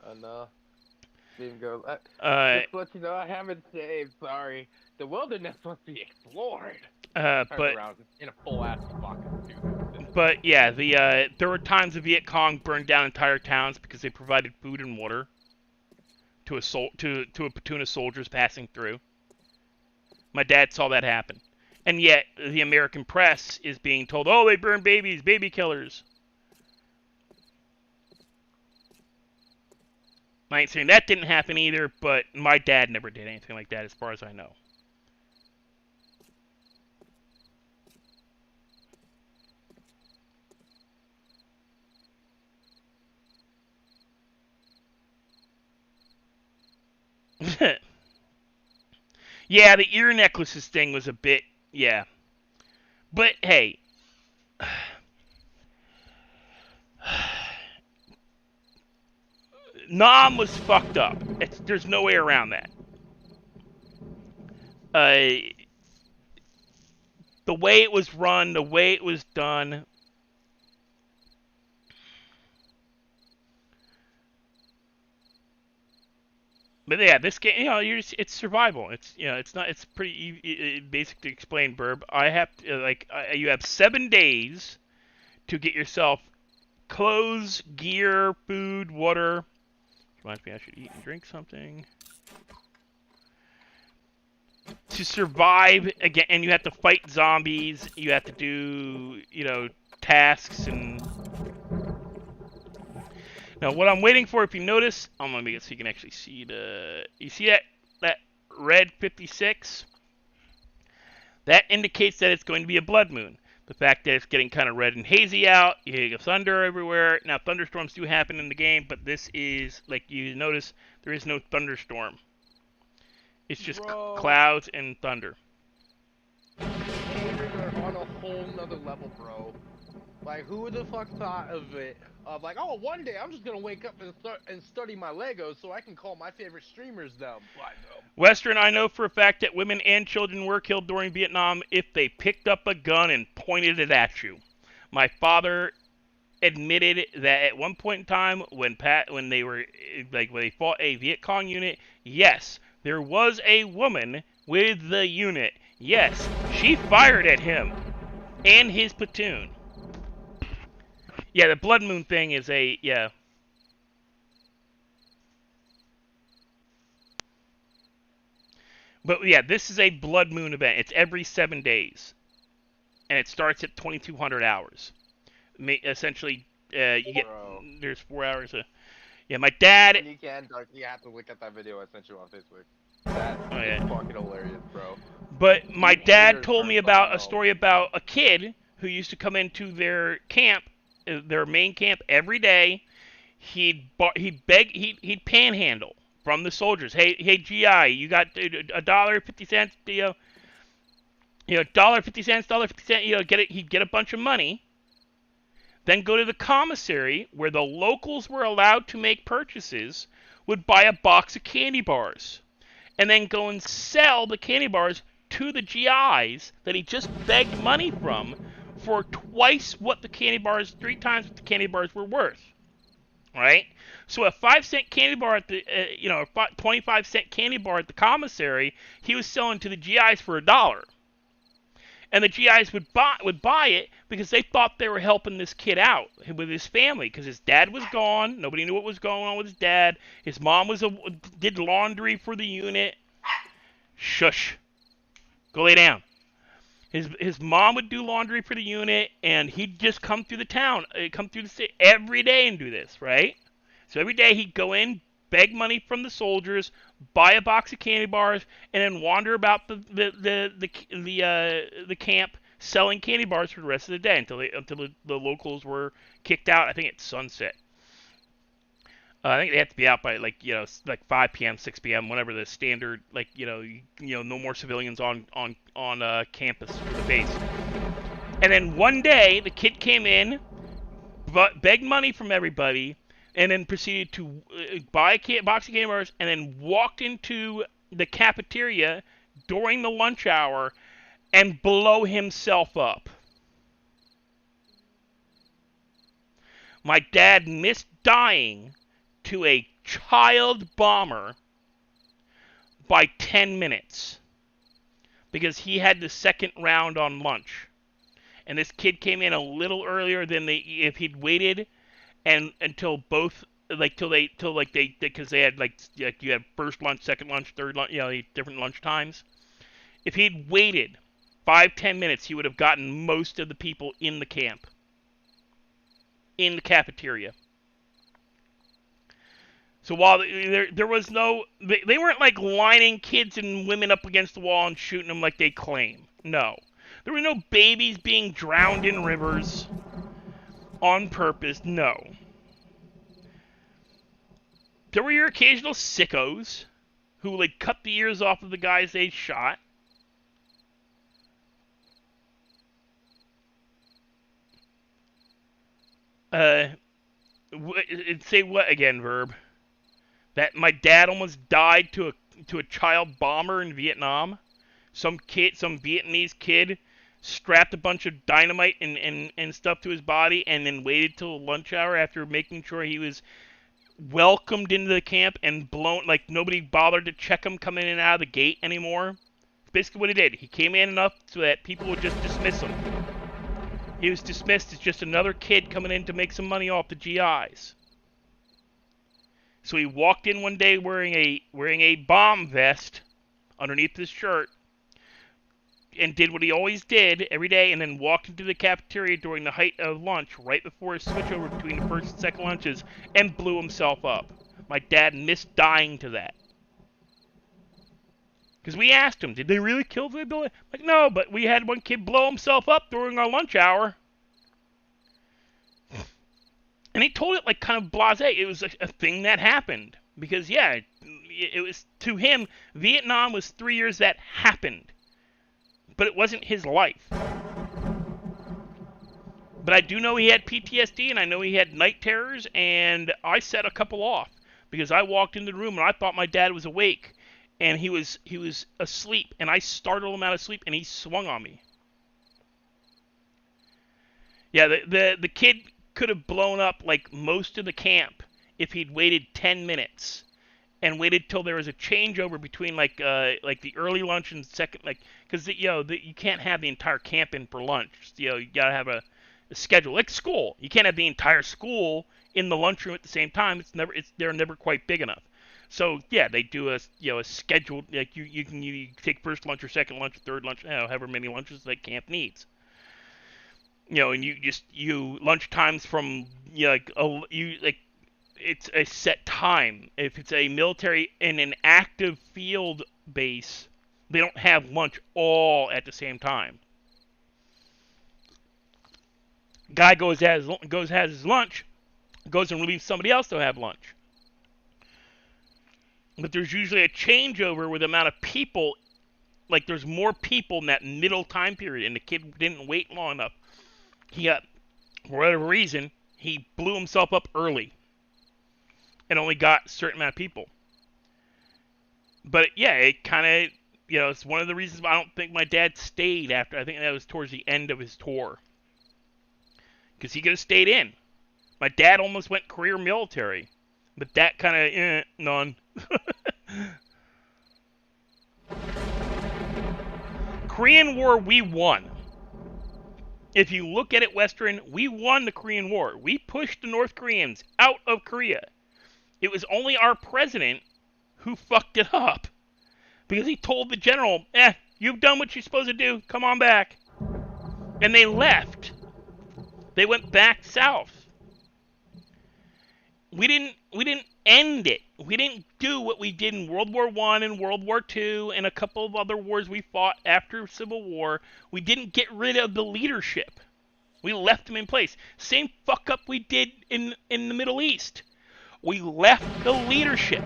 Oh no. Didn't go. Just to let you know, I haven't saved. Sorry. The wilderness must be explored. But Around in a full ass fucking suit. But yeah, there were times the Viet Cong burned down entire towns because they provided food and water to a platoon of soldiers passing through. My dad saw that happen, and yet the American press is being told, "Oh, they burned babies, baby killers." I ain't saying that didn't happen either, but my dad never did anything like that, as far as I know. Yeah, the ear necklaces thing was a bit, yeah. But, hey. Nam was fucked up. There's no way around that. The way it was run, the way it was done. But yeah, this game, it's survival. It's pretty basic to explain, Burb. You have 7 days to get yourself clothes, gear, food, water. Reminds me I should eat and drink something. To survive again, and you have to fight zombies. You have to do, tasks and. Now, what I'm waiting for, if you notice, I'm gonna make it so you can actually see you see that red 56? That indicates that it's going to be a blood moon. The fact that it's getting kind of red and hazy out, you have thunder everywhere. Now, thunderstorms do happen in the game, but this is, like you notice, there is no thunderstorm. It's just clouds and thunder. We're on a whole another level, bro. Like, who the fuck thought of it? Of like, oh, one day I'm just gonna wake up and study my Legos so I can call my favorite streamers them. Western, I know for a fact that women and children were killed during Vietnam if they picked up a gun and pointed it at you. My father admitted that at one point in time when they fought a Viet Cong unit, yes, there was a woman with the unit. Yes, she fired at him and his platoon. Yeah, the Blood Moon thing is yeah. But yeah, this is a Blood Moon event. It's every 7 days. And it starts at 2200 hours. Essentially, you get, there's 4 hours. Yeah, my dad... When you can, Dark, you have to look at that video I sent you on Facebook. That is fucking hilarious, bro. But my dad told me about a story about a kid who used to come into their camp, their main camp, every day. He'd panhandle from the soldiers. Hey, GI, you got $1.50, $1.50, get it. He'd get a bunch of money. Then go to the commissary where the locals were allowed to make purchases. Would buy a box of candy bars, and then go and sell the candy bars to the GIs that he just begged money from for twice what the candy bars, 3 times what the candy bars were worth. Right? So a 5-cent candy bar at the, a 25-cent candy bar at the commissary, he was selling to the GIs for $1. And the GIs would buy it because they thought they were helping this kid out with his family, because his dad was gone. Nobody knew what was going on with his dad. His mom did laundry for the unit. Shush. Go lay down. His mom would do laundry for the unit, and he'd just come through the town, come through the city every day and do this, right? So every day he'd go in, beg money from the soldiers, buy a box of candy bars, and then wander about the camp selling candy bars for the rest of the day until the locals were kicked out. I think at sunset. I think they have to be out by like 5 p.m., 6 p.m., whenever the standard no more civilians on campus for the base. And then one day the kid came in, begged money from everybody, and then proceeded to buy a box of candy bars, and then walked into the cafeteria during the lunch hour and blow himself up. My dad missed dying to a child bomber by 10 minutes because he had the second round on lunch. And this kid came in a little earlier than if he'd waited and until both because they had you had first lunch, second lunch, third lunch, different lunch times. If he'd waited 5-10 minutes, he would have gotten most of the people in the camp, in the cafeteria. So while there was they weren't like lining kids and women up against the wall and shooting them like they claim. No. There were no babies being drowned in rivers on purpose. No. There were your occasional sickos who cut the ears off of the guys they shot. Say what again, Verb? That my dad almost died to a child bomber in Vietnam. Some Vietnamese kid strapped a bunch of dynamite and stuff to his body and then waited till lunch hour after making sure he was welcomed into the camp and blown, nobody bothered to check him coming in and out of the gate anymore. That's basically what he did. He came in enough so that people would just dismiss him. He was dismissed as just another kid coming in to make some money off the GIs. So he walked in one day wearing a bomb vest underneath his shirt and did what he always did every day, and then walked into the cafeteria during the height of lunch, right before his switch over between the first and second lunches, and blew himself up. My dad missed dying to that. Because we asked him, did they really kill the boy? No, but we had one kid blow himself up during our lunch hour. And he told it kind of blasé. It was a thing that happened. Because, yeah, it was, to him, Vietnam was 3 years that happened. But it wasn't his life. But I do know he had PTSD, and I know he had night terrors, and I set a couple off because I walked into the room and I thought my dad was awake, and he was asleep, and I startled him out of sleep, and he swung on me. Yeah, the kid could have blown up like most of the camp if he'd waited 10 minutes and waited till there was a changeover between like the early lunch and second, like, because you can't have the entire camp in for lunch. You gotta have a schedule like school. You can't have the entire school in the lunchroom at the same time. They're never quite big enough. So yeah, they do a scheduled, like you take first lunch or second lunch or third lunch, however many lunches that camp needs. And you lunch times from it's a set time. If it's a military in an active field base, they don't have lunch all at the same time. Guy has his lunch, goes and relieves somebody else to have lunch. But there's usually a changeover with the amount of people. Like there's more people in that middle time period, and the kid didn't wait long enough. He got, for whatever reason, he blew himself up early and only got a certain amount of people. But yeah, it kind of, it's one of the reasons why I don't think my dad stayed after. I think that was towards the end of his tour. Because he could have stayed in. My dad almost went career military. But that kind of, none. Korean War, we won. If you look at it, Western, we won the Korean War. We pushed the North Koreans out of Korea. It was only our president who fucked it up. Because he told the general, you've done what you're supposed to do. Come on back. And they left. They went back south. We didn't end it. We didn't do what we did in World War I and World War II and a couple of other wars we fought after Civil War. We didn't get rid of the leadership. We left them in place. Same fuck up we did in the Middle East. We left the leadership.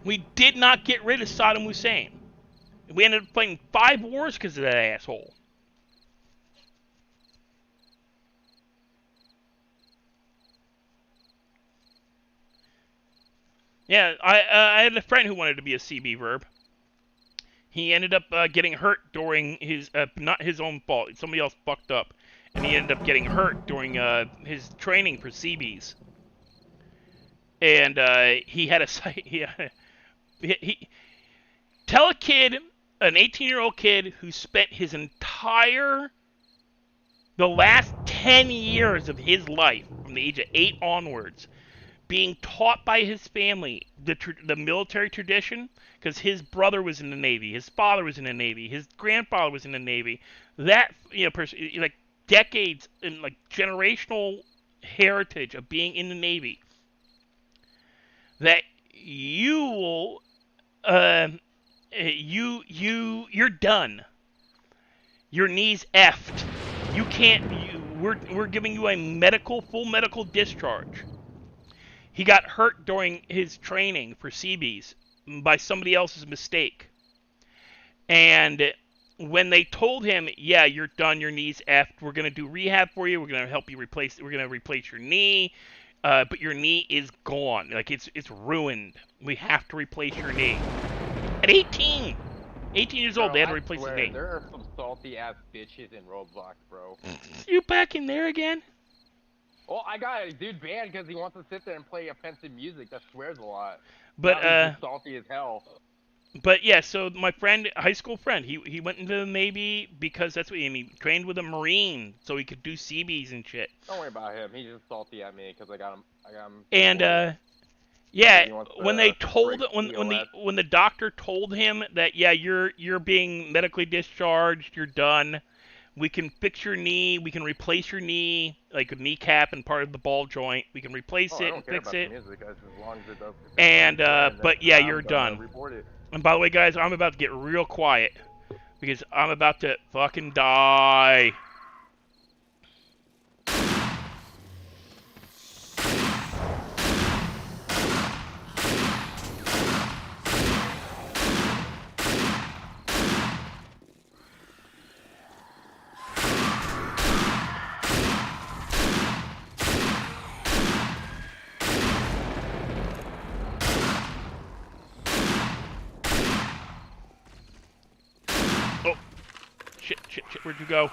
We did not get rid of Saddam Hussein. We ended up fighting 5 wars because of that asshole. Yeah, I had a friend who wanted to be a CB verb. He ended up getting hurt during his, not his own fault, somebody else fucked up. And he ended up getting hurt during his training for CBs. And he had a, tell a kid, an 18-year-old kid who spent the last 10 years of his life, from the age of 8 onwards, being taught by his family the military tradition, because his brother was in the Navy, his father was in the Navy, his grandfather was in the Navy. That person, like decades and like generational heritage of being in the Navy. That you're done. Your knee's effed. You can't. We're giving you a full medical discharge. He got hurt during his training for CBs by somebody else's mistake. And when they told him, yeah, you're done, your knee's effed, we're going to do rehab for you, we're going to help you we're going to replace your knee, but your knee is gone. Like, it's ruined. We have to replace your knee. At 18 years old, they had to replace his knee. There are some salty-ass bitches in Roblox, bro. You back in there again? Well, I got a dude banned because he wants to sit there and play offensive music that swears a lot. But now he's just salty as hell. But yeah, so my friend, high school friend, he went into the Navy because that's what he trained with a Marine so he could do CBs and shit. Don't worry about him. He's just salty at me because I got him. And yeah, when they told when the doctor told him that you're being medically discharged, you're done. We can fix your knee. We can replace your knee, like a kneecap and part of the ball joint. We can replace it and fix it. Music, as long as it does and but yeah, you're done. And by the way, guys, I'm about to get real quiet because I'm about to fucking die. Where'd you go?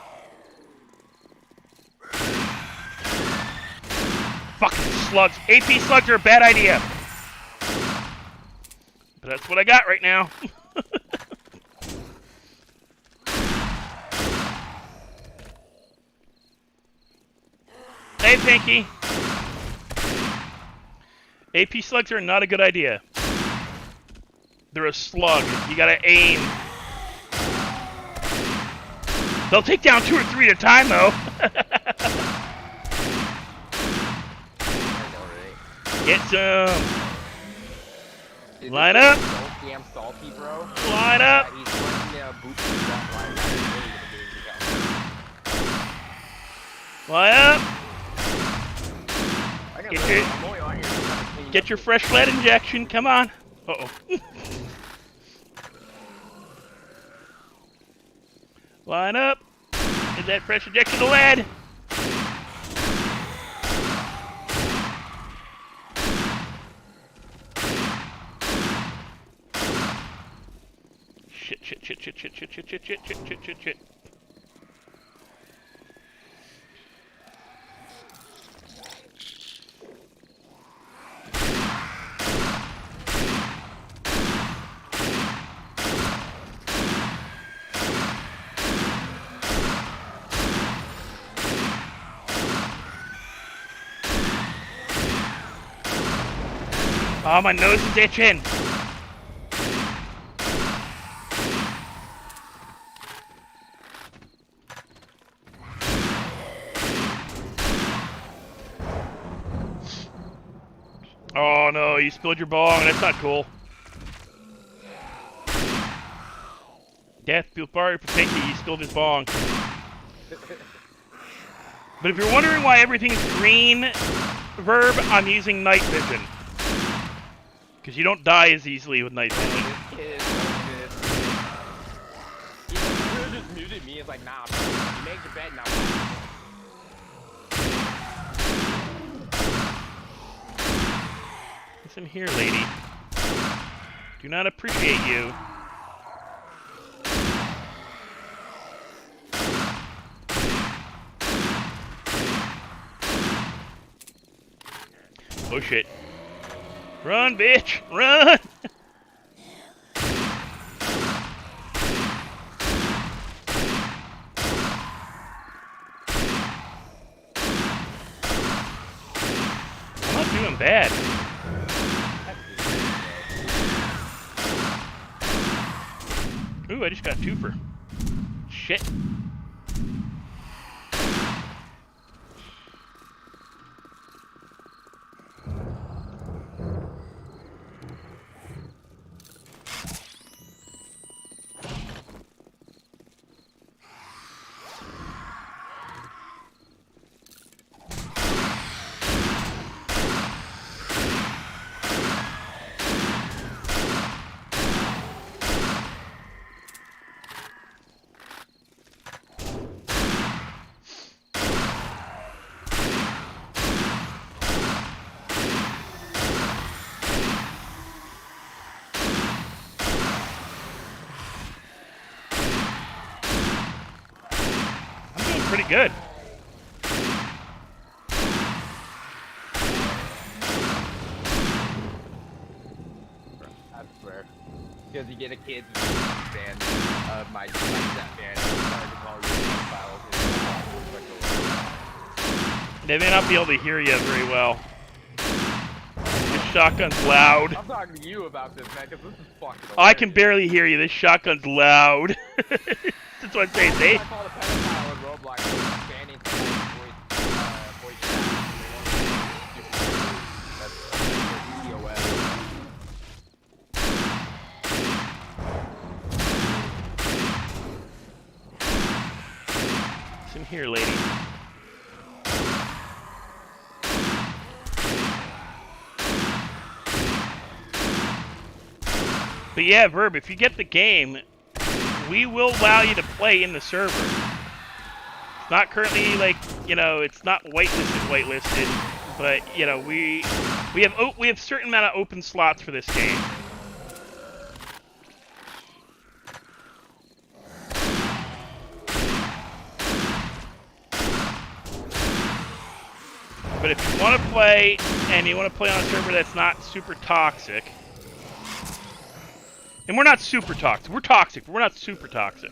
Fucking slugs. AP slugs are a bad idea. But that's what I got right now. Hey, Pinky. AP slugs are not a good idea. They're a slug. You gotta aim. They'll take down 2 or 3 at a time, though. Get some. Line up. So damn salty, bro. Line up. He's running boots and stuff like that. Line up. I got Get no- your- I'm only on here to try to clean Get up your this fresh lead injection. Come on. Uh-oh. Line up. Is that fresh injection of lead? Shit. Oh, my nose is itching. Oh no, you spilled your bong. That's not cool. Death, feel sorry for Pinky. He spilled his bong. But if you're wondering why everything's green, Verb, I'm using night vision. Because you don't die as easily with night vision. This kid is so good. He could've just muted me. It's like, nah, bro. You make your bed now. Listen here, lady. Do not appreciate you. Oh shit. Run, bitch! Run! I'm not doing bad. Ooh, I just got a twofer. Shit. Pretty good. I swear. Because you get a kid fan of my that fan started to call you pedophiles. They may not be able to hear you very well. This shotgun's loud. I'm talking to you about this, man, because this is fucking I can hilarious. barely hear you. This shotgun's loud. That's what I'm saying. I called a pedophile in Roblox banning somebody's voice chat. That's TOS. Listen here, lady. But yeah, Verb, if you get the game, we will allow you to play in the server. It's not currently, like, you know, it's not whitelisted, but, you know, we have certain amount of open slots for this game. play, and you want to play on a server that's not super toxic, and we're not super toxic. We're toxic, but we're not super toxic.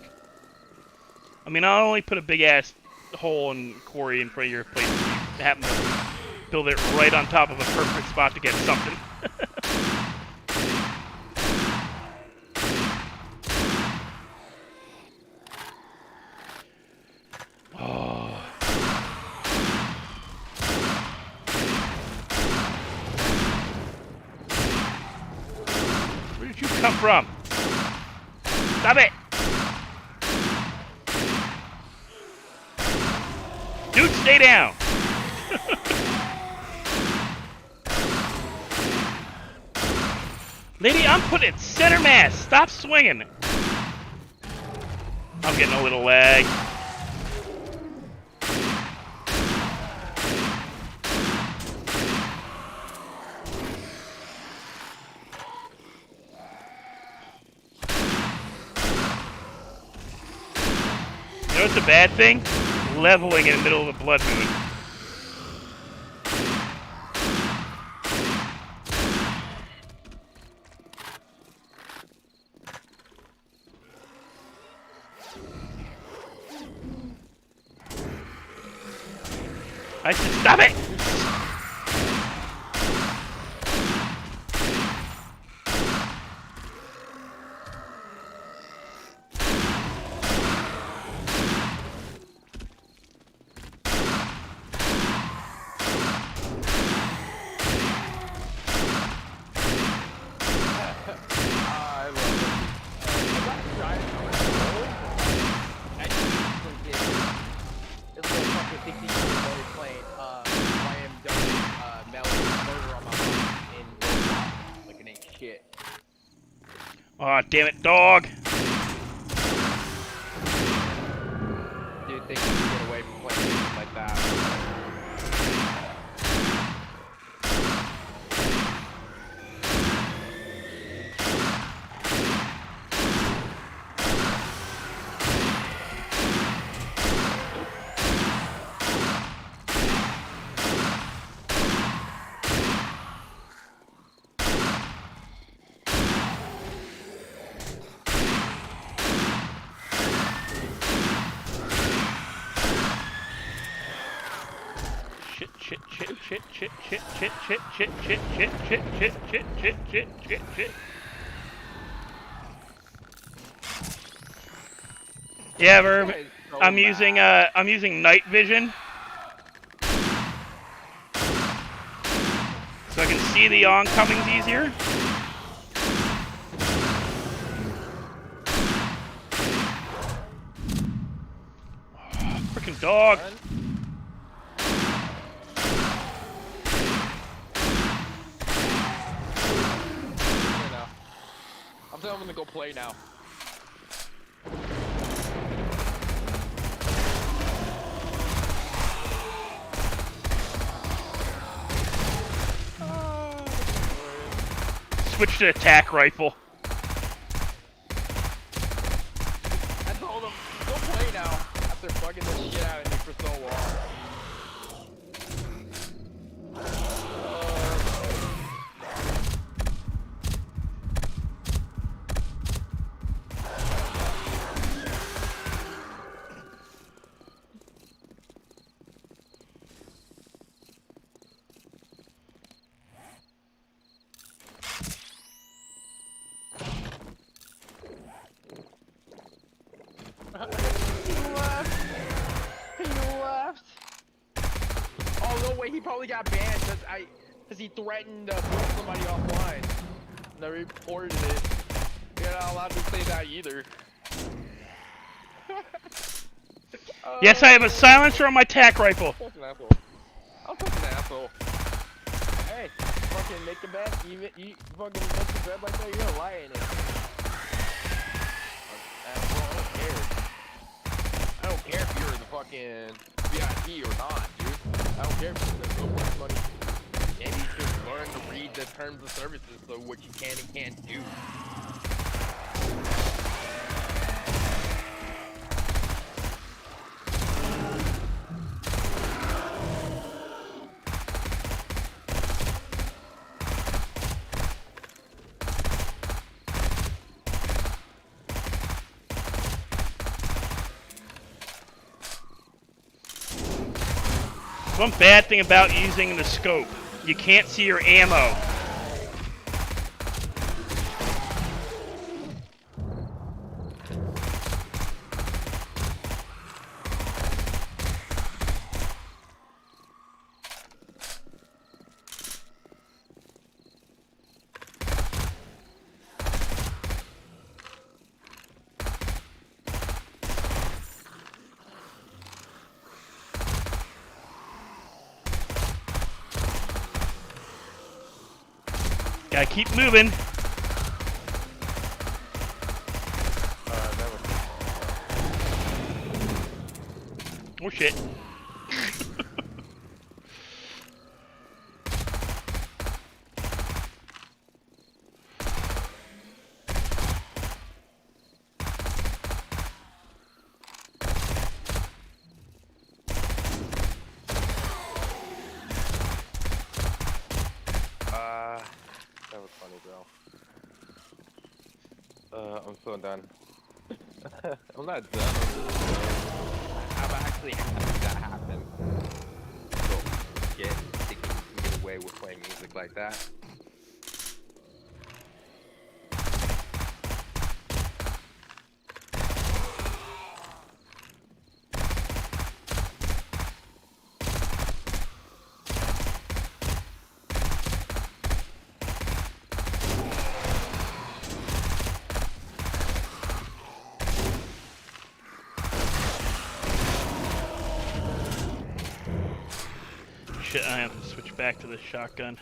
I mean, I'll only put a big-ass hole in quarry in front of your place if you happen to build it right on top of a perfect spot to get something. Oh. Where did you come from? Stop it! Dude, stay down! Lady, I'm putting center mass! Stop swinging! I'm getting a little lag. You know what's a bad thing? Leveling in the middle of a blood moon. I said, stop it! I love it. I got a giant hole. I just did. This little fucker thinks he's playing YMW Melody Murder on my phone in Roblox. Like it ain't shit. Aw, damn it, dog! Dude thinks he can get away from playing games like that. Shit. Yeah, Verb. I'm using night vision, so I can see the oncomings easier. Oh, freaking dog! I'm gonna go play now. Switch to attack rifle. I told him, go play now. After bugging the shit out of me for so long. He left. Oh no way, he probably got banned because he threatened to boot somebody offline. And I reported it. You're not allowed to say that either. Yes, I have a silencer on my tac rifle. I'm such an asshole. I'm such an asshole. Hey, fucking make a bed. You fucking make a bed like that, you're gonna lie in it. Asshole, I don't care. I don't care if you're the fucking VIP or not, dude. I don't care if you're the so much money. Maybe you should learn to read the terms of services so what you can and can't do. One bad thing about using the scope, you can't see your ammo. Gotta keep moving. Oh shit. That was funny, bro. I'm so done. I'm not done. I'm actually happy that happened. So, think you can get away with playing music like that. Shit, I have to switch back to the shotgun.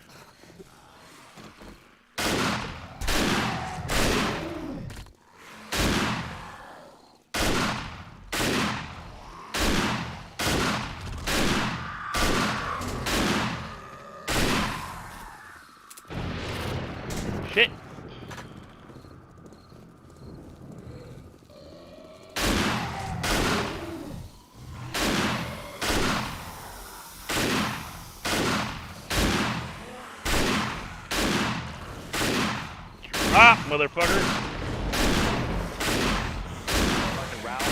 Shit. Ah, motherfucker. Fucking round.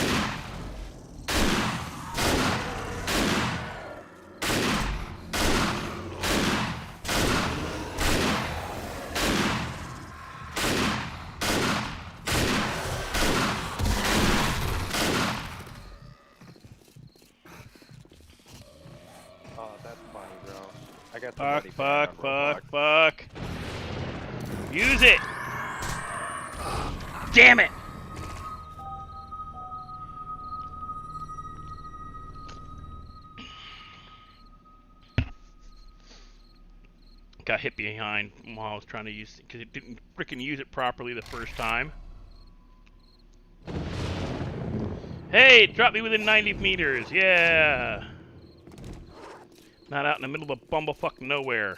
Oh, that's funny, bro. I got Fuck, somebody fuck, banned on fuck, Roblox. fuck. Use it! Damn it! Got hit behind while I was trying to use it because it didn't freaking use it properly the first time. Hey, it dropped me within 90 meters. Yeah. Not out in the middle of bumblefuck nowhere.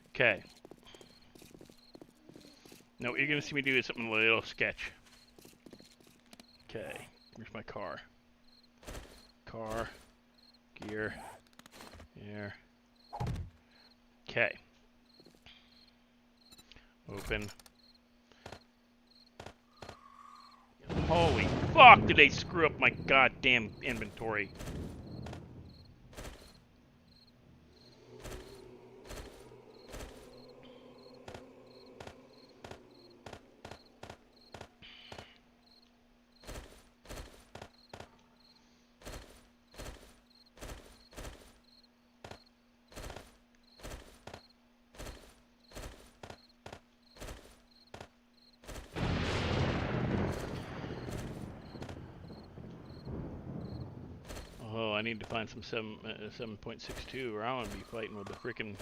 Okay. Now what you're gonna see me do is something a little sketch. Okay, here's my car. Car, gear, here. Okay. Open. Holy fuck, did they screw up my goddamn inventory? Oh, I need to find some 7.62 or I'm gonna be fighting with the frickin'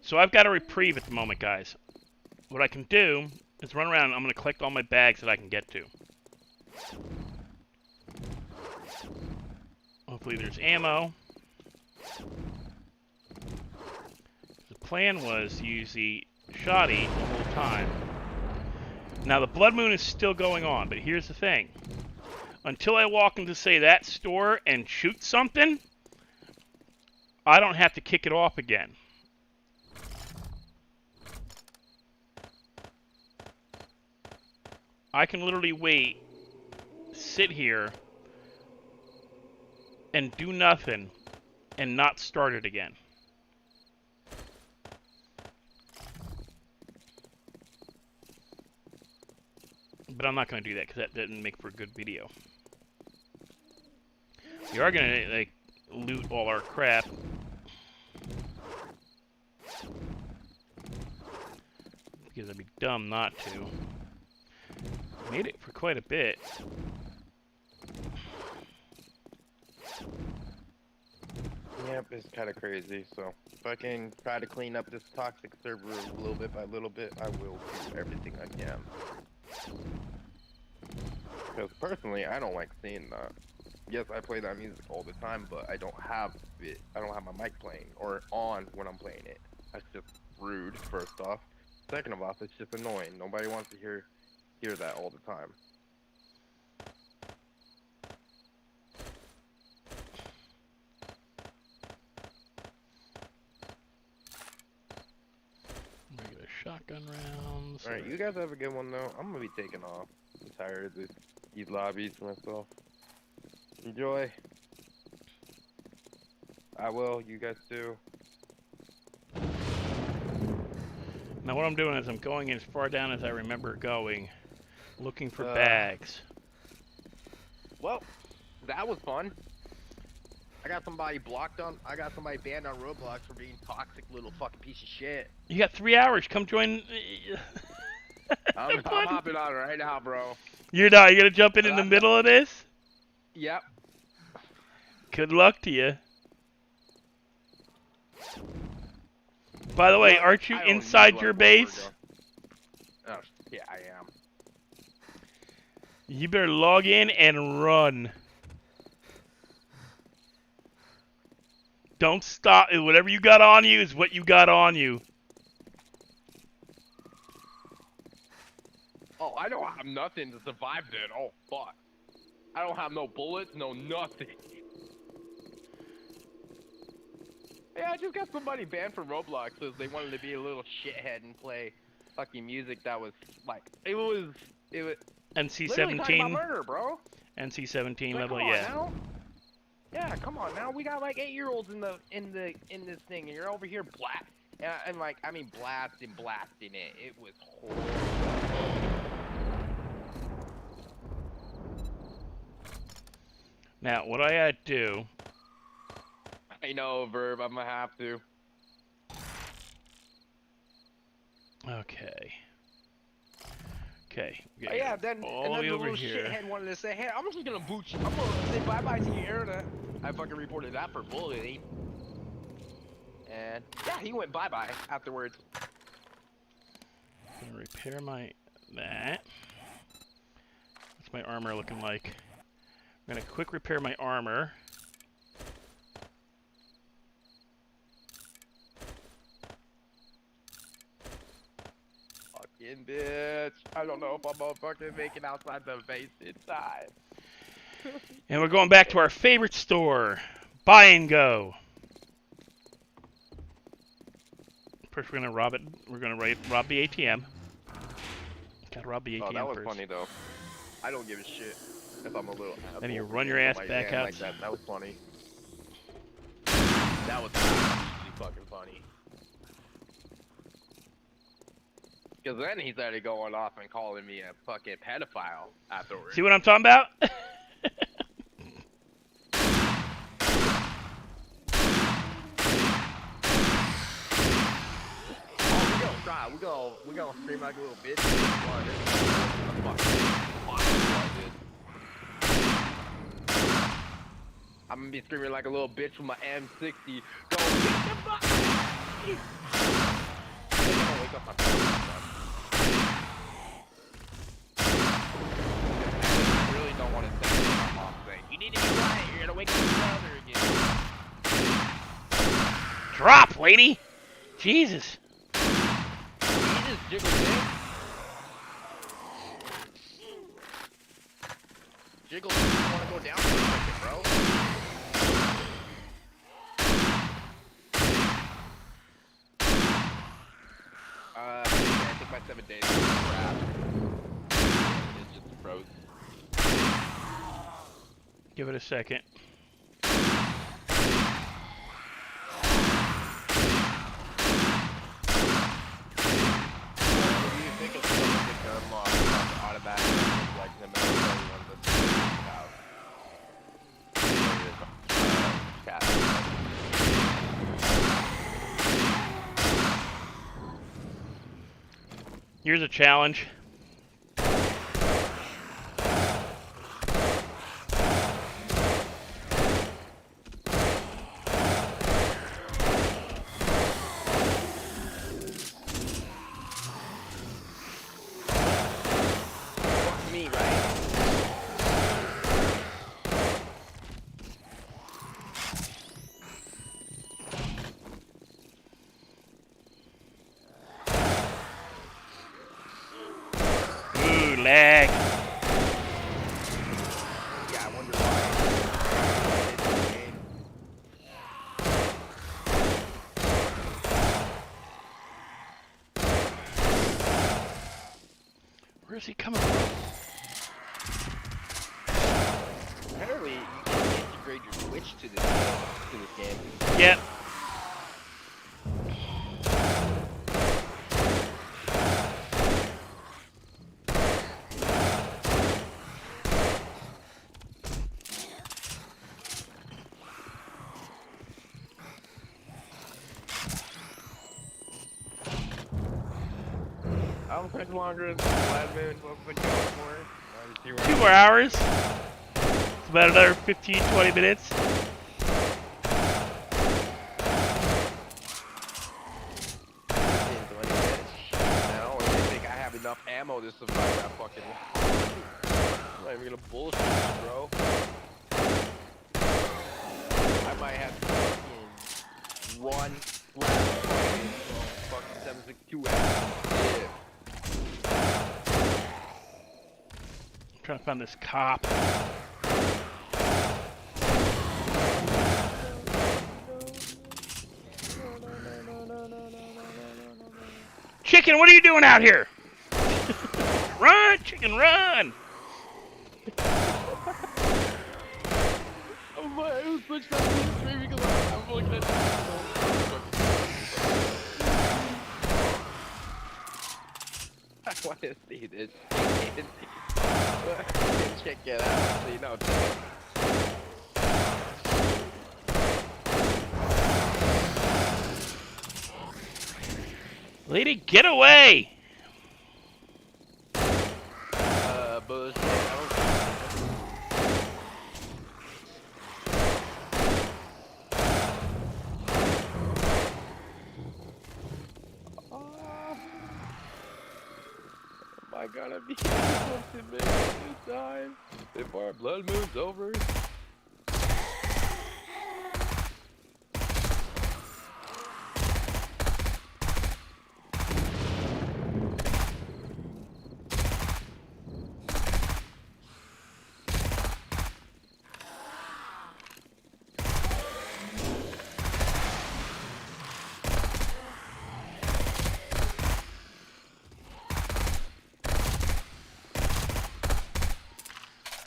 So I've got a reprieve at the moment, guys. What I can do is run around and I'm gonna collect all my bags that I can get to. Hopefully there's ammo. The plan was to use the shoddy the whole time. Now the blood moon is still going on, but here's the thing. Until I walk into, say, that store and shoot something, I don't have to kick it off again. I can literally wait, sit here, and do nothing, and not start it again. But I'm not going to do that because that didn't make for a good video. We are going to like loot all our crap. Because I'd be dumb not to. Made it for quite a bit. Yep, it's kind of crazy. So if I can try to clean up this toxic server little bit by little bit, I will do everything I can. Because personally, I don't like seeing that. Yes, I play that music all the time, but I don't have it. I don't have my mic playing or on when I'm playing it. That's just rude, first off. Second of all, it's just annoying. Nobody wants to hear that all the time. Regular shotgun rounds. Alright, you guys have a good one though. I'm gonna be taking off. I'm tired of these lobbies myself. Enjoy. I will, you guys too. Now what I'm doing is I'm going as far down as I remember going, looking for bags. Well, that was fun. I got somebody banned on Roblox for being toxic little fucking piece of shit. You got 3 hours. Come join. I'm hopping on right now, bro. You're not. You're gonna jump in the middle of this. Yep. Good luck to you. By the way, aren't you I don't inside need your one base? Oh, yeah, I am. You better log in and run. Don't stop. Whatever you got on you is what you got on you. Oh, I don't have nothing to survive then. Oh, fuck. I don't have no bullets, no nothing. Yeah, I just got somebody banned from Roblox because they wanted to be a little shithead and play fucking music that was like, it was literally talking about NC-17. murder, bro. NC-17 Like, level, come on yeah. now. Yeah, come on now. We got like 8-year-olds in this thing, and you're over here blasting it. It was horrible. Now, what I gotta do... I know, Verb. I'm gonna have to. Okay. Okay. Oh, yeah, then all and the then way the over little here. shithead wanted to say, "Hey, I'm just gonna boot you. I'm gonna say bye-bye to your internet." I fucking reported that for bullying. And yeah, he went bye-bye afterwards. I'm gonna repair that. What's my armor looking like? I'm gonna quick repair my armor. Fucking bitch. I don't know if I'm gonna fucking make it outside the base in time. And we're going back to our favorite store, Buy and Go. First, we're gonna rob it. We're gonna rob the ATM. Gotta rob the ATM Oh, that was first. funny though. I don't give a shit if I'm a little. Then you asshole run your for ass somebody back banned out. Like that. That was funny. That was actually fucking funny. Because then he started going off and calling me a fucking pedophile afterwards. See what I'm talking about? We gonna scream like a little bitch. I'm gonna be screaming like a little bitch with my M60. Go get the fuck! Wake up my I really don't want to say what my mom's saying. You need to be quiet. You're gonna wake up your brother again. Drop, lady! Jesus! You Jiggle did. Jiggle doesn't want to go down for a second, bro. I think my 7 days is crap. It just froze. Give it a second. What do you think of some of the gun locks on the automatic weapons, like the military ones that they have? Here's a challenge. Fuck me, right? Ooh, lag. Yeah, I wonder why. It's the game. Where is he coming from? Apparently, you can integrate your Twitch to this game. Yep. How much longer is Blood Moon? What would you go for? 2 more hours. It's about another 15-20 minutes. 15, 20 minutes. I don't really think I have enough ammo to survive that fucking I'm not even gonna bullshit you, bro. I might have to fucking run last fucking 762 ammo. I'm trying to find this cop. Chicken, what are you doing out here? Run, chicken, run! Oh my, I was switched up to the stream because I'm looking at I want to see this. Check it out. See, no, check it. Lady, get away! Bullshit. I don't Am I gonna be something big this time? If our blood moon's over?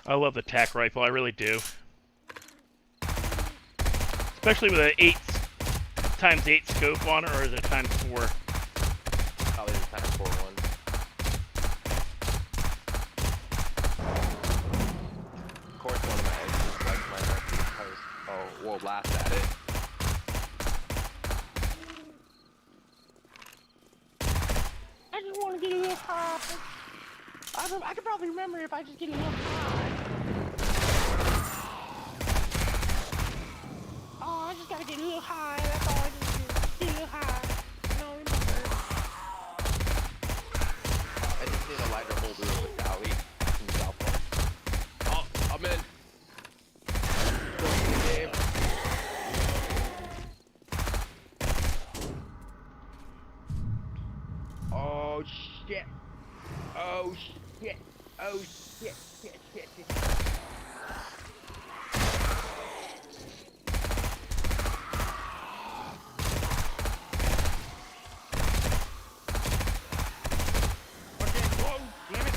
I love the tac rifle, I really do. Especially with an 8x8 scope on it, or is it a x4? Probably the time for one. Of course, one of my exes likes my nephew post. Oh, we'll blast at it. I just want to get a little high. I could probably remember if I just get a little high. Oh, I just gotta get a little high. That's all I just do. Get a little high. No, remember. I just need a lighter holder of a Dali from Southpark. Oh, I'm in. Go to the game. Oh Oh shit. Oh shit. Shit, shit, shit. Fucking whoa, damn it.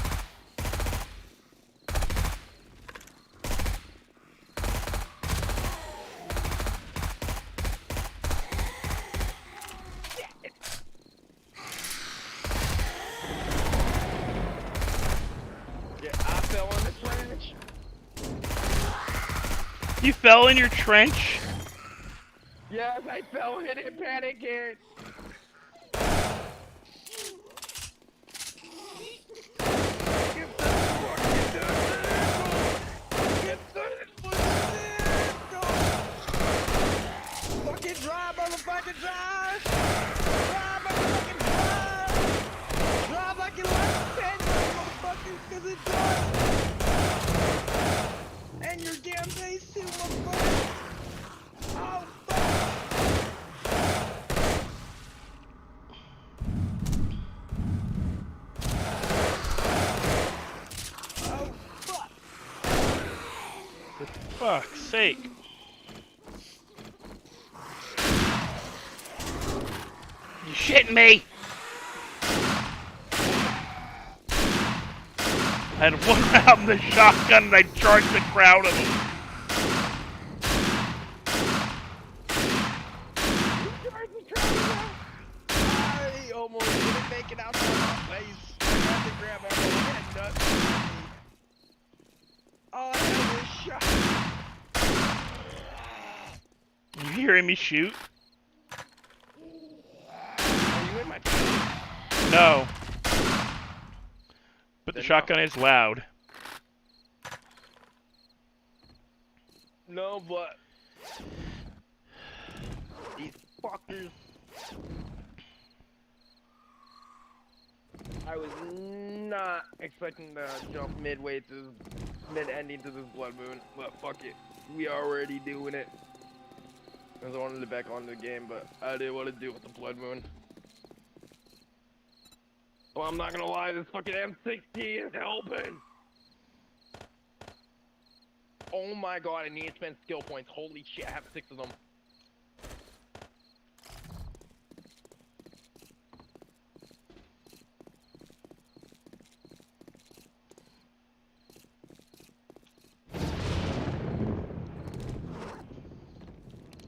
Yeah, I fell in the trench. You fell in your trench? Yes, I fell in it, panicking. Get the fucking vehicle! Get the vehicle! Fucking drive, motherfucking drive! Drive, motherfucking drive! Drive like you like 10 motherfuckers, cause it does! And your damn face too, motherfucker! Oh, fuck! Oh, fuck! For fuck's sake. You shitting me? I had one round in the shotgun and I charged the crowd of them. I almost didn't make it out to my face. I had to grab my head nuts. Oh, I was shot. You hearing me shoot? Are you in my face? No. But the Then no. shotgun is loud. No, but these fuckers. I was not expecting to jump midway to mid-ending to this blood moon, but fuck it, we already doing it. I wanted to back on the game, but I didn't want to do it with the blood moon. Well, I'm not gonna lie, this fucking M60 is helping. Oh my god, I need to spend skill points. Holy shit, I have 6 of them.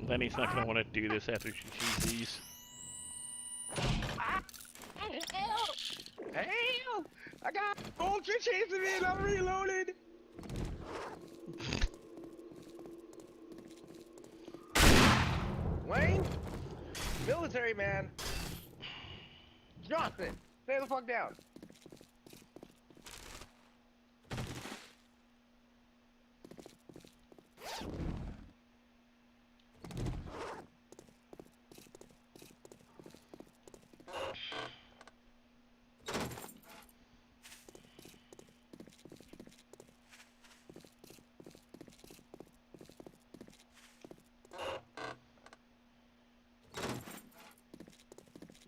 Lenny's not gonna want to do this after she sees these. Help! I got Ultra chasing me and I'm reloaded! Wayne? Military man! Johnson! Stay the fuck down!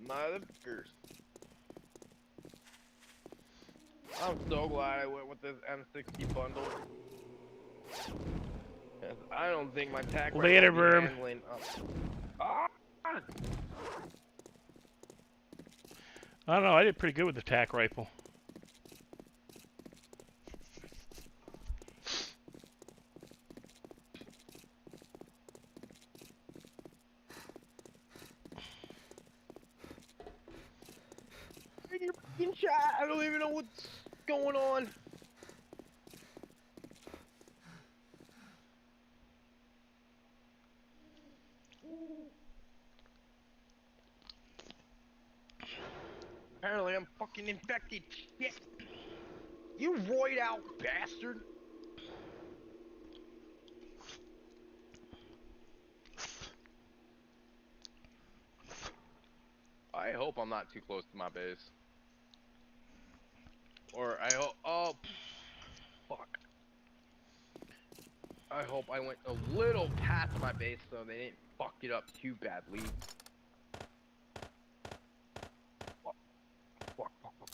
Motherfuckers. I'm so glad I went with this M60 bundle. 'Cause I don't think my tack Later, rifle will be Verb. handling Ah! I don't know, I did pretty good with the tack rifle. Your fucking chat, I don't even know what's going on. Apparently I'm fucking infected. Shit. You roid out bastard. I hope I'm not too close to my base. Or I hope, oh, fuck. I hope I went a little past my base so they didn't fuck it up too badly. Fuck, fuck, fuck, fuck.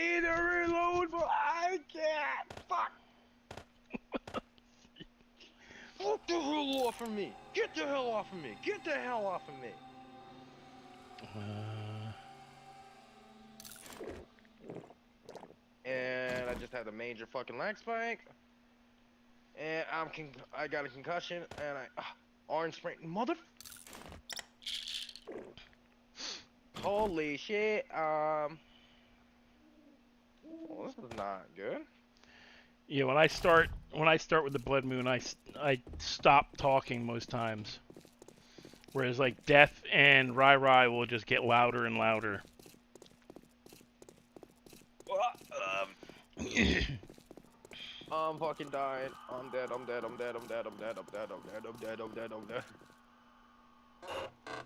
need to reload, but I can't. Fuck. Get the hell off of me. Get the hell off of me. Get the hell off of me. And I just had a major fucking leg spike. And I got a concussion and orange spring mother. Holy shit. Well, this is not good. Yeah, when I start with the Blood Moon, I stop talking most times. Whereas like Death and Rai will just get louder and louder. I'm fucking dying. I'm dead. I'm dead. I'm dead. I'm dead. I'm dead. I'm dead. I'm dead. I'm dead. I'm dead. I'm dead.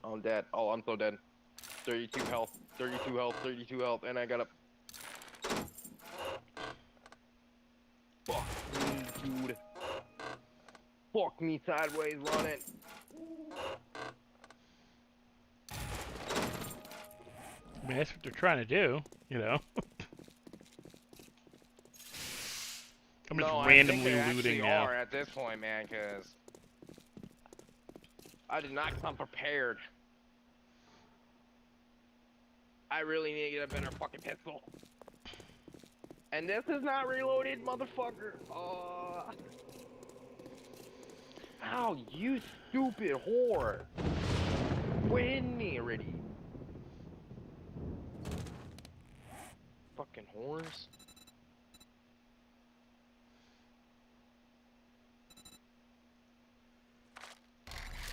I'm dead. Oh, I'm so dead. 32 health. 32 health. 32 health. And I got up. Fuck me, dude. Fuck me sideways running. I mean, that's what they're trying to do, you know. I'm just randomly looting now. Are at this point, man, because I did not come prepared. I really need to get a better fucking pistol. And this is not reloaded, motherfucker. Ow, you stupid whore. Quit hitting me already. Fucking whores.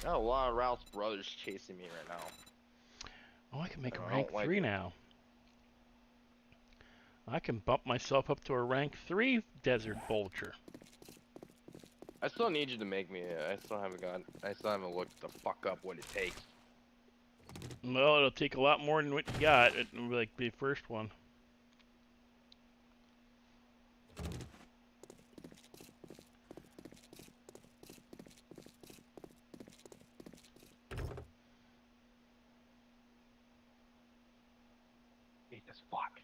Got a lot of Ralph's brothers chasing me right now. Oh, I can make a I rank don't like 3 it. now. I can bump myself up to a rank 3 Desert Vulture. I still need you to make me. I still haven't looked the fuck up what it takes. Well, it'll take a lot more than what you got. It'll be like the first one. Jesus fuck.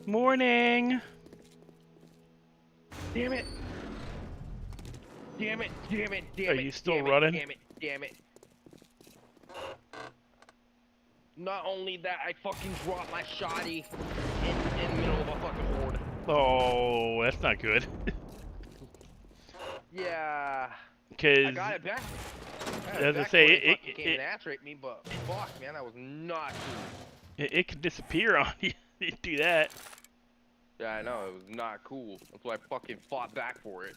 Morning! Damn it! Damn it! Damn it! Damn Are it! you still damn running? It, damn it! Damn it! Not only that, I fucking dropped my shotty in the middle of a fucking horde. Oh, that's not good. Yeah. Because I got it back. As I say, it came and ass raped me, but fuck, man, that was not cool. it can disappear on you. You do that. Yeah, I know, it was not cool. That's why I fucking fought back for it.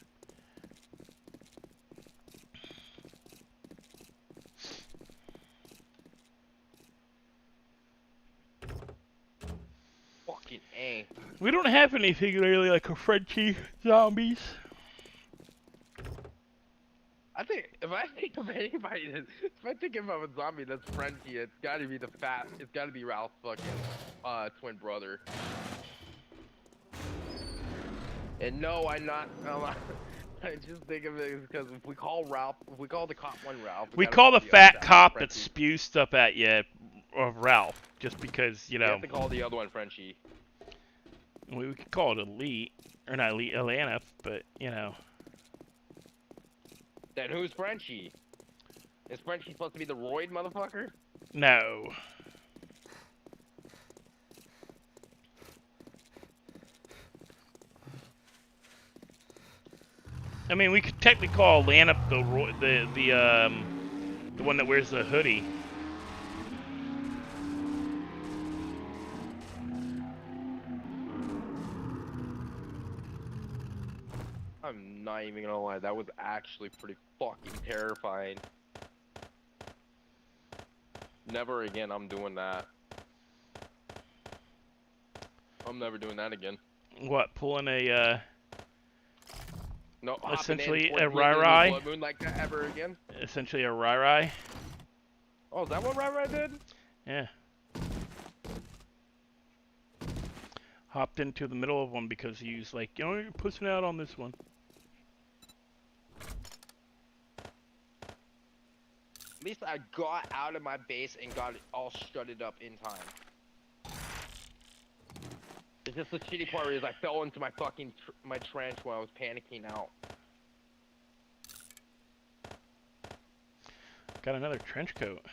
Fucking A. We don't have anything really like a Frenchie zombies. I think if I think of anybody that, if I think of a zombie that's Frenchie, it's gotta be it's gotta be Ralph's fucking twin brother. And no, I'm not. I just think of it because if we call the cop one Ralph, We gotta call the the other fat guy cop that Frenchie. spews stuff at you Ralph, just because, you We know. have to call the other one Frenchie. We could call it Elite, or not Elite, Atlanta, but, you know. Then who's Frenchie? Is Frenchie supposed to be the roid motherfucker? No. I mean, we could technically call Atlanta the one that wears the hoodie. I'm not even gonna lie, that was actually pretty fucking terrifying. Never again, I'm doing that. I'm never doing that again. What, pulling a, No, hopping in essentially towards a the end of the Rai-Rai? blood moon like that ever again. essentially a Rai-Rai? Oh, is that what Rai did? Yeah. Hopped into the middle of one because he was like, you know, you're pussing out on this one. At least I got out of my base and got it all shutted up in time. It's just the shitty part is I fell into my fucking my trench when I was panicking out. Got another trench coat.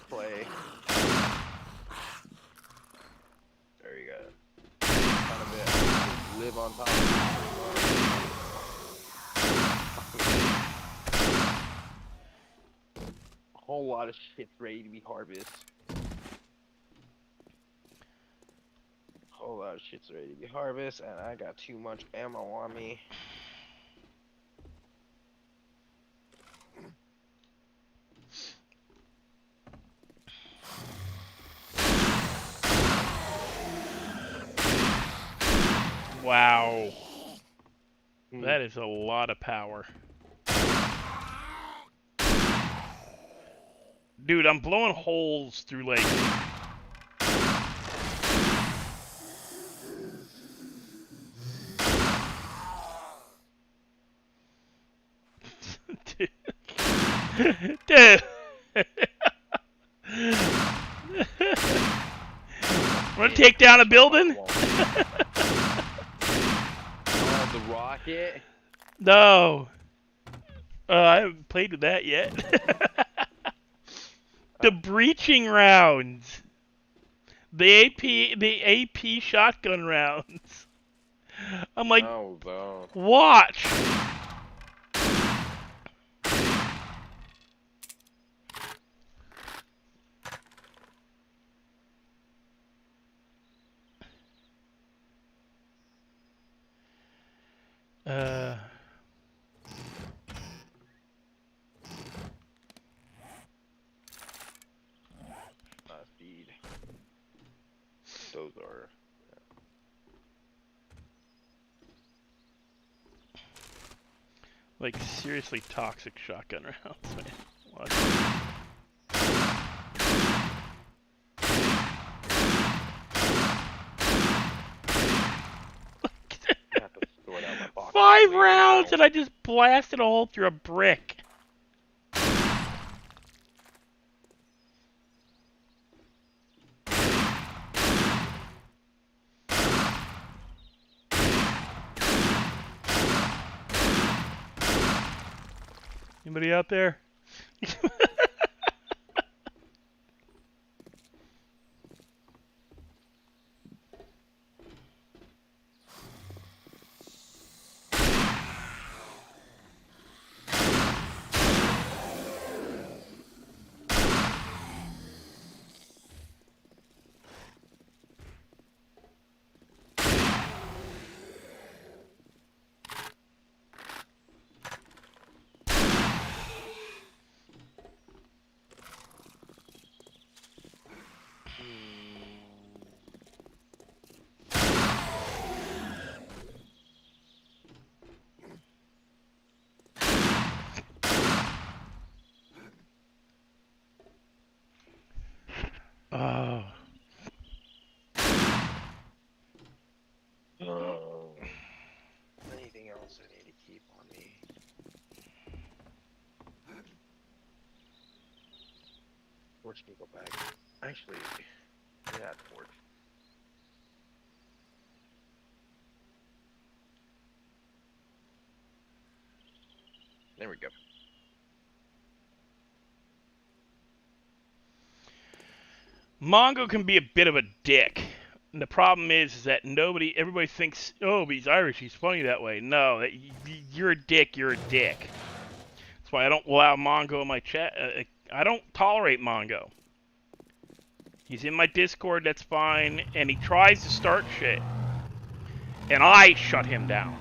Play. There you go. Kind of it. Live on top of it. A whole lot of shit's ready to be harvested. Whole lot of shit's ready to be harvested, and I got too much ammo on me. Wow. Hmm. That is a lot of power. Dude, I'm blowing holes through like... Dude. Wanna take down a building? Oh, the rocket? No. I haven't played with that yet. The breaching rounds. The AP shotgun rounds. I'm like, Oh, no. watch. Speed. Those are. Like seriously toxic shotgun rounds, man. Watch. I have to sort out my box. 5 rounds and I just blasted a hole through a brick. Anybody out there? Oh. Anything else I need to keep on me? Torch can go back. Actually, yeah, torch. There we go. Mongo can be a bit of a dick. And the problem is that everybody thinks, oh, but he's Irish, he's funny that way. No, you're a dick, you're a dick. That's why I don't allow Mongo in my chat. I don't tolerate Mongo. He's in my Discord, that's fine, and he tries to start shit. And I shut him down.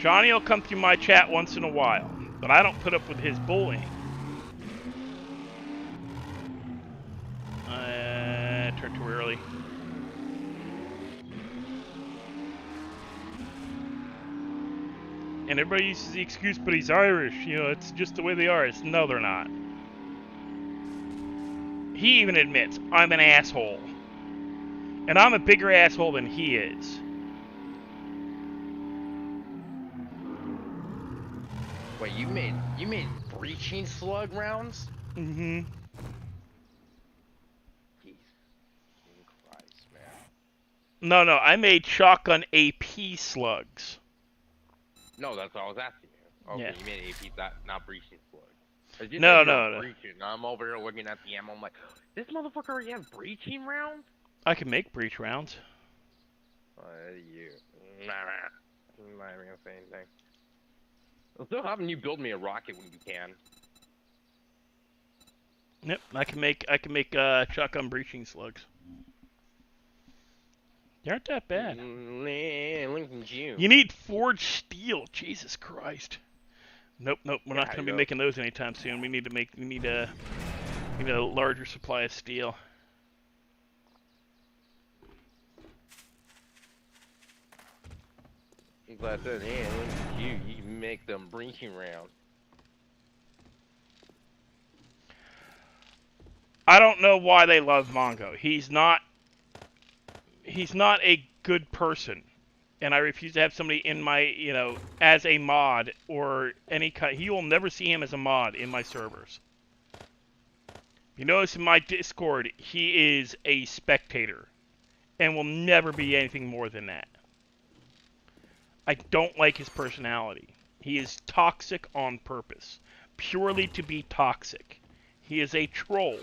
Johnny will come through my chat once in a while, but I don't put up with his bullying. Turned too early. And everybody uses the excuse, but he's Irish. You know, it's just the way they are. No, they're not. He even admits, I'm an asshole. And I'm a bigger asshole than he is. Wait, you made breaching slug rounds? Mm-hmm. Jesus Christ, man. No, I made shotgun AP slugs. No, that's what I was asking you. Okay, Yeah. you made AP, not breaching slug. 'Cause you No, said you were no. breaching. I'm over here looking at the ammo. I'm like, this motherfucker already has breaching rounds? I can make breach rounds. You. Nah. I'm not even gonna say anything. I'm still having you build me a rocket when you can. Yep, I can make shotgun breaching slugs. They aren't that bad. Lincoln June. You need forged steel. Jesus Christ. Nope. We're Yeah, not going to be I know. making those anytime soon. We need a larger supply of steel. I'm glad that, yeah, look at you. You make them breaching rounds. I don't know why they love Mongo. He's not a good person. And I refuse to have somebody in my, as a mod or any kind. You will never see him as a mod in my servers. You notice in my Discord, he is a spectator and will never be anything more than that. I don't like his personality. He is toxic on purpose, purely to be toxic. He is a troll.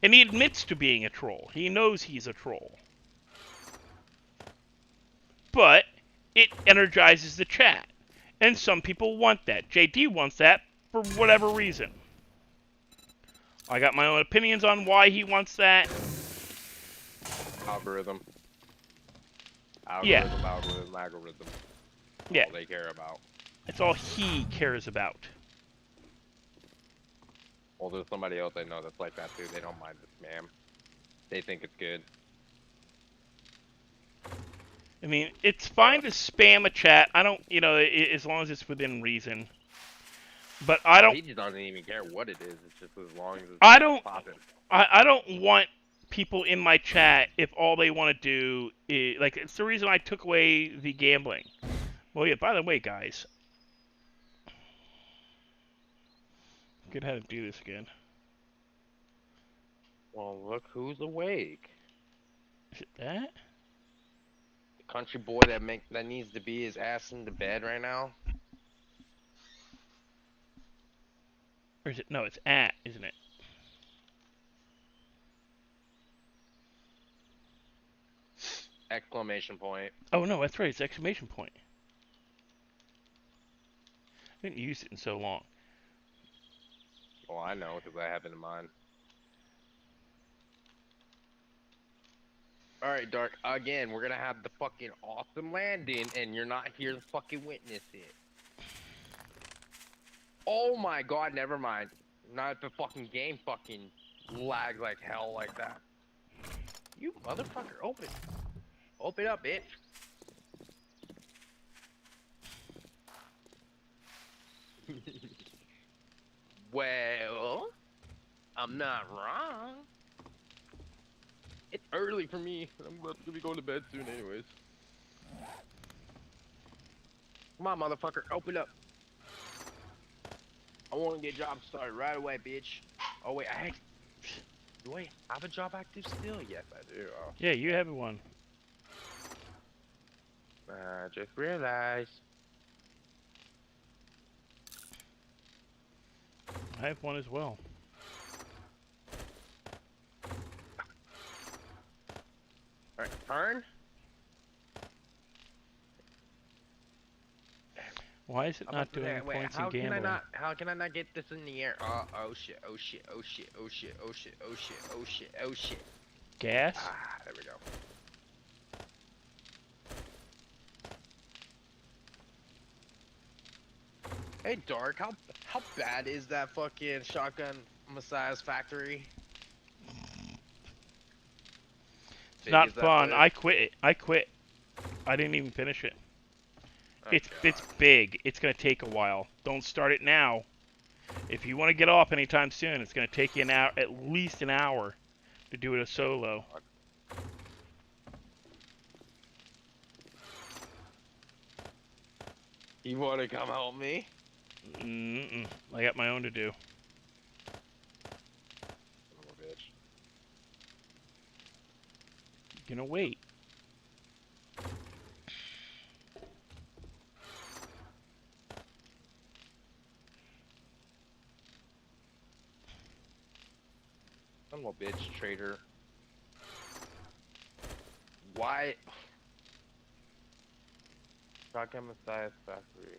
And he admits to being a troll. He knows he's a troll. But it energizes the chat. And some people want that. JD wants that for whatever reason. I got my own opinions on why he wants that. Algorithm. Yeah. Algorithm. Yeah. All they care about. It's all he cares about. Well, there's somebody else I know that's like that too. They don't mind the spam. They think it's good. I mean, it's fine to spam a chat. I don't, as long as it's within reason. But I don't. He just doesn't even care what it is. It's just as long as it's I don't. popping. I don't want people in my chat if all they want to do is it's the reason I took away the gambling. Well, yeah. By the way, guys, good how to do this again. Well, look who's awake. Is it that? The country boy that needs to be his ass into bed right now. Or is it? No, it's at, isn't it? Exclamation point. Oh no, that's right. It's exclamation point. I didn't use it in so long. Well, I know because I have it in mind. Alright, Dark. Again, we're gonna have the fucking awesome landing, and you're not here to fucking witness it. Oh my god, never mind. Not if the fucking game fucking lags like hell like that. You motherfucker, open. Open up, bitch. Well, I'm not wrong. It's early for me. I'm about to be going to bed soon anyways. Come on, motherfucker. Open up. I want to get job started right away, bitch. Oh, wait. Do I have a job active still? Yes, I do. Oh. Yeah, you have one. I just realized. I have one as well. Alright, turn. Why is it I'm not about to doing say, the wait, points how and can I gambling? not? How can I not get this in the air? Oh shit! Oh shit! Oh shit! Oh shit! Oh shit! Oh shit! Oh shit! Oh shit! Gas? Ah, there we go. Hey, Dark, how bad is that fucking shotgun massage factory? It's Big not as that fun. place? I quit it. I quit. I didn't even finish it. Oh, It's God. big. It's gonna take a while. Don't start it now. If you want to get off anytime soon, it's gonna take you an hour, at least an hour, to do it a solo. You want to come help me? Mm-mm. I got my own to do. Son of a bitch. Gonna wait. Son of a bitch, traitor. Why? Shotgun massage factory.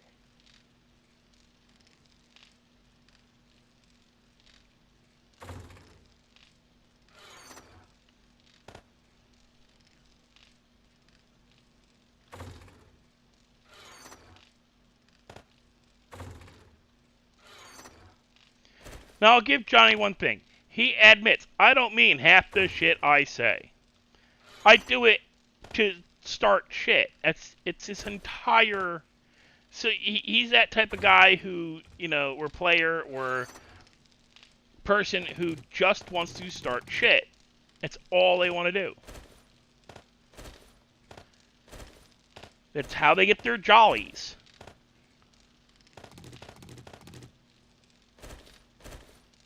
Now I'll give Johnny one thing. He admits I don't mean half the shit I say. I do it to start shit. It's his entire. So he's that type of guy who, or player or person who just wants to start shit. That's all they want to do. That's how they get their jollies.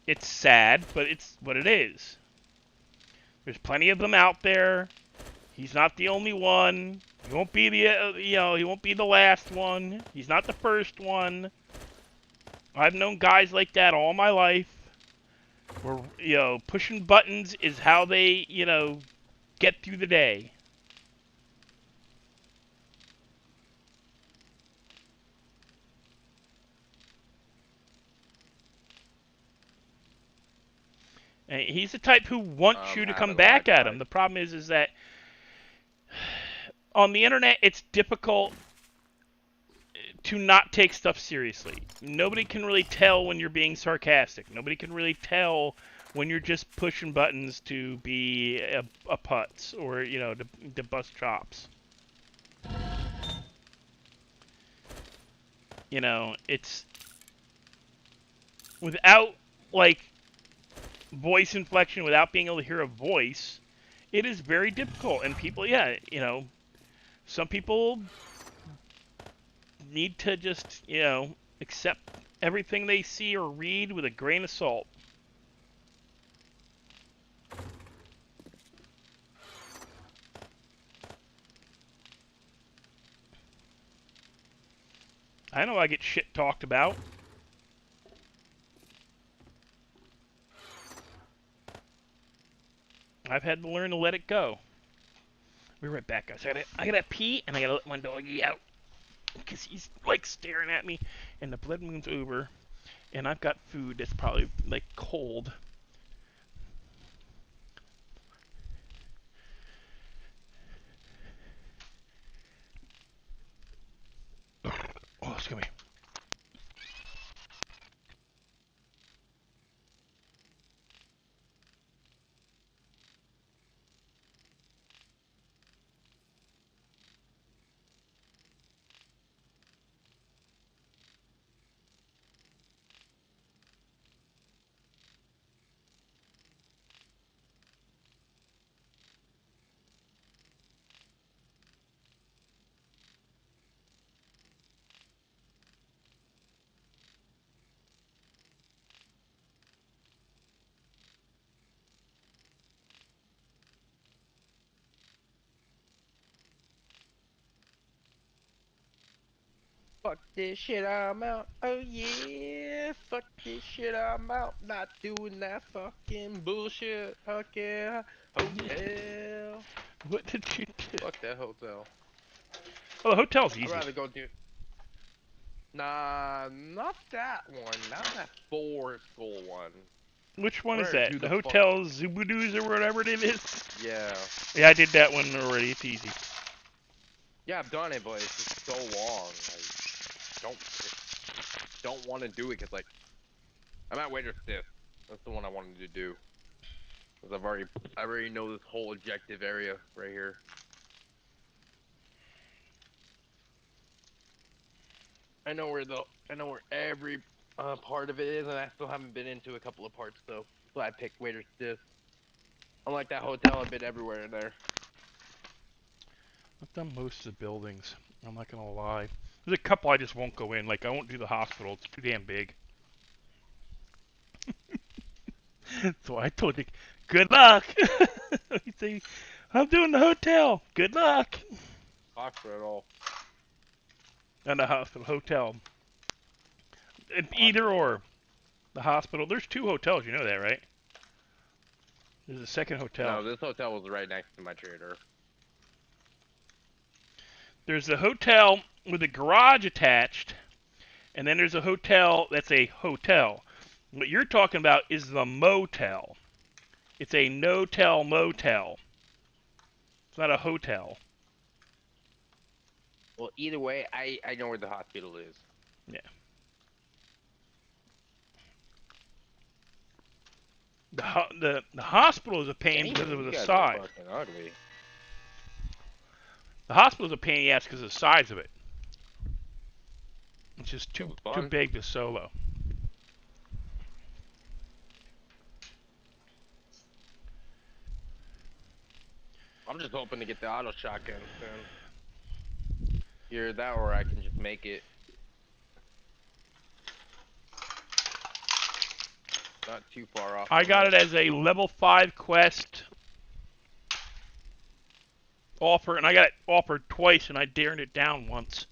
It's sad, but it's what it is. There's plenty of them out there. He's not the only one. He won't be he won't be the last one. He's not the first one. I've known guys like that all my life. Where, pushing buttons is how they, get through the day. And he's the type who wants you to come Having back lag at him. spikes. The problem is that on the internet, it's difficult to not take stuff seriously. Nobody can really tell when you're being sarcastic. Nobody can really tell when you're just pushing buttons to be a putz or, to bust chops. It's without, voice inflection, without being able to hear a voice, it is very difficult. And people, some people need to just, accept everything they see or read with a grain of salt. I know I get shit talked about. I've had to learn to let it go. We'll be right back, guys. I gotta pee, and I gotta let my doggy out. Because he's, staring at me, and the blood moon's over, and I've got food that's probably, cold. Oh, excuse me. Fuck this shit, I'm out. Oh yeah, fuck this shit, I'm out. Not doing that fucking bullshit. Fuck yeah, hotel. What did you do? Fuck that hotel. Oh, the hotel's I'd easy. rather go do. Nah, not that one. Not that Forest School one. Which one is Where that? do The the fuck- Hotel Zubudu's or whatever it is? Yeah. Yeah, I did that one already. It's easy. Yeah, I've done it, but it's just so long. I don't want to do it because, like, I'm at Waiter Stiff. That's the one I wanted to do. Because I already know this whole objective area right here. I know where every part of it is, and I still haven't been into a couple of parts, so I picked Waiter Stiff. Unlike that hotel, I've been everywhere in there. I've done most of the buildings. I'm not gonna lie. There's a couple I just won't go in. Like I won't do the hospital. It's too damn big. So I told you, good luck. You say, I'm doing the hotel. Good luck. Hospital. And the hospital, hotel. Either or. The hospital. There's two hotels. You know that, right? There's a second hotel. No, this hotel was right next to my trader. There's a hotel with a garage attached, and then there's a hotel that's a hotel. What you're talking about is the motel. It's a no-tell motel. It's not a hotel. Well, either way, I know where the hospital is. Yeah. The hospital is a pain Damn, because of you the guys are size. fucking ugly. The hospital is a pain in the ass because of the size of it. It's just too fun. big to solo. I'm just hoping to get the auto shotgun soon. Either that or I can just make it. Not too far off. I got it as a level 5 quest offer, and I got it offered twice, and I dared it down once.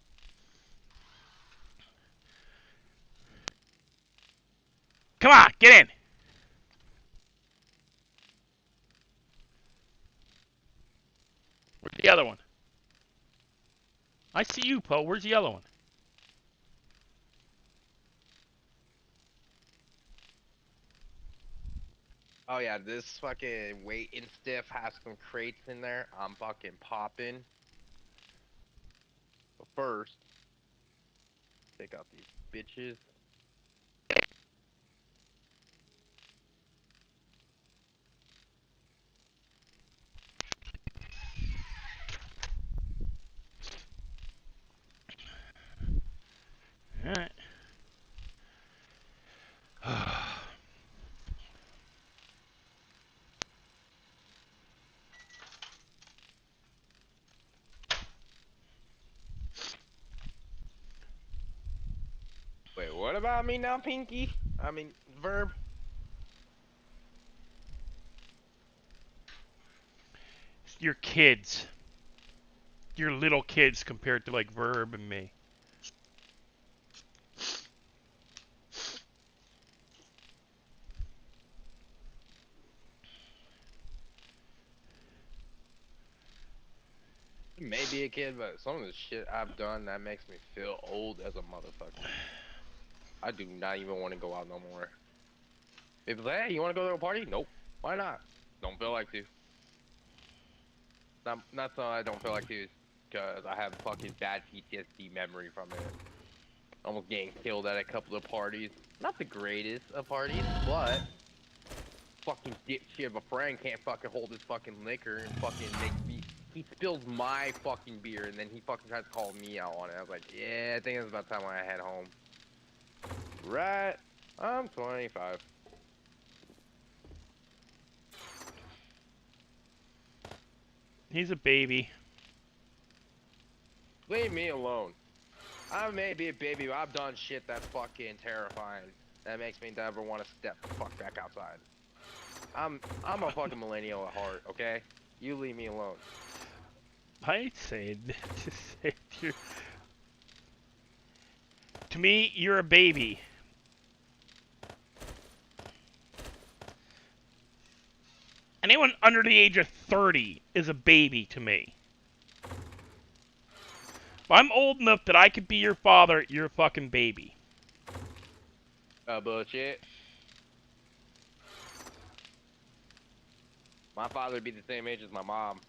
Come on, get in! Where's the other one? I see you, Poe. Where's the other one? Oh yeah, this fucking Weight and Stiff has some crates in there. I'm fucking popping. But first, take out these bitches. Alright. Wait, what about me now, Pinky? I mean, Verb. Your kids. Your little kids compared to like Verb and me. Maybe a kid, but some of the shit I've done that makes me feel old as a motherfucker. I do not even want to go out no more. People say, hey, you want to go to a party? Nope. Why not? Don't feel like to. Not so I don't feel like to, because I have fucking bad PTSD memory from it. Almost getting killed at a couple of parties. Not the greatest of parties, but fucking dipshit of a friend can't fucking hold his fucking liquor and fucking make me. He spills my fucking beer and then he fucking tries to call me out on it. I was like, yeah, I think it's about time when I head home. Right. I'm 25. He's a baby. Leave me alone. I may be a baby, but I've done shit that's fucking terrifying. That makes me never want to step the fuck back outside. I'm a fucking millennial at heart, okay? You leave me alone. I say, to me, you're a baby. Anyone under the age of 30 is a baby to me. If I'm old enough that I could be your father, you're a fucking baby. Bullshit. My father would be the same age as my mom.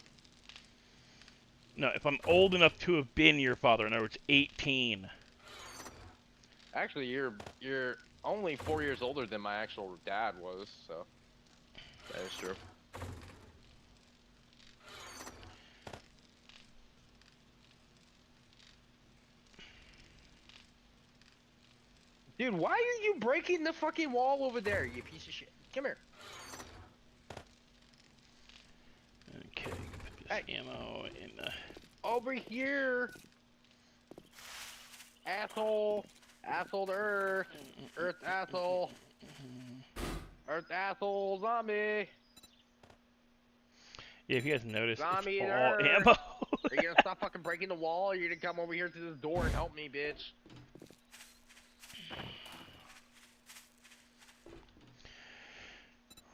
No, if I'm old enough to have been your father, in other words, 18. Actually, you're only 4 years older than my actual dad was, so that is true. Dude, why are you breaking the fucking wall over there, you piece of shit? Come here. Okay, put this ammo in the... Over here. Asshole. Asshole to Earth. Earth asshole. Earth asshole zombie. Yeah, if you guys notice, Zombie it's all Earth. ammo. Are you gonna stop fucking breaking the wall? Or are you gonna come over here to this door and help me, bitch?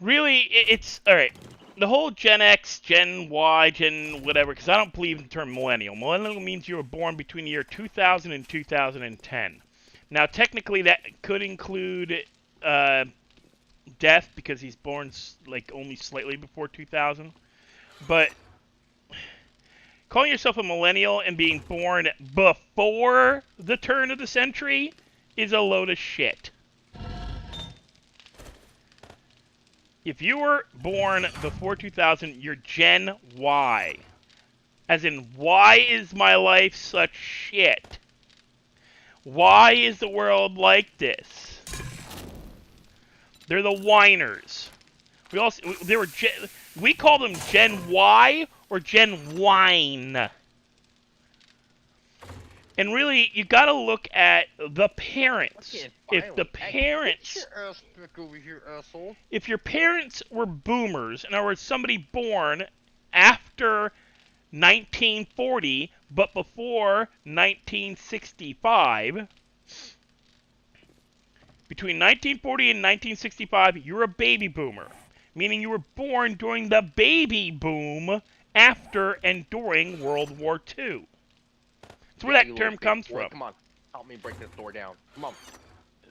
Really, it's... Alright, the whole Gen X, Gen Y, Gen whatever, because I don't believe in the term millennial. Millennial means you were born between the year 2000 and 2010. Now, technically, that could include death, because he's born like only slightly before 2000. But calling yourself a millennial and being born before the turn of the century is a load of shit. If you were born before 2000, you're Gen Y. As in, why is my life such shit? Why is the world like this? They're the whiners. We call them Gen Y or Gen Wine. And really, you gotta look at the parents. If the parents... Get your ass back over here, asshole. If your parents were boomers, in other words, somebody born after 1940, but before 1965, between 1940 and 1965, you're a baby boomer, meaning you were born during the baby boom after and during World War II. That's where that term comes from. Come on, help me break this door down. Come on.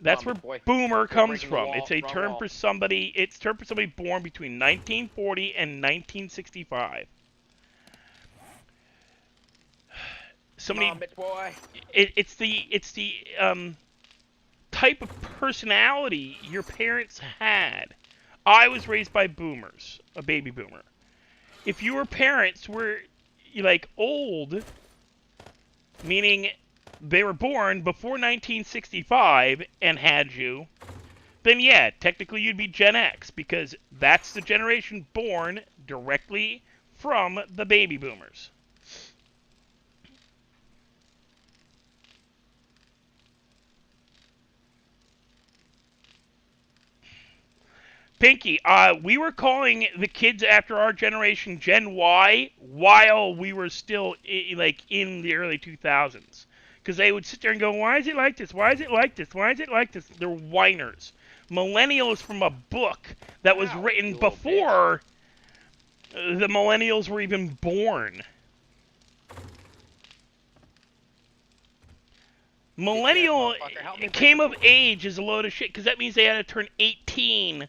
That's Come where on, boy. boomer comes breaking the from. wall, It's a wrong term wall. for somebody. It's a term for somebody born between 1940 and 1965. Somebody. Come on, bitch boy. It's the type of personality your parents had. I was raised by boomers, a baby boomer. If your parents were like old, meaning they were born before 1965 and had you, then yeah, technically you'd be Gen X, because that's the generation born directly from the baby boomers. Pinky, we were calling the kids after our generation Gen Y while we were still like in the early 2000s. Because they would sit there and go, why is it like this? Why is it like this? Why is it like this? They're whiners. Millennial is from a book that was written you little before the millennials were even born. Millennial motherfucker. Help me break came the of age is a load of shit, because that means they had to turn 18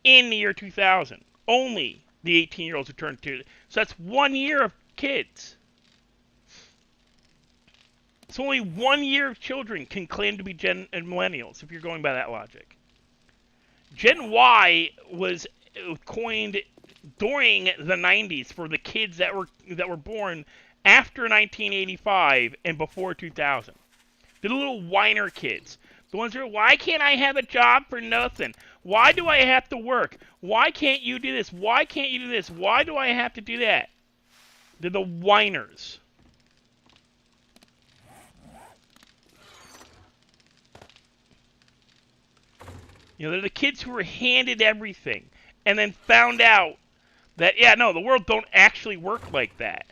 in the year 2000. Only the 18-year-olds who turned 2. So that's 1 year of kids. So only 1 year of children can claim to be Gen and millennials, if you're going by that logic. Gen Y was coined during the 90s for the kids that were born after 1985 and before 2000. The little whiner kids. The ones who are, why can't I have a job for nothing? Why do I have to work? Why can't you do this? Why can't you do this? Why do I have to do that? They're the whiners. You know, they're the kids who were handed everything and then found out that, yeah, no, the world don't actually work like that.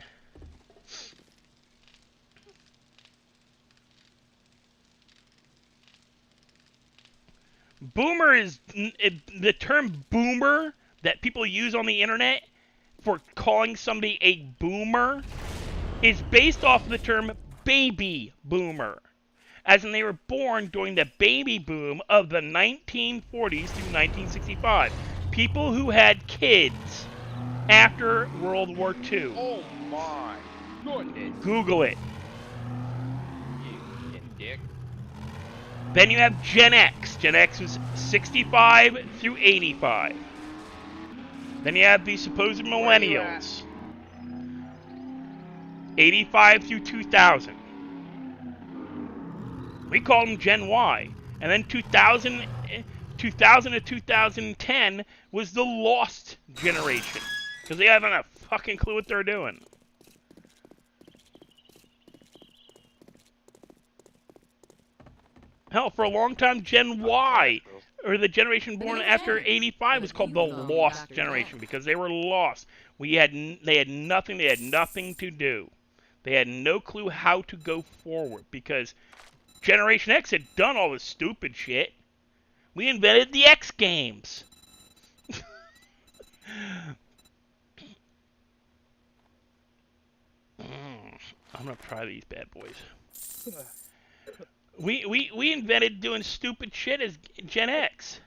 Boomer is, the term boomer that people use on the internet for calling somebody a boomer is based off of the term baby boomer, as in they were born during the baby boom of the 1940s through 1965. People who had kids after World War II. Oh my goodness. Google it. You fucking dick. Then you have Gen X. Gen X was 65 through 85. Then you have the supposed millennials. 85 through 2000. We call them Gen Y. And then 2000 to 2010 was the lost generation. Because they haven't a fucking clue what they're doing. Hell, for a long time, Gen Y, or the generation born after 85, was called the lost generation because they were lost. They had nothing. They had nothing to do. They had no clue how to go forward because Generation X had done all this stupid shit. We invented the X Games. I'm gonna try these bad boys. We invented doing stupid shit as Gen X.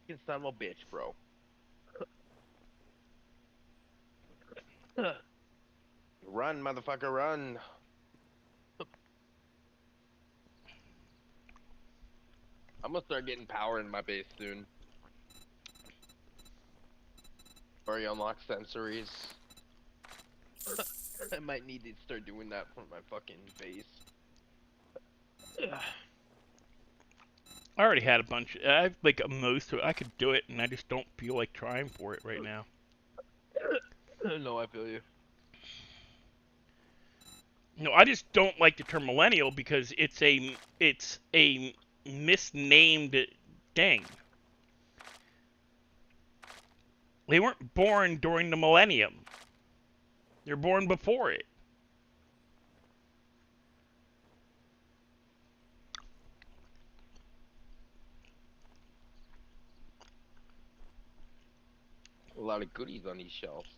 You son of a bitch, bro. Run, motherfucker, run. I'm gonna start getting power in my base soon. Already unlock sensories. I might need to start doing that for my fucking base. I already had a bunch. I have like most of it. I could do it, and I just don't feel like trying for it right now. No, I feel you. No, I just don't like the term millennial because it's a misnamed thing. They weren't born during the millennium. They're born before it. A lot of goodies on these shelves.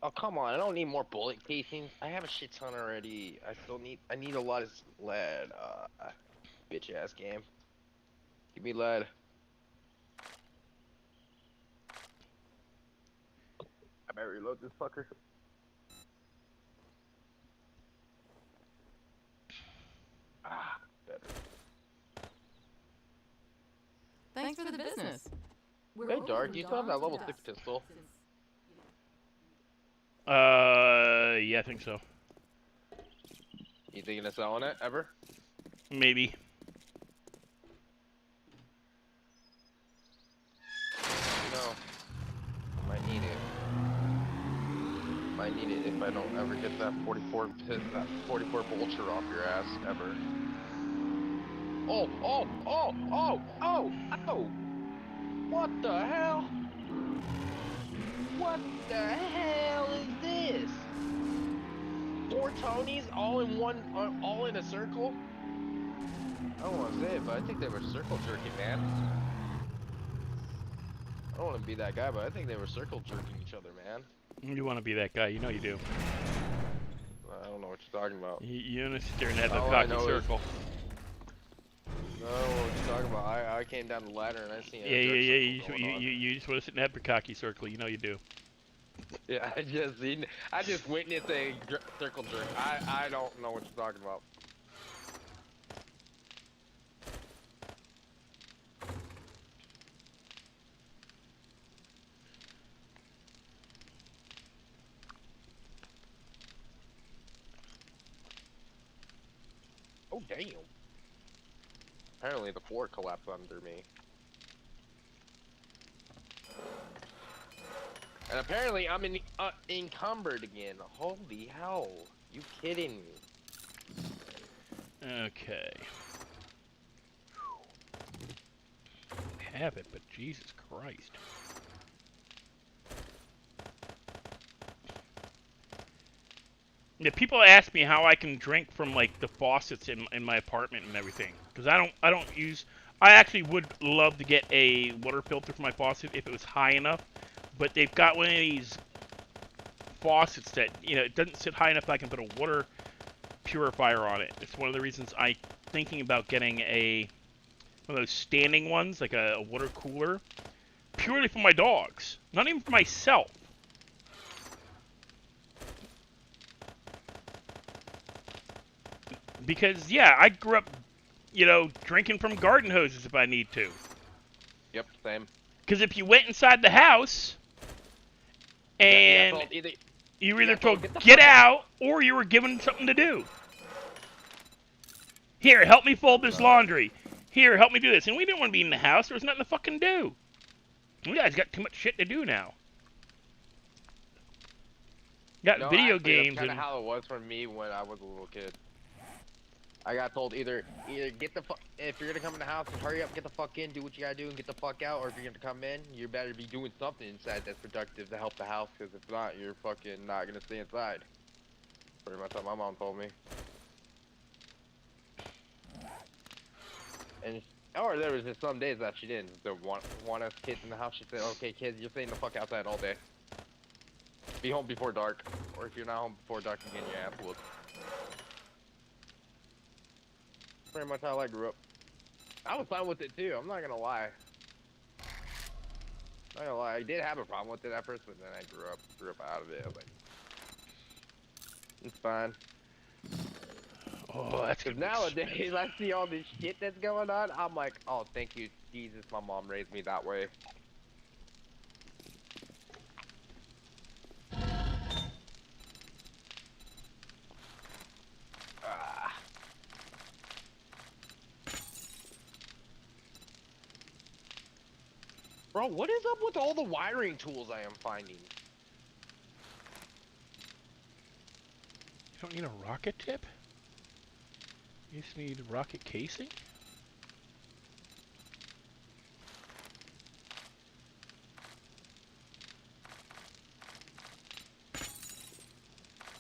Oh, come on, I don't need more bullet casings. I have a shit ton already. I need a lot of lead. Bitch ass game. Give me lead. I better reload this fucker. Ah, better. Thanks for the business. Hey, Dark, do you still have that level 6 pistol? Yeah, I think so. You thinking of selling it, ever? Maybe. No. Might need it. Might need it if I don't ever get that 44 vulture off your ass, ever. Oh, oh, oh, oh, oh, oh! What the hell? What the hell is this? 4 Tonys all in one, all in a circle? I don't want to say it, but I think they were circle jerking, man. I don't want to be that guy, but I think they were circle jerking each other, man. You want to be that guy. You know you do. I don't know what you're talking about. You want to sit there and have the All I cocky know is- circle. No, I don't know what you're talking about. I came down the ladder and I seen a Yeah. jerk circle going on. You just want to sit and have the cocky circle. You know you do. Yeah, I just witnessed a circle jerk. I don't know what you're talking about. Oh damn! Apparently the floor collapsed under me. And apparently I'm encumbered again. Holy hell. You kidding me? Okay. Have it, but Jesus Christ. Yeah, people ask me how I can drink from like the faucets in my apartment and everything, because I don't use. I actually would love to get a water filter for my faucet if it was high enough, but they've got one of these faucets that it doesn't sit high enough that I can put a water purifier on it. It's one of the reasons I'm thinking about getting one of those standing ones, like a water cooler, purely for my dogs, not even for myself. Because, yeah, I grew up, drinking from garden hoses if I need to. Yep, same. Because if you went inside the house and you were either told, get out, or you were given something to do. Here, help me fold this laundry. Here, help me do this. And we didn't want to be in the house. There was nothing to fucking do. You guys got too much shit to do now. Got video games. That's kind of how it was for me when I was a little kid. I got told either get the fuck, if you're gonna come in the house, hurry up, get the fuck in, do what you gotta do, and get the fuck out. Or if you're gonna come in, you better be doing something inside that's productive to help the house. Because if not, you're fucking not gonna stay inside. Pretty much what my mom told me. And or there was just some days that she didn't want us kids in the house. She said, "Okay, kids, you're staying the fuck outside all day. Be home before dark, or if you're not home before dark, you're getting your ass whooped." Pretty much how I grew up. I was fine with it too. I'm not gonna lie. I did have a problem with it at first, but then I grew up out of it. I was like, it's fine. Oh, that's Because nowadays I see all this shit that's going on. I'm like, oh, thank you, Jesus. My mom raised me that way. Bro, what is up with all the wiring tools I am finding? You don't need a rocket tip? You just need a rocket casing?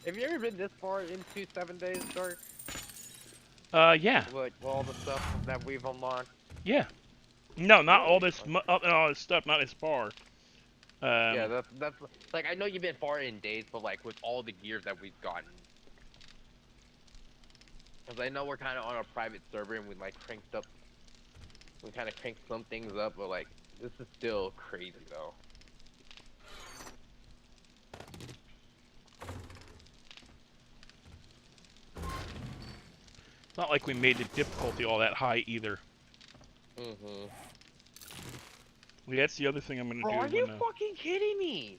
Have you ever been this far into 7 Days Dark? Yeah. Like all the stuff that we've unlocked? Yeah. No, not all this, all this stuff, not as far. Yeah, that's like, I know you've been far in Days, but like with all the gears that we've gotten. Because I know we're kind of on a private server and we like kind of cranked some things up, but like, this is still crazy though. It's not like we made the difficulty all that high either. Mm-hmm. Well, that's the other thing I'm gonna Bro, do. are you fucking kidding me?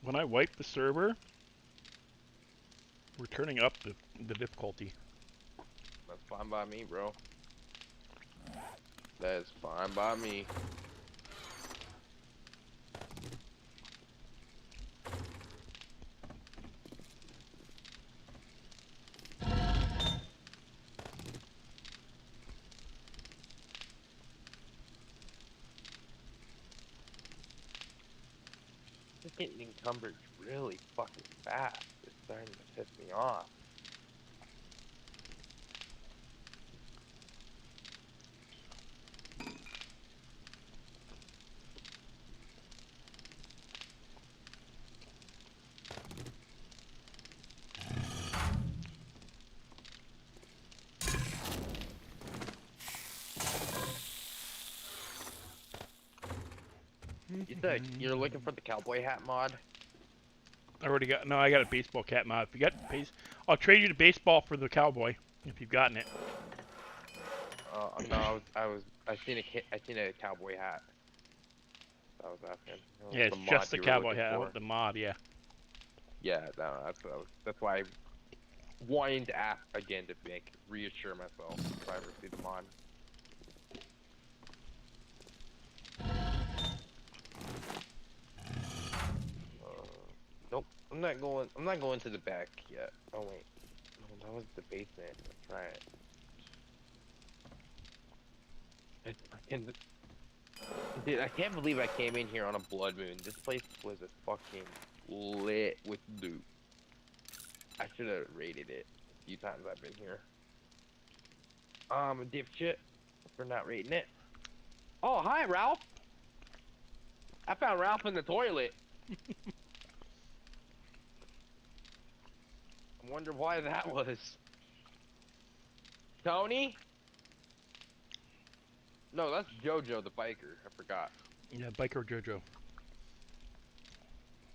When I wipe the server, we're turning up the difficulty. That's fine by me, bro. That is fine by me. Just getting encumbered really fucking fast. It's starting to piss me off. You said you're looking for the cowboy hat mod? I already got. No, I got a baseball cap mod. If you got I'll trade you the baseball for the cowboy if you've gotten it. No, I seen a cowboy hat. I was asking. Yeah, it's just the cowboy hat. I want the mod, yeah. Yeah, no, that's why I wanted to ask again to reassure myself if I ever see the mod. Nope, I'm not going to the back yet. Oh wait, no, that was the basement. That's right. Dude, I can't believe I came in here on a blood moon. This place was a fucking lit with loot. I should have rated it a few times I've been here. A dipshit for not rating it. Oh, hi, Ralph. I found Ralph in the toilet. I wonder why that was. Tony? No, that's Jojo the biker. I forgot. Yeah, Biker Jojo.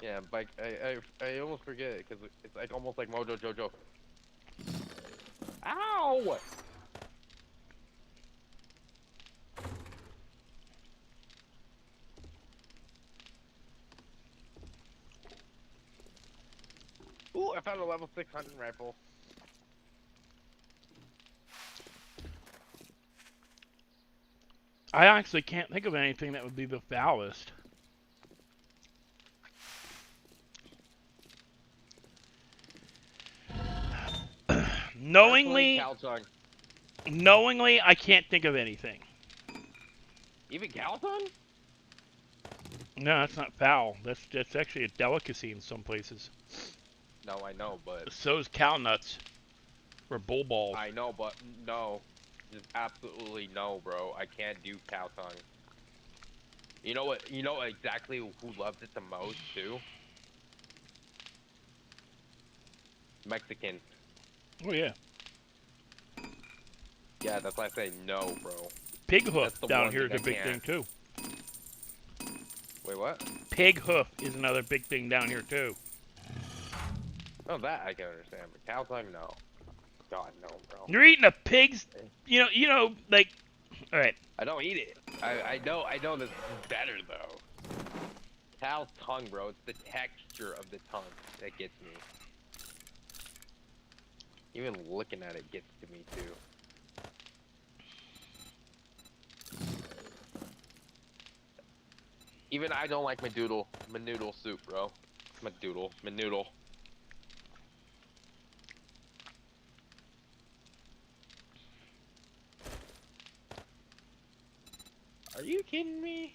Yeah, bike. I almost forget it because it's like almost like Mojo Jojo. Ow! Ooh, I found a level 6 hunting rifle. I actually can't think of anything that would be the foulest. Knowingly, Calton. knowingly, I can't think of anything. Even Calton? No, that's not foul. That's actually a delicacy in some places. No, I know, but So's cow nuts, or bull balls. I know, but no, just absolutely no, bro. I can't do cow tongue. You know what? You know exactly who loves it the most too? Mexicans. Oh yeah, Yeah, that's why I say no, bro. pig hoof That's the down one here is thing a I big thing can't. too. Wait, what? Pig hoof is another big thing down here too. No, that I can understand, but cow tongue, no. God, no, bro. You're eating a pig's, you know, like, all right. I don't eat it. I know this is better though. Cow's tongue, bro. It's the texture of the tongue that gets me. Even looking at it gets to me too. Even I don't like my noodle soup, bro. My noodle. Are you kidding me?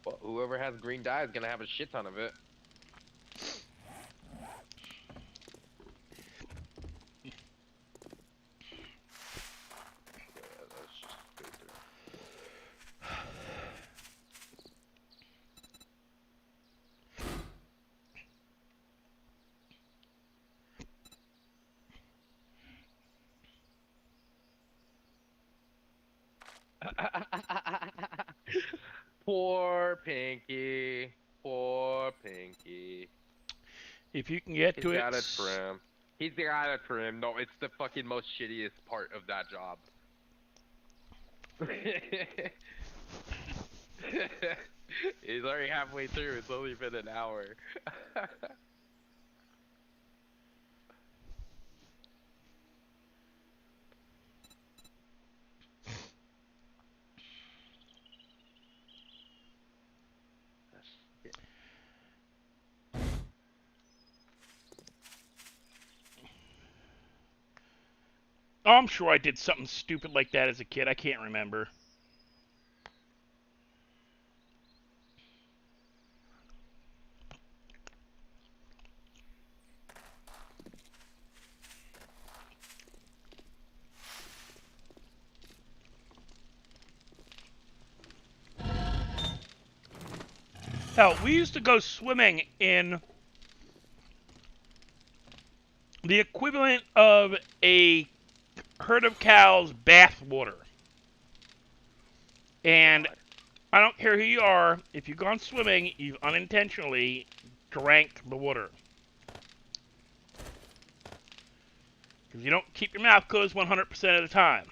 Well, whoever has green dye is gonna have a shit ton of it. Poor Pinky. Poor Pinky. If you can get He's to it, gotta trim. He's gotta trim. No, it's the fucking most shittiest part of that job. He's already halfway through. It's only been an hour. oh, I'm sure I did something stupid like that as a kid. I can't remember. Hell, we used to go swimming in the equivalent of a herd of cows' bath water. And I don't care who you are, if you've gone swimming, you've unintentionally drank the water. Because you don't keep your mouth closed 100% of the time.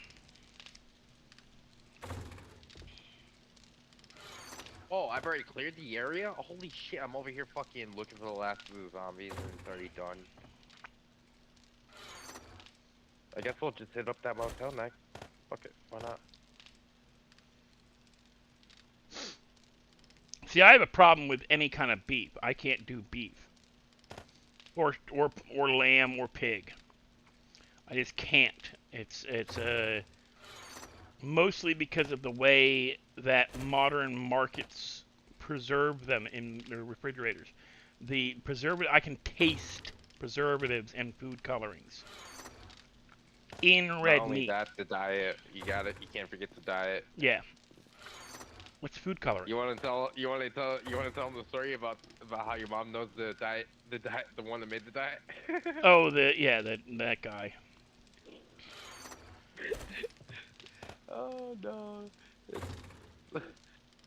Oh, I've already cleared the area? Holy shit, I'm over here fucking looking for the last of the zombies and it's already done. I guess we'll just hit up that motel next. Fuck it, why not? See, I have a problem with any kind of beef. I can't do beef. Or lamb or pig. I just can't. It's mostly because of the way that modern markets preserve them in their refrigerators. I can taste preservatives and food colorings in Not red only meat. that, the diet. You can't forget the diet. Yeah. What's food coloring? You want to tell them the story about how your mom knows the one that made the diet? Oh, that guy. Oh no.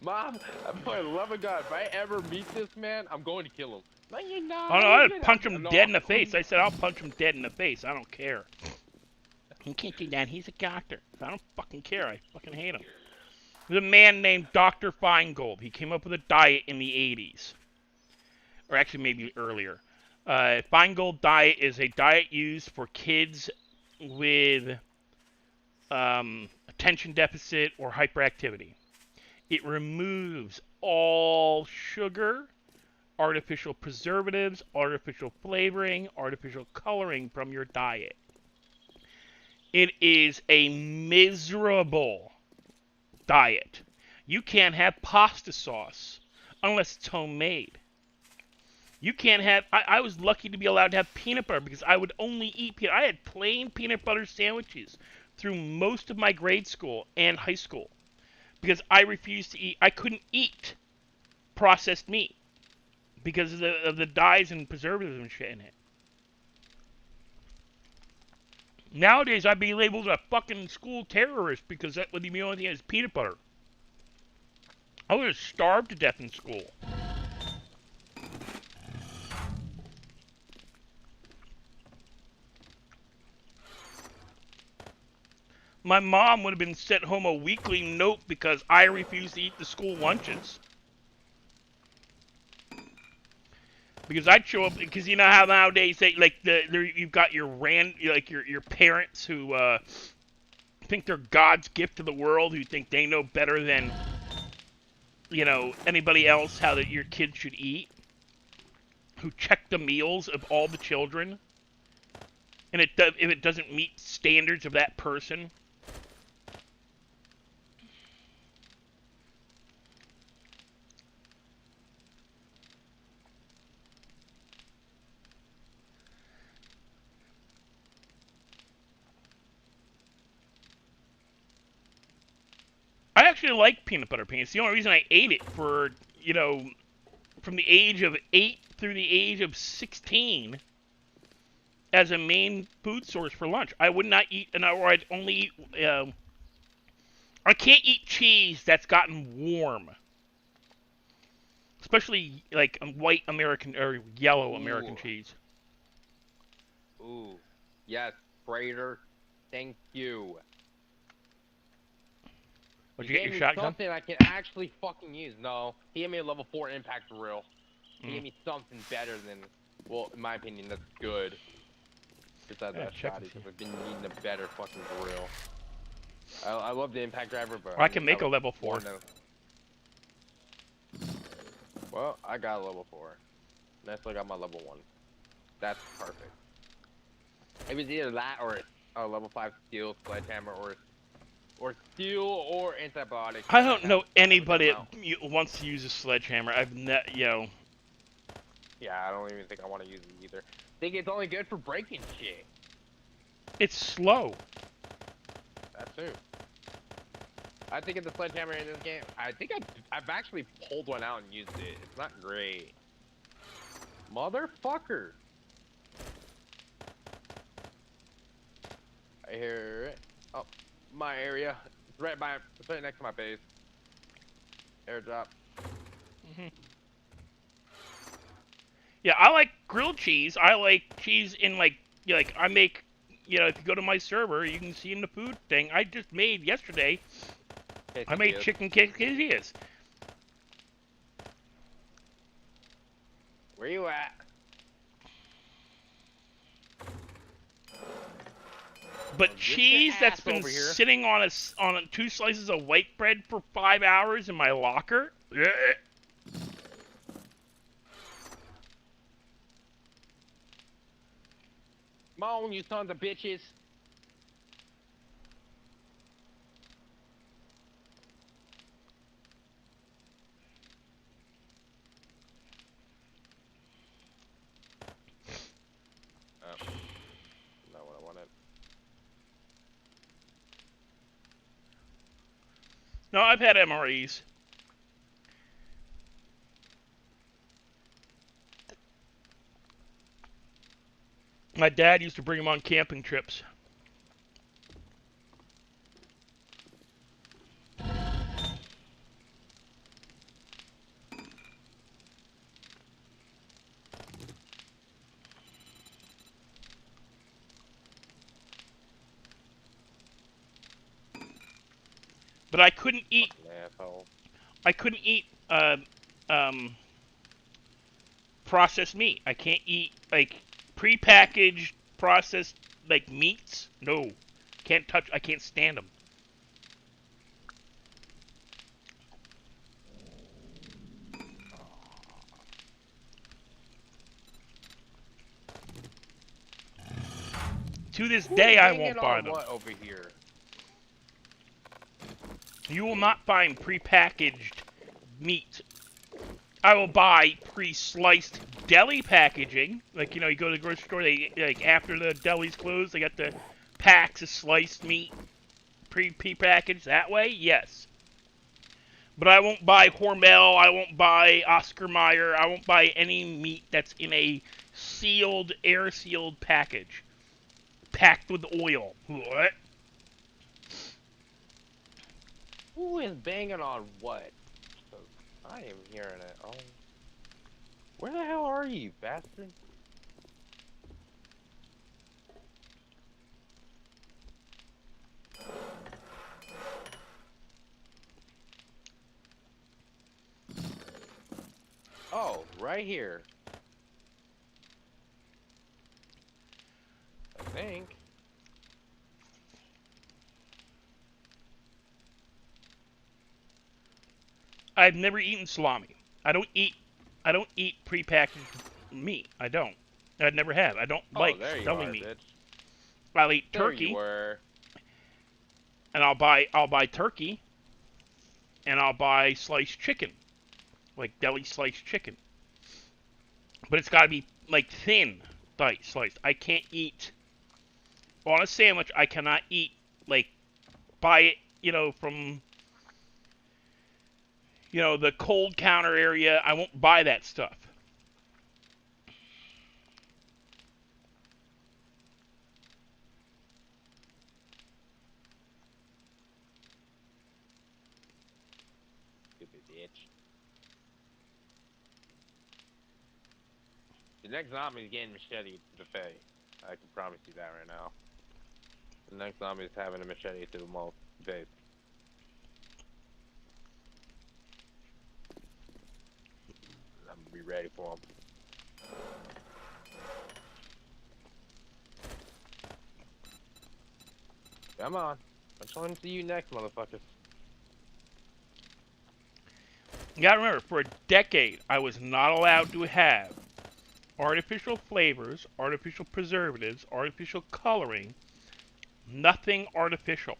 Mom, for the love of God, if I ever meet this man, I'm going to kill him. No, you're not. Oh no, I'd punch him No. dead in the face. I said I'll punch him dead in the face. I don't care. He can't do that. He's a doctor. I don't fucking care. I fucking hate him. There's a man named Dr. Feingold. He came up with a diet in the 80s. Or actually maybe earlier. Feingold diet is a diet used for kids with attention deficit or hyperactivity. It removes all sugar, artificial preservatives, artificial flavoring, artificial coloring from your diet. It is a miserable diet. You can't have pasta sauce unless it's homemade. You can't have... I was lucky to be allowed to have peanut butter because I would only eat peanut... I had plain peanut butter sandwiches through most of my grade school and high school because I refused to eat... I couldn't eat processed meat because of the dyes and preservatives and shit in it. Nowadays, I'd be labeled a fucking school terrorist because that would be the only thing is peanut butter. I would have starved to death in school. My mom would have been sent home a weekly note because I refused to eat the school lunches. Because I'd show up, because you know how nowadays they you've got your your parents who think they're God's gift to the world, who think they know better than anybody else how that your kids should eat, who check the meals of all the children, and if it doesn't meet standards of that person. I actually like peanut butter pants. The only reason I ate it for, from the age of 8 through the age of 16 as a main food source for lunch. I would not eat, or I'd only eat, I can't eat cheese that's gotten warm. Especially, like, white American, or yellow American cheese. Ooh. Yes, Prater. Thank you. Would you get your gave me shotgun? something I can actually fucking use. No, he gave me a level 4 impact drill. He gave me something better than, well, in my opinion, that's good. Besides that shotty, because I've been needing a better fucking drill. I love the impact driver, but I can make a level 4. Well, I got a level 4. And I still got my level 1. That's perfect. It was either that or a level 5 steel sledgehammer or steel or antibiotics. I don't know anybody that wants to use a sledgehammer. Yeah, I don't even think I want to use it either. I think it's only good for breaking shit. It's slow. That too. I think of the sledgehammer in this game. I think I've actually pulled one out and used it. It's not great. Motherfucker. I hear it. Oh, my area. It's right next to my base. Airdrop. Yeah, I like grilled cheese. I like cheese in I make, if you go to my server, you can see in the food thing. I just made yesterday. I made chicken quesadillas. Where you at? But cheese that's been sitting on on 2 slices of white bread for 5 hours in my locker. Come on, you sons of bitches. No, I've had MREs. My dad used to bring them on camping trips. But I couldn't eat. Fucking asshole. I couldn't eat processed meat. I can't eat like prepackaged processed like meats. No, can't touch. I can't stand them. To this day, I won't buy them. What over here? You will not find prepackaged meat. I will buy pre-sliced deli packaging. Like, you know, you go to the grocery store, they like after the deli's closed, they got the packs of sliced meat pre-packaged that way. Yes. But I won't buy Hormel, I won't buy Oscar Mayer, I won't buy any meat that's in a sealed, air-sealed package. Packed with oil. What? Who is banging on what? I am hearing it. Oh. Where the hell are you, bastard? Oh, right here. I think. I've never eaten salami. I don't eat prepackaged meat. I don't. I never have. I don't like There you deli are, meat. bitch. I'll eat There turkey, you were. and I'll buy turkey, and I'll buy sliced chicken, like deli sliced chicken. But it's got to be like thin sliced. I can't eat on a sandwich. I cannot eat like buy it, you know, from the cold counter area. I won't buy that stuff. Stupid bitch. The next zombie is getting machete to the face. I can promise you that right now. The next zombie is having a machete to the face. I'm gonna be ready for him. Come on. I'm trying to see you next, motherfuckers. You gotta remember, for a decade, I was not allowed to have artificial flavors, artificial preservatives, artificial coloring, nothing artificial.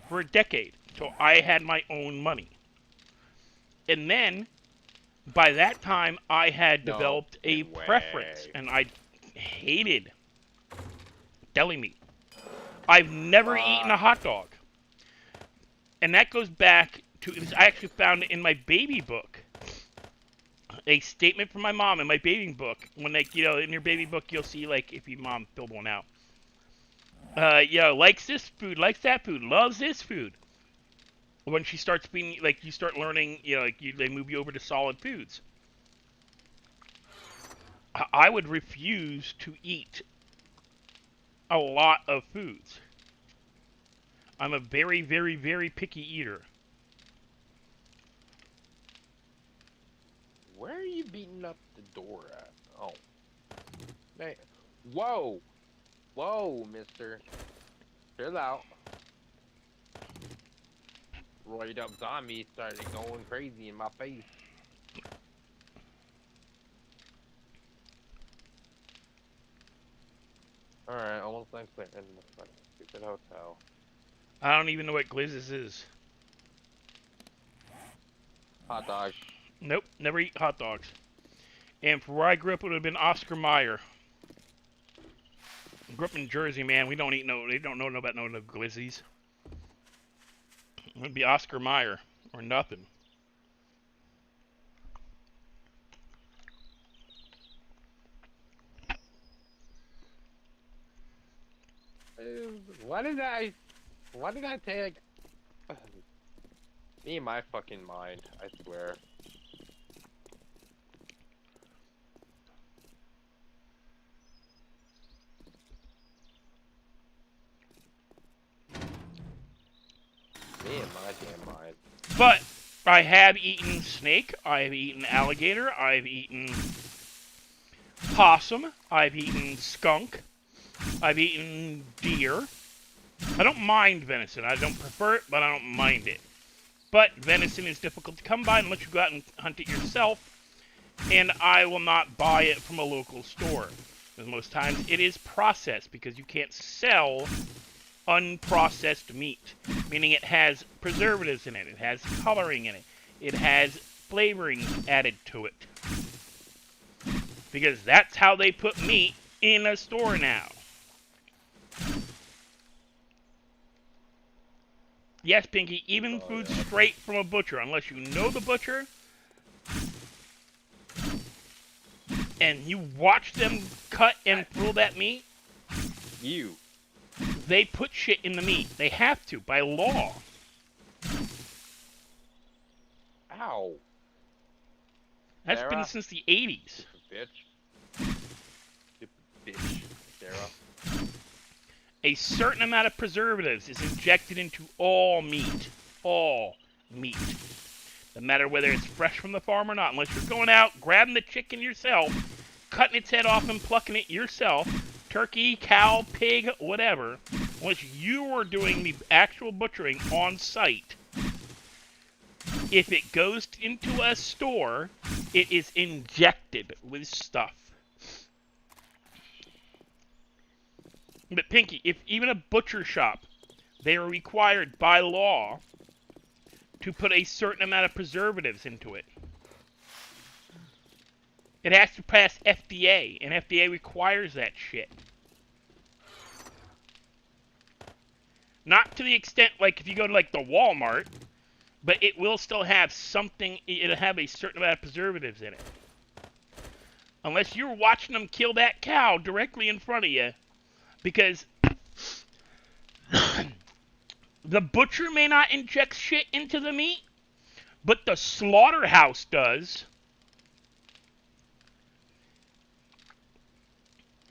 For a decade, till I had my own money. And then, by that time, I had developed a preference, and I hated deli meat. I've never eaten a hot dog. And that goes back to, I actually found it in my baby book. A statement from my mom in my baby book. When, like, you know, in your baby book, you'll see, like, if your mom filled one out. Likes this food, likes that food, loves this food. When she starts being, like, you start learning, you know, like, they move you over to solid foods. I would refuse to eat a lot of foods. I'm a very, very, very picky eater. Where are you beating up the door at? Oh. Hey. Whoa! Whoa, mister. Chill out. Roided up zombie started going crazy in my face. Alright, almost like clear in the stupid hotel. I don't even know what Glizzes is. Hot dog. Nope, never eat hot dogs. And for where I grew up, it would have been Oscar Mayer. I grew up in Jersey, man. We don't eat they don't know about no glizzies. It would be Oscar Mayer or nothing. Why did I take me and my fucking mind? I swear. Me and my damn mind. But I have eaten snake, I have eaten alligator, I've eaten possum, I've eaten skunk, I've eaten deer. I don't mind venison. I don't prefer it, but I don't mind it. But venison is difficult to come by unless you go out and hunt it yourself, and I will not buy it from a local store. Because most times it is processed, because you can't sell unprocessed meat, meaning it has preservatives in it, it has coloring in it, it has flavorings added to it. Because that's how they put meat in a store now. Yes, Pinky, even food straight from a butcher, unless you know the butcher, and you watch them cut and pull that meat, they put shit in the meat. They have to, by law. Ow. That's Sarah? been since the 80s. Bitch. Stupid bitch, Sarah. A certain amount of preservatives is injected into all meat. All meat. No matter whether it's fresh from the farm or not. Unless you're going out, grabbing the chicken yourself, cutting its head off and plucking it yourself. Turkey, cow, pig, whatever. Unless you are doing the actual butchering on site. If it goes into a store, it is injected with stuff. But Pinky, if even a butcher shop, they are required by law to put a certain amount of preservatives into it. It has to pass FDA, and FDA requires that shit. Not to the extent, like, if you go to, like, the Walmart, but it will still have something, it'll have a certain amount of preservatives in it. Unless you're watching them kill that cow directly in front of you, because the butcher may not inject shit into the meat, but the slaughterhouse does.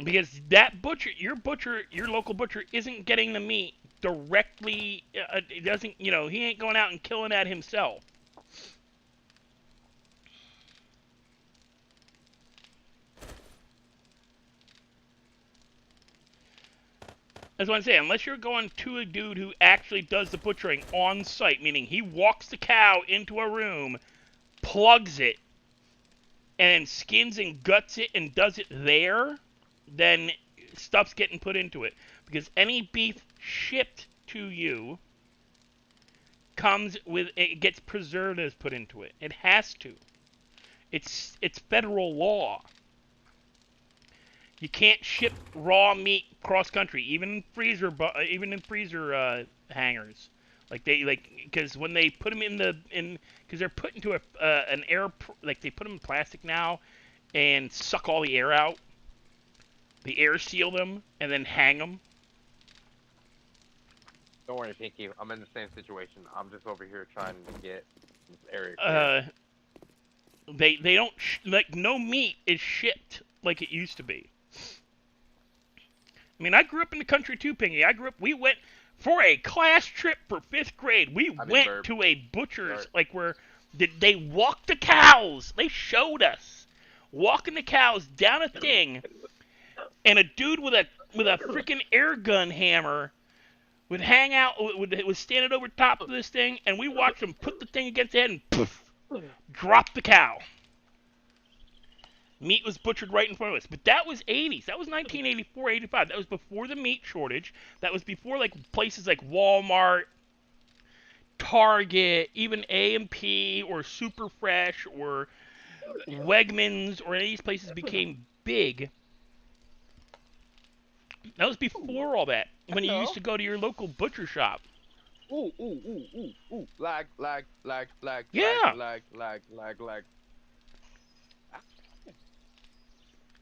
Because that butcher, your local butcher, isn't getting the meat directly, it doesn't, you know, he ain't going out and killing that himself. That's what I'm saying. Unless you're going to a dude who actually does the butchering on site, meaning he walks the cow into a room, plugs it, and then skins and guts it and does it there, then stuff's getting put into it. Because any beef shipped to you comes with, it gets preservatives put into it. It has to. It's federal law. You can't ship raw meat cross country, even in freezer hangers. Because when they put them because they're put into an air, like they put them in plastic now, and suck all the air out. They air seal them and then hang them. Don't worry, Pinky. I'm in the same situation. I'm just over here trying to get this area clear. They don't no meat is shipped like it used to be. I mean, I grew up in the country too, Pinky. We went for a class trip for 5th grade. We went to a butcher's, like where they walked the cows. They showed us walking the cows down a thing, and a dude with a freaking air gun hammer would hang out, was standing over top of this thing, and we watched him put the thing against the head and poof, drop the cow. Meat was butchered right in front of us. But that was 80s. That was 1984, 85. That was before the meat shortage. That was before like places like Walmart, Target, even A&P or Super Fresh or Wegmans or any of these places became big. That was before all that. When you used to go to your local butcher shop. Ooh, ooh, ooh, ooh, ooh. Lag. Yeah. Lag.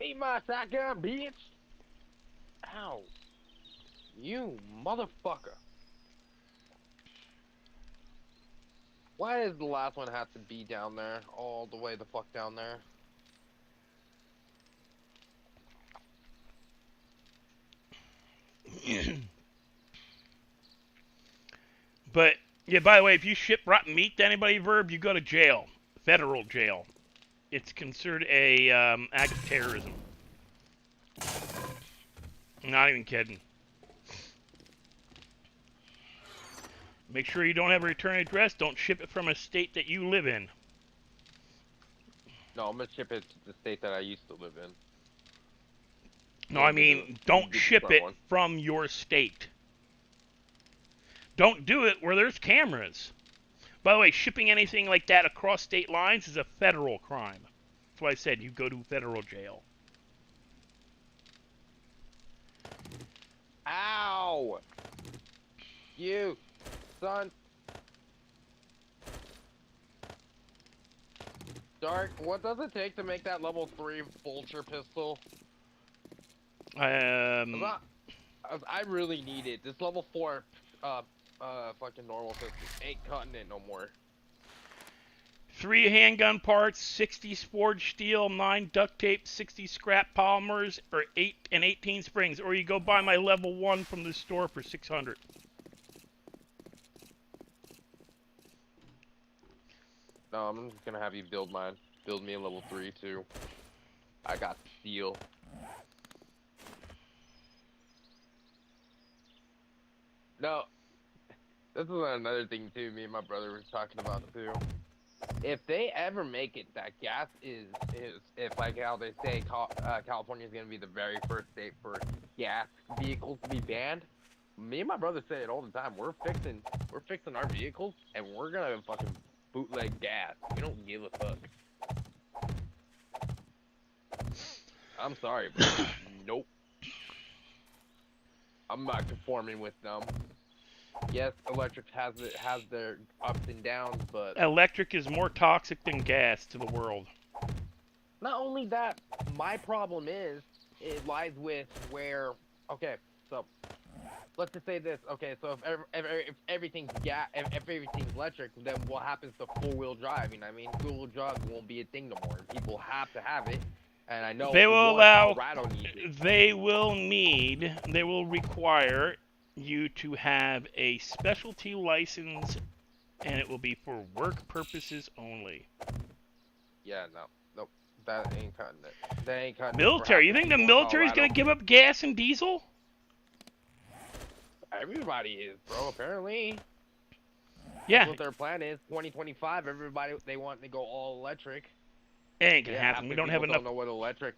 Eat my shotgun, bitch. Ow. You motherfucker. Why does the last one have to be down there? All the way the fuck down there? But yeah, by the way, if you ship rotten meat to anybody, Verb, you go to jail, federal jail. It's considered a act of terrorism. Not even kidding. Make sure you don't have a return address. Don't ship it from a state that you live in. No, I'm gonna ship it to the state that I used to live in. No, I mean, don't ship it from your state. Don't do it where there's cameras. By the way, shipping anything like that across state lines is a federal crime. That's why I said you go to federal jail. Ow! You, son. Dark, what does it take to make that level 3 vulture pistol? I really need it. This level 4, fucking normal pistol ain't cutting it no more. 3 handgun parts, 60 forged steel, 9 duct tape, 60 scrap polymers, or 18 springs. Or you go buy my level 1 from the store for $600. No, I'm just gonna have you build mine. Build me a level 3 too. I got steel. No, this is another thing too. Me and my brother was talking about too. If they ever make it that gas is if like how they say California is gonna be the very first state for gas vehicles to be banned. Me and my brother say it all the time. We're fixing our vehicles and we're gonna fucking bootleg gas. We don't give a fuck. I'm sorry, but nope. I'm not conforming with them. Yes, electric has their ups and downs, but Electric is more toxic than gas to the world. not only that, my problem is it lies with where. Okay, so let's just say this. Okay, so if everything's if everything's electric, then what happens to 4-wheel driving? I mean, 4-wheel drive won't be a thing no more. People have to have it, and I know They will allow. Colorado needs it. They will require you to have a specialty license, and it will be for work purposes only. Yeah, nope, that ain't cutting it. That ain't cutting it. Military? You think the military is gonna give up gas and diesel? Everybody is, bro. Apparently. Yeah. That's what their plan is. 2025. Everybody they want to go all electric. It ain't gonna happen. We don't have enough. Don't know what electric.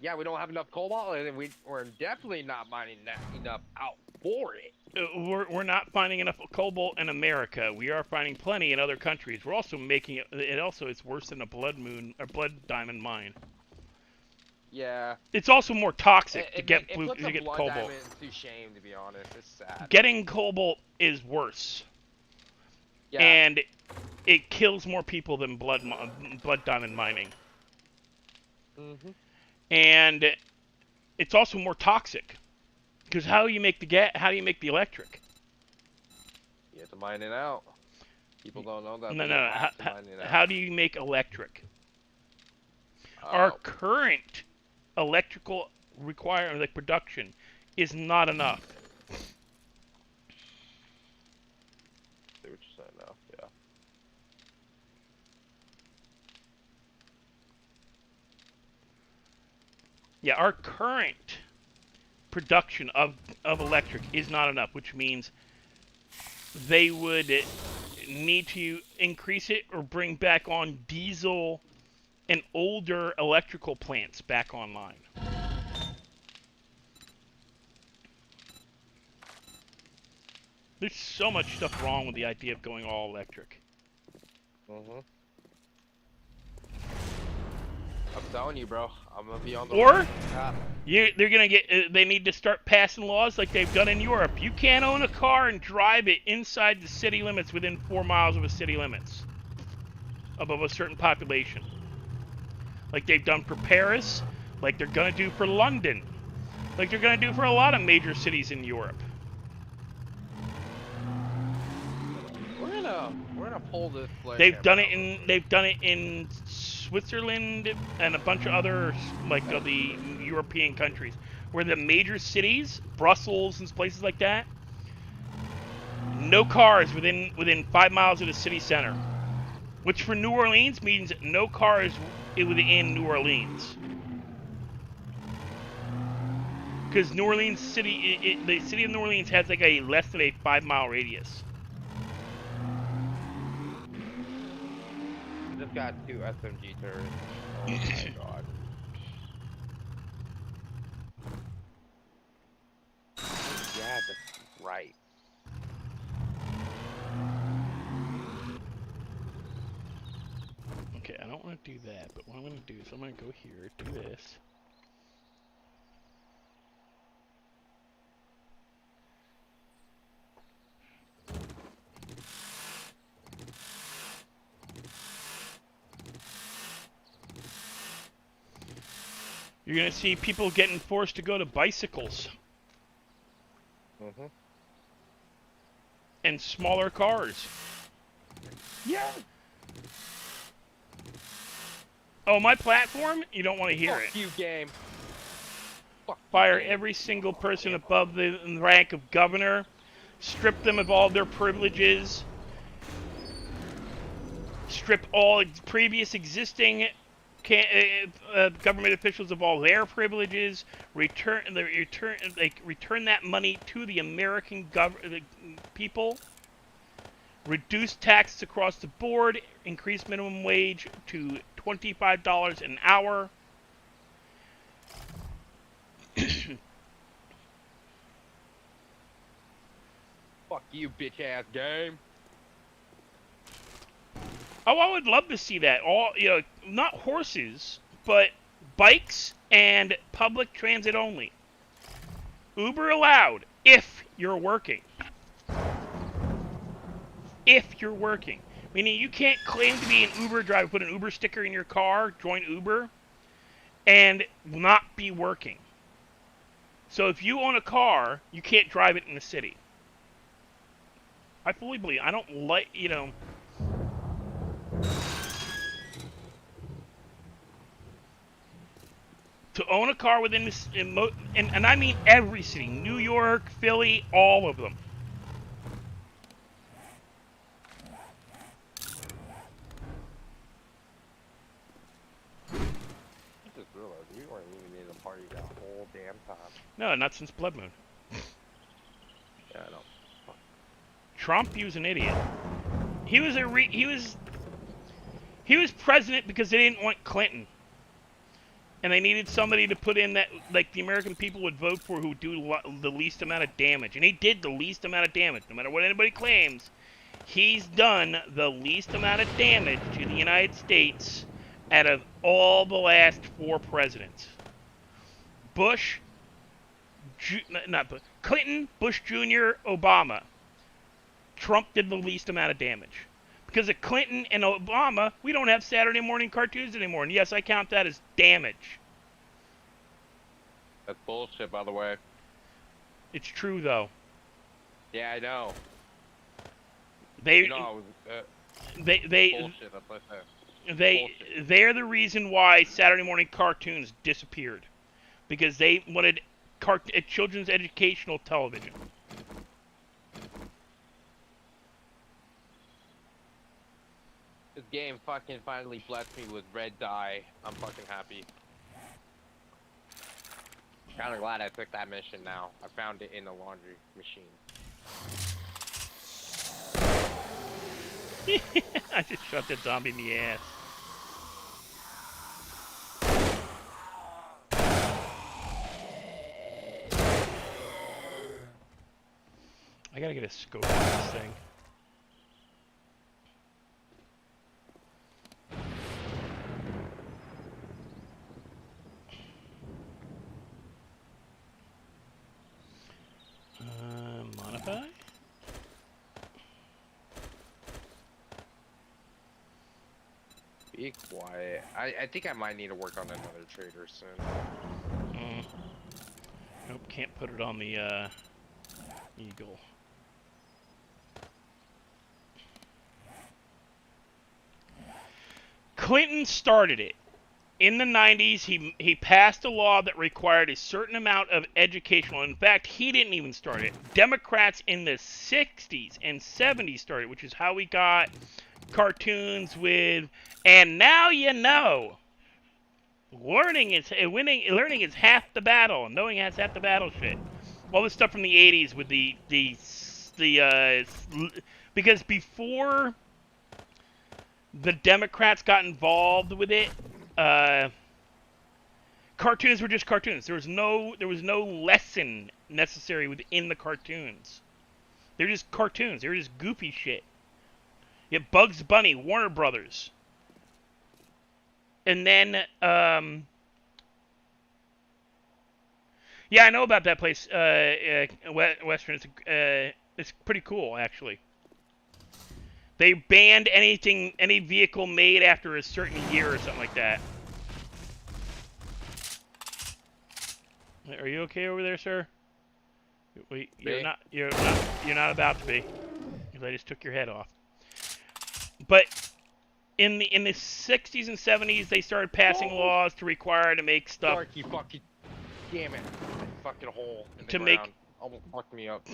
Yeah, we don't have enough cobalt, and we're definitely not mining enough out for it. We're not finding enough cobalt in America. We are finding plenty in other countries. We're also making it. It also is worse than a blood diamond mine. Yeah. It's also more toxic to get it puts to a get blood cobalt. diamond to shame, to be honest. It's sad. Getting cobalt is worse. Yeah. And it kills more people than blood diamond mining. Mhm. And it's also more toxic. Because how do you make the How do you make the electric? You have to mine it out. People don't know that. No. How do you make electric? Our current electrical requirement, like production, is not enough. See what you're saying now. Yeah. Yeah, our current production of electric is not enough, which means they would need to increase it or bring back on diesel and older electrical plants back online. There's so much stuff wrong with the idea of going all electric. Mhm. I'm telling you, bro. I'm gonna be on the Or top. they're gonna get. They need to start passing laws like they've done in Europe. You can't own a car and drive it inside the city limits within 4 miles of the city limits, above a certain population. Like they've done for Paris, like they're gonna do for London, like they're gonna do for a lot of major cities in Europe. We're gonna pull this. They've done it in Switzerland and a bunch of other like the European countries, where the major cities, Brussels and places like that, no cars within 5 miles of the city center, which for New Orleans means no cars within New Orleans, because New Orleans city, the city of New Orleans has like a less than a 5-mile radius. Just got 2 SMG turrets. Oh my god. Yeah, that's right. Okay, I don't want to do that, but what I'm going to do is I'm going to go here, do this. You're going to see people getting forced to go to bicycles Mhm. and smaller cars. Yeah. Oh, my platform? You don't want to hear Fuck it. you, game. Fuck you, Fire game. every single person above the rank of governor. Strip them of all their privileges. Strip all previous existing government officials of all their privileges. Return that money to the American people. Reduce taxes across the board. Increase minimum wage to $25 an hour. Fuck you, bitch ass game. Oh, I would love to see that. All, not horses, but bikes and public transit only. Uber allowed if you're working. If you're working. Meaning you can't claim to be an Uber driver, put an Uber sticker in your car, join Uber, and not be working. So if you own a car, you can't drive it in the city. I fully believe. I don't like, to own a car within this, and I mean every city, New York, Philly, all of them. I just realized we weren't even in the party that whole damn time. No, not since Blood Moon. Yeah, I know. Trump, he was an idiot. He was he was president because they didn't want Clinton. And they needed somebody to put in that, like, the American people would vote for, who would do the least amount of damage. And he did the least amount of damage. No matter what anybody claims, he's done the least amount of damage to the United States out of all the last 4 presidents. Bush, Clinton, Bush Jr., Obama. Trump did the least amount of damage. Because of Clinton and Obama, we don't have Saturday morning cartoons anymore. And yes, I count that as damage. That's bullshit, by the way. It's true, though. Yeah, I know. They Bullshit, that's what I said. they're the reason why Saturday morning cartoons disappeared. Because they wanted children's educational television. This game fucking finally blessed me with red dye. I'm fucking happy. Kinda glad I took that mission now. I found it in the laundry machine. I just shot the zombie in the ass. I gotta get a scope on this thing. Be quiet. I think I might need to work on another trader soon. Nope, can't put it on the Eagle. Clinton started it. In the 90s, he passed a law that required a certain amount of educational. In fact, he didn't even start it. Democrats in the 60s and 70s started, which is how we got cartoons with, and now you know. Learning is half the battle. Knowing is half the battle shit. All this stuff from the 80s with because before the Democrats got involved with it, cartoons were just cartoons. There was no lesson necessary within the cartoons. They're just cartoons. They were just goofy shit. You have Bugs Bunny, Warner Brothers. And then, yeah, I know about that place, Western. It's pretty cool, actually. They banned any vehicle made after a certain year or something like that. Are you okay over there, sir? Wait, you're not about to be, because I just took your head off. But in the 60s and 70s, they started passing laws to require to make stuff. Dark, you fucking damn it! Fucking hole in the To ground. make- Almost fucked me up.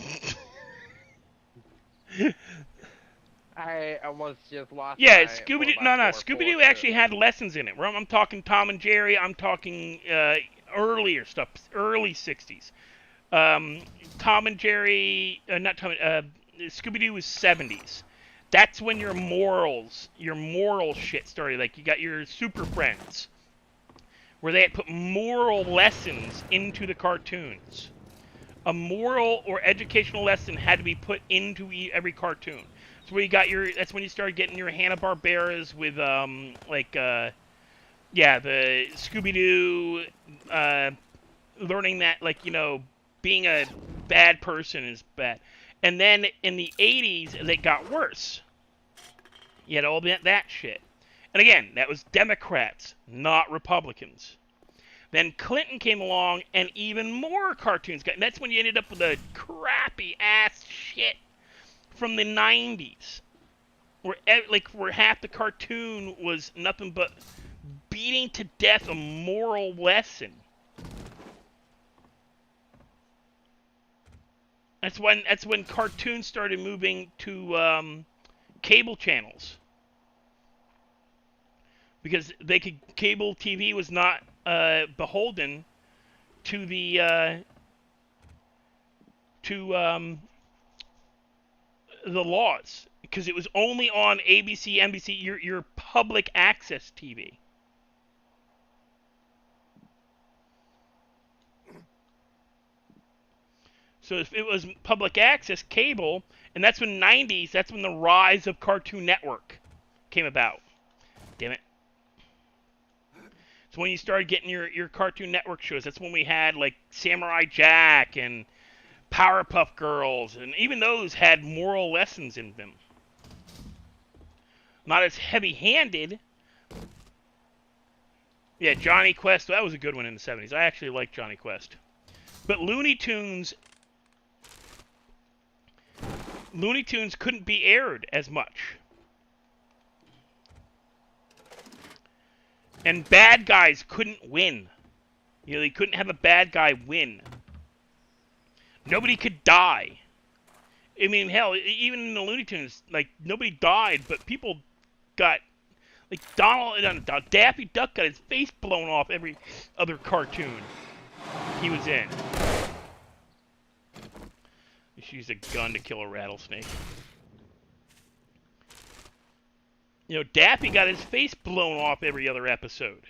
I almost just lost. Yeah, my Scooby-Doo. 4x4 No, full Scooby-Doo of actually shit. had lessons in it. I'm talking Tom and Jerry. I'm talking earlier stuff, early 60s. Tom and Jerry, not Tom. Scooby-Doo was 70s. That's when your moral shit started. Like, you got your Super Friends, where they had put moral lessons into the cartoons. A moral or educational lesson had to be put into every cartoon. So where you got that's when you started getting your Hanna-Barbaras with, the Scooby-Doo, learning that, like, being a bad person is bad. And then in the 80s, it got worse. You had all that shit. And again, that was Democrats, not Republicans. Then Clinton came along, and even more cartoons got. That's when you ended up with the crappy ass shit from the 90s, where half the cartoon was nothing but beating to death a moral lesson. That's when cartoons started moving to cable channels, because cable TV was not beholden to the laws, because it was only on ABC, NBC, your public access TV. So if it was public access cable, and that's when that's when the rise of Cartoon Network came about. Damn it. So when you started getting your Cartoon Network shows, that's when we had, like, Samurai Jack and Powerpuff Girls, and even those had moral lessons in them. Not as heavy-handed. Yeah, Johnny Quest, that was a good one in the 70s. I actually liked Johnny Quest. But Looney Tunes couldn't be aired as much. And bad guys couldn't win. They couldn't have a bad guy win. Nobody could die. I mean, hell, even in the Looney Tunes, like, nobody died, but people got, like, Daffy Duck got his face blown off every other cartoon he was in. She used a gun to kill a rattlesnake. Daffy got his face blown off every other episode.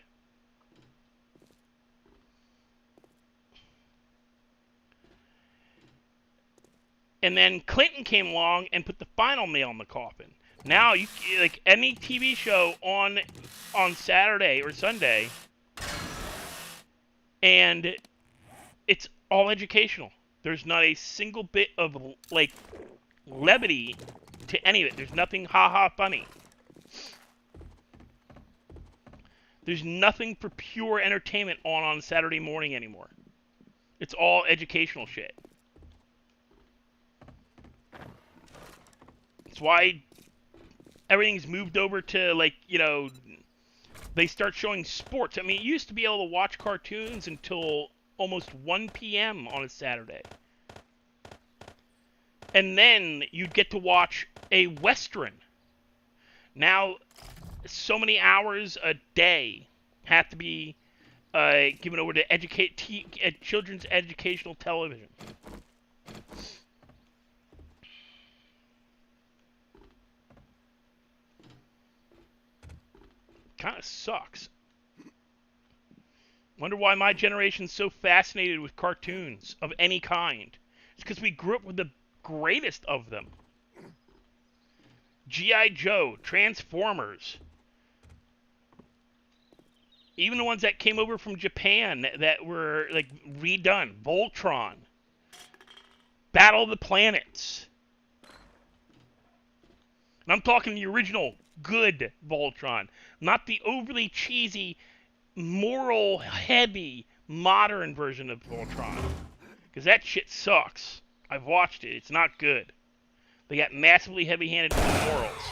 And then Clinton came along and put the final nail in the coffin. Now, like, any TV show on Saturday or Sunday, and it's all educational. There's not a single bit of, like, levity to any of it. There's nothing ha-ha funny. There's nothing for pure entertainment on Saturday morning anymore. It's all educational shit. That's why everything's moved over to, like, you know, they start showing sports. I mean, you used to be able to watch cartoons until almost 1 p.m. on a Saturday. And then you'd get to watch a Western. Now, so many hours a day have to be given over to children's educational television. Kind of sucks. Wonder why my generation's so fascinated with cartoons of any kind. It's because we grew up with the greatest of them. G.I. Joe, Transformers. Even the ones that came over from Japan that were, like, redone. Voltron. Battle of the Planets. And I'm talking the original good Voltron. Not the overly cheesy, moral, heavy, modern version of Voltron. Because that shit sucks. I've watched it. It's not good. They got massively heavy-handed with the morals.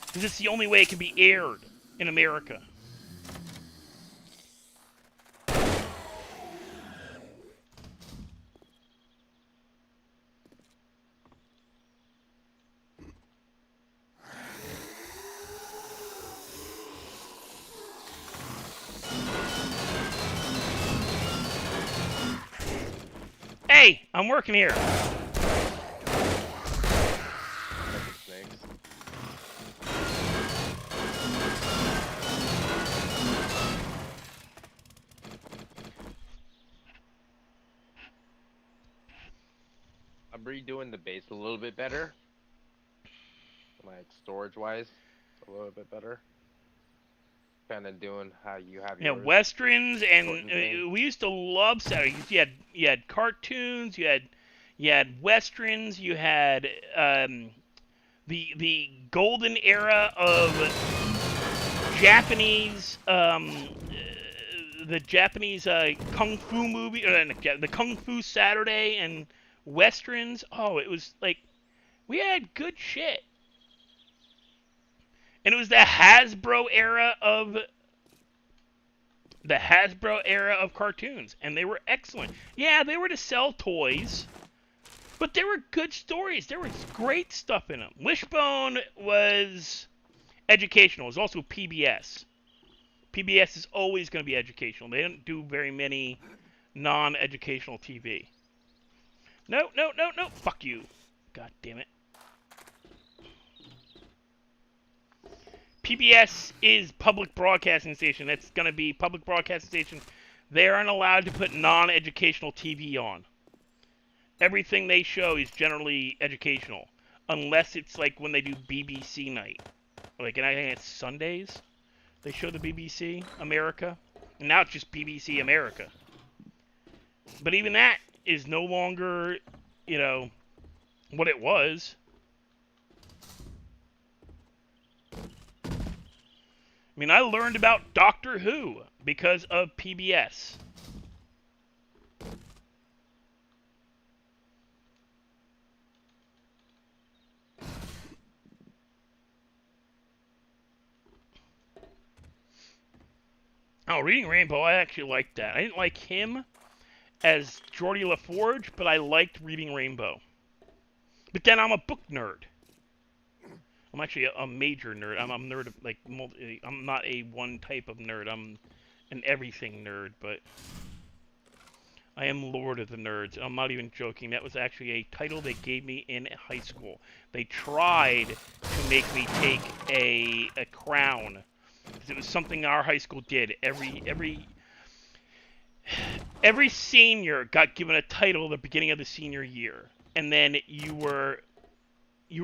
Because it's the only way it can be aired in America. Hey, I'm working here. Snakes. I'm redoing the base a little bit better. Like storage-wise, a little bit better. Kind of doing how you have Yeah, yours. westerns, and Important thing. we used to love Saturday. You had cartoons, you had westerns, you had the golden era of Japanese the Japanese kung fu movie, the Kung Fu Saturday and westerns. Oh, it was like we had good shit. And it was the Hasbro era of cartoons, and they were excellent. Yeah, they were to sell toys, but there were good stories. There was great stuff in them. Wishbone was educational. It was also PBS. PBS is always going to be educational. They don't do very many non-educational TV. No. Fuck you. God damn it. PBS is public broadcasting station. That's going to be public broadcasting station. They aren't allowed to put non-educational TV on. Everything they show is generally educational. Unless it's like when they do BBC night. Like, and I think it's Sundays. They show the BBC America. And now it's just BBC America. But even that is no longer, you know, what it was. I mean, I learned about Doctor Who because of PBS. Oh, Reading Rainbow, I actually liked that. I didn't like him as Geordie LaForge, but I liked Reading Rainbow. But then I'm a book nerd. I'm actually a major nerd. I'm a nerd of, like, I'm not a one type of nerd. I'm an everything nerd, but I am Lord of the Nerds. I'm not even joking. That was actually a title they gave me in high school. They tried to make me take a crown. Because it was something our high school did. Every senior got given a title at the beginning of the senior year. And then you were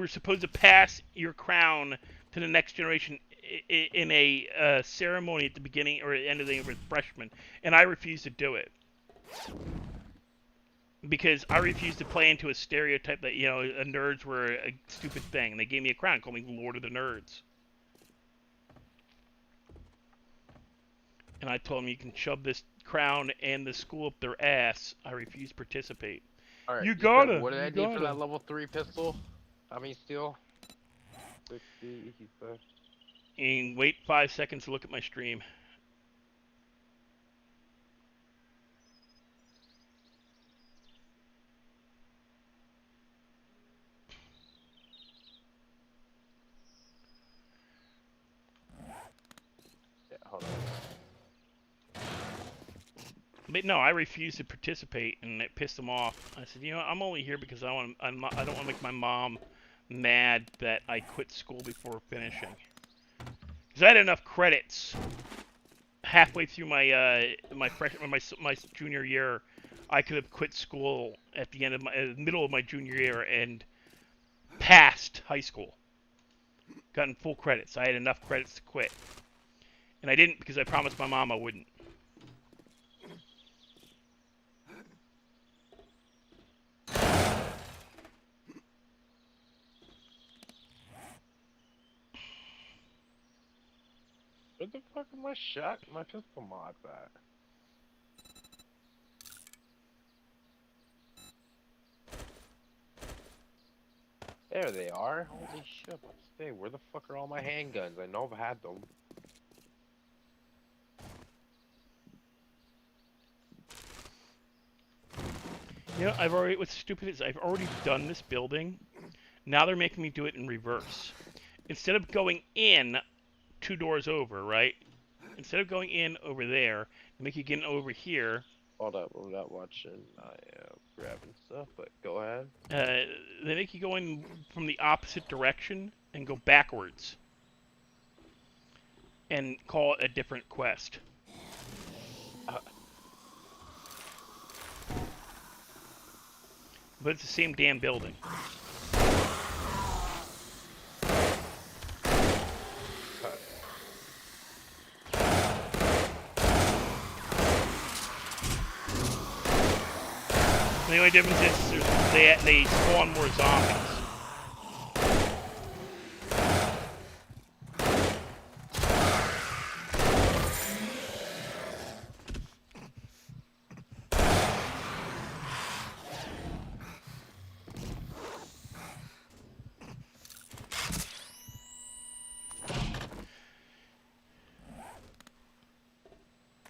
supposed to pass your crown to the next generation in a ceremony at the beginning or at the end of the year with freshmen, and I refused to do it because I refused to play into a stereotype that, you know, nerds were a stupid thing. And they gave me a crown, called me Lord of the Nerds. And I told them you can shove this crown and the school up their ass. I refuse to participate. All right. You said, gotta. What did I You need for gotta. that level 3 pistol? How many steel? 60. He said. And wait 5 seconds to look at my stream. Yeah, hold on. But no, I refused to participate, and it pissed them off. I said, you know, I'm only here because I don't want to make my mom mad that I quit school before finishing. Because I had enough credits halfway through my my junior year. I could have quit school at the end of my middle of my junior year and passed high school. Gotten full credits. I had enough credits to quit, and I didn't because I promised my mom I wouldn't. Where the fuck are my pistol mods at? There they are. Holy shit, let's stay. Where the fuck are all my handguns? I know I've had them. You know, what's stupid is I've already done this building. Now they're making me do it in reverse. Instead of going in 2 doors over, right? Instead of going in over there, they make you get in over here. Hold up, I'm not watching. I am grabbing stuff, but go ahead. They make you go in from the opposite direction and go backwards. And call it a different quest. But it's the same damn building. The only difference is they spawn more zombies.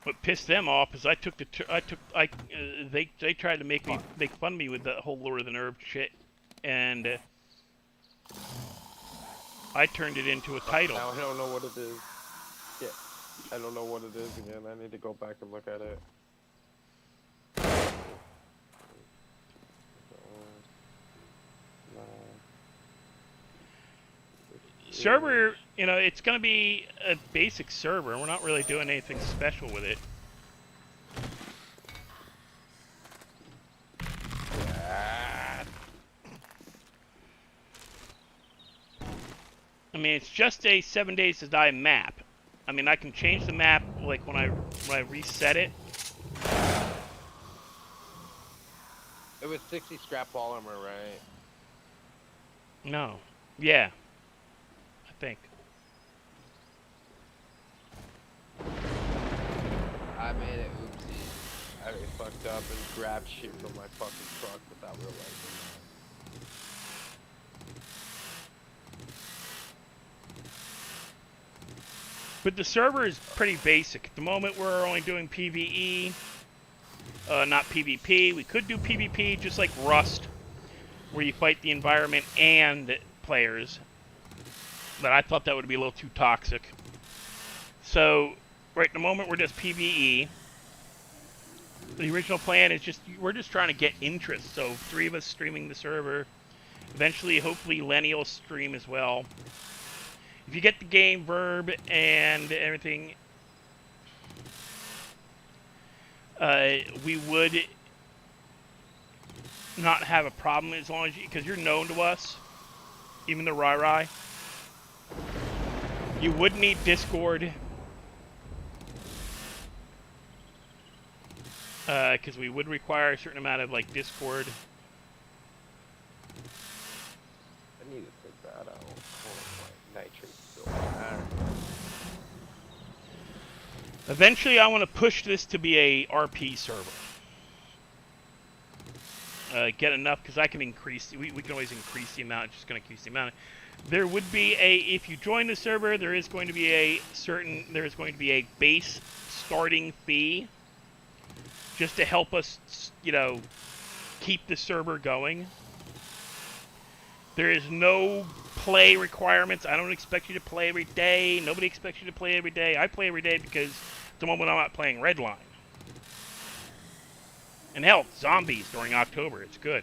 What pissed them off is they tried to make fun of me with the whole Lord of the Nerve shit, and I turned it into a title. Now I don't know what it is. Yeah, I don't know what it is again. I need to go back and look at it. Server, you know, it's gonna be a basic server. We're not really doing anything special with it. I mean, it's just a 7 Days to Die map. I mean, I can change the map like when I reset it. It was 60 scrap polymer, right? No. Yeah. I think. I made it oopsie. I fucked up and grabbed shit from my fucking truck without realizing. But the server is pretty basic. At the moment, we're only doing PvE, not PvP. We could do PvP just like Rust, where you fight the environment and players. But I thought that would be a little too toxic. So, right at the moment, we're just PvE. The original plan is we're just trying to get interest. So, 3 of us streaming the server. Eventually, hopefully, Lenny will stream as well. If you get the game verb and everything, we would not have a problem as long as because you're known to us, even the Rai. You would need Discord, because we would require a certain amount of like Discord. I need to take that out. Oh, my nitrate still there. Eventually, I want to push this to be a RP server. Get enough, because I can increase, we can always increase the amount, just going to increase the amount. There would be if you join the server, there is going to be a base starting fee, just to help us, keep the server going. There is no play requirements. I don't expect you to play every day. Nobody expects you to play every day. I play every day because it's the moment I'm not playing Redline. And hell, zombies during October. It's good.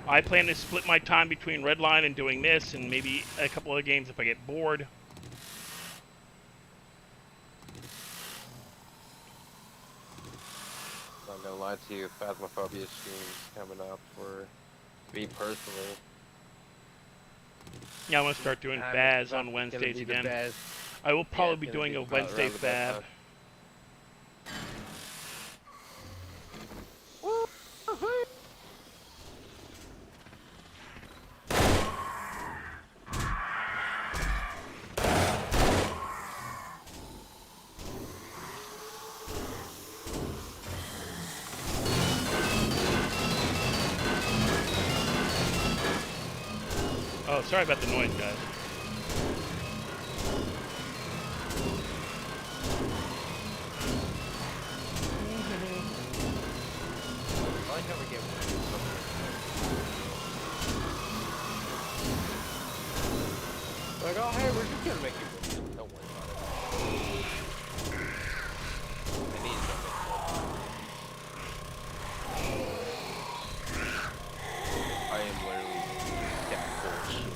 I plan to split my time between Redline and doing this, and maybe a couple other games if I get bored. I'm not gonna lie to you, Phasmophobia streams coming up for me personally. Yeah, I'm going to start doing Baz on Wednesdays again. I will probably be doing a Wednesday Fab. Oh, sorry about the noise, guys. I like how we get like, oh hey, we're just gonna make you win. Don't worry about it. I need something. I am literally that bullshit.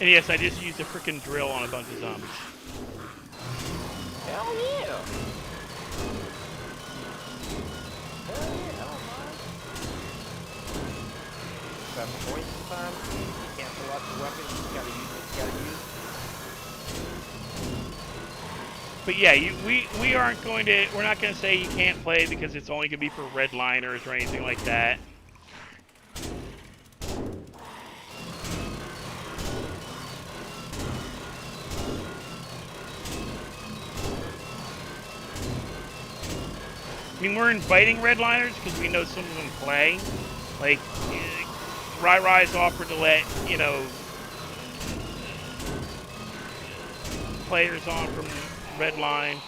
And yes, I just used a freaking drill on a bunch of zombies. Hell yeah! Hell yeah, I don't mind. Got points sometimes. You can't pull out the weapon, you just gotta use what you gotta use. But yeah, we aren't going to, we're not going to say you can't play because it's only going to be for redliners or anything like that. I mean, we're inviting redliners because we know some of them play. Like, Rai-Rai's offered to let, players on from Redline.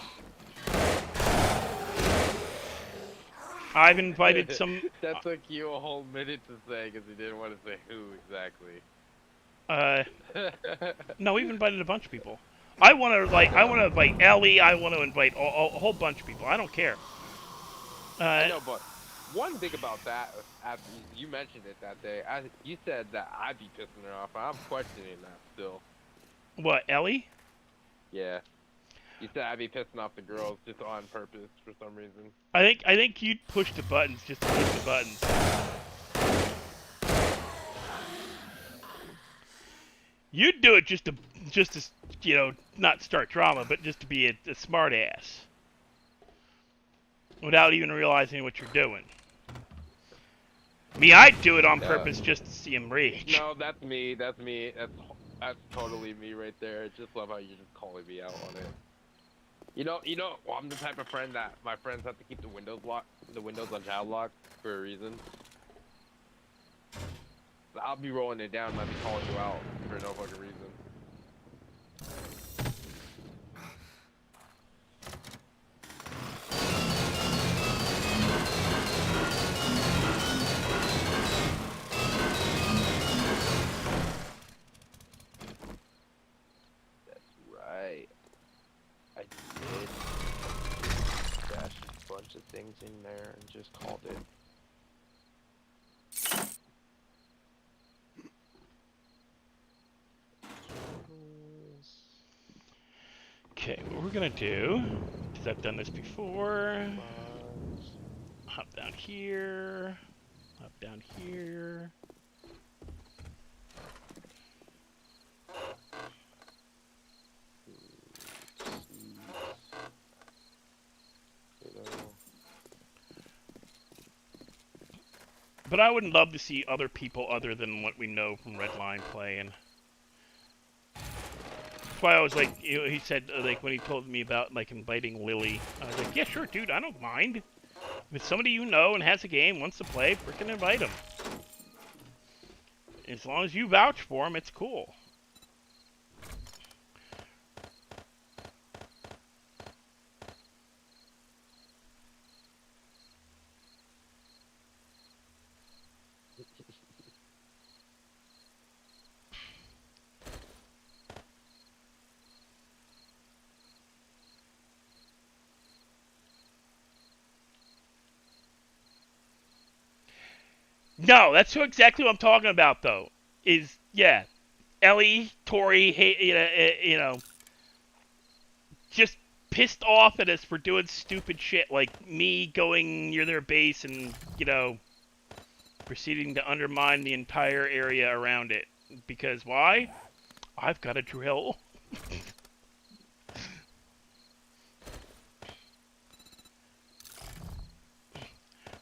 I've invited some... That took you a whole minute to say because he didn't want to say who exactly. No, we've invited a bunch of people. I want to invite Ellie. I want to invite a whole bunch of people. I don't care. I know, but one thing about that, after you mentioned it that day, you said that I'd be pissing her off. I'm questioning that still. What, Ellie? Yeah. You said I'd be pissing off the girls just on purpose for some reason. I think you'd push the buttons just to push the buttons. You'd do it just to not start drama, but just to be a smart ass. Without even realizing what you're doing. Me, I'd do it on purpose just to see him rage. No, that's me. That's me. That's totally me right there. Just love how you're just calling me out on it. Well, I'm the type of friend that my friends have to keep the windows on child lock for a reason. I'll be rolling it down and I'll be calling you out for no fucking reason. I did dash a bunch of things in there and just called it. Okay, what we're gonna do, because I've done this before, hop down here, hop down here. But I would love to see other people other than what we know from Redline playing. why I was like, he said, like, when he told me about, like, inviting Lily, I was like, yeah, sure, dude, I don't mind. If it's somebody you know and has a game, wants to play, freaking invite them. As long as you vouch for them, it's cool. No, that's exactly what I'm talking about, though. Is, yeah, Ellie, Tori, you know, just pissed off at us for doing stupid shit, like me going near their base and, you know, proceeding to undermine the entire area around it. Because why? I've got a drill.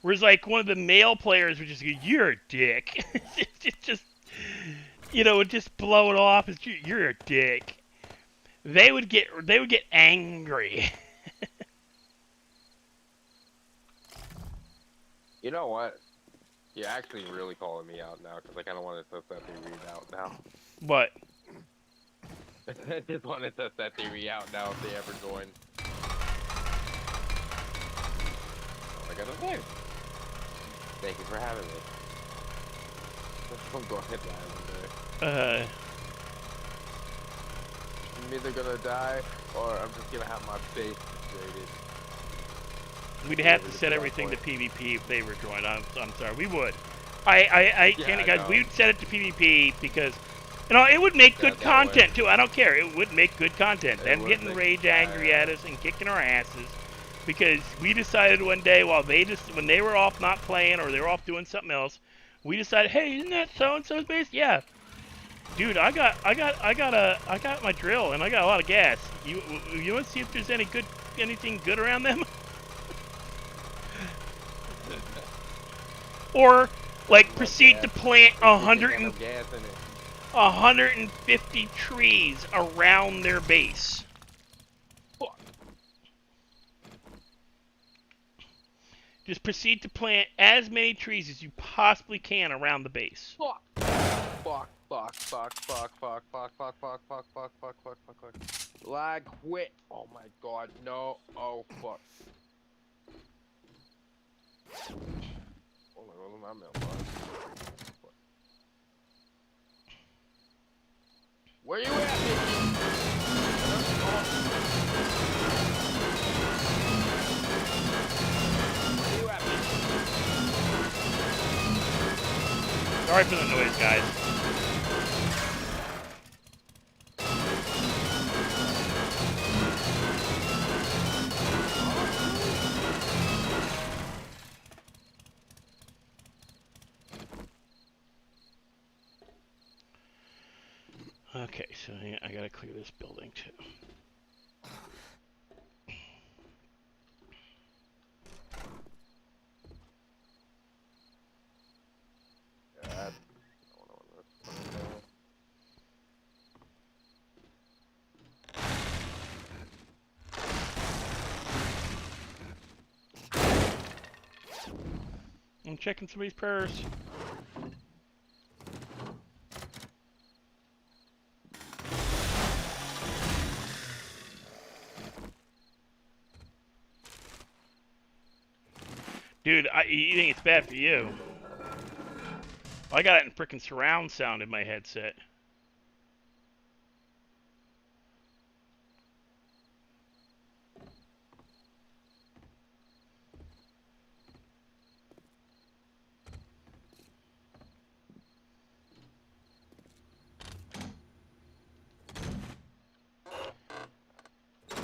Whereas, like, one of the male players would just go, "You're a dick." just, you know, would just blow it off as, "You're a dick." They would get angry. You know what? You're actually really calling me out now because I kind of wanted to test that theory out now. What? I just want to test that theory out now if they ever join. All I gotta say. Thank you for having me. I'm going to die one day. I'm either gonna die or I'm just gonna have my face degraded. We'd have to set everything to PvP if they were joined. I'm sorry, we would. I can't, guys. We would set it to PvP because, you know, it would make good content too. I don't care. It would make good content. Them getting rage angry at us and kicking our asses because we decided one day while when they were off not playing or they were off doing something else, we decided, hey, isn't that so and so's base? Yeah. Dude, I got my drill and I got a lot of gas. You want to see if there's anything good around them? Or, like, proceed to plant 150 trees around their base. Just proceed to plant as many trees as you possibly can around the base. Fuck. Lag quit. Oh my god, no. Oh fuck. Oh my god, my mailbox. Where you at, Mickey? Where you at, Mickey? Sorry for the noise, guys. Okay, so I gotta clear this building too. God. I'm checking somebody's prayers. Dude, you think it's bad for you? I got it in frickin' surround sound in my headset.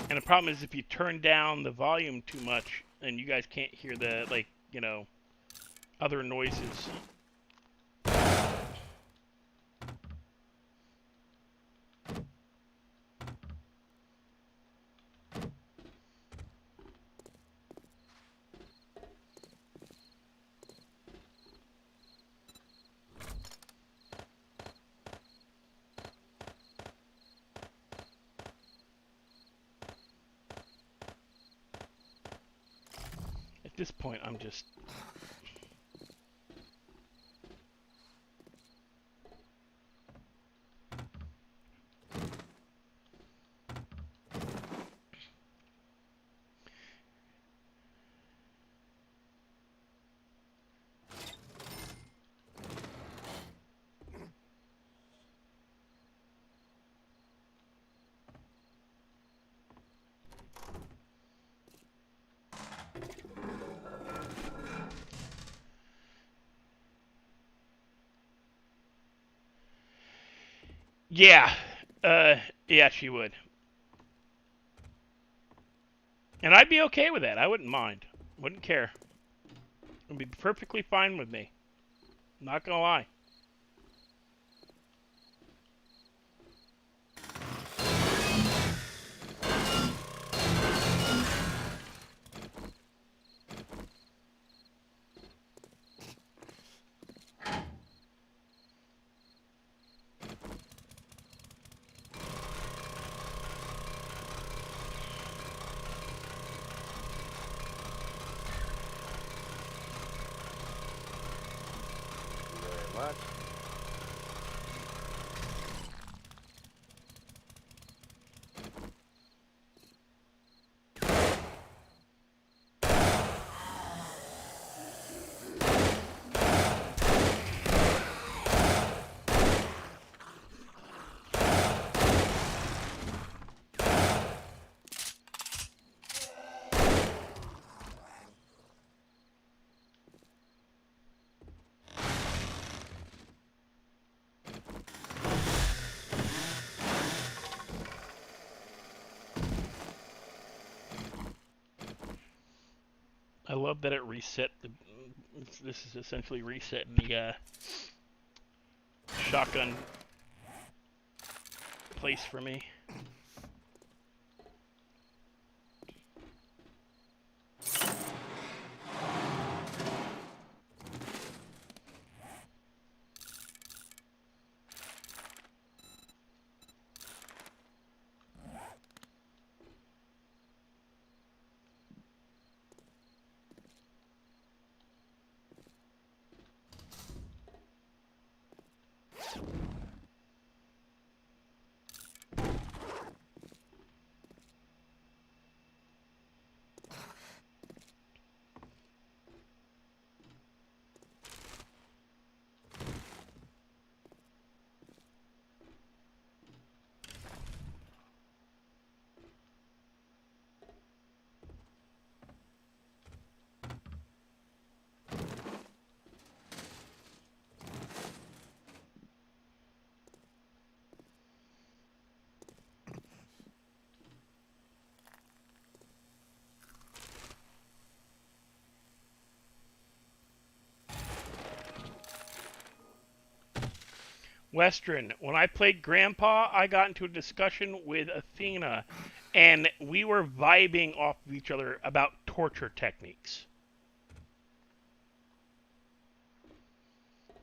And the problem is if you turn down the volume too much, then you guys can't hear the, like, you know, other noises. At this point, I'm just... Yeah. Yeah, she would. And I'd be okay with that. I wouldn't mind. Wouldn't care. It'd be perfectly fine with me. Not gonna lie. Very much. I love that it reset the... This is essentially resetting the shotgun place for me. Western, when I played Grandpa, I got into a discussion with Athena, and we were vibing off of each other about torture techniques.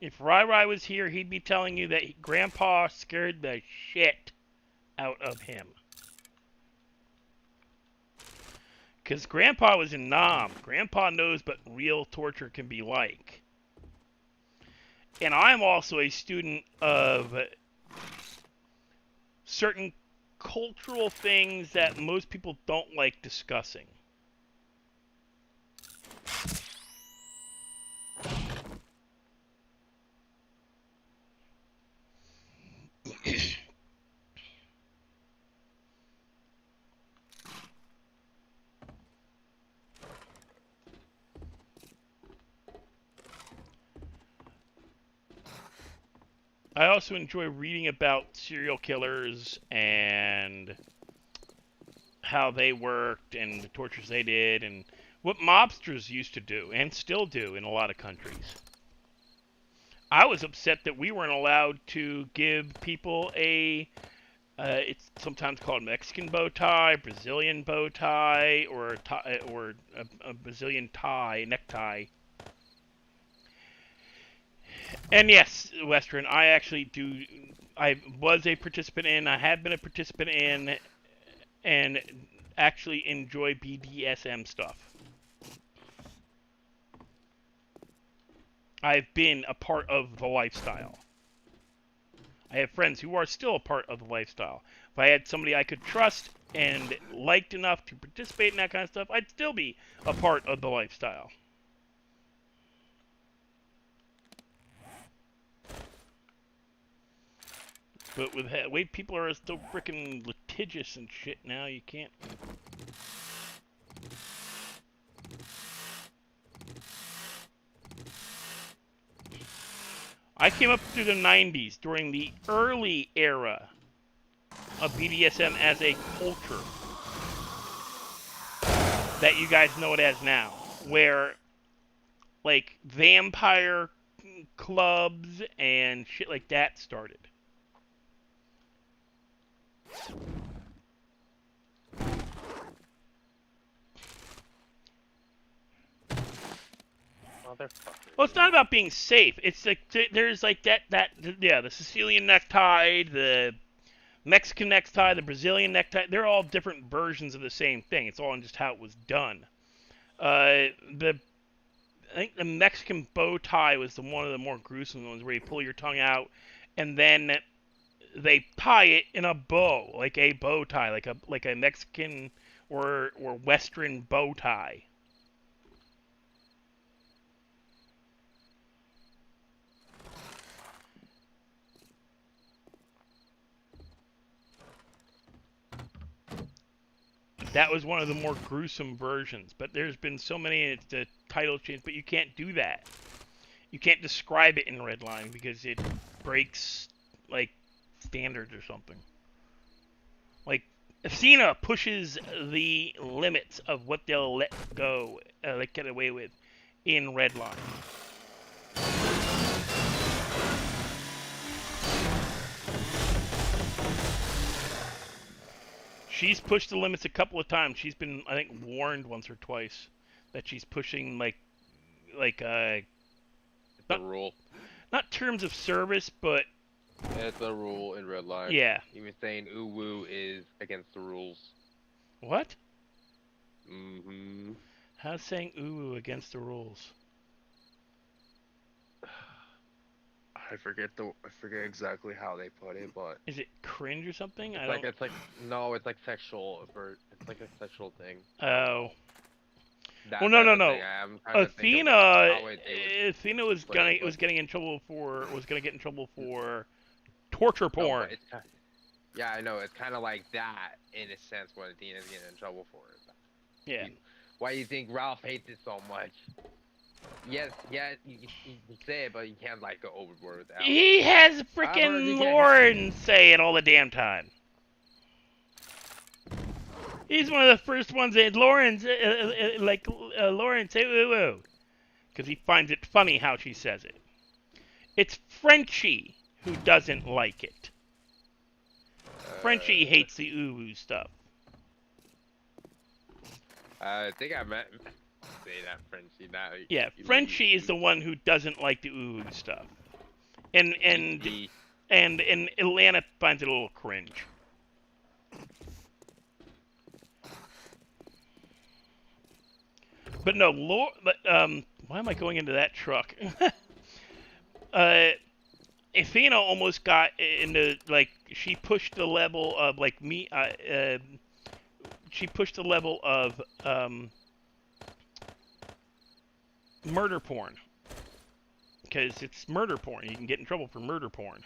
If Rai Rai was here, he'd be telling you that Grandpa scared the shit out of him. Because Grandpa was in Nam. Grandpa knows what real torture can be like. And I'm also a student of certain cultural things that most people don't like discussing. I also enjoy reading about serial killers and how they worked and the tortures they did and what mobsters used to do and still do in a lot of countries. I was upset that we weren't allowed to give people a, it's sometimes called Mexican bow tie, Brazilian bow tie, or a Brazilian tie, necktie. And yes, Western, I actually do. I was a participant in. I have been a participant in, and actually enjoy BDSM stuff. I've been a part of the lifestyle. I have friends who are still a part of the lifestyle. If I had somebody I could trust and liked enough to participate in that kind of stuff, I'd still be a part of the lifestyle. But with the way people are still freaking litigious and shit now, you can't. I came up through the 90s during the early era of BDSM as a culture that you guys know it as now, where like vampire clubs and shit like that started. Motherfucker. Well, it's not about being safe. It's like there's like the Sicilian necktie, the Mexican necktie, the Brazilian necktie. They're all different versions of the same thing. It's all in just how it was done. I think the Mexican bow tie was one of the more gruesome ones, where you pull your tongue out and then they tie it in a bow, like a bow tie, like a Mexican or Western bow tie. That was one of the more gruesome versions, but there's been so many, it's the title change, but you can't do that. You can't describe it in Redline because it breaks, like, standards or something. Like, Athena pushes the limits of what they'll let go, get away with in Redline. She's pushed the limits a couple of times. She's been, I think, warned once or twice that she's pushing, It's a rule. not terms of service, but It's a rule in Redline. yeah. Even saying ooh woo is against the rules. What? Mm-hmm. How's saying ooh against the rules? I forget exactly how they put it, but Is it cringe or something? it's like sexual, it's like a sexual thing. Oh. That Well, no. type of thing. I'm trying to think of how Athena was put it, but- getting in trouble for torture No, porn. but it's yeah, I know. It's kind of like that in a sense when Athena's getting in trouble for it. Yeah. Why do you think Ralph hates it so much? Yes, you can say it, but you can't like go overboard with that. He has you frickin' can't- Lauren say it all the damn time. He's one of the first ones that Lauren say woo woo, because he finds it funny how she says it. It's Frenchie who doesn't like it. Frenchie hates the ooh woo stuff. I think I meant say that Frenchie. Not Yeah, Frenchie is the one who doesn't like the ooh woo stuff, and Atlanta finds it a little cringe. But no, why am I going into that truck? Athena almost got into, like, she pushed the level of, like, she pushed the level of, murder porn. Because it's murder porn. You can get in trouble for murder porn.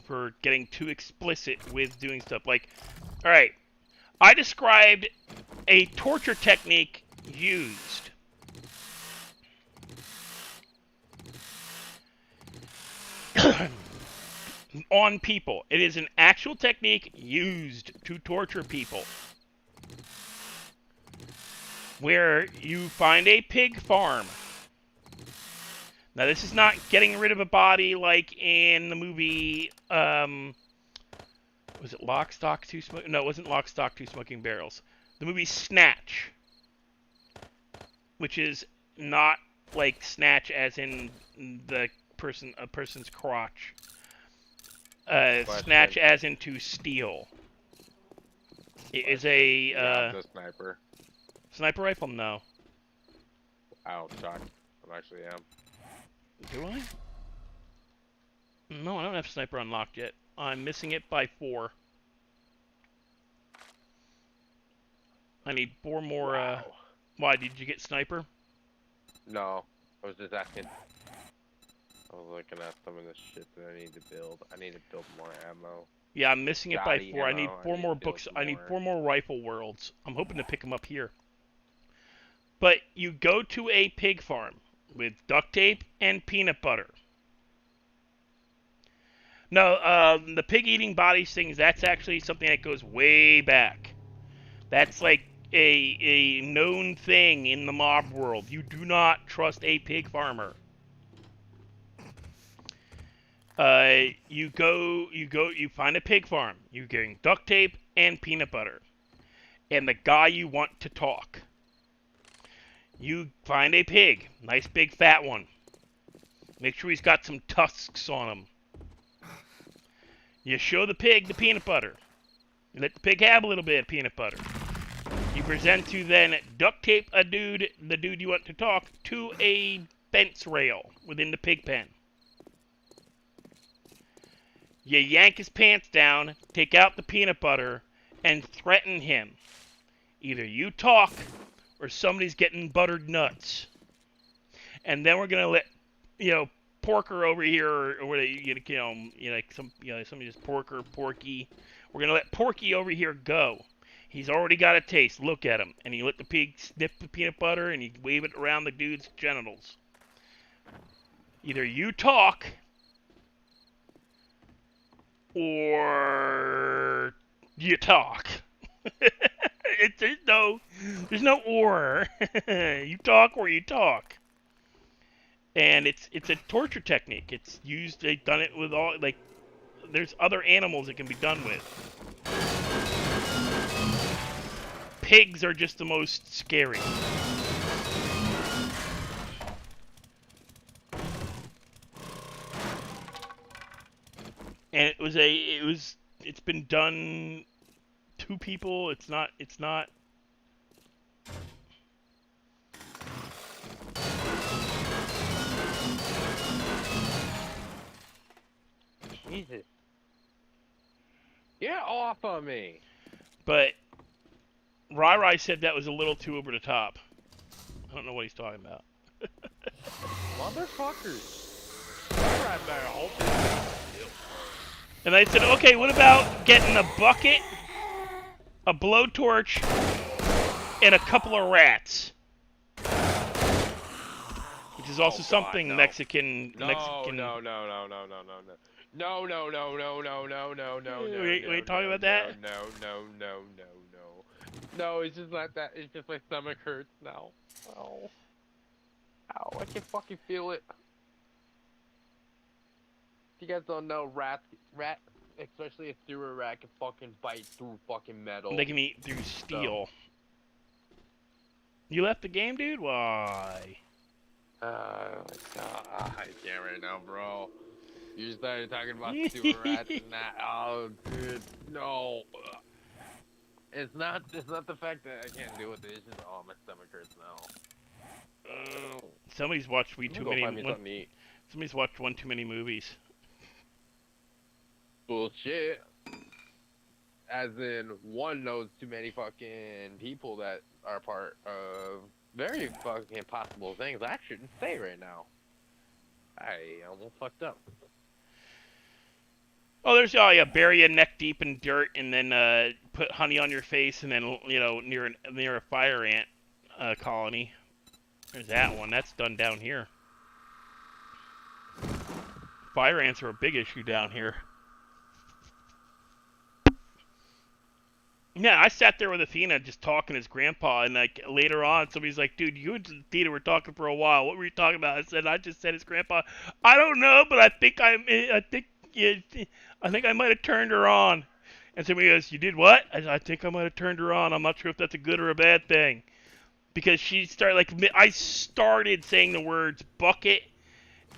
For getting too explicit with doing stuff. Like, alright, I described a torture technique used. On people. It is an actual technique used to torture people. Where you find a pig farm. Now, this is not getting rid of a body like in the movie, was it Lock, Stock, Two Smoking? No, it wasn't Lock, Stock, Two Smoking Barrels. The movie Snatch. Which is not like Snatch as in a person's crotch. Snatch as in to steal. It is a, the sniper. sniper rifle? No. Ow, shock. I actually am. Do I? No, I don't have sniper unlocked yet. I'm missing it by 4. I need 4 more. Wow. Why did you get sniper? No, I was just asking. I was looking at some of the shit that I need to build. I need to build more ammo. Yeah, I'm missing it by Shoddy 4. I need ammo, 4 I need more to build books. some I need more. 4 more rifle worlds. I'm hoping to pick them up here. But you go to a pig farm with duct tape and peanut butter. No, the pig eating bodies things, that's actually something that goes way back. That's like a known thing in the mob world. You do not trust a pig farmer. You find a pig farm. You're getting duct tape and peanut butter. And the guy you want to talk. You find a pig. Nice big fat one. Make sure he's got some tusks on him. You show the pig the peanut butter. You let the pig have a little bit of peanut butter. You present to then duct tape the dude you want to talk, to a fence rail within the pig pen. You yank his pants down, take out the peanut butter, and threaten him. Either you talk, or somebody's getting buttered nuts. And then we're gonna let, Porker over here, or somebody just Porky. We're gonna let Porky over here go. He's already got a taste. Look at him. And you let the pig sniff the peanut butter, and you wave it around the dude's genitals. Either you talk, or you talk. There's no or. You talk or you talk. And it's a torture technique. It's used. They've done it with all there's other animals it can be done with. Pigs are just the most scary. And it's been done to people. It's not. Jesus. Get off of me. But Rai said that was a little too over the top. I don't know what he's talking about. Motherfuckers. And I said, okay, what about getting a bucket, a blowtorch, and a couple of rats? Which is also something no. Mexican. No. We talking about that? No, it's just like that. It's just my stomach hurts now. Ow. Ow, I can fucking feel it. If you guys don't know, rat, especially a sewer rat, can fucking bite through fucking metal. They can eat through steel. You left the game, dude? Why? I can't right now, bro. You started talking about sewer rats and that. Oh, dude, no. It's not the fact that I can't deal with it. It's just, my stomach hurts now. Somebody's watched Somebody's watched one too many movies. Bullshit. As in, one knows too many fucking people that are part of very fucking impossible things I shouldn't say right now. I almost fucked up. Oh, bury your neck deep in dirt and then put honey on your face and then near a fire ant colony. There's that one. That's done down here. Fire ants are a big issue down here. Yeah, I sat there with Athena just talking to his grandpa, and later on, somebody's like, "Dude, you and Athena were talking for a while. What were you talking about?" I just said his grandpa. I don't know, but I think I might have turned her on. And somebody goes, "You did what?" I think I might have turned her on. I'm not sure if that's a good or a bad thing, because she started I started saying the words bucket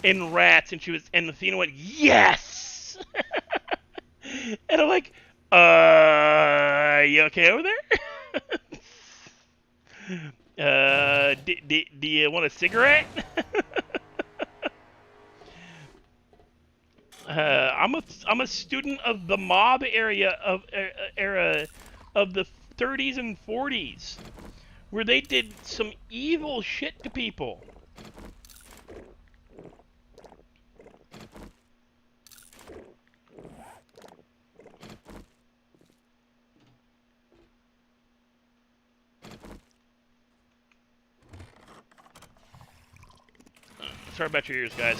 and rats, and Athena went, "Yes!" And I'm like, you okay over there? Do you want a cigarette? I'm a student of the mob era of the 30s and 40s, where they did some evil shit to people. Sorry about your ears, guys.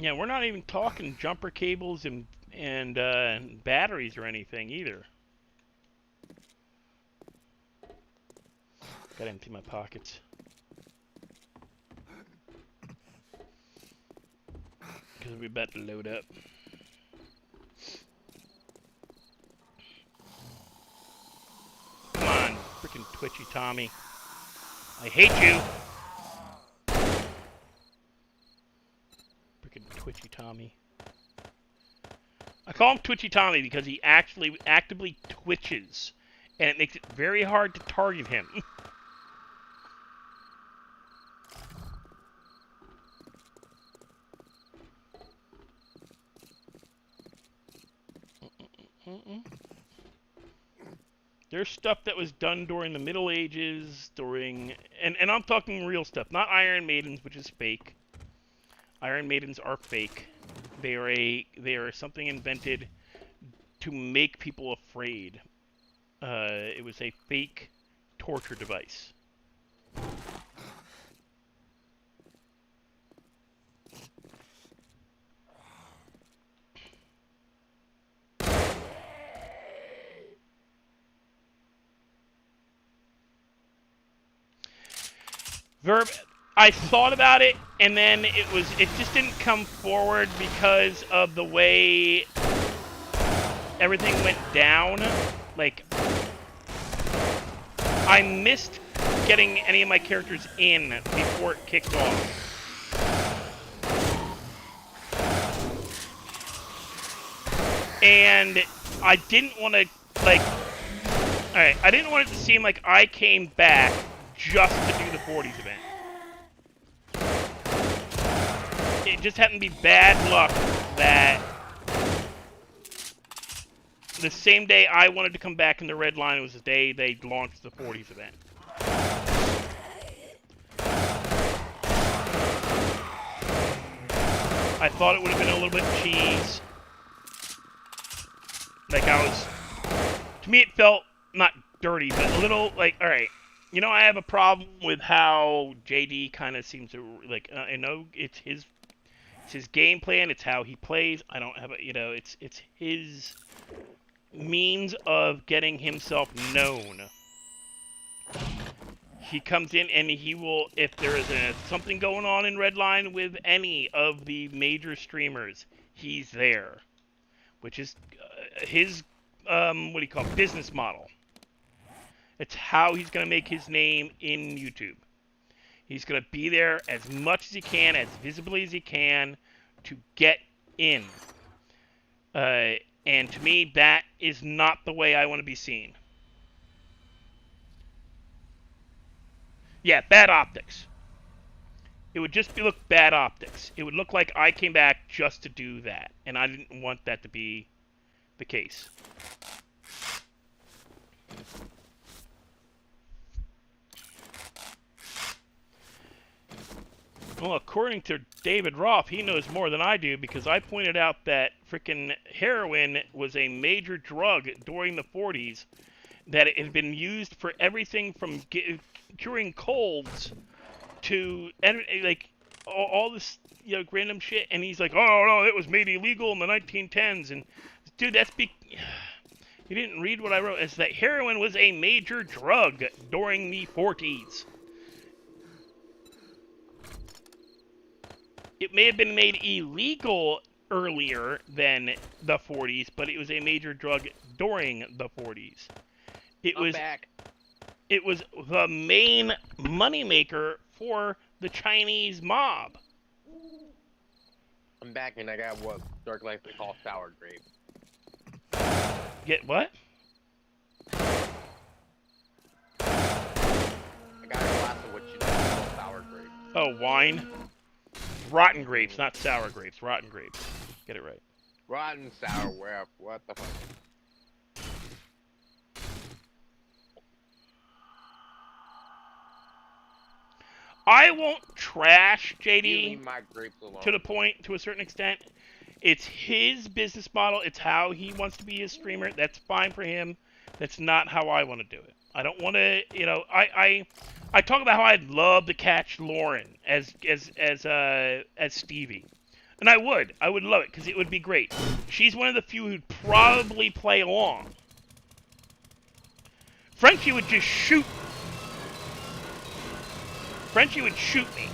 Yeah, we're not even talking jumper cables and batteries or anything either. Gotta empty my pockets. Because we're about to load up. Come on, freaking twitchy Tommy. I hate you! Twitchy Tommy. I call him Twitchy Tommy because he actually actively twitches, and it makes it very hard to target him. There's stuff that was done during the Middle Ages, and I'm talking real stuff, not Iron Maidens, which is fake. Iron Maidens are fake. They are something invented to make people afraid. It was a fake torture device. Verb, I thought about it, and then it just didn't come forward because of the way everything went down. Like, I missed getting any of my characters in before it kicked off. And I didn't want to, like, alright, I didn't want it to seem like I came back just to do the 40s event. It just happened to be bad luck that the same day I wanted to come back in the Red Line was the day they launched the 40s event. I thought it would have been a little bit cheese. Like to me it felt not dirty, but a little like, alright. You know, I have a problem with how JD kind of seems to, like, I know it's his game plan, it's how he plays. I don't have a, you know, it's his means of getting himself known. He comes in and he will, if there is something going on in Redline with any of the major streamers, he's there. Which is his, what do you call it, business model. It's how he's going to make his name in YouTube. He's going to be there as much as he can, as visibly as he can, to get in. And to me, that is not the way I want to be seen. Yeah, bad optics. It would just look bad optics. It would look like I came back just to do that. And I didn't want that to be the case. Well, according to David Roth, he knows more than I do because I pointed out that frickin' heroin was a major drug during the 40s, that it had been used for everything from curing colds to, like, all this, you know, random shit. And he's like, oh, no, it was made illegal in the 1910s. And, dude, you didn't read what I wrote. It's that heroin was a major drug during the 40s. It may have been made illegal earlier than the 40s, but it was a major drug during the 40s. I'm back. It was the main moneymaker for the Chinese mob. I'm back, and I got what Dark Life they call sour grape. Get what? I got a glass of what you call sour grape. Oh, wine. Rotten grapes, not sour grapes. Rotten grapes. Get it right. Rotten sour, where? What the fuck? I won't trash You JD leave my grapes alone. to the point, to a certain extent. It's his business model. It's how he wants to be a streamer. That's fine for him. That's not how I want to do it. I don't want to, you know, I talk about how I'd love to catch Lauren as Stevie. And I would love it because it would be great. She's one of the few who'd probably play along. Frenchie would just shoot. Frenchie would shoot me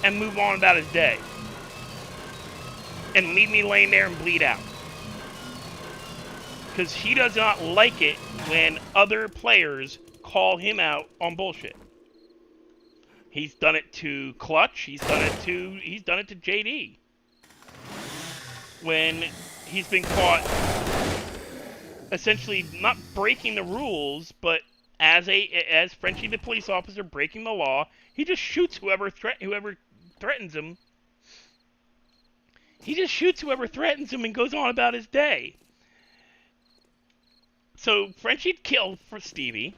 and move on about his day. And leave me laying there and bleed out. Because he does not like it when other players call him out on bullshit. He's done it to Clutch. He's done it to JD. When he's been caught essentially not breaking the rules, but as Frenchie the police officer breaking the law, he just shoots whoever threatens him. He just shoots whoever threatens him and goes on about his day. So Frenchie'd kill for Stevie.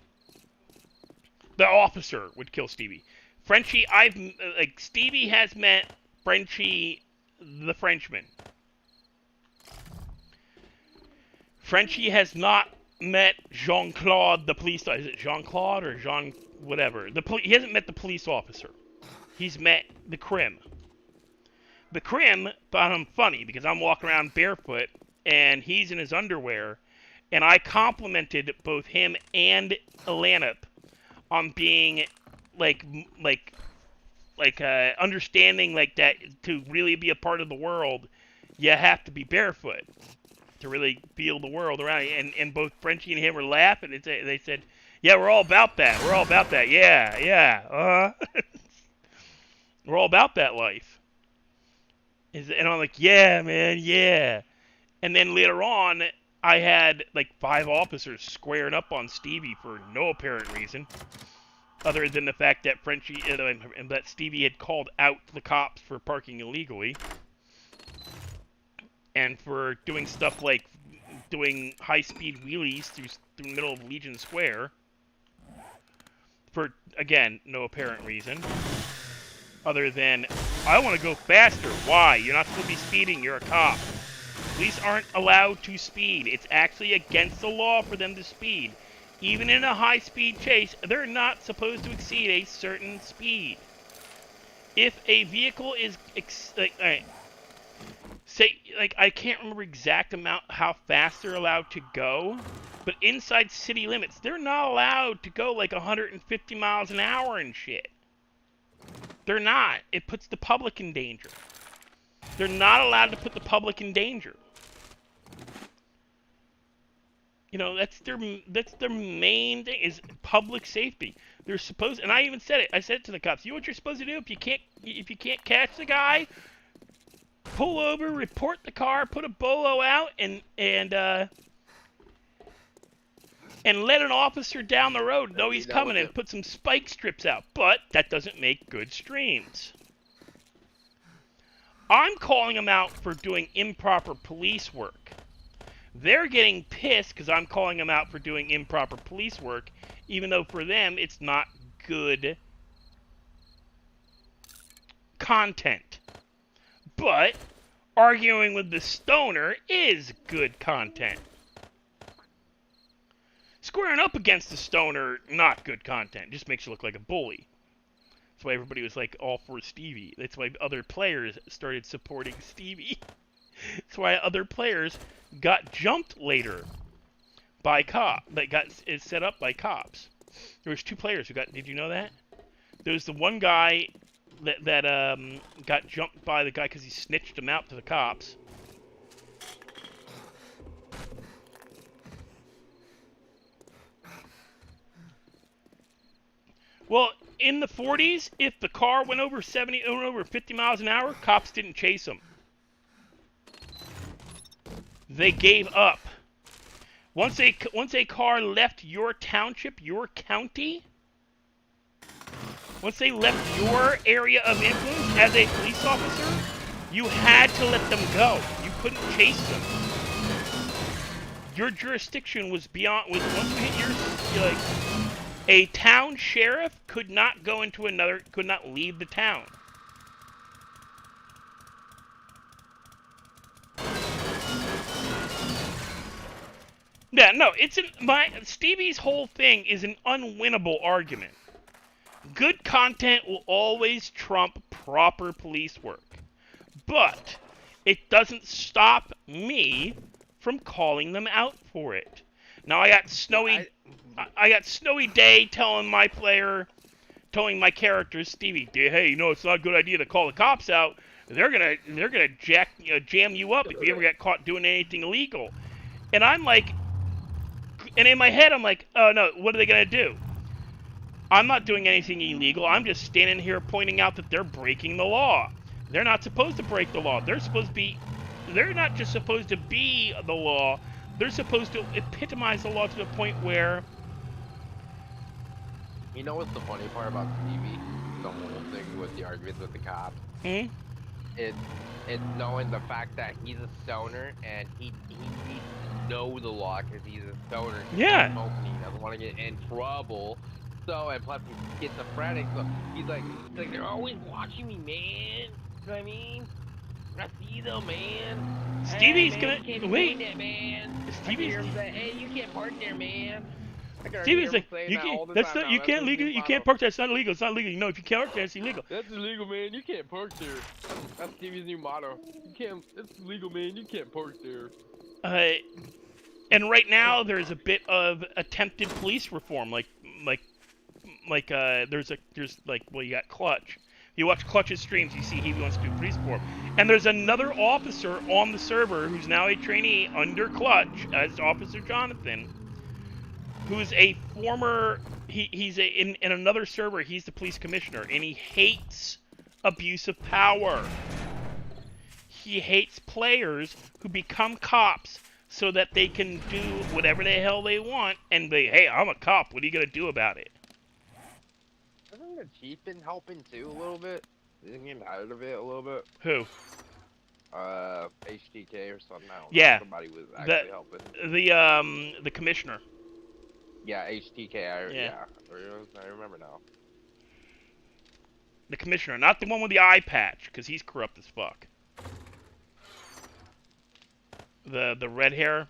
The officer would kill Stevie. Frenchie, Stevie has met Frenchie the Frenchman. Frenchie has not met Jean-Claude the police. Is it Jean-Claude or Jean whatever? He hasn't met the police officer. He's met the Crim. The Crim found him funny because I'm walking around barefoot and he's in his underwear, and I complimented both him and Alanup on being understanding like that. To really be a part of the world, you have to be barefoot to really feel the world around you. And both Frenchie and him were laughing. They said, "Yeah, we're all about that. We're all about that. Yeah. We're all about that life." And I'm like, "Yeah, man, yeah." And then later on, I had like 5 officers squaring up on Stevie for no apparent reason, other than the fact that that Stevie had called out the cops for parking illegally, and for doing stuff like doing high-speed wheelies through the middle of Legion Square, for again no apparent reason, other than I want to go faster. Why? You're not supposed to be speeding. You're a cop. Police aren't allowed to speed. It's actually against the law for them to speed. Even in a high-speed chase, they're not supposed to exceed a certain speed. If a vehicle is I can't remember exact amount how fast they're allowed to go, but inside city limits, they're not allowed to go like 150 miles an hour and shit. They're not. It puts the public in danger. They're not allowed to put the public in danger. You know, that's their main thing, is public safety. They're supposed, and I even said it. I said it to the cops. You know what you're supposed to do if you can't catch the guy? Pull over, report the car, put a bolo out, and let an officer down the road know he's coming, and put some spike strips out. But that doesn't make good streams. I'm calling them out for doing improper police work. They're getting pissed because I'm calling them out for doing improper police work, even though for them it's not good content. But arguing with the stoner is good content. Squaring up against the stoner, not good content. Just makes you look like a bully. That's why everybody was like all for Stevie. That's why other players started supporting Stevie. That's why other players got jumped later by got set up by cops. There was 2 players who got. Did you know that? There was the one guy that got jumped by the guy because he snitched him out to the cops. Well, in the 40s, if the car went over 50 miles an hour, cops didn't chase them. They gave up. Once a car left your township, your county, once they left your area of influence as a police officer, you had to let them go. You couldn't chase them. Your jurisdiction was beyond. Once you hit your a town sheriff could not go into another. Could not leave the town. Yeah, no, Stevie's whole thing is an unwinnable argument. Good content will always trump proper police work. But it doesn't stop me from calling them out for it. Now I got Snowy Day telling my character Stevie, hey, you know it's not a good idea to call the cops out. They're gonna jam you up if you ever get caught doing anything illegal. And I'm like, and in my head I'm like, oh no, what are they gonna do? I'm not doing anything illegal. I'm just standing here pointing out that they're breaking the law. They're not supposed to break the law. They're not just supposed to be the law. They're supposed to epitomize the law to the point where... You know what's the funny part about Stevie? The whole thing with the arguments with the cops? Hmm? It's knowing the fact that he's a stoner and he needs to know the law because he's a stoner. Yeah. He doesn't want to get in trouble. So, and plus he's schizophrenic, so he's like, they're always watching me, man. You know what I mean? I see them, man. Stevie's hey, man, gonna... you can't Wait. That, man. Stevie's... Hey, you can't park there, man. Stevie's like, you can't park there. It's not illegal. It's not legal. You know, if you can't park there, it's illegal. That's illegal, man. You can't park there. That's Stevie's new motto. You can't. It's illegal, man. You can't park there. And right now there's a bit of attempted police reform. You got Clutch. You watch Clutch's streams, you see he wants to do police reform. And there's another officer on the server who's now a trainee under Clutch, as Officer Jonathan, who's a former, in another server, he's the police commissioner, and he hates abuse of power. He hates players who become cops so that they can do whatever the hell they want and be, hey, I'm a cop, what are you going to do about it? Hasn't the chief been helping too a little bit? Isn't he out of it a little bit? Who? HTK or something. I don't know. Yeah. Somebody was actually helping. The commissioner. Yeah, HTK. Yeah. I remember now. The commissioner, not the one with the eye patch, because he's corrupt as fuck. The red hair.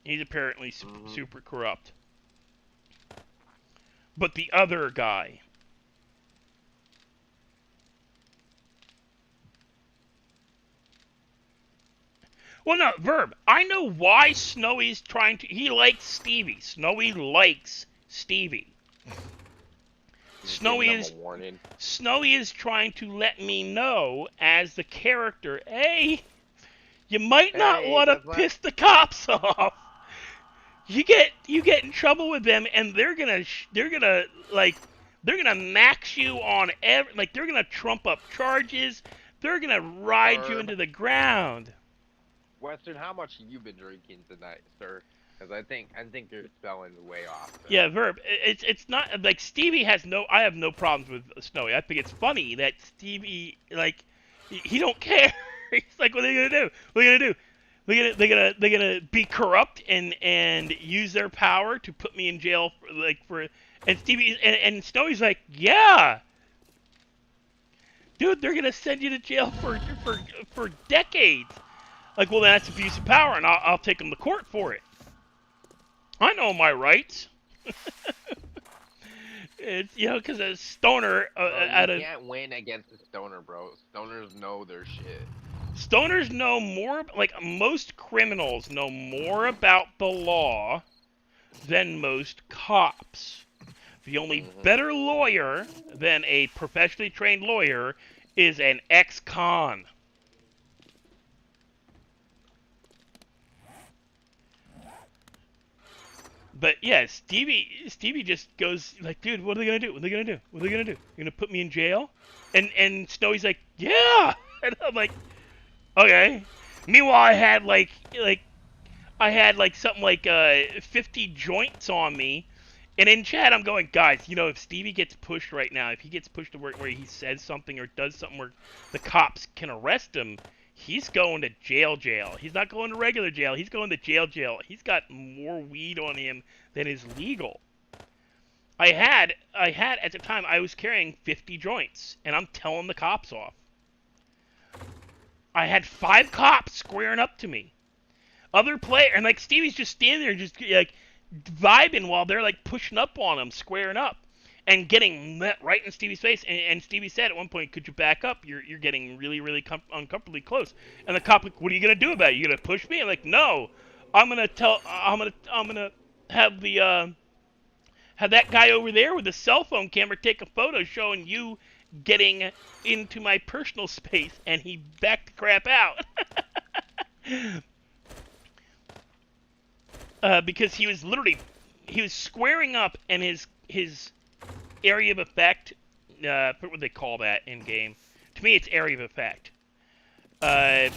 He's apparently super corrupt. But the other guy. Well, no, Verb. I know why Snowy's trying to... He likes Stevie. Snowy likes Stevie. Snowy is trying to let me know, as the character, hey, you might not want to piss the cops off. You get in trouble with them, and they're gonna max you on they're gonna trump up charges. They're gonna ride you into the ground. Western, how much have you been drinking tonight, sir? Because I think you're spelling way off. Sir. Yeah, Verb. It's not like Stevie has no. I have no problems with Snowy. I think it's funny that Stevie he don't care. He's like, what are they gonna do? What are they gonna do? They're gonna be corrupt and use their power to put me in jail for and Stevie and Snowy's like, yeah, dude, they're gonna send you to jail for decades. Like, well, that's abuse of power, and I'll take them to court for it. I know my rights. It's because a stoner you can't win against a stoner, bro. Stoners know their shit. Stoners know more, most criminals know more about the law than most cops. The only better lawyer than a professionally trained lawyer is an ex-con. But yeah, Stevie just goes like, dude, what are they gonna do? What are they gonna do? What are they gonna do? You're gonna put me in jail? And Snowy's like, yeah. And I'm like, okay. Meanwhile, I had like something like 50 joints on me, and in chat I'm going, guys, you know, if Stevie gets pushed right now, if he gets pushed to where he says something or does something where the cops can arrest him, he's going to jail. He's not going to regular jail. He's going to jail. He's got more weed on him than is legal. I had at the time I was carrying 50 joints, and I'm telling the cops off. I had 5 cops squaring up to me. Other player, and like Stevie's just standing there, just like vibing while they're like pushing up on him, squaring up, and getting met right in Stevie's face. And Stevie said at one point, "Could you back up? You're getting really uncomfortably close." And the cop like, "What are you gonna do about it? You gonna push me?" I'm like, "No, I'm gonna have the have that guy over there with the cell phone camera take a photo showing you getting into my personal space," and he backed the crap out. Because he was squaring up, and his area of effect, what would they call that in game? To me, it's area of effect. Well,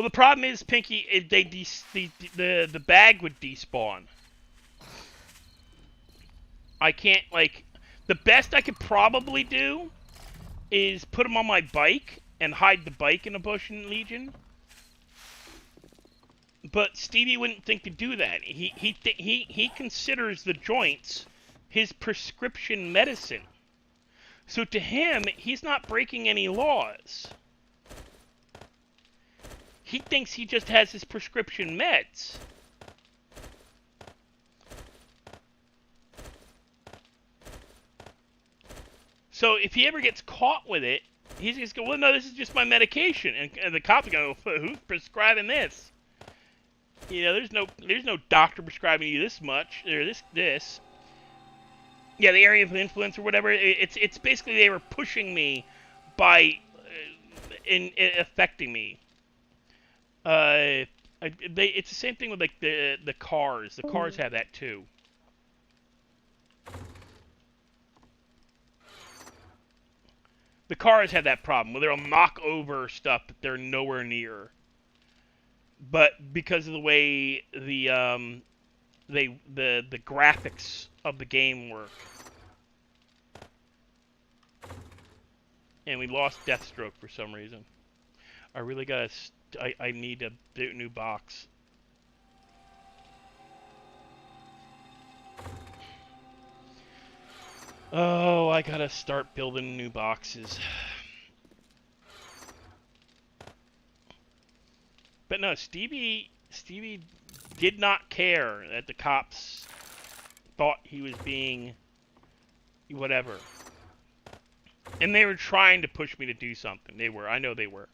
the problem is, Pinky, the bag would despawn. I can't, like, the best I could probably do is put him on my bike and hide the bike in a bush in Legion. But Stevie wouldn't think to do that. He considers the joints his prescription medicine. So to him, he's not breaking any laws. He thinks he just has his prescription meds. So if he ever gets caught with it, he's just going, well, no, this is just my medication. And the cops are going, who's prescribing this? You know, there's no doctor prescribing you this much, or this. Yeah, the area of influence or whatever. It's basically they were pushing me by in affecting me. It's the same thing with like the cars. The cars have that too. The cars have that problem where they'll knock over stuff that they're nowhere near. But because of the way the graphics of the game work, and we lost Deathstroke for some reason. I really gotta. I need a new box. Oh, I gotta start building new boxes. But no, Stevie did not care that the cops thought he was being whatever. And they were trying to push me to do something. They were. I know they were.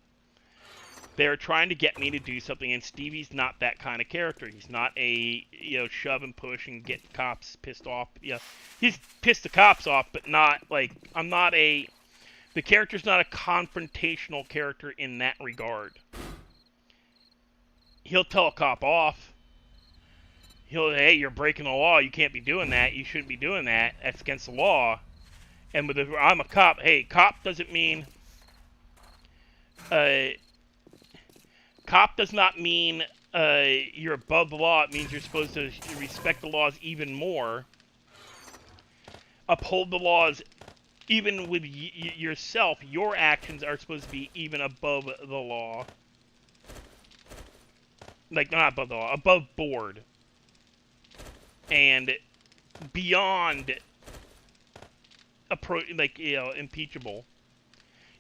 They were trying to get me to do something, and Stevie's not that kind of character. He's not a, shove and push and get cops pissed off. Yeah, he's pissed the cops off, but not, like, the character's not a confrontational character in that regard. He'll tell a cop off. Hey, you're breaking the law. You can't be doing that. You shouldn't be doing that. That's against the law. And I'm a cop. Hey, cop doesn't mean... Cop does not mean you're above the law. It means you're supposed to respect the laws even more. Uphold the laws even with yourself. Your actions are supposed to be even above the law. Like, not above the law, above board. And beyond, impeachable.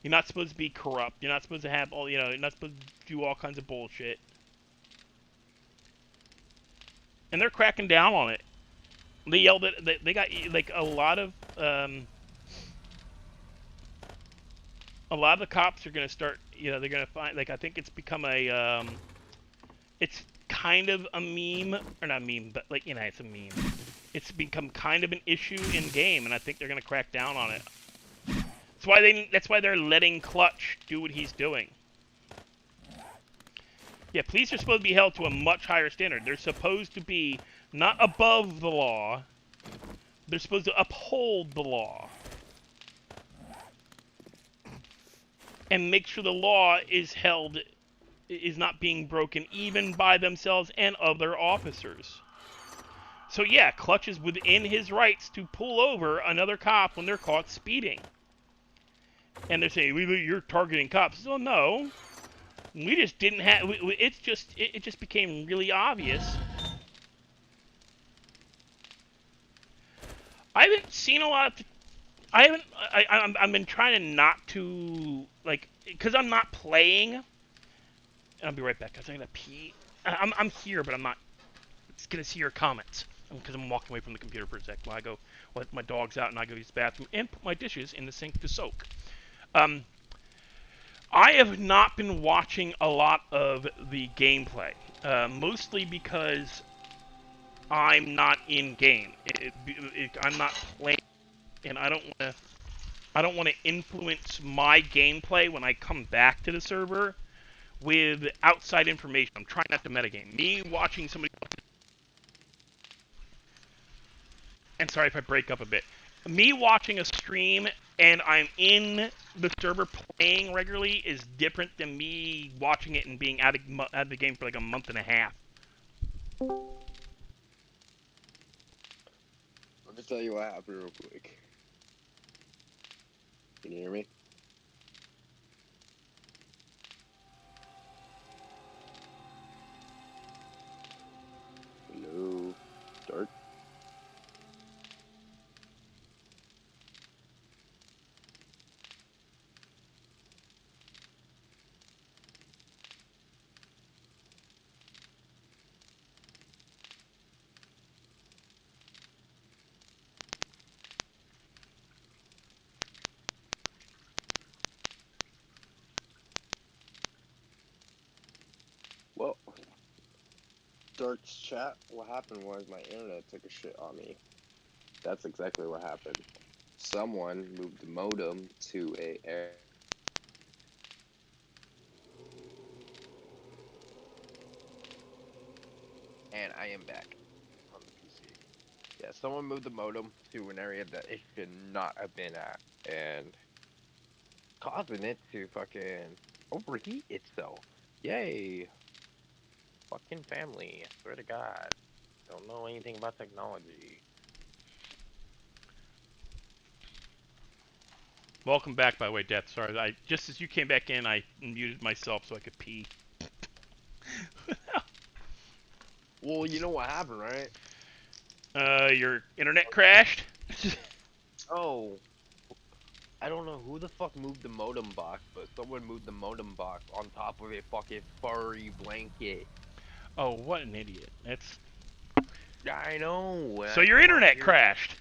You're not supposed to be corrupt. You're not supposed to have all, you're not supposed to do all kinds of bullshit. And they're cracking down on it. They yelled at, they got, like, a lot of the cops are going to start, you know, they're gonna find, like, I think it's become a, it's kind of a meme, or not meme, but like, you know, it's a meme. It's become kind of an issue in game, and I think they're gonna crack down on it. That's why they're letting Clutch do what he's doing. Yeah, police are supposed to be held to a much higher standard. They're supposed to be not above the law. They're supposed to uphold the law. And make sure the law is not being broken even by themselves and other officers. So yeah, Clutch is within his rights to pull over another cop when they're caught speeding. And they're saying, you're targeting cops. So no. We just didn't have. It just became really obvious. I haven't seen a lot of. I've been trying to not to like, because I'm not playing. I'll be right back. I'm gonna pee. I'm here, but I'm not. Just gonna see your comments because I'm walking away from the computer for a sec while I go let my dogs out and I go use the bathroom and put my dishes in the sink to soak. I have not been watching a lot of the gameplay, mostly because I'm not in game. I'm not playing, and I don't want to influence my gameplay when I come back to the server with outside information. I'm trying not to metagame. Me watching somebody, and sorry if I break up a bit. Me watching a stream and I'm in the server playing regularly is different than me watching it and being out of the game for like a month and a half. Let me tell you what happened real quick. Can you hear me? Hello? Start? Well, Dark's chat, what happened was my internet took a shit on me. That's exactly what happened. Someone moved the modem to a air. And I am back on the PC. Yeah, someone moved the modem to an area that it should not have been at, and causing it to fucking overheat itself. Yay! Fucking family, I swear to God. Don't know anything about technology. Welcome back, by the way, Death. Sorry, just as you came back in, I muted myself so I could pee. Well, you know what happened, right? Your internet crashed? Oh. I don't know who the fuck moved the modem box, but someone moved the modem box on top of a fucking furry blanket. Oh, what an idiot. That's... Yeah, I know. So your internet crashed?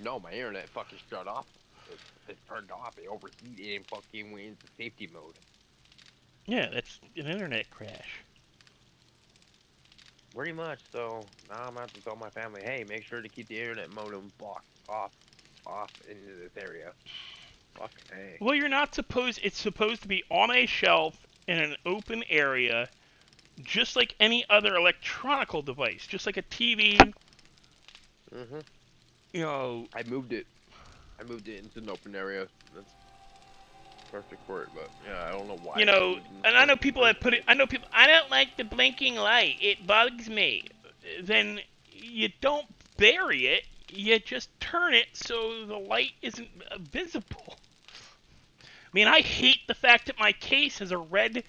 No, my internet fucking shut off. It turned off, it overheated and fucking went into safety mode. Yeah, that's an internet crash. Pretty much, so now I'm gonna have to tell my family, hey, make sure to keep the internet modem box off into this area. Fuck, hey. Well, you're not supposed... It's supposed to be on a shelf in an open area, just like any other electronical device, just like a TV. Mm-hmm. You know... I moved it into an open area. That's perfect for it, but yeah, I don't know why. You know, and I know people that put it... I know people... I don't like the blinking light. It bugs me. Then you don't bury it. You just turn it so the light isn't visible. I mean, I hate the fact that my case has a red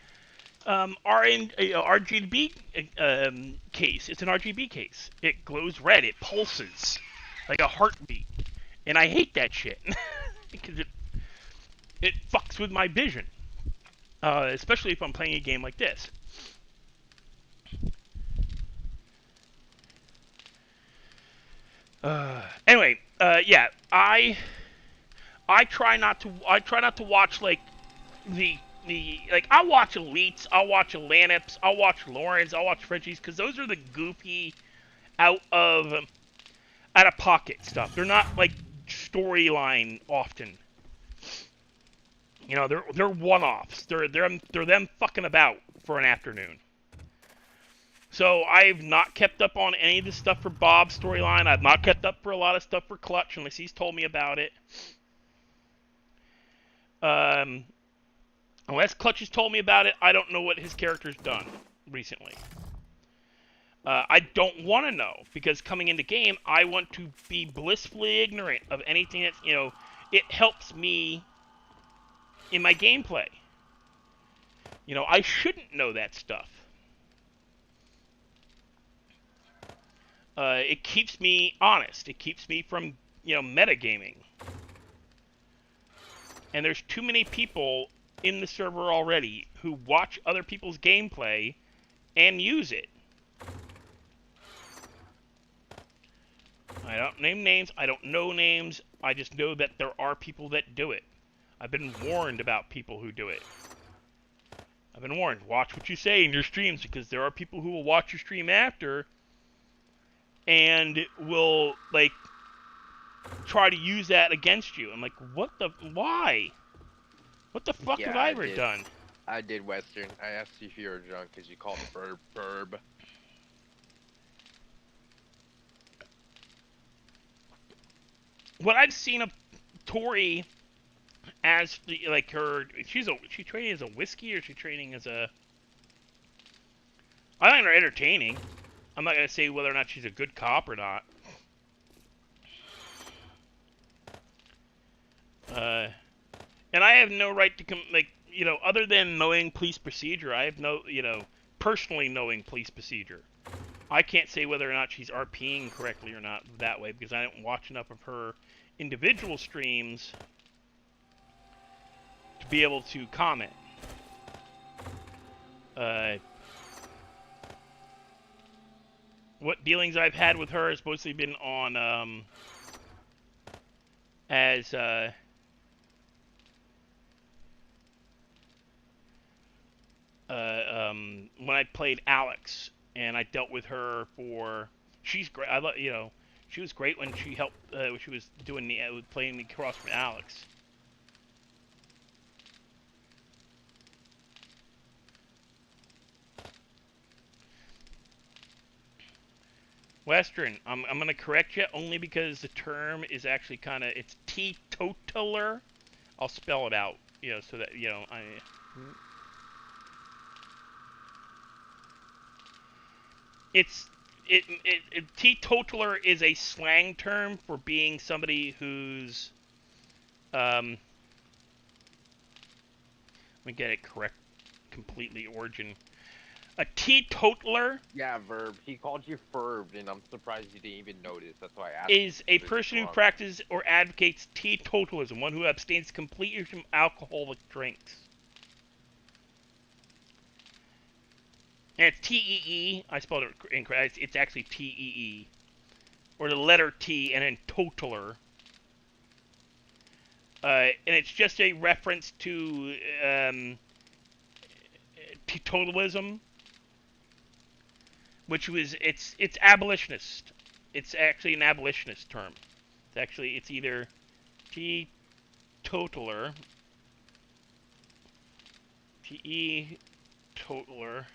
RGB case. It's an RGB case. It glows red. It pulses like a heartbeat. And I hate that shit. Because it fucks with my vision. Especially if I'm playing a game like this. Anyway, yeah, I try not to watch like the like I'll watch Elites, I'll watch Lanips, I'll watch Lawrence, I'll watch Frenchies, because those are the goofy out of pocket stuff. They're not like storyline often. You know, they're one-offs. They're them fucking about for an afternoon. So I've not kept up on any of the stuff for Bob's storyline. I've not kept up for a lot of stuff for Clutch unless he's told me about it. Unless Clutch has told me about it, I don't know what his character's done recently. I don't want to know, because coming into game, I want to be blissfully ignorant of anything that's, you know, it helps me in my gameplay. You know, I shouldn't know that stuff. It keeps me honest. It keeps me from, you know, metagaming. And there's too many people in the server already who watch other people's gameplay and use it. I don't name names, I don't know names, I just know that there are people that do it. I've been warned about people who do it. I've been warned, watch what you say in your streams, because there are people who will watch your stream after and will, like, try to use that against you. I'm like, what the, why? What the fuck have I ever done? I did Western. I asked you if you were drunk because you called me Burb. What I've seen of Tori as the, like, her, is she training as a whiskey, or is she training as a, I find her entertaining. I'm not gonna say whether or not she's a good cop or not. And I have no right to like, you know, other than knowing police procedure, I have no, you know, personally knowing police procedure. I can't say whether or not she's RPing correctly or not that way, because I don't watch enough of her individual streams to be able to comment. What dealings I've had with her has mostly been on, when I played Alex, and I dealt with her for, she's great, you know, she was great when she helped, when she was doing the, playing the cross from Alex. Western, I'm gonna correct you only because the term is actually kind of, it's teetotaler. I'll spell it out, you know, so that, you know, teetotaler is a slang term for being somebody who's, let me get it correct, completely origin. A teetotaler, Yeah, Verb. He called you Ferbed, and I'm surprised you didn't even notice. That's why I asked. is a person who practices or advocates teetotalism, one who abstains completely from alcoholic drinks. And it's T-E-E. I spelled it incorrect. It's actually T-E-E. Or the letter T and then totaler. And it's just a reference to teetotalism, which was, it's abolitionist. It's actually an abolitionist term. It's either teetotaler, T-E-totaler,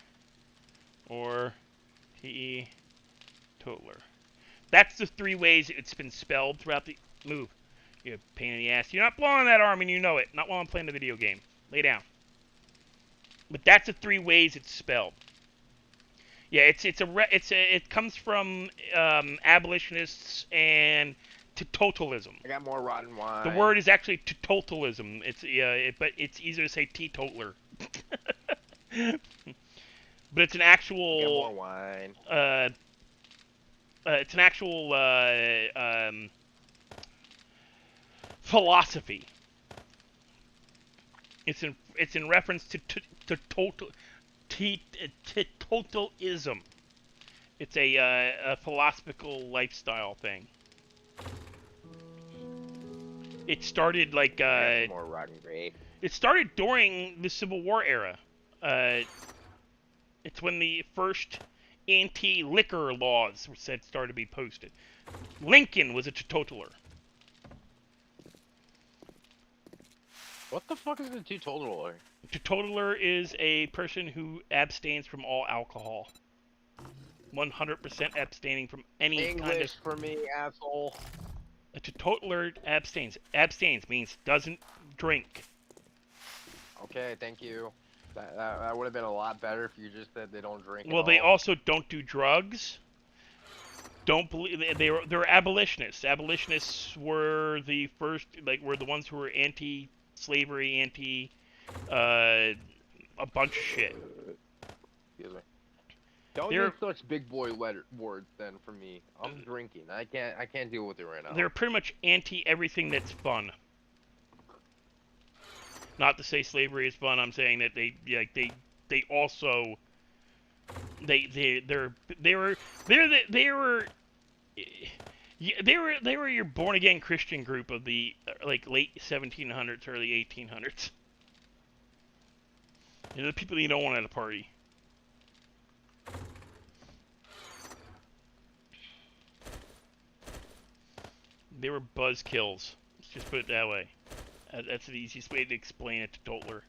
or teetotaler. That's the three ways it's been spelled throughout the move. You pain in the ass. You're not blowing that arm and you know it. Not while I'm playing the video game. Lay down. But that's the three ways it's spelled. Yeah, it comes from abolitionists and teetotalism. I got more rotten wine. The word is actually teetotalism. But it's easier to say teetotaler. But it's an actual. I got more wine. It's an actual philosophy. It's in reference to totalism. It's a philosophical lifestyle thing. It started like More rotten grape. it started during the Civil War era. It's when the first anti-liquor laws were said started to be posted. Lincoln was a teetotaler. What the fuck is a teetotaler? Teetotaler is a person who abstains from all alcohol. 100% abstaining from any English kind of... for me, asshole. A teetotaler abstains. Abstains means doesn't drink. Okay, thank you. That would have been a lot better if you just said they don't drink. Well, at they all. also don't do drugs. Don't believe they're abolitionists. Abolitionists were the first, like, were the ones who were anti-slavery, a bunch of shit. Excuse me. Don't They're- use such big boy words then for me. I'm drinking. I can't deal with it right now. They're pretty much anti everything that's fun. Not to say slavery is fun. I'm saying that they also they were your born again Christian group of the like late 1700s, early 1800s. You know, the people you don't want at a party. They were buzzkills. Let's just put it that way. That's the easiest way to explain it to Totler.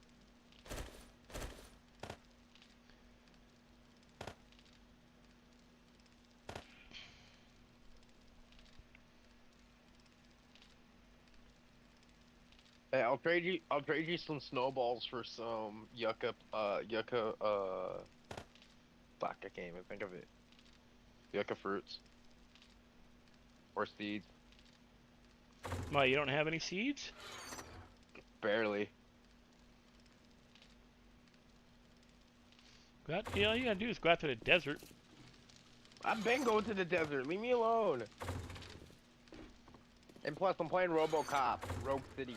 Hey, I'll trade you some snowballs for some yucca. Fuck, I can't even think of it. Yucca fruits. Or seeds. Why, you don't have any seeds? Barely. All you gotta do is go out to the desert. I've been going to the desert. Leave me alone. And plus, I'm playing RoboCop, Rogue City.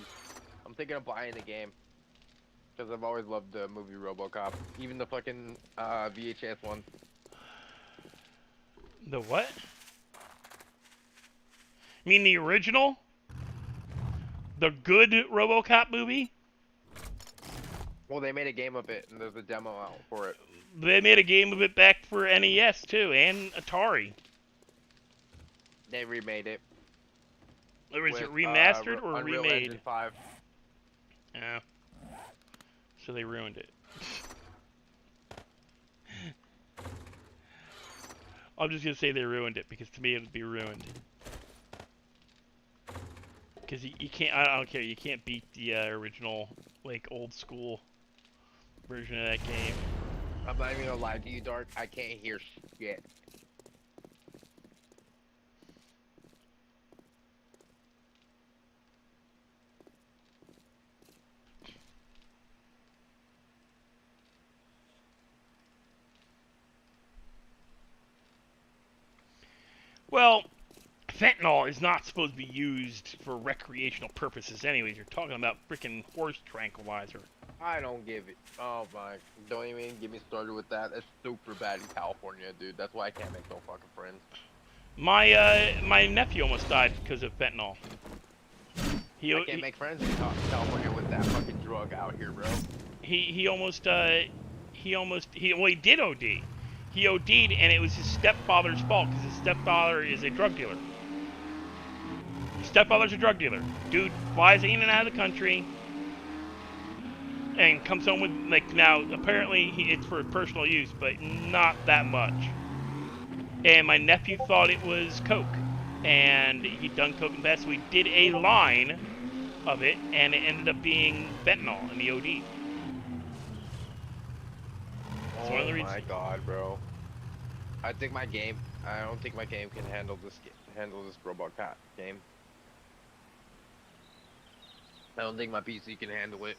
I'm thinking of buying the game. Because I've always loved the movie RoboCop. Even the fucking VHS one. The what? You mean the original? The good RoboCop movie? Well, they made a game of it, and there's a demo out for it. They made a game of it back for NES too, and Atari. They remade it. Or is it with, remastered or Unreal remade? Engine 5. Yeah. So they ruined it. I'm just gonna say they ruined it because to me it would be ruined. Because you can't. I don't care. You can't beat the original, like, old school version of that game. I'm not even gonna lie to you, Dark. I can't hear shit. Well, fentanyl is not supposed to be used for recreational purposes anyways. You're talking about freaking horse tranquilizer. I don't give it. Oh my. Don't even get me started with that. That's super bad in California, dude. That's why I can't make no fucking friends. My nephew almost died because of fentanyl. I can't make friends in California with that fucking drug out here, bro. He did OD. He OD'd, and it was his stepfather's fault because his stepfather is a drug dealer. His stepfather's a drug dealer. Dude flies in and out of the country and comes home with, like, now apparently it's for personal use, but not that much. And my nephew thought it was coke, and he'd done coke and meth, so he did a line of it, and it ended up being fentanyl in the OD. It's one of the Oh reasons. my god, bro. I don't think my game can handle this RoboCop game. I don't think my PC can handle it.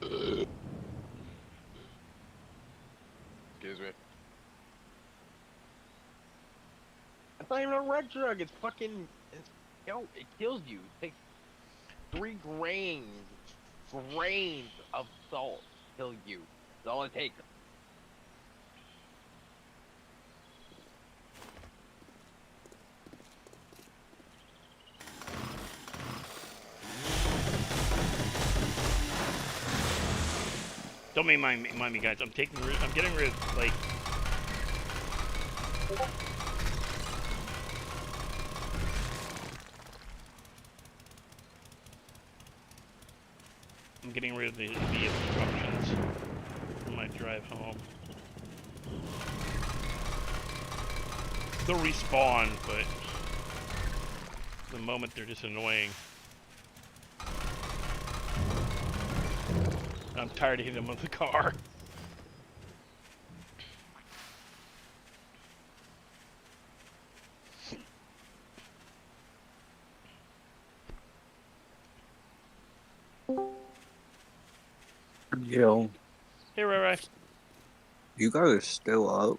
Excuse me. It's not even a red drug. It's fucking. It kills you. It takes 3 grains of salt to kill you. That's all it takes. Don't mind me, guys. I'm getting rid of, like... I'm getting rid of the obstructions on my drive home. They'll respawn, but at the moment they're just annoying. I'm tired of hitting them with the car. Yo, Hey, Ray. you guys are still up?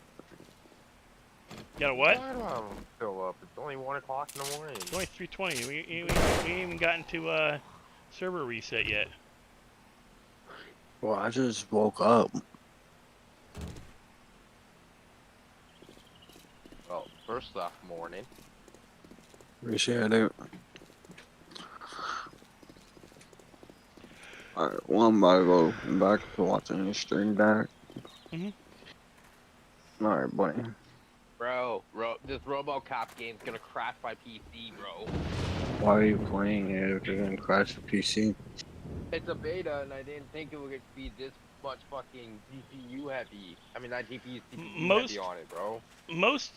Got a what? Why do I'm still up? It's only 1 o'clock in the morning. It's only 3:20. We ain't even gotten to server reset yet. Well, I just woke up. Well, first off, morning. Appreciate it. Alright, well, I'm about to go back to watching the stream back. Alright, buddy. Bro, this RoboCop game's gonna crash my PC, bro. Why are you playing it if you're gonna crash the PC? It's a beta, and I didn't think it would be this much fucking GPU heavy. I mean, not GPU, CPU heavy on it, bro. Most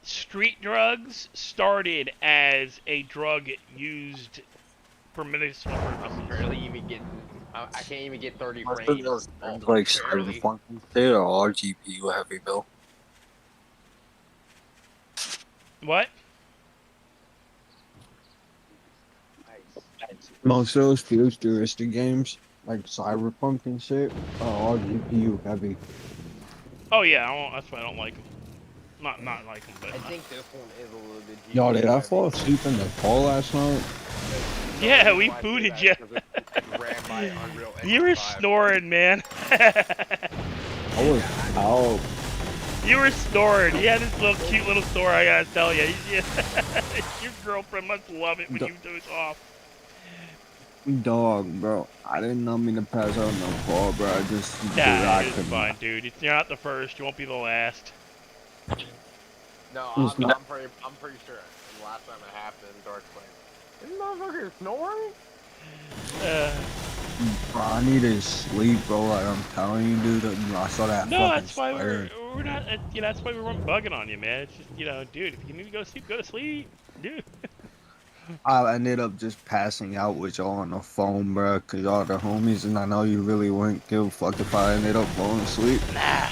street drugs started as a drug used for medicinal I'm purposes. barely even getting. I can't even get 30 Most of frames. those Oh, things, like barely. Cyberpunk and shit are all GPU heavy, Bill. What? Most of those futuristic games, like Cyberpunk and shit, are all GPU heavy. Oh yeah, that's why I don't like them. Not like them, but I think this one is a little bit. Yo, did I heavy. fall asleep in the call last night? yeah, we Why I say booted that you. is 'cause it ran by Unreal You were Engine 5. snoring, man. I was out. You were snoring. You had this cute little snore. I gotta tell you. Your girlfriend must love it when you doze off. Dog, bro. I did not mean to pass out no call, bro. I just Nah, it's fine, dude. You're not the first. You won't be the last. No, It's I'm not- pretty sure. The last time it happened, Dark Flame. This motherfucker snoring? Bro, I needed sleep, bro. Like I'm telling you, dude. I saw that. No, fucking that's why spider. we're not. That's why we weren't bugging on you, man. It's just, dude, if you need to go to sleep, go to sleep, dude. I ended up just passing out with y'all on the phone, bro, cause y'all the homies, and I know you really wouldn't give a fuck if I ended up falling asleep. Nah.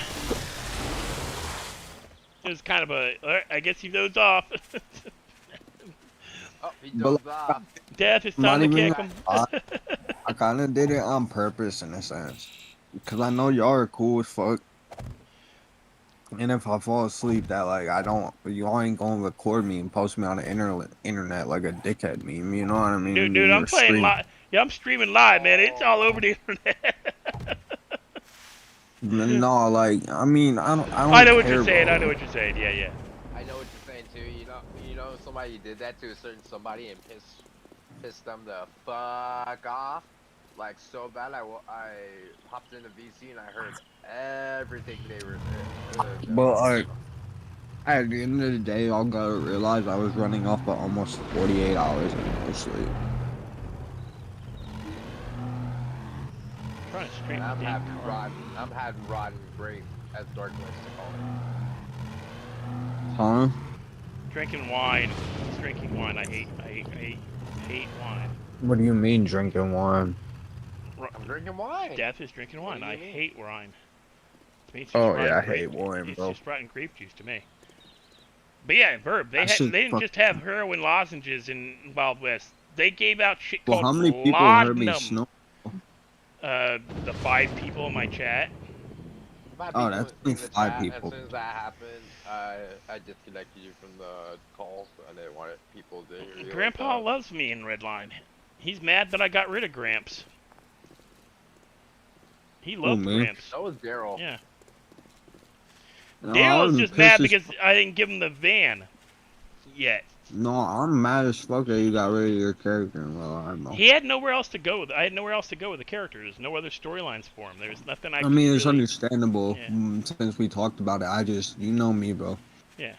It was kind of I guess you dozed off. Oh, he But- dozed off. Death, it's Not time to even kick him. I kind of did it on purpose in a sense, cause I know y'all are cool as fuck. And if I fall asleep, that like y'all ain't gonna record me and post me on the internet like a dickhead meme. You know what I mean? Dude, I'm playing live. Yeah, I'm streaming live, man. It's all over the internet. No, like I mean, I don't. I know what care, you're saying. bro. I know what you're saying. Yeah. I know what you're saying too. You know, somebody did that to a certain somebody and pissed them the fuck off, like so bad. I hopped into VC and I heard everything they were saying. But like, at the end of the day, y'all gotta realize I was running off of almost 48 hours of no sleep. Trying to stream And I'm the having damn car. rotten grape, as Dark likes to call it. Huh? Drinking wine. It's drinking wine. I hate wine. What do you mean drinking wine? I'm drinking wine. Death is drinking What wine. do you I mean? hate wine. To me, it's just Oh, rotten yeah, I grape- hate wine, it's bro. just rotten grape juice to me. But yeah, Verb. They That had, shit they didn't fuck- just have heroin lozenges in Wild West. They gave out shit Well, called how many people heard me laudanum. snore? The 5 people in my chat. Oh, that's in only the 5 chat. people. As soon as that happened, I disconnected you from the calls. I didn't want people to hear you. Grandpa like loves me in Redline. He's mad that I got rid of Gramps. He loved me? Gramps. that was Daryl. Yeah. No, I Dale's was just mad pissed as because I didn't give him the van yet. No, I'm mad as fuck that you got rid of your character in Real Life, bro. He had nowhere else to go. I had nowhere else to go with the character. There's no other storylines for him. There's nothing I I could mean, it's really. understandable Yeah. since we talked about it. I just, you know me, bro. Yeah.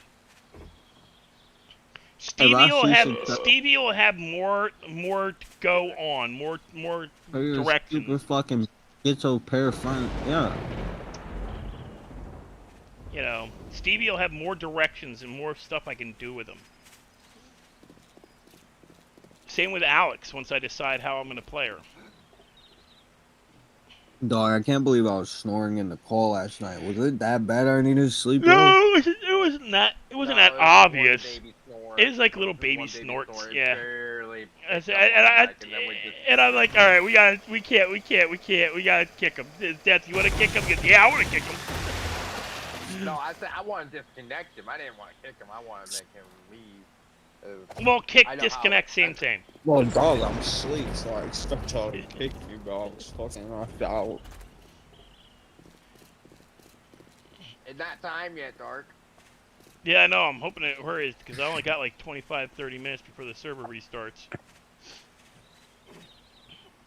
If I see some Stevie will have more to go on, more direction. stupid fucking schizo pair of friends, yeah. You know, Stevie will have more directions and more stuff I can do with him. Same with Alex once I decide how I'm going to play her. Dog, I can't believe I was snoring in the call last night. Was it that bad I needed to sleep, bro? No, it wasn't that. It wasn't that obvious. It was like little baby snorts. Yeah. And I'm like, all right, we can't. We gotta kick him. Death, you want to kick him? Yeah, I want to kick him. No, I said I want to disconnect him. I didn't want to kick him. I want to make him leave. Well, kick, disconnect, same. Well, dog, I'm asleep, so I expect y'all to kick me, bro. I was fucking knocked out. It's not time yet, Dark. Yeah, I know. I'm hoping it hurries because I only got like 25, 30 minutes before the server restarts.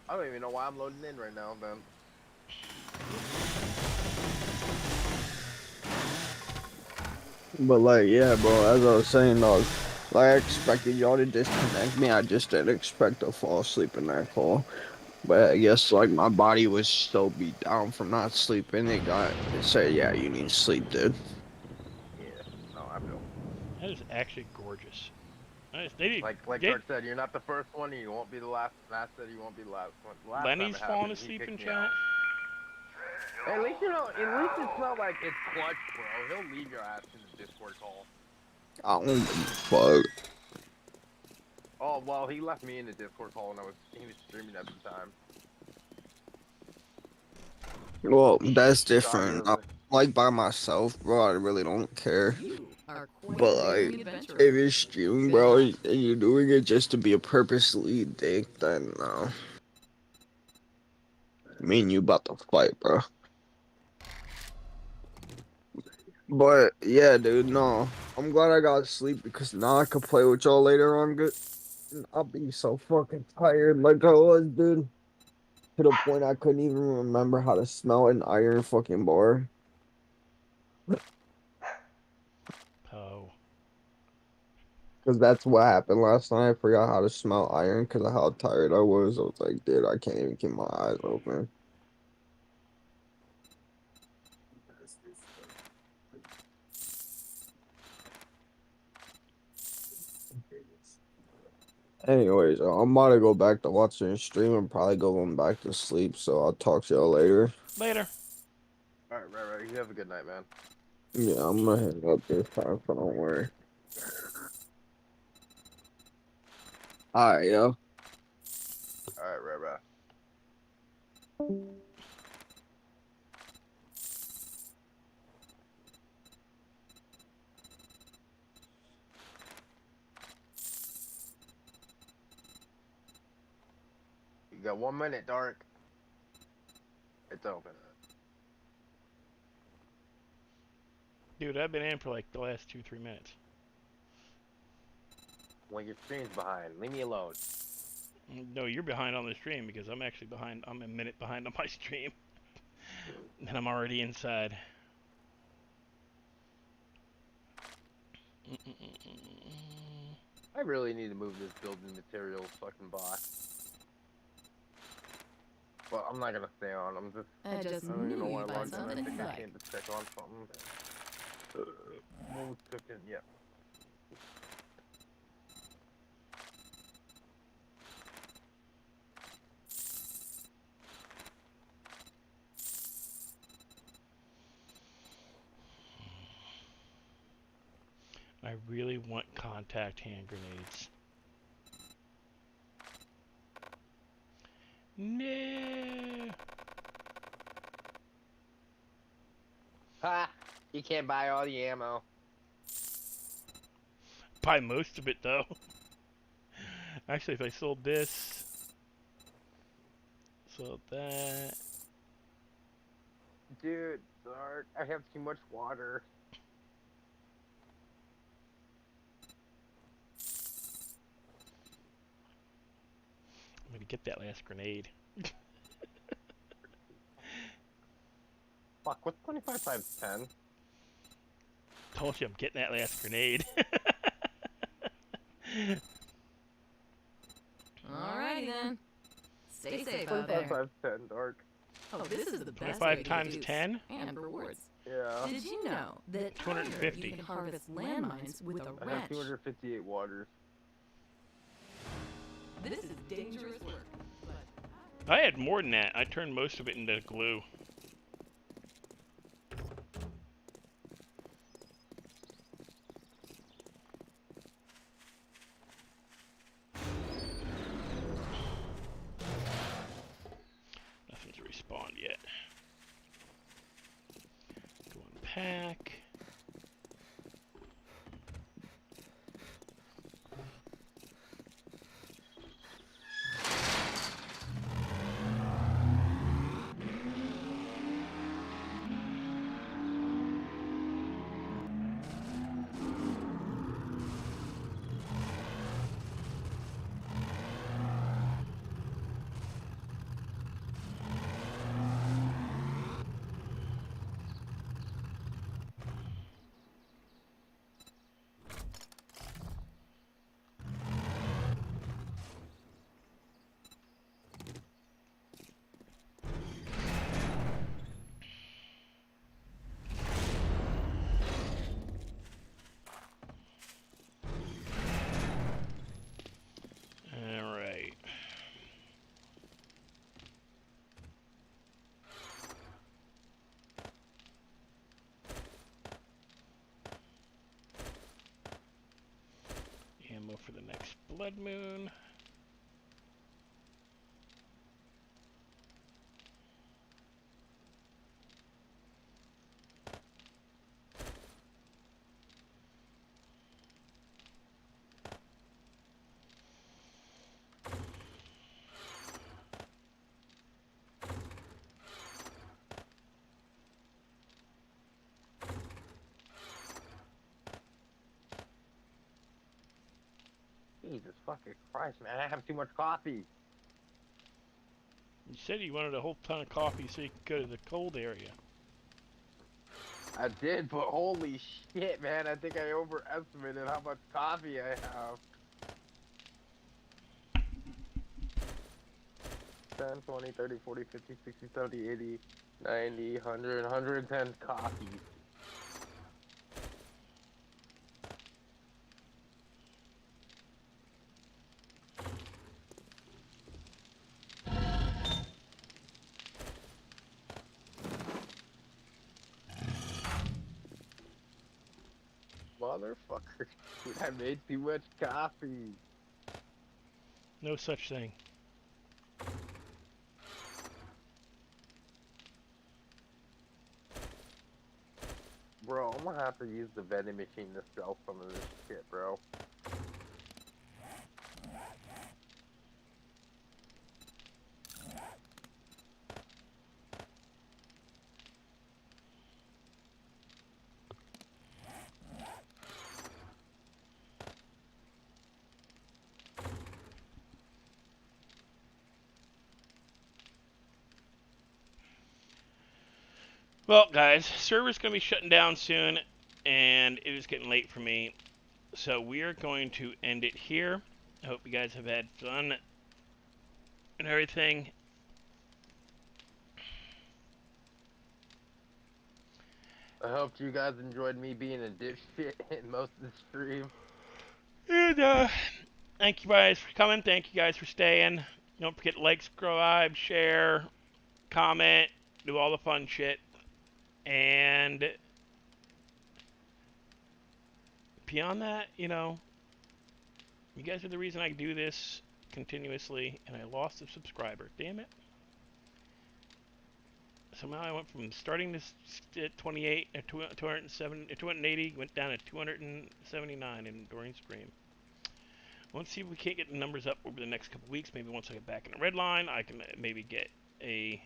I don't even know why I'm loading in right now, then. But, like, yeah, bro, as I was saying, dog, like, I expected y'all to disconnect me. I just didn't expect to fall asleep in that call. But I guess, like, my body was so beat down from not sleeping. It said, yeah, you need sleep, dude. Yeah, no, I know. That is actually gorgeous. Like Dark said, you're not the first one, and you won't be the last. Matt said you won't be the last one. Lenny's falling asleep in chat. At least it's not like it's clutch, bro. He'll leave your ass in the Discord call. I don't give a fuck. Oh well, he left me in the Discord call, and he was streaming at the time. Well, that's different. I'm, like, by myself, bro, I really don't care. But, like, if you're streaming, bro, and you're doing it just to be a purposely dick, then no. Me and you about to fight, bro. But, yeah, dude, no. I'm glad I got sleep because now I can play with y'all later on good. I'll be so fucking tired like I was, dude. To the point I couldn't even remember how to smell an iron fucking bar. Oh. Because that's what happened last night. I forgot how to smell iron because of how tired I was. I was like, dude, I can't even keep my eyes open. Anyways, I'm about to go back to watching the stream and probably going back to sleep. So I'll talk to y'all later. Later. Alright, right. You have a good night, man. Yeah, I'm gonna hang up this time, so don't worry. Alright, yo. Alright, right. You got 1 minute, Dark. It's open. Dude, I've been in for like the last 2-3 minutes. Well, your stream's behind. Leave me alone. No, you're behind on the stream because I'm actually behind. I'm a minute behind on my stream. And I'm already inside. I really need to move this building materials fucking box. Well, I'm not gonna stay on. I just I don't even know knew why you'd I find logged in. I something think you I like. came to check on something. What was cooking? Yep. I really want contact hand grenades. No. Ha! You can't buy all the ammo. Buy most of it though. Actually, if I sold this, sold that. Dude, Dark, I have too much water. Maybe get that last grenade. Fuck, what's 25 times 10? Told you I'm getting that last grenade. Alrighty then. Stay safe 25 out there. times 10, Dark. Oh, this is the best 25 way to times get 10? and rewards. Yeah. Did you know that 250. you can harvest landmines with a I have wrench? 258 waters. This is dangerous work. I had more than that. I turned most of it into glue. Nothing's respawned yet. Go unpack. Alright. Ammo for the next blood moon. Jesus fucking Christ, man. I have too much coffee. You said you wanted a whole ton of coffee so you could go to the cold area. I did, but holy shit, man. I think I overestimated how much coffee I have. 10, 20, 30, 40, 50, 60, 70, 80, 90, 100, 110 coffee. Motherfucker. Dude, I made too much coffee. No such thing. Bro, I'm gonna have to use the vending machine to sell some of this shit, bro. Well, guys, server's going to be shutting down soon, and it is getting late for me. So we are going to end it here. I hope you guys have had fun and everything. I hope you guys enjoyed me being a dipshit in most of the stream. And thank you guys for coming. Thank you guys for staying. Don't forget to like, subscribe, share, comment, do all the fun shit. And beyond that, you know, you guys are the reason I do this continuously, and I lost a subscriber. Damn it. Somehow I went from starting this at 28, 280, went down to 279 during stream. Let's see if we can't get the numbers up over the next couple weeks. Maybe once I get back in the red line, I can maybe get a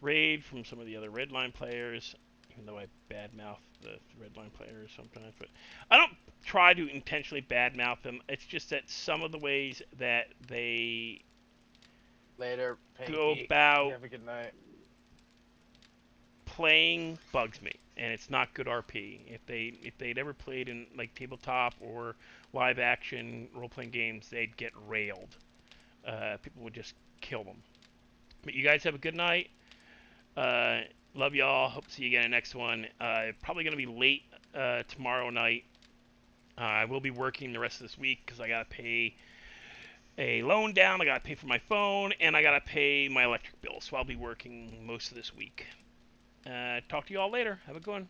raid from some of the other red line players, even though I badmouth the red line players sometimes. But I don't try to intentionally badmouth them. It's just that some of the ways that they Later, go Pinky. about Have a good night. playing bugs me, and it's not good RP. If they'd ever played in like tabletop or live action role playing games, they'd get railed. People would just kill them. But you guys have a good night. Love y'all. Hope to see you again in the next one. Probably gonna be late tomorrow night. I will be working the rest of this week because I gotta pay a loan down, I gotta pay for my phone, and I gotta pay my electric bill. So I'll be working most of this week. Talk to you all later. Have a good one.